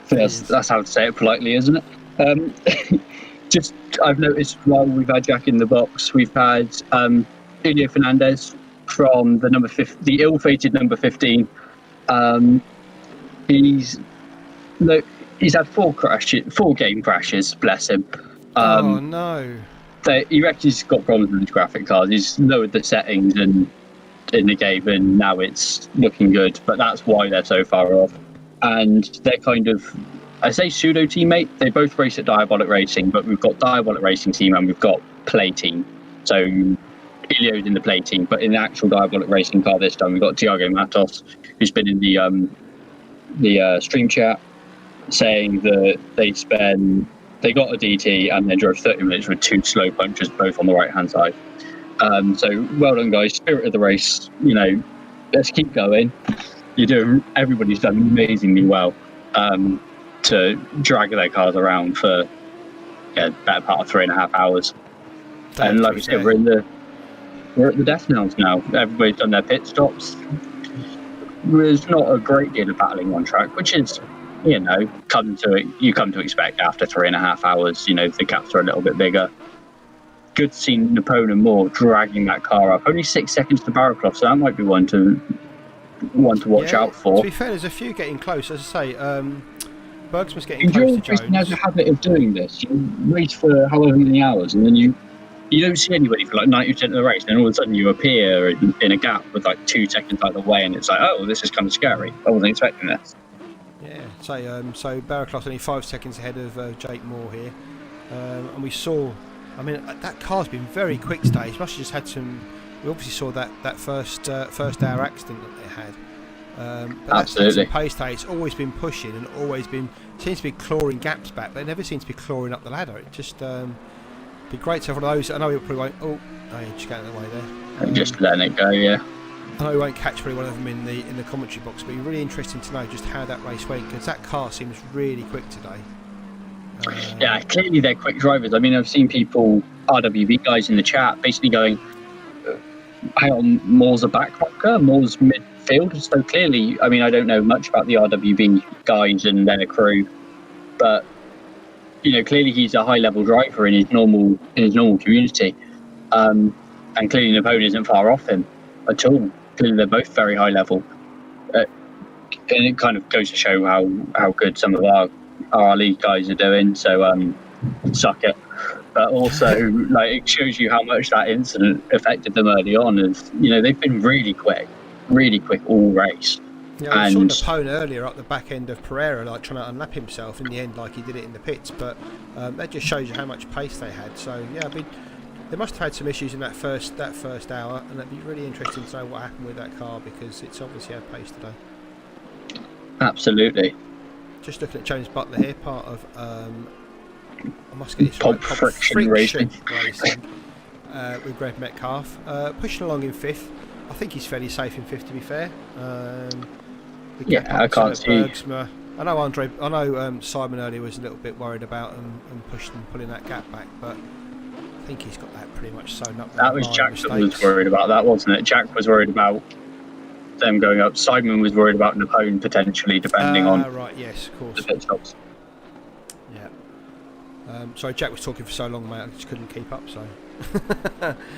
That's how to say it politely, isn't it? Just, I've noticed while we've had Jack in the box, we've had Julio Fernandez from the ill-fated number 15. He's had 4 game crashes, bless him. Oh no! He reckons he's got problems with his graphic cards. He's lowered the settings in the game, and now it's looking good. But that's why they're so far off. And they're kind of, I say pseudo teammate. They both race at Diabolic Racing, but we've got Diabolic Racing team and we've got Play team. So Ilio's in the Play team, but in the actual Diabolic Racing car this time we've got Tiago Matos, who's been in the stream chat, saying that they got a DT and then drove 30 minutes with 2 slow punches, both on the right hand side. So well done, guys. Spirit of the race. Let's keep going. Everybody's done amazingly well to drag their cars around for better part of 3.5 hours. And like we said, we're at the death knells now. Everybody's done their pit stops. There's not a great deal of battling on track, which is, you come to expect after 3.5 hours. The gaps are a little bit bigger. Good to see Napoleon Moore dragging that car up. Only 6 seconds to Barrowclough, so that might be one to watch out for. To be fair, there's a few getting close. As I say, Bergsman's getting close to Jones. Enduro has a habit of doing this. You race for however many hours, and then you don't see anybody for like 90% of the race, and then all of a sudden you appear in a gap with like 2 seconds either way, and it's like, oh, this is kind of scary. I wasn't expecting this. Yeah, so Barrowclough's only 5 seconds ahead of Jake Moore here, and we saw. I mean, that car's been very quick today. He must have just had some. We obviously saw that first hour accident that they had. But absolutely. That's pace today. It's always been pushing and always seems to be clawing gaps back, but it never seems to be clawing up the ladder. It just be great to have one of those. I know we probably won't. Oh, just get out of the way there. Just letting it go, yeah. I know we won't catch probably one of them in the commentary box, but it'd be really interesting to know just how that race went, because that car seems really quick today. Yeah, clearly they're quick drivers. I mean, I've seen people, RWB guys in the chat, basically going, hang on, Moore's a backmarker, Moore's midfield. So clearly, I mean, I don't know much about the RWB guys and their crew, but clearly he's a high-level driver in his normal community, and clearly Napoleon isn't far off him at all. Clearly, they're both very high level, and it kind of goes to show how good some of our RRLeague guys are doing. So suck it. But also, it shows you how much that incident affected them early on. As they've been really quick all race. Yeah, we saw Napoleon earlier at the back end of Pereira, trying to unlap himself in the end, like he did it in the pits. But that just shows you how much pace they had. So yeah, they must have had some issues in that first hour, and it'd be really interesting to know what happened with that car, because it's obviously had pace today. Absolutely. Just looking at James Butler here, part of I must get this Pulp right. Friction Racing. With Greg Metcalf, pushing along in 5th. I think he's fairly safe in 5th, to be fair. I can't see. Bergsma. I know Simon earlier was a little bit worried about and pulling that gap back, but I think he's got that pretty much sewn up. That was Jack that was worried about that, wasn't it? Jack was worried about them going up. Simon was worried about Napoleon potentially, depending on right, yes, of course. The pit stops. Yeah. Sorry, Jack was talking for so long, mate. I just couldn't keep up. So.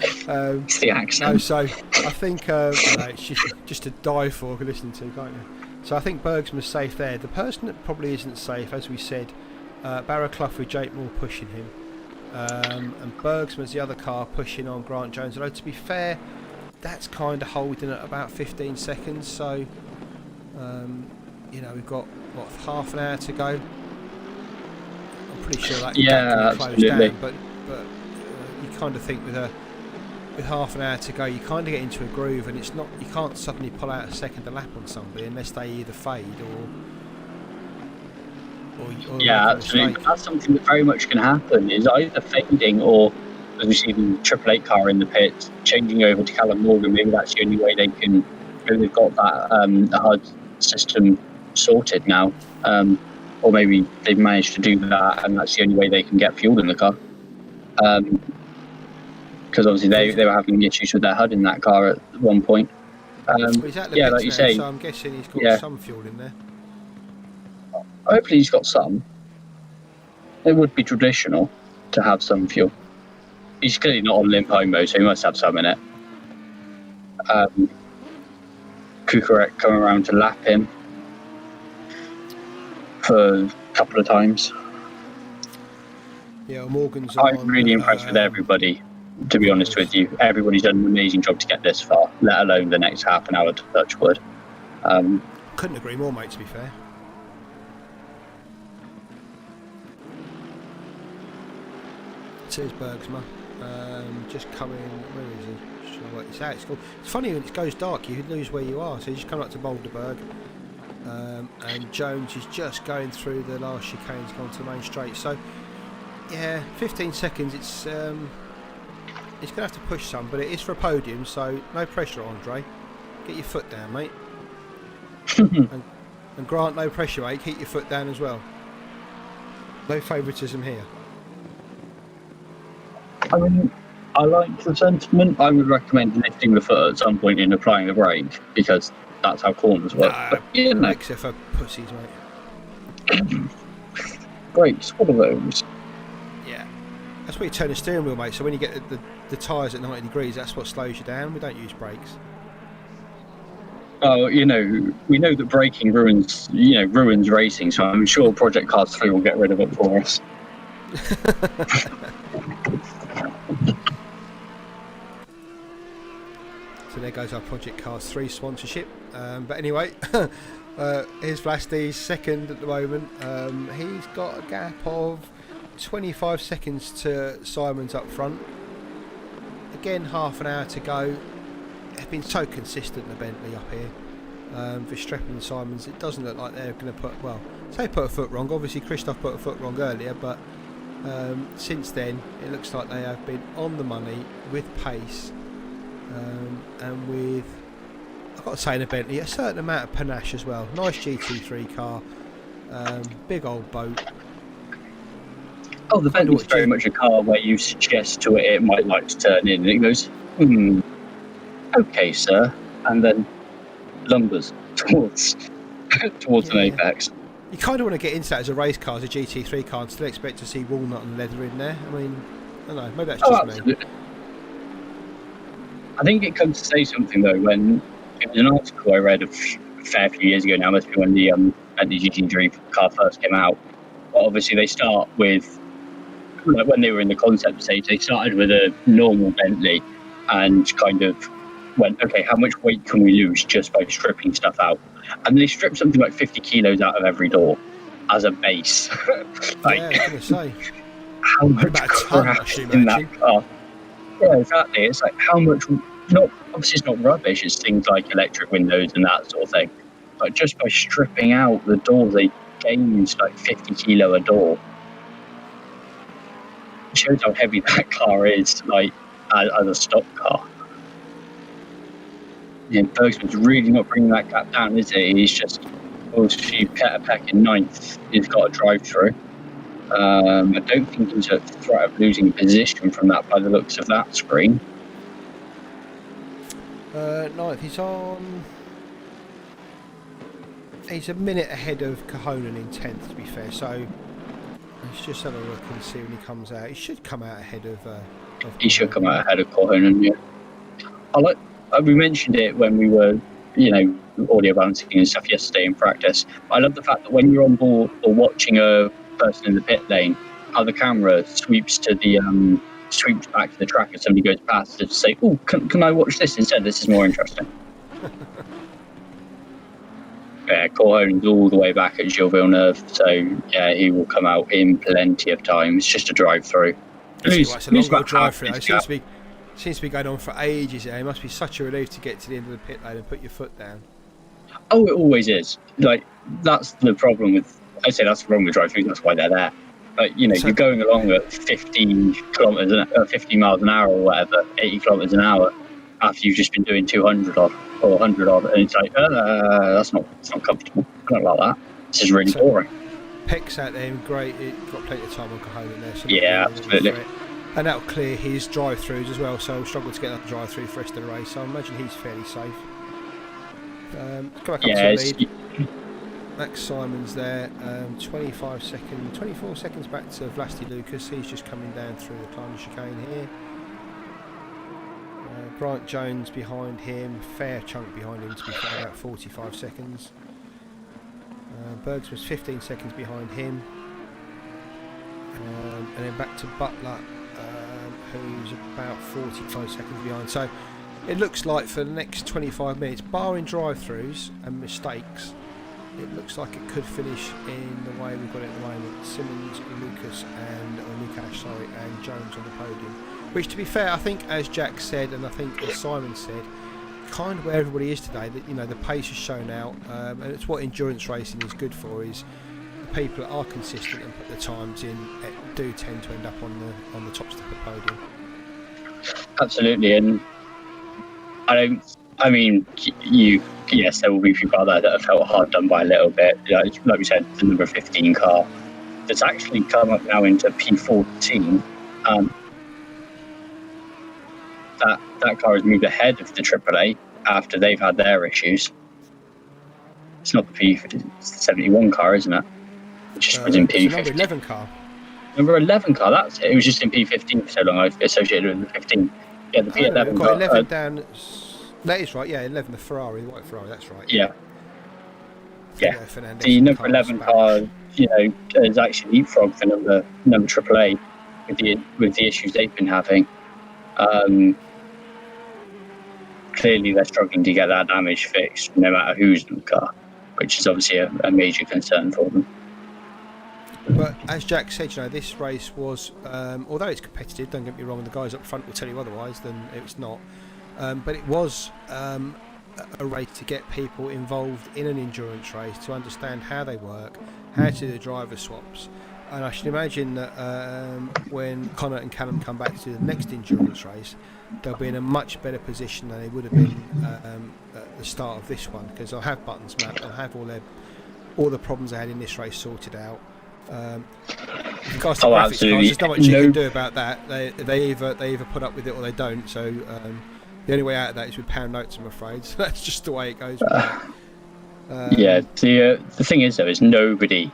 It's the accent. No, so I think it's just to die for listening to, can't you? So I think Bergsman's safe there. The person that probably isn't safe, as we said, Barrowclough with Jake Moore pushing him, and Bergsman's the other car pushing on Grant Jones. Although to be fair, that's kind of holding at about 15 seconds. So we've got half an hour to go. I'm pretty sure that can close down, but you kind of think with half an hour to go, you kind of get into a groove, and it's not, you can't suddenly pull out a second a lap on somebody unless they either fade or yeah, absolutely. That's something that very much can happen, is either fading or, as we see the Triple 8 car in the pit, changing over to Callum Morgan. Maybe that's the only way they can. Maybe they've got that the HUD system sorted now, or maybe they've managed to do that, and that's the only way they can get fuel in the car. Because obviously they were having issues with their HUD in that car at one point. He's at the Yeah, pits like you now, say, so I'm guessing he's got yeah. some fuel in there. Hopefully he's got some. It would be traditional to have some fuel. He's clearly not on limp homo, so he must have some in it. Kukurek coming around to lap him for a couple of times. Yeah, well, Morgan's I'm on, really impressed with everybody, to be honest with you. Everybody's done an amazing job to get this far, let alone the next half an hour to Touchwood. Couldn't agree more, mate, to be fair. Cheers, Bergsma. Just coming, where is he? Should I work this out? It's funny when it goes dark, you lose where you are. So you just come up to Boulderberg, and Jones is just going through the last chicanes, gone to the main straight. So, yeah, 15 seconds. It's going to have to push some, but it is for a podium, so no pressure, Andre. Get your foot down, mate. and Grant, no pressure, mate. Keep your foot down as well. No favouritism here. I mean, I like the sentiment. I would recommend lifting the foot at some point in applying the brake, because that's how corners work. But, you know, Brakes are for pussies, mate. brakes, what are those? Yeah. That's where you turn the steering wheel, mate. So when you get the tyres at 90 degrees, that's what slows you down. We don't use brakes. Well, you know, we know that braking ruins racing, so I'm sure Project Cars 3 will get rid of it for us. So there goes our Project Cars 3 sponsorship. But anyway, here's Vlasty's second at the moment. He's got a gap of 25 seconds to Simon's up front. Again, half an hour to go. They've been so consistent, the Bentley up here. Verstappen and Simons, it doesn't look like they're going to put, well, say put a foot wrong. Obviously Christoph put a foot wrong earlier, but since then it looks like they have been on the money with pace, and with, I've got to say, in a Bentley, a certain amount of panache as well. Nice GT3 car, big old boat. Oh, the Bentley's very much a car where you suggest to it might like to turn in, and it goes, okay, sir, and then lumbers towards an apex. You kind of want to get into that as a race car, as a GT3 car, and still expect to see walnut and leather in there. I mean, I don't know, maybe that's just me. Absolutely. I think it comes to say something though, when it was an article I read a fair few years ago now, must be when the GT3 car first came out. But obviously they start with, like when they were in the concept stage, they started with a normal Bentley and kind of went, okay, how much weight can we lose just by stripping stuff out? And they stripped something like 50 kilos out of every door as a base. Like, yeah, I was going to say. How much crap in that car? Yeah, exactly. It's like how much, obviously it's not rubbish, it's things like electric windows and that sort of thing. But just by stripping out the doors, they gained like 50 kilo a door. It shows how heavy that car is, like, as a stock car. Yeah, Bergsman's really not bringing that gap down, is he? He's just, obviously, Ketterpeck in 9th. He's got a drive-through. I don't think he's at threat of losing position from that by the looks of that screen. 9th, he's a minute ahead of Cahonen in 10th, to be fair, so let's just have a look and see when he comes out. He should come out ahead of he should come out ahead of Cahonen, yeah. We mentioned it when we were, audio balancing and stuff yesterday in practice. I love the fact that when you're on board or watching a person in the pit lane, how the camera sweeps back to the track as somebody goes past to say, oh, can I watch this instead? This is more interesting. Yeah, Corhonen's all the way back at Gilles Villeneuve, so yeah, he will come out in plenty of time. It's just a drive-through. It's a long drive-through. It seems to be going on for ages. It must be such a relief to get to the end of the pit lane and put your foot down. Oh, it always is. Like, that's the problem with, I'd say that's the problem with drive-throughs, that's why they're there. But, you're going along at 50 miles an hour or whatever, 80 kilometres an hour, after you've just been doing 200 odd or 100 odd, and it's like, that's not comfortable. I don't like that. This is really So- boring. Peck's out there, great. It got plenty of time on Cajon in there. So Yeah, not really absolutely. a threat. And that'll clear his drive-throughs as well. So he'll struggle to get that drive-through for the rest of the race. So I imagine he's fairly safe. Come back up to Yeah, the lead. Max Simon's there. 24 seconds back to Vlasti Lucas. He's just coming down through the climbing chicane here. Grant Jones behind him, fair chunk behind him to be fair, about 45 seconds. Bergs was 15 seconds behind him. And then back to Butler, who's about 45 seconds behind. So it looks like for the next 25 minutes, barring drive-throughs and mistakes, it looks like it could finish in the way we've got it at the moment. Simmons, Lucas and Jones on the podium. Which, to be fair, I think as Jack said, and I think as Simon said, kind of where everybody is today. That, you know, the pace is shown out, and it's what endurance racing is good for. Is the people that are consistent and put the times in do tend to end up on the top step of the podium. Absolutely, and yes, there will be people out there that have felt hard done by a little bit. Like we said, the number 15 car that's actually come up now into P14. That car has moved ahead of the AAA after they've had their issues. It's not the P71 car, isn't it? It just was in P15. Number 11 car. Number 11 car, that's it. It was just in P15 for so long. I've associated with the 15. Yeah, the P11 we've car. got 11 down. That is right. Yeah, 11, the Ferrari, the white Ferrari. That's right. Yeah. Yeah. Fernandez The number car 11 was car, Spanish. is actually leapfrogged for number AAA with the issues they've been having. Clearly, they're struggling to get that damage fixed, no matter who's in the car, which is obviously a major concern for them. But as Jack said, this race was, although it's competitive, don't get me wrong, and the guys up front will tell you otherwise, then it's not. But it was a race to get people involved in an endurance race, to understand how they work, how to do the driver swaps. And I should imagine that when Connor and Callum come back to the next endurance race, they'll be in a much better position than they would have been at the start of this one, because they'll have buttons mapped, they'll have all the problems they had in this race sorted out. Regards to graphics cards, there's not much you can do about that. They either put up with it or they don't. So the only way out of that is with pound notes, I'm afraid. So that's just the way it goes. Yeah, the thing is though, is nobody,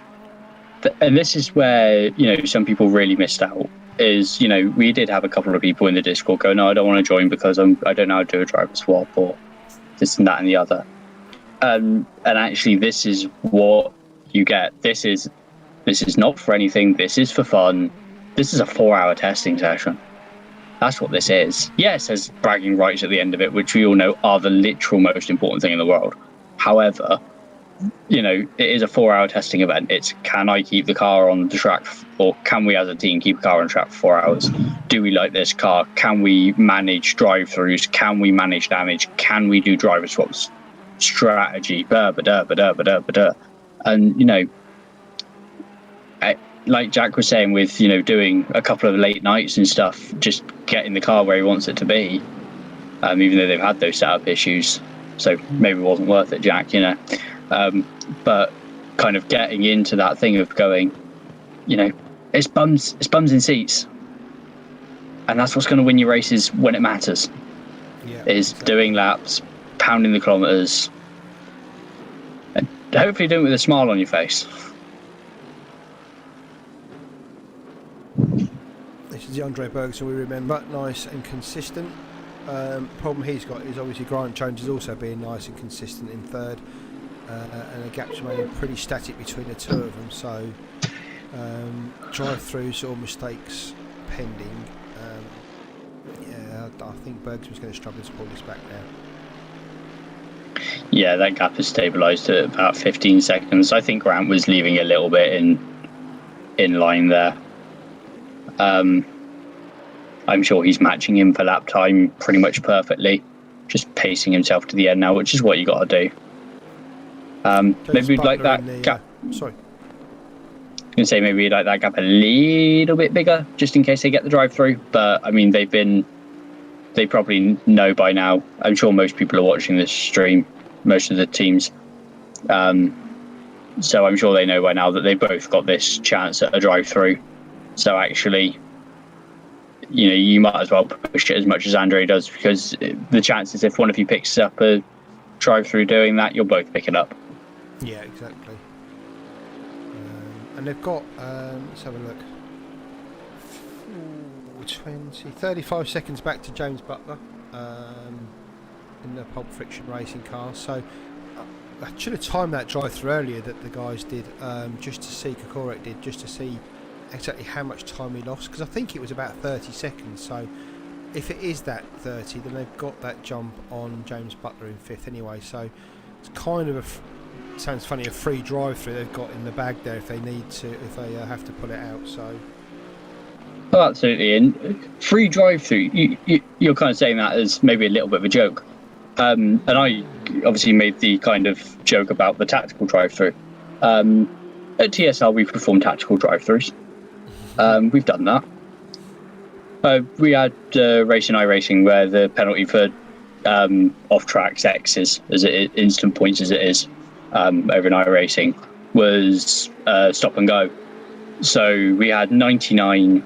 and this is where some people really missed out. Is we did have a couple of people in the Discord go, no, I don't want to join because I don't know how to do a driver swap or this and that and the other. And actually, this is what you get. This is not for anything. This is for fun. This is a 4-hour testing session. That's what this is. Yeah, it says bragging rights at the end of it, which we all know are the literal most important thing in the world. However, it is a 4-hour testing event. It's, can I keep the car on the track, or can we as a team keep a car on track for 4 hours? Do we like this car? Can we manage drive-throughs? Can we manage damage? Can we do driver swaps? Strategy, and like Jack was saying, with doing a couple of late nights and stuff, just getting the car where he wants it to be, even though they've had those setup issues, so maybe it wasn't worth it, Jack. But kind of getting into that thing of going, it's bums in seats, and that's what's going to win you races when it matters. Yeah, is exactly. Doing laps, pounding the kilometers, and hopefully doing it with a smile on your face. This is the Andre Bergson we remember, nice and consistent. Problem he's got is obviously Grant Jones is also being nice and consistent in third, and the gaps remain pretty static between the two of them. So drive-throughs or mistakes pending. I think Bergson's going to struggle to pull this back now. Yeah, that gap has stabilised at about 15 seconds. I think Grant was leaving a little bit in line there. I'm sure he's matching him for lap time pretty much perfectly, just pacing himself to the end now, which is what you got to do. Maybe we'd like that gap. Sorry. I was going to say maybe we'd like that gap a little bit bigger, just in case they get the drive-through. But I mean, they probably know by now. I'm sure most people are watching this stream, most of the teams. So I'm sure they know by now that they've both got this chance at a drive-through. So actually, you might as well push it as much as Andre does, because the chances if one of you picks up a drive-through doing that, you'll both pick it up. Yeah, exactly. And they've got, let's have a look. 35 seconds back to James Butler in the Pulp Friction Racing car. So I should have timed that drive-through earlier that the guys did, just to see, Kokorek did, just to see exactly how much time he lost, because I think it was about 30 seconds. So if it is that 30, then they've got that jump on James Butler in 5th anyway. So it's kind of sounds funny, a free drive-through they've got in the bag there if they need to, if they have to pull it out. So. Oh, absolutely. And free drive-through, you're kind of saying that as maybe a little bit of a joke. And I obviously made the kind of joke about the tactical drive-through. At TSL, we perform tactical drive-throughs. We've done that. We had Racing iRacing where the penalty for off-tracks X's, as it is, instant points as it is, over in iRacing, was stop and go. So we had 99.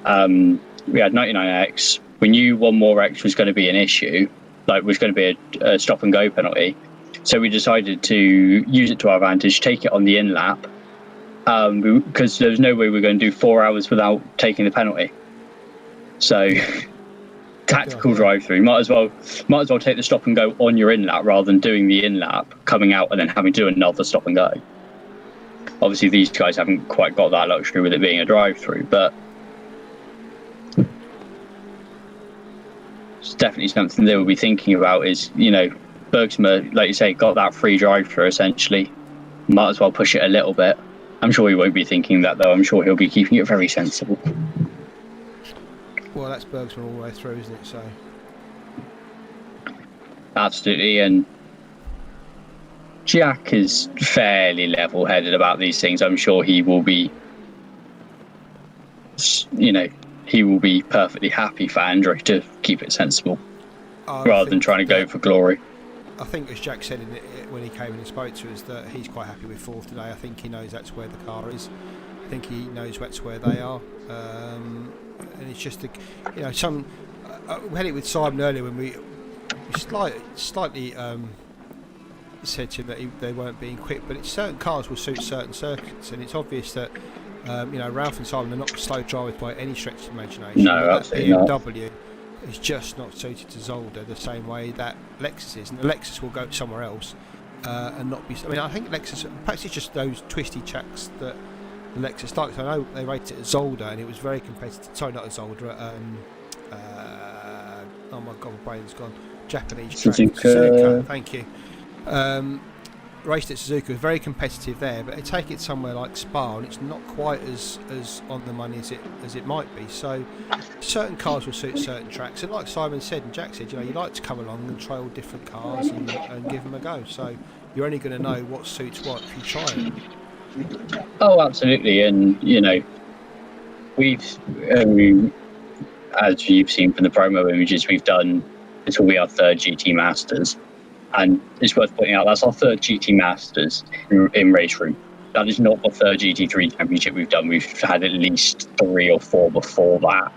We had 99X. We knew one more X was going to be an issue, like was going to be a stop and go penalty. So we decided to use it to our advantage, take it on the in lap, because there was no way we were going to do 4 hours without taking the penalty. So tactical drive-through, might as well take the stop and go on your in lap rather than doing the in lap, coming out and then having to do another stop and go. Obviously, these guys haven't quite got that luxury with it being a drive-through, but it's definitely something they will be thinking about. Is Bergsma, like you say, got that free drive-through essentially. Might as well push it a little bit. I'm sure he won't be thinking that though. I'm sure he'll be keeping it very sensible. Well, that's Bergsma all the way through, isn't it? So absolutely, and Jack is fairly level-headed about these things. I'm sure he will be, he will be perfectly happy for Andre to keep it sensible, rather than trying to go for glory. I think, as Jack said when he came in and spoke to us, that he's quite happy with 4th today. I think he knows that's where the car is. I think he knows that's where they are. And it's just, we had it with Simon earlier when we slightly said to him that they weren't being quick, but certain cars will suit certain circuits, and it's obvious that Ralph and Simon are not slow drivers by any stretch of the imagination. No, absolutely not. BMW is just not suited to Zolder the same way that Lexus is, and the Lexus will go somewhere else and not be. I mean, I think Lexus, perhaps it's just those twisty tracks that the Lexus likes. I know they rated it at Zolder, and it was very competitive. Sorry, not at Zolder. Oh my God, my brain's gone. Japanese track. Suzuka. Thank you. Raced at Suzuka, was very competitive there, but they take it somewhere like Spa and it's not quite as on the money as it might be. So certain cars will suit certain tracks, and like Simon said and Jack said, you like to come along and trial different cars and give them a go. So you're only going to know what suits what if you try it. Oh, absolutely, and we've as you've seen from the promo images, we've done, this will be our 3rd GT Masters. And it's worth pointing out that's our 3rd GT Masters in race room. That is not the 3rd GT3 Championship we've done. We've had at least 3 or 4 before that.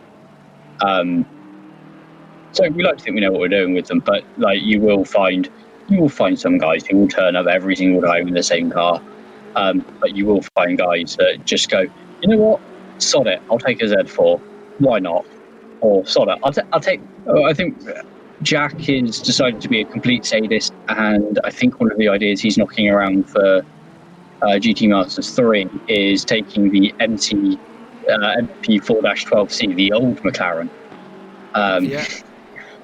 So we like to think we know what we're doing with them, but you will find some guys who will turn up every single time in the same car. But you will find guys that just go, you know what, sod it, I'll take a Z4. Why not? Or sod it, I'll take. I think Jack has decided to be a complete sadist, and I think one of the ideas he's knocking around for GT Masters 3 is taking the MP 4-12C, the old McLaren.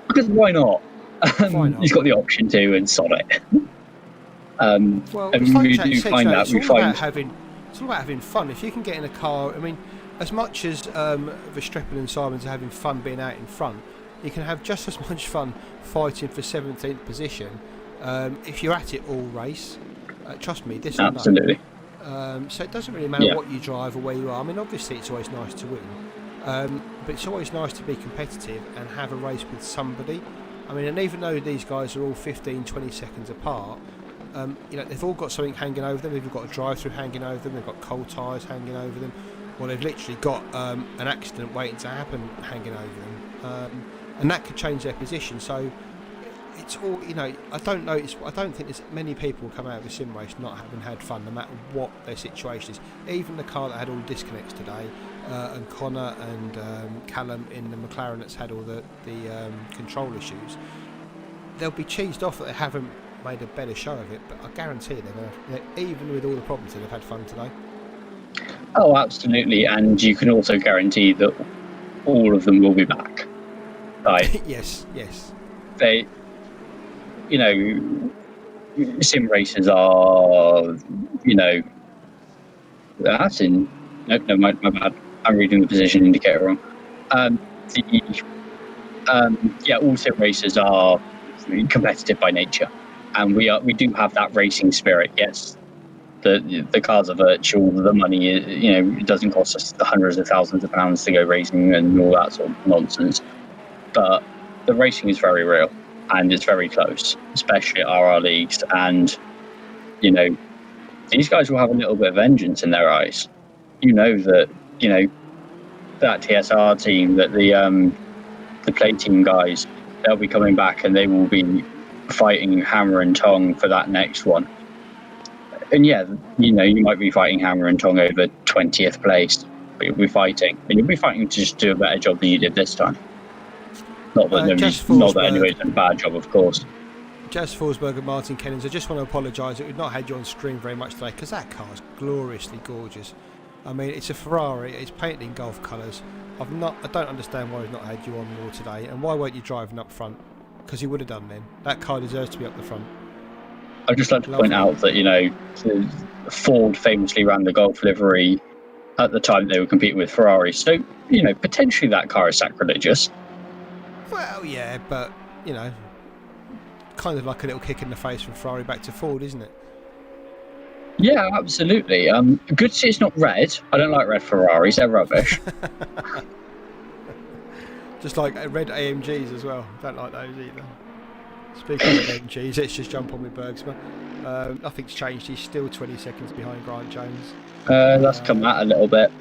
Because why not? He's got the option to, and sod it. Well, and like we Jack do said, find that. It's all about having fun. If you can get in a car, I mean, as much as Verstappen and Simons are having fun being out in front, you can have just as much fun fighting for 17th position if you're at it all race. Trust me, this absolutely. So it doesn't really matter what you drive or where you are. I mean, obviously it's always nice to win, but it's always nice to be competitive and have a race with somebody. I mean, and even though these guys are all 15-20 seconds apart, they've all got something hanging over them. They've got a drive-through hanging over them. They've got cold tyres hanging over them. Or they've literally got an accident waiting to happen hanging over them. And that could change their position. So it's all, I don't think there's many people who come out of a sim race not having had fun, no matter what their situation is. Even the car that had all the disconnects today, and Connor and Callum in the McLaren that's had all the control issues, they'll be cheesed off that they haven't made a better show of it, but I guarantee they're even with all the problems, they've had fun today. Oh, absolutely, and you can also guarantee that all of them will be back. Like, yes. They, sim races are, that's in. No, my bad. I'm reading the position indicator wrong. All sim races are competitive by nature, and we do have that racing spirit. Yes, the cars are virtual. The money, it doesn't cost us the hundreds of thousands of pounds to go racing and all that sort of nonsense. But the racing is very real, and it's very close, especially at RRLeagues. And these guys will have a little bit of vengeance in their eyes. That TSR team, that the play team guys, they'll be coming back and they will be fighting hammer and tong for that next one. And you might be fighting hammer and tong over 20th place, but you'll be fighting to just do a better job than you did this time. Not that anyone's done a bad job, of course. Jazz Forsberg and Martin Kennins, I just want to apologise that we've not had you on stream very much today, because that car is gloriously gorgeous. I mean, it's a Ferrari, it's painted in Gulf colours. I don't understand why we've not had you on more today, and why weren't you driving up front? Because you would have done then. That car deserves to be up the front. I'd just like to point out that, Ford famously ran the Golf livery at the time they were competing with Ferrari. So, potentially that car is sacrilegious. Well, yeah, but, kind of like a little kick in the face from Ferrari back to Ford, isn't it? Yeah, absolutely. Good to see it's not red. I don't like red Ferraris, they're rubbish. Just like red AMGs as well. Don't like those either. Speaking of AMGs, let's just jump on with Bergsma. Nothing's changed. He's still 20 seconds behind Grant Jones. That's come out a little bit.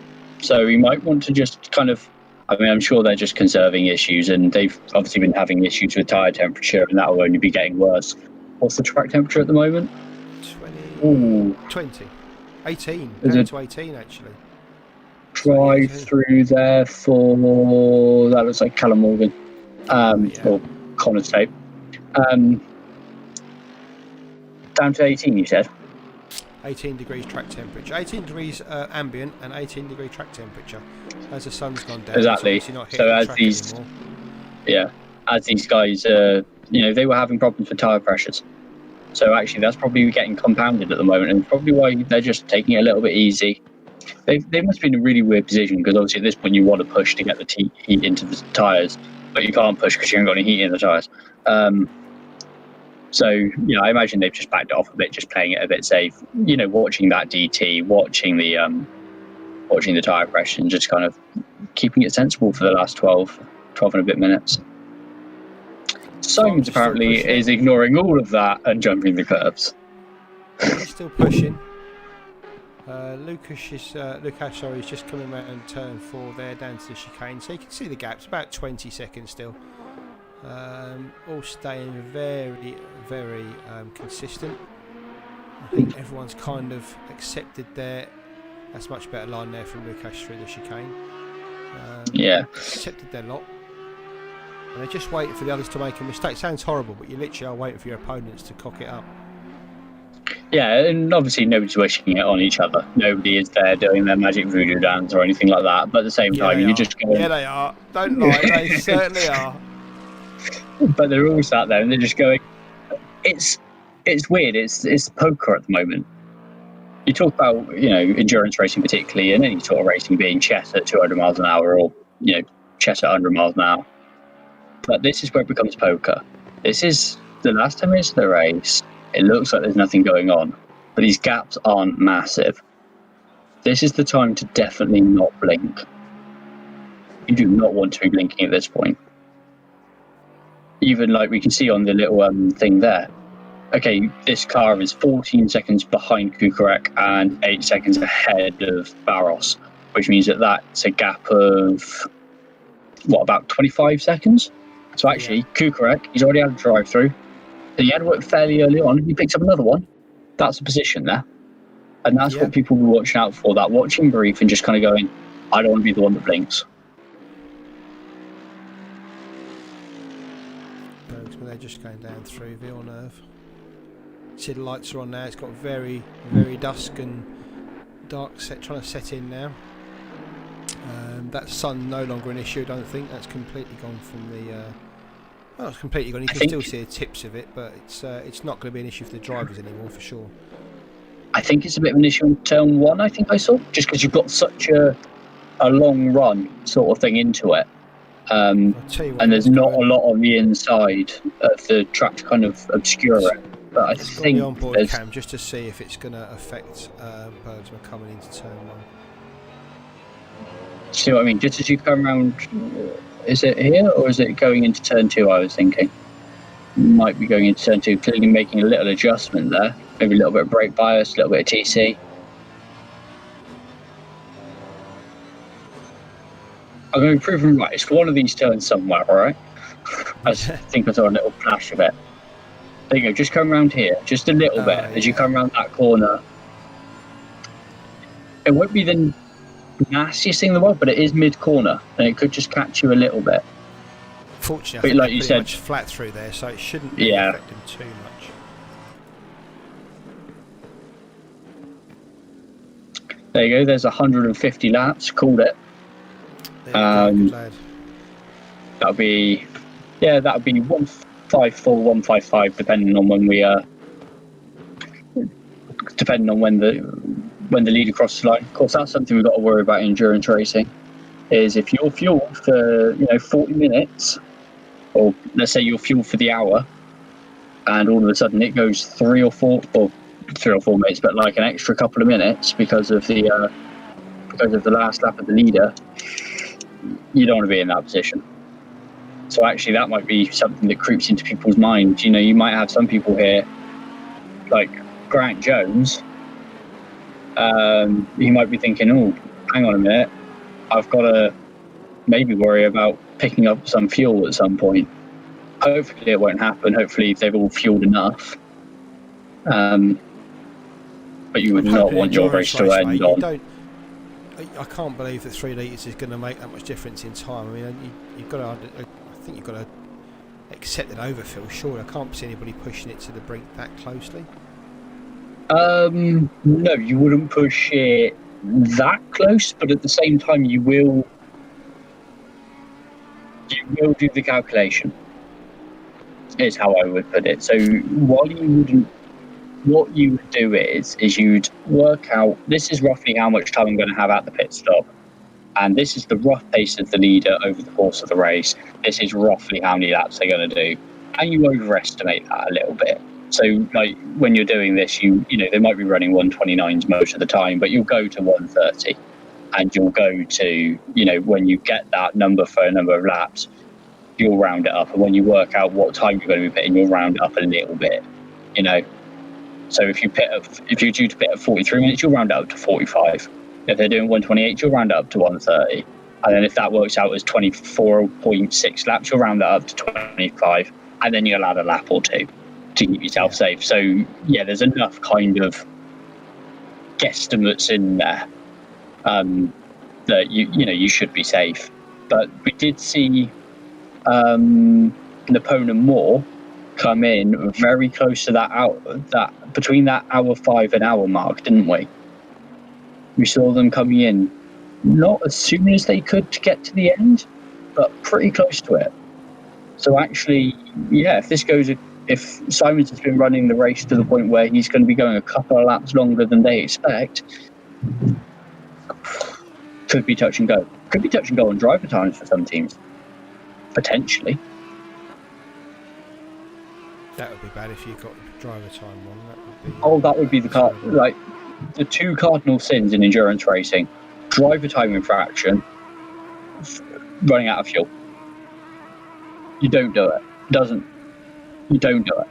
So we might want to just kind of... I'm sure they're just conserving issues, and they've obviously been having issues with tyre temperature, and that will only be getting worse. What's the track temperature at the moment? 20. 18. Down to 18, actually. Drive through there for... That looks like Callum Morgan. Or Connor Tape. Down to 18, you said? 18 degrees track temperature. 18 degrees ambient and 18 degree track temperature. As the sun's gone down, exactly. It's not hitting the track anymore. As these guys, they were having problems with tyre pressures. So actually, that's probably getting compounded at the moment, and probably why they're just taking it a little bit easy. They must be in a really weird position, because obviously at this point you want to push to get the heat into the tyres, but you can't push because you haven't got any heat in the tyres. I imagine they've just backed it off a bit, just playing it a bit safe. Watching that DT, watching the tyre pressure, and just kind of keeping it sensible for the last 12 and a bit minutes. Simons apparently is ignoring all of that and jumping the curbs. He's still pushing. Lucas is just coming around turn 4 there down to the chicane, so you can see the gaps, about 20 seconds still. All staying very, very consistent. I think everyone's kind of accepted that's much better line there from Lucas through the chicane. Accepted their lot. And they're just waiting for the others to make a mistake. Sounds horrible, but you literally are waiting for your opponents to cock it up. Yeah, and obviously nobody's wishing it on each other. Nobody is there doing their magic voodoo dance or anything like that. But at the same time, you're just going... Yeah, they are. Don't lie, they certainly are. But they're all sat there and they're just going... It's weird. It's poker at the moment. You talk about, endurance racing particularly, and any sort of racing being chess at 200 miles an hour or, chess at 100 miles an hour. But this is where it becomes poker. This is the last 10 minutes of the race. It looks like there's nothing going on, but these gaps aren't massive. This is the time to definitely not blink. You do not want to be blinking at this point. Even like we can see on the little thing there, okay, this car is 14 seconds behind Kukurek and 8 seconds ahead of Barros, which means that that's a gap of, what, about 25 seconds? So actually, Kukurek, he's already had a drive-through. He had work fairly early on. He picks up another one. That's a position there. And that's what people were watching out for, that watching brief and just kind of going, I don't want to be the one that blinks. They're just going down through Villeneuve. See the lights are on now. It's got very, very dusk and dark trying to set in now. That sun no longer an issue, I don't think. That's completely gone from the... well, it's completely gone. You can still see the tips of it, but it's not going to be an issue for the drivers anymore, for sure. I think it's a bit of an issue in turn 1, I think I saw, just because you've got such a long run sort of thing into it. And there's not a lot on the inside of the track to kind of obscure it. But I think the onboard cam just to see if it's going to affect Bergsman coming into turn 1. See what I mean? Just as you come around, is it here or is it going into turn 2? I was thinking might be going into turn 2, clearly making a little adjustment there. Maybe a little bit of brake bias, a little bit of TC. I'm going to be proven right. It's one of these turns somewhere, all right? I think I saw a little flash of it. There you go. Just come around here, just a little bit. As you come around that corner, it won't be the nastiest thing in the world, but it is mid-corner, and it could just catch you a little bit. Fortunately, but like you said, much flat through there, so it shouldn't really affect him too much. There you go. There's 150 laps. Called it. That'll be 154, 155, depending on when we depending on when the leader crosses the line. Of course, that's something we've got to worry about in endurance racing. Is if you're fueled for 40 minutes, or let's say you're fueled for the hour, and all of a sudden it goes 3 or 4 minutes, but like an extra couple of minutes because of the last lap of the leader, you don't want to be in that position. So actually that might be something that creeps into people's minds. You might have some people here, like Grant Jones, he might be thinking, oh, hang on a minute, I've got to maybe worry about picking up some fuel at some point. Hopefully it won't happen. Hopefully they've all fueled enough. But you would not want your race to end on. I can't believe that 3 litres is going to make that much difference in time. I mean, you've got to. I think you've got to accept an overfill. Surely, I can't see anybody pushing it to the brink that closely. No, you wouldn't push it that close, but at the same time, you will do the calculation. Is how I would put it. So while you wouldn't. What you would do is you'd work out, this is roughly how much time I'm going to have at the pit stop, and this is the rough pace of the leader over the course of the race. This is roughly how many laps they're going to do, and you overestimate that a little bit. So like when you're doing this, you know they might be running 129s most of the time, but you'll go to 130, and you'll go to, when you get that number for a number of laps, you'll round it up, and when you work out what time you're going to be pitting, you'll round it up a little bit, So if you're due to pit at 43 minutes, you'll round it up to 45. If they're doing 128, you'll round it up to 130. And then if that works out as 24.6 laps, you'll round that up to 25. And then you'll add a lap or two to keep yourself safe. So, yeah, there's enough kind of guesstimates in there that you should be safe. But we did see Napoleon Moore come in very close to that between that hour 5 and hour mark, didn't we? We saw them coming in not as soon as they could to get to the end, but pretty close to it. So actually, if Simons has been running the race to the point where he's going to be going a couple of laps longer than they expect, could be touch and go. Could be touch and go on driver times for some teams, potentially. That would be bad if you got driver time wrong. That would be the the two cardinal sins in endurance racing: driver time infraction, running out of fuel. You don't do it. You don't do it.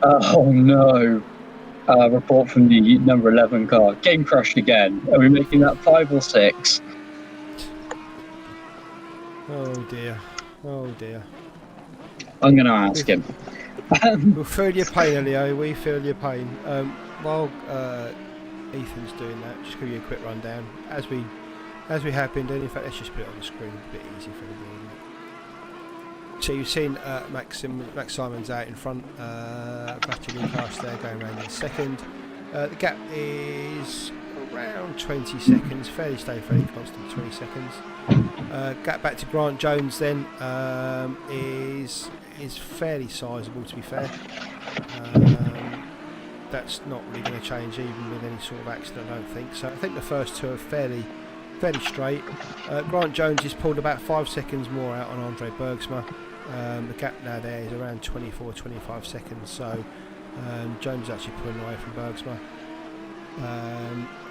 Oh no. Report from the number 11 car. Game crashed again. Are we making that 5 or 6? Oh dear. Oh dear. I'm going to ask him. We'll feel your pain, Leo. We feel your pain. While Ethan's doing that, just give you a quick rundown. As we have been doing. In fact, let's just put it on the screen. A bit easy for everybody. So you've seen Max Simon's out in front. Lucas there going around in second. The gap is around 20 seconds. Fairly constant. 20 seconds. Gap back to Grant Jones then is fairly sizable, to be fair. That's not really going to change even with any sort of accident, I don't think. So I think the first two are fairly straight. Grant Jones has pulled about 5 seconds more out on Andre Bergsma. The gap now there is around 24-25 seconds, so Jones is actually pulling away from Bergsma.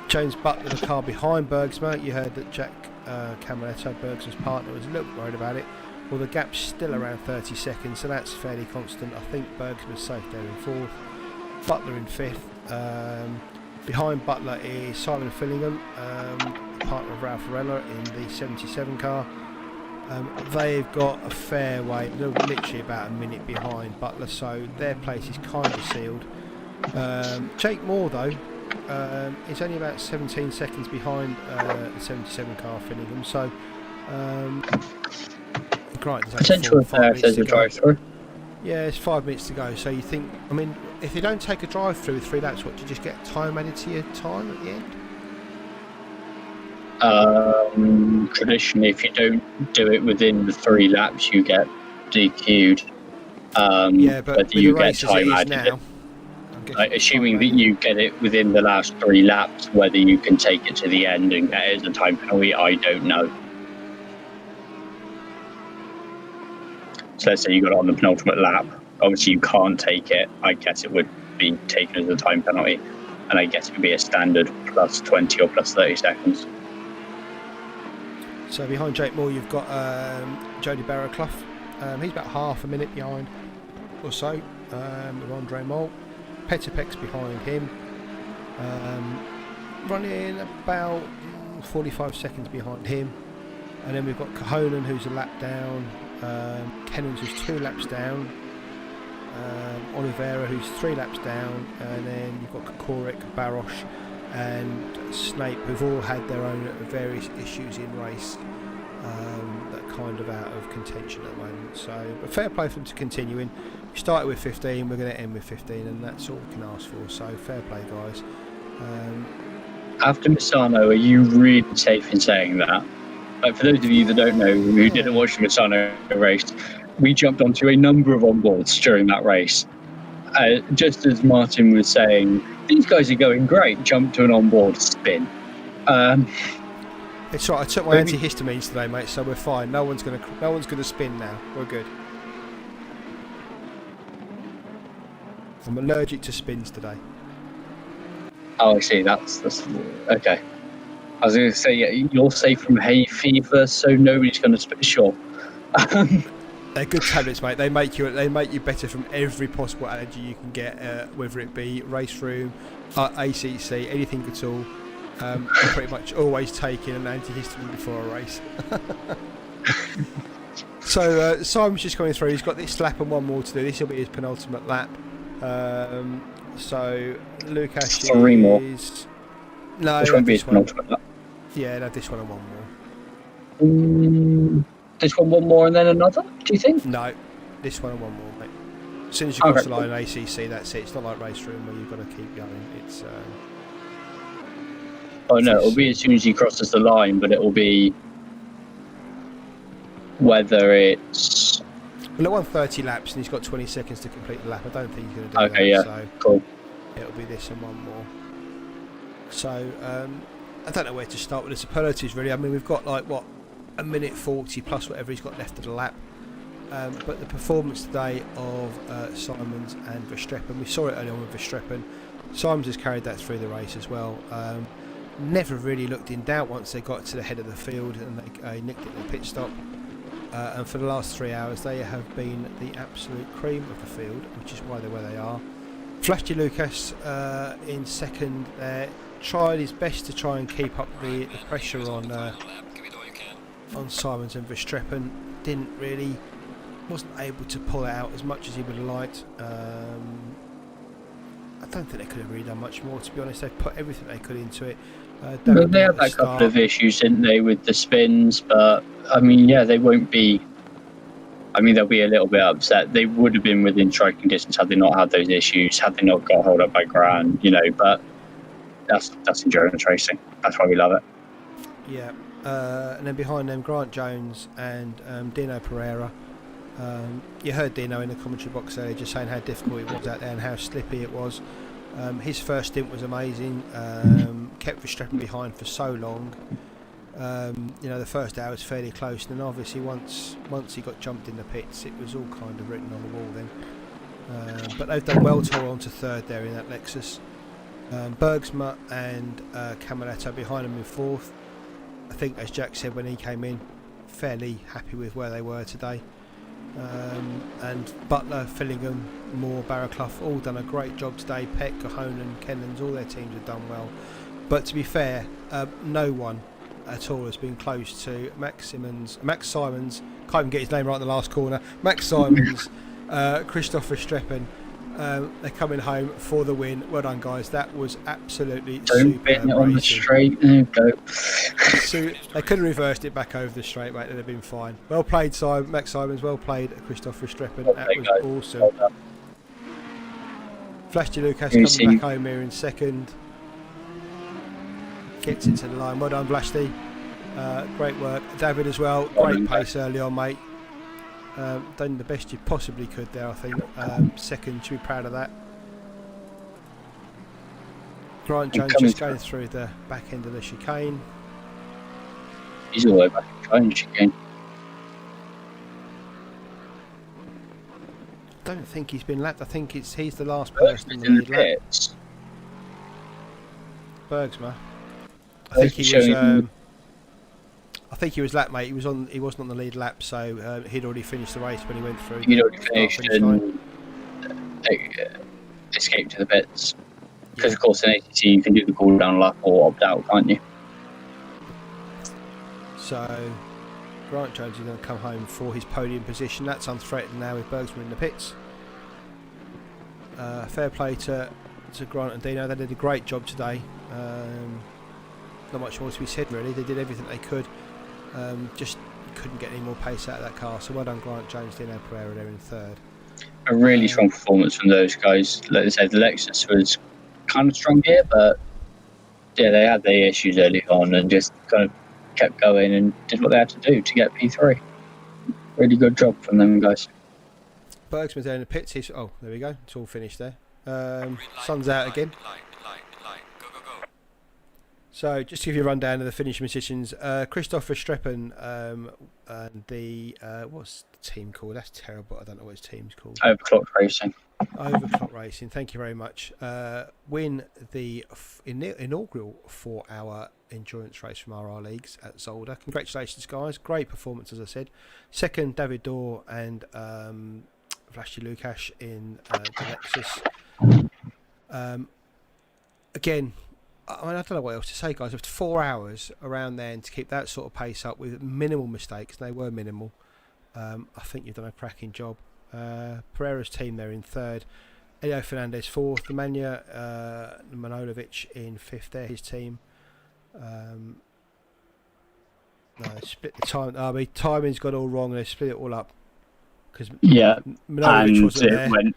James Butler, the car behind Bergsma, you heard that Jack Camaletto, Bergsma's partner, was a little bit worried about it. Well, the gap's still around 30 seconds, so that's fairly constant. I think Bergsma's safe there in fourth, Butler in fifth. Behind Butler is Simon Fillingham, partner of Ralph Varela in the 77 car. They've got a fair way, they're literally about a minute behind Butler, so their place is kind of sealed. Jake Moore though, is only about 17 seconds behind the 77 car Fillingham, so potential affair if there's a drive-through. Yeah, it's 5 minutes to go, so you think, I mean, if you don't take a drive-through with 3 laps, what, do you just get time added to your time at the end? Traditionally, if you don't do it within the 3 laps, you get DQ'd. Yeah, but whether you get time added. Assuming that you get it within the last 3 laps, whether you can take it to the end and get it as a time penalty, I don't know. So let's say you got it on the penultimate lap. Obviously, you can't take it. I guess it would be taken as a time penalty, and I guess it would be a standard plus 20 or plus 30 seconds. So behind Jake Moore, you've got Jody Barrowclough. He's about half a minute behind or so with Andre Mole. Petterpeck's behind him, running about 45 seconds behind him. And then we've got Cahonan, who's a lap down. Kennons, who's 2 laps down. Oliveira, who's 3 laps down. And then you've got Kokorik, Barosh and Snape, who've all had their own various issues in race that are kind of out of contention at the moment. So, but fair play for them to continue in. We started with 15, we're going to end with 15, and that's all we can ask for. So fair play, guys. After Misano, are you really safe in saying that? Like, for those of you that don't know, who didn't watch the Misano race, we jumped onto a number of onboards during that race. Just as Martin was saying, these guys are going great. Jump to an onboard spin. It's right. I took my antihistamines today, mate, so we're fine. No one's gonna spin now. We're good. I'm allergic to spins today. Oh, I see. That's okay. I was going to say, yeah, you're safe from hay fever, so nobody's going to spin. Sure. They're good tablets, mate. They make you better from every possible allergy you can get, whether it be race room, ACC, anything at all. I'm pretty much always taking an antihistamine before a race. So Simon's just coming through. He's got this lap and one more to do. This will be his penultimate lap. So Lucas 3 more. No, this won't be his penultimate lap. Yeah, no, this one and one more. This one more and then another, do you think? No, this one and one more, mate. As soon as you cross the line in ACC, that's it. It's not like race room where you've got to keep going. It's oh no, it'll be as soon as he crosses the line, but it will be whether it's... Well, at 130 laps and he's got 20 seconds to complete the lap. I don't think he's going to do that. Okay, yeah, so cool. It'll be this and one more. So, I don't know where to start with the superlatives, really. I mean, we've got, like, what, a minute 40 plus whatever he's got left of the lap. But the performance today of Simons and Verstappen, we saw it early on with Verstappen. Simons has carried that through the race as well. Never really looked in doubt once they got to the head of the field and they nicked it at the pit stop. And for the last 3 hours, they have been the absolute cream of the field, which is why they're where they are. Flashy Lucas in second there, tried his best to try and keep up the pressure on Simons and Verstappen. Didn't really, wasn't able to pull it out as much as he would have liked. I don't think they could have really done much more, to be honest. They've put everything they could into it. But they had that couple of issues, didn't they, with the spins? But I mean, yeah, they won't be. I mean, they'll be a little bit upset. They would have been within striking distance had they not had those issues, had they not got held up by Grant, you know. But that's endurance racing. That's why we love it. Yeah, and then behind them, Grant Jones and Dino Pereira. You heard Dino in the commentary box earlier just saying how difficult it was out there and how slippy it was. His first stint was amazing. Kept Verstappen behind for so long. You know, the first hour was fairly close, and then obviously once he got jumped in the pits, it was all kind of written on the wall then. But they've done well to hold on to third there in that Lexus. Bergsma and Camaletto behind them in fourth. I think, as Jack said when he came in, fairly happy with where they were today. And Butler, Fillingham, Moore, Barraclough all done a great job today. Peck, Cahonan, Kennans, all their teams have done well. But to be fair, no one at all has been close to Max Simons, can't even get his name right in the last corner, Max Simons, Christopher Streppen. They're coming home for the win. Well done, guys. That was absolutely Don't bend it on the straight. There you go. They could have reversed it back over the straight, mate. They'd have been fine. Well played, Max Simons. Well played, Christopher Streppen. That was awesome. Well, Flashy Lucas coming back home here in second. Gets it to the line. Well done, Vlasty. Great work. David as well. Great pace early on, mate. Done the best you possibly could there, I think. Second, should be proud of that. Grant Jones just going through the back end of the chicane. He's all the way back in the chicane. I don't think he's been lapped. I think he's the last person in the pits. Bergsma. I think he was lap, mate. He wasn't on the lead lap, so he'd already finished the race when he went through. He'd already finished and escaped to the pits. Because of course in ATT you can do the cool down lap or opt out, can't you? So Grant Jones is going to come home for his podium position. That's unthreatened now with Bergsma in the pits. Fair play to Grant and Dino. They did a great job today. Not much more to be said really. They did everything they could. Just couldn't get any more pace out of that car. So well done, Grant Jones, Dino Pereira there in third. A really strong performance from those guys. Like I said, the Lexus was kind of strong here, but yeah, they had their issues early on and just kind of kept going and did what they had to do to get P3. Really good job from them guys. Bergsman's there in the pits. Oh, there we go. It's all finished there. Sun's out again. So just to give you a rundown of the finishing positions, Christopher Streppen and the what's the team called? That's terrible. I don't know what his team's called. Overclock Racing. Overclock Racing. Thank you very much. Win the inaugural 4-hour endurance race from RRLeagues at Zolder. Congratulations, guys. Great performance, as I said. Second, David Dorr and Flashy Lucas in the Lexus. Again, I don't know what else to say, guys. After 4 hours around there and to keep that sort of pace up with minimal mistakes, they were minimal. I think you've done a cracking job. Pereira's team there in third. Elio Fernandez fourth. Nemanja Manojlovic in fifth there, his team. Split the time. I mean, timing's got all wrong and they split it all up. Because Manojlovic wasn't there.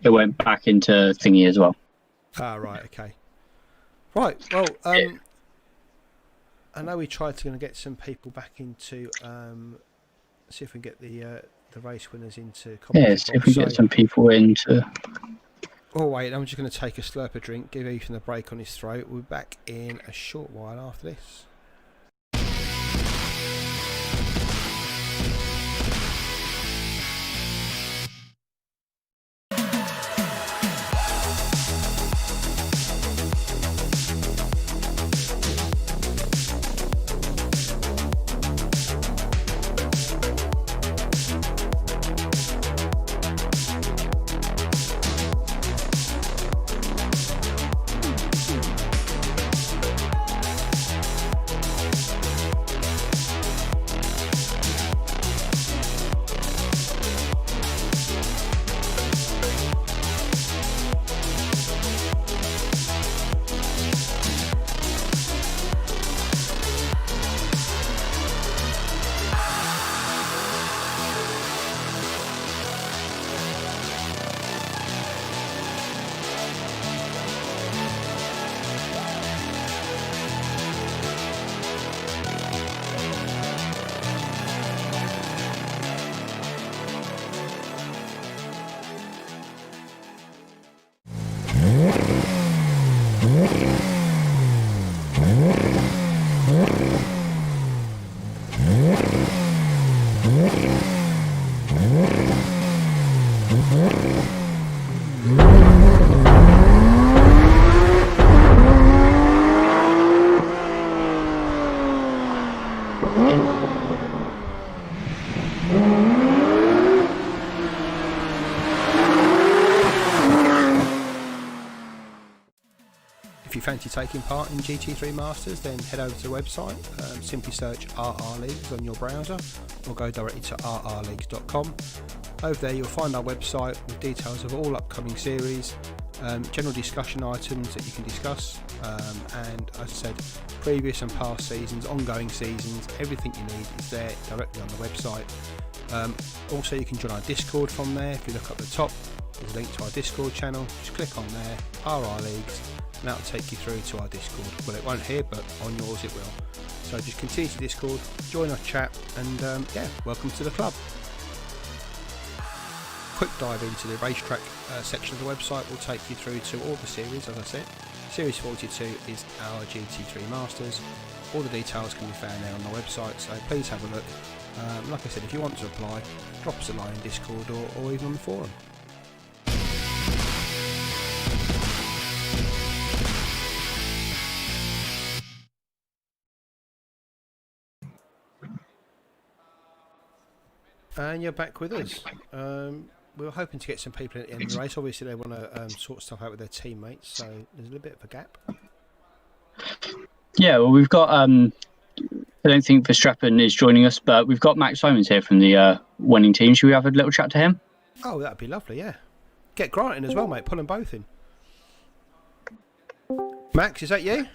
It went back into thingy as well. Ah, right, okay. Right, well, I know we tried to get some people back into, see if we can get the race winners into competition. Yeah, see if we can get some people into. Oh, wait, I'm just going to take a slurp of drink, give Ethan a break on his throat. We'll be back in a short while after this. If you fancy taking part in GT3 Masters, then head over to the website, simply search RRLeagues on your browser or go directly to RRLeagues.com. Over there you'll find our website with details of all upcoming series, general discussion items that you can discuss, and as I said, previous and past seasons, ongoing seasons, everything you need is there directly on the website. Also you can join our Discord from there. If you look up the top, there's a link to our Discord channel, just click on there, RRLeagues, and that'll take you through to our Discord. Well, it won't here, but on yours it will. So just continue to Discord, join our chat, and yeah, welcome to the club. Quick dive into the racetrack section of the website will take you through to all the series. As I said, Series 42 is our GT3 Masters. All the details can be found there on the website, so please have a look. Like I said, if you want to apply, drop us a line in Discord or even on the forum. And you're back with us. We were hoping to get some people at the end of the race. Obviously, they want to sort stuff out with their teammates, so there's a little bit of a gap. Yeah, well, we've got. I don't think Verstappen is joining us, but we've got Max Simons here from the winning team. Should we have a little chat to him? Oh, that'd be lovely. Yeah, get Grant in as well, mate. Pull them both in. Max, is that you?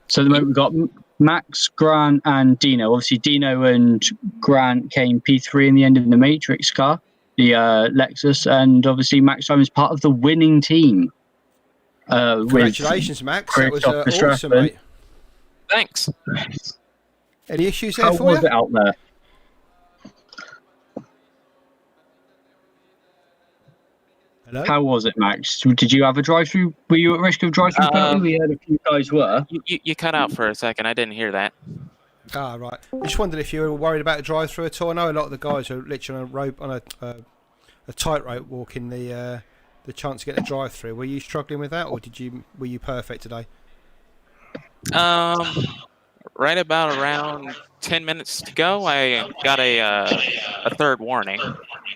So at the moment we've got Max, Grant, and Dino. Obviously, Dino and Grant came P3 in the end of the Matrix car, the Lexus, and obviously Max Simon's part of the winning team. Congratulations, Max. That was awesome, mate. Thanks. Any issues there How for was you? it out there? Hello? How was it, Max? Did you have a drive-through? Were you at risk of drive-through penalty? We heard a few guys were. You cut out for a second. I didn't hear that. Ah, right. I just wondered if you were worried about a drive-through at all. I know a lot of the guys are literally on a rope, on a tightrope walking the chance to get a drive-through. Were you struggling with that, or were you perfect today? Right about around 10 minutes to go, I got a third warning,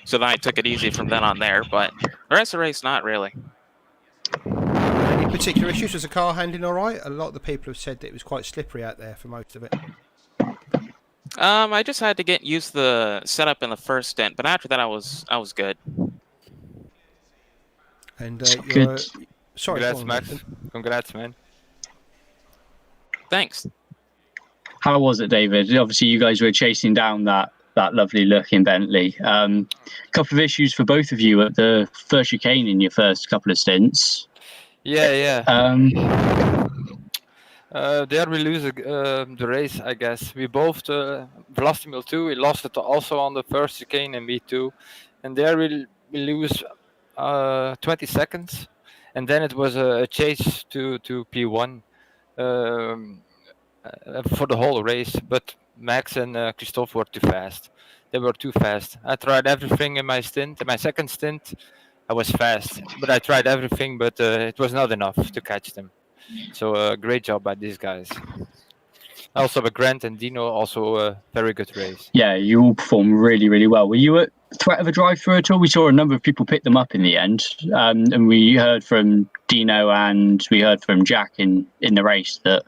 so then I took it easy from then on there. But the rest of the race, not really. Any particular issues? Was the car handling all right? A lot of the people have said that it was quite slippery out there for most of it. I just had to get used to the setup in the first stint, but after that, I was good. And Good. sorry, Congrats, Max. Congrats, man. Thanks. How was it, David? Obviously, you guys were chasing down that lovely looking Bentley. A couple of issues for both of you at the first chicane in your first couple of stints. Yeah. There we lose the race, I guess. We both, Vlastimil too, we lost it also on the first chicane and me too. And there we lose 20 seconds. And then it was a chase to P1 for the whole race. But Max and Christophe were too fast. They were too fast. I tried everything in my stint. In my second stint, I was fast. But I tried everything, but it was not enough to catch them. So great job by these guys. Also, with Grant and Dino, also a very good race. Yeah, you all performed really, really well. Were you at threat of a drive-through at all? We saw a number of people pick them up in the end, and we heard from Dino and we heard from Jack in the race that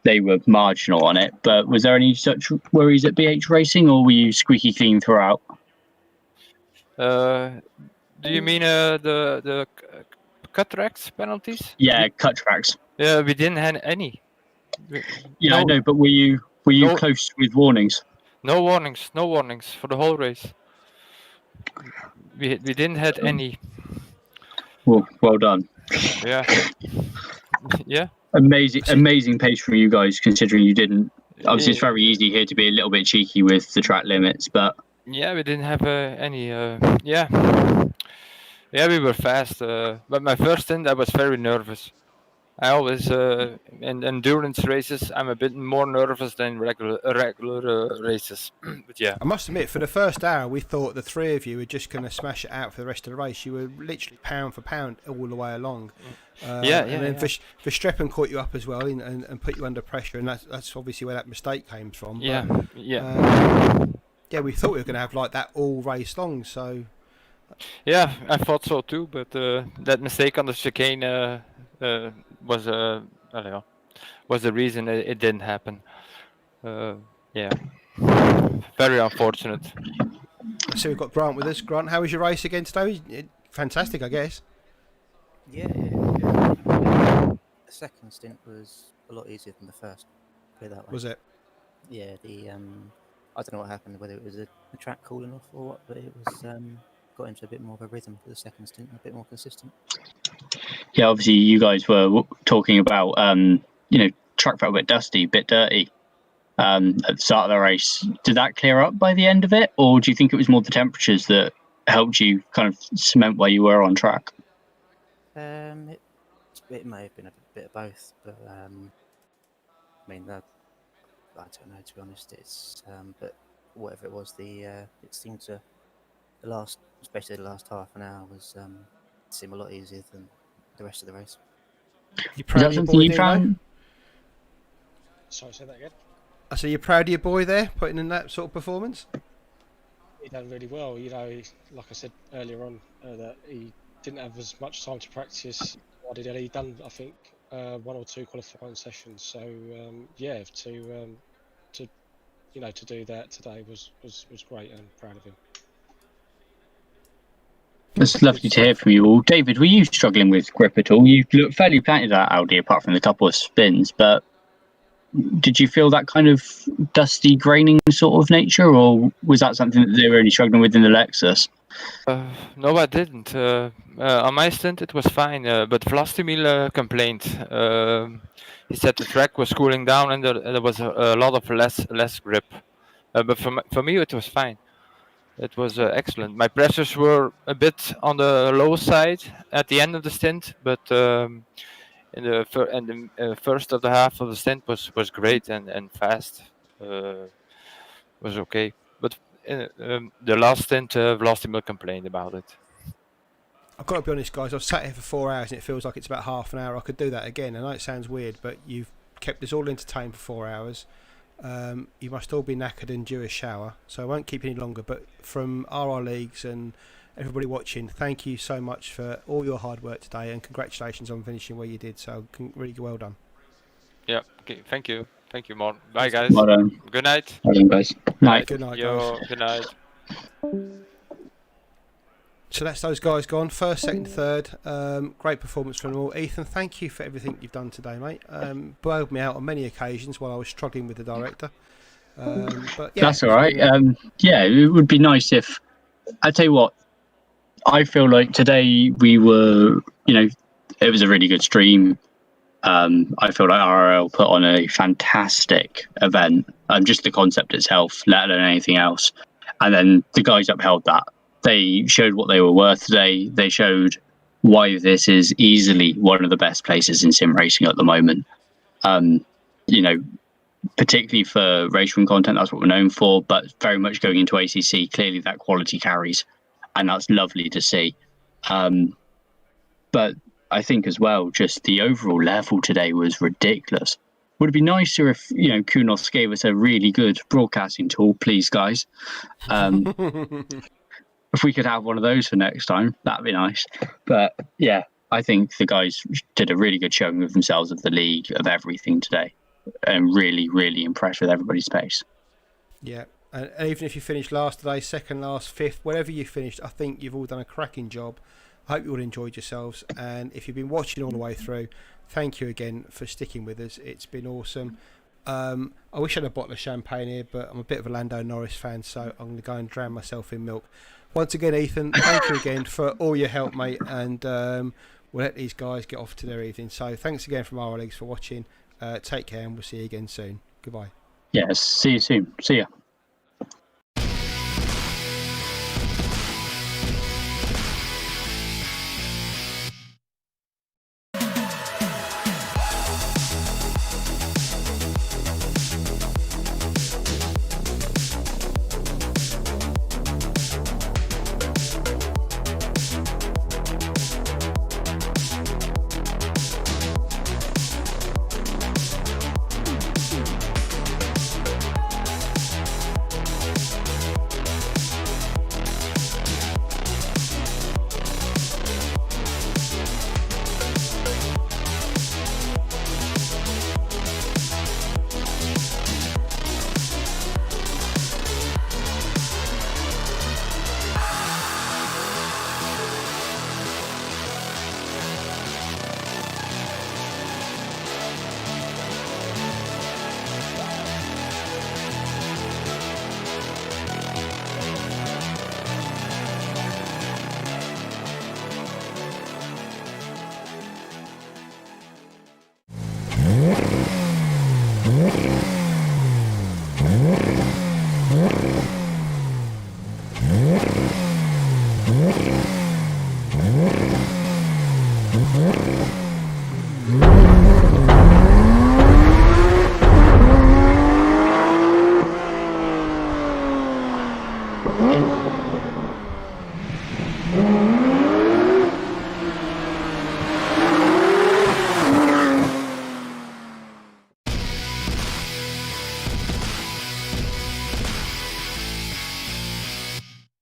they were marginal on it. But was there any such worries at BH Racing, or were you squeaky clean throughout? Do you mean the cut tracks penalties? Yeah, cut tracks. Yeah, we didn't have any. I know, but were you close with warnings? No warnings for the whole race. We didn't have any. Well done. Yeah. Yeah. Amazing pace from you guys, considering you didn't. Obviously, it's very easy here to be a little bit cheeky with the track limits, but yeah, we didn't have any. Yeah, we were fast. But my first stint, I was very nervous. I always in endurance races I'm a bit more nervous than regular races. But yeah. I must admit, for the first hour, we thought the three of you were just going to smash it out for the rest of the race. You were literally pound for pound all the way along. And then Verstappen caught you up as well and put you under pressure, and that's obviously where that mistake came from. But, yeah, we thought we were going to have like that all race long. So. Yeah, I thought so too, but that mistake on the chicane was I don't know, was the reason it didn't happen. Yeah, very unfortunate. So we've got Grant with us. Grant, how was your race again today? Fantastic, I guess. Yeah. The second stint was a lot easier than the first. Put it that way. Was it? Yeah. I don't know what happened, whether it was the track cooling off or what, but it was got into a bit more of a rhythm for the second stint, a bit more consistent. Yeah, obviously you guys were talking about track felt a bit dusty, a bit dirty at the start of the race. Did that clear up by the end of it, or do you think it was more the temperatures that helped you kind of cement where you were on track? It may have been a bit of both, but I mean, I don't know, to be honest. It's but whatever it was, it seemed to especially the last half an hour seemed a lot easier than the rest of the race. You proud of your boy there? Sorry, say that again. I say you're proud of your boy there, putting in that sort of performance. He done really well. You know, like I said earlier on, that he didn't have as much time to practice. What did he done? I think 1 or 2 qualifying sessions. So to do that today was great, and I'm proud of him. It's lovely to hear from you all. David, were you struggling with grip at all? You looked fairly planted at Audi, apart from the couple of spins, but did you feel that kind of dusty, graining sort of nature, or was that something that they were really struggling with in the Lexus? No, I didn't. On my stint, it was fine, but Vlastimil complained. He said the track was cooling down and there was a lot of less grip. But for me, it was fine. It was excellent. My pressures were a bit on the low side at the end of the stint, but in the first of the half of the stint was great and fast. Was okay, but the last stint, Vlastimil complained about it. I've got to be honest, guys. I've sat here for 4 hours and it feels like it's about half an hour. I could do that again. I know it sounds weird, but you've kept us all entertained for 4 hours. You must all be knackered and due a shower, so I won't keep you any longer. But from RRLeagues and everybody watching, thank you so much for all your hard work today, and congratulations on finishing where you did. So really well done. Yeah. Okay. Thank you. Thank you, Morten. Bye, guys. Well done. Good night. Well done, guys. Night. Good night, Yo, guys. good night. So that's those guys gone. First, second, third. Great performance from them all. Ethan, thank you for everything you've done today, mate. Bailed me out on many occasions while I was struggling with the director. But yeah, that's all right. Yeah, it would be nice if... I tell you what, I feel like today we were, it was a really good stream. I feel like RRL put on a fantastic event. Just the concept itself, let alone anything else. And then the guys upheld that. They showed what they were worth today. They showed why this is easily one of the best places in sim racing at the moment. Particularly for racing content, that's what we're known for, but very much going into ACC, clearly that quality carries, and that's lovely to see. But I think as well, just the overall level today was ridiculous. Would it be nicer if, Kunos gave us a really good broadcasting tool, please, guys? If we could have one of those for next time, that'd be nice. But yeah, I think the guys did a really good showing of themselves, of the league, of everything today, and really, really impressed with everybody's pace. Yeah, and even if you finished last today, second last, fifth, whatever you finished, I think you've all done a cracking job. I hope you all enjoyed yourselves, and if you've been watching all the way through, thank you again for sticking with us. It's been awesome. I wish I had a bottle of champagne here, but I'm a bit of a Lando Norris fan, so I'm going to go and drown myself in milk. Once again, Ethan, thank you again for all your help, mate, and we'll let these guys get off to their evening. So thanks again from RRLeagues for watching. Take care, and we'll see you again soon. Goodbye. Yes, see you soon. See ya.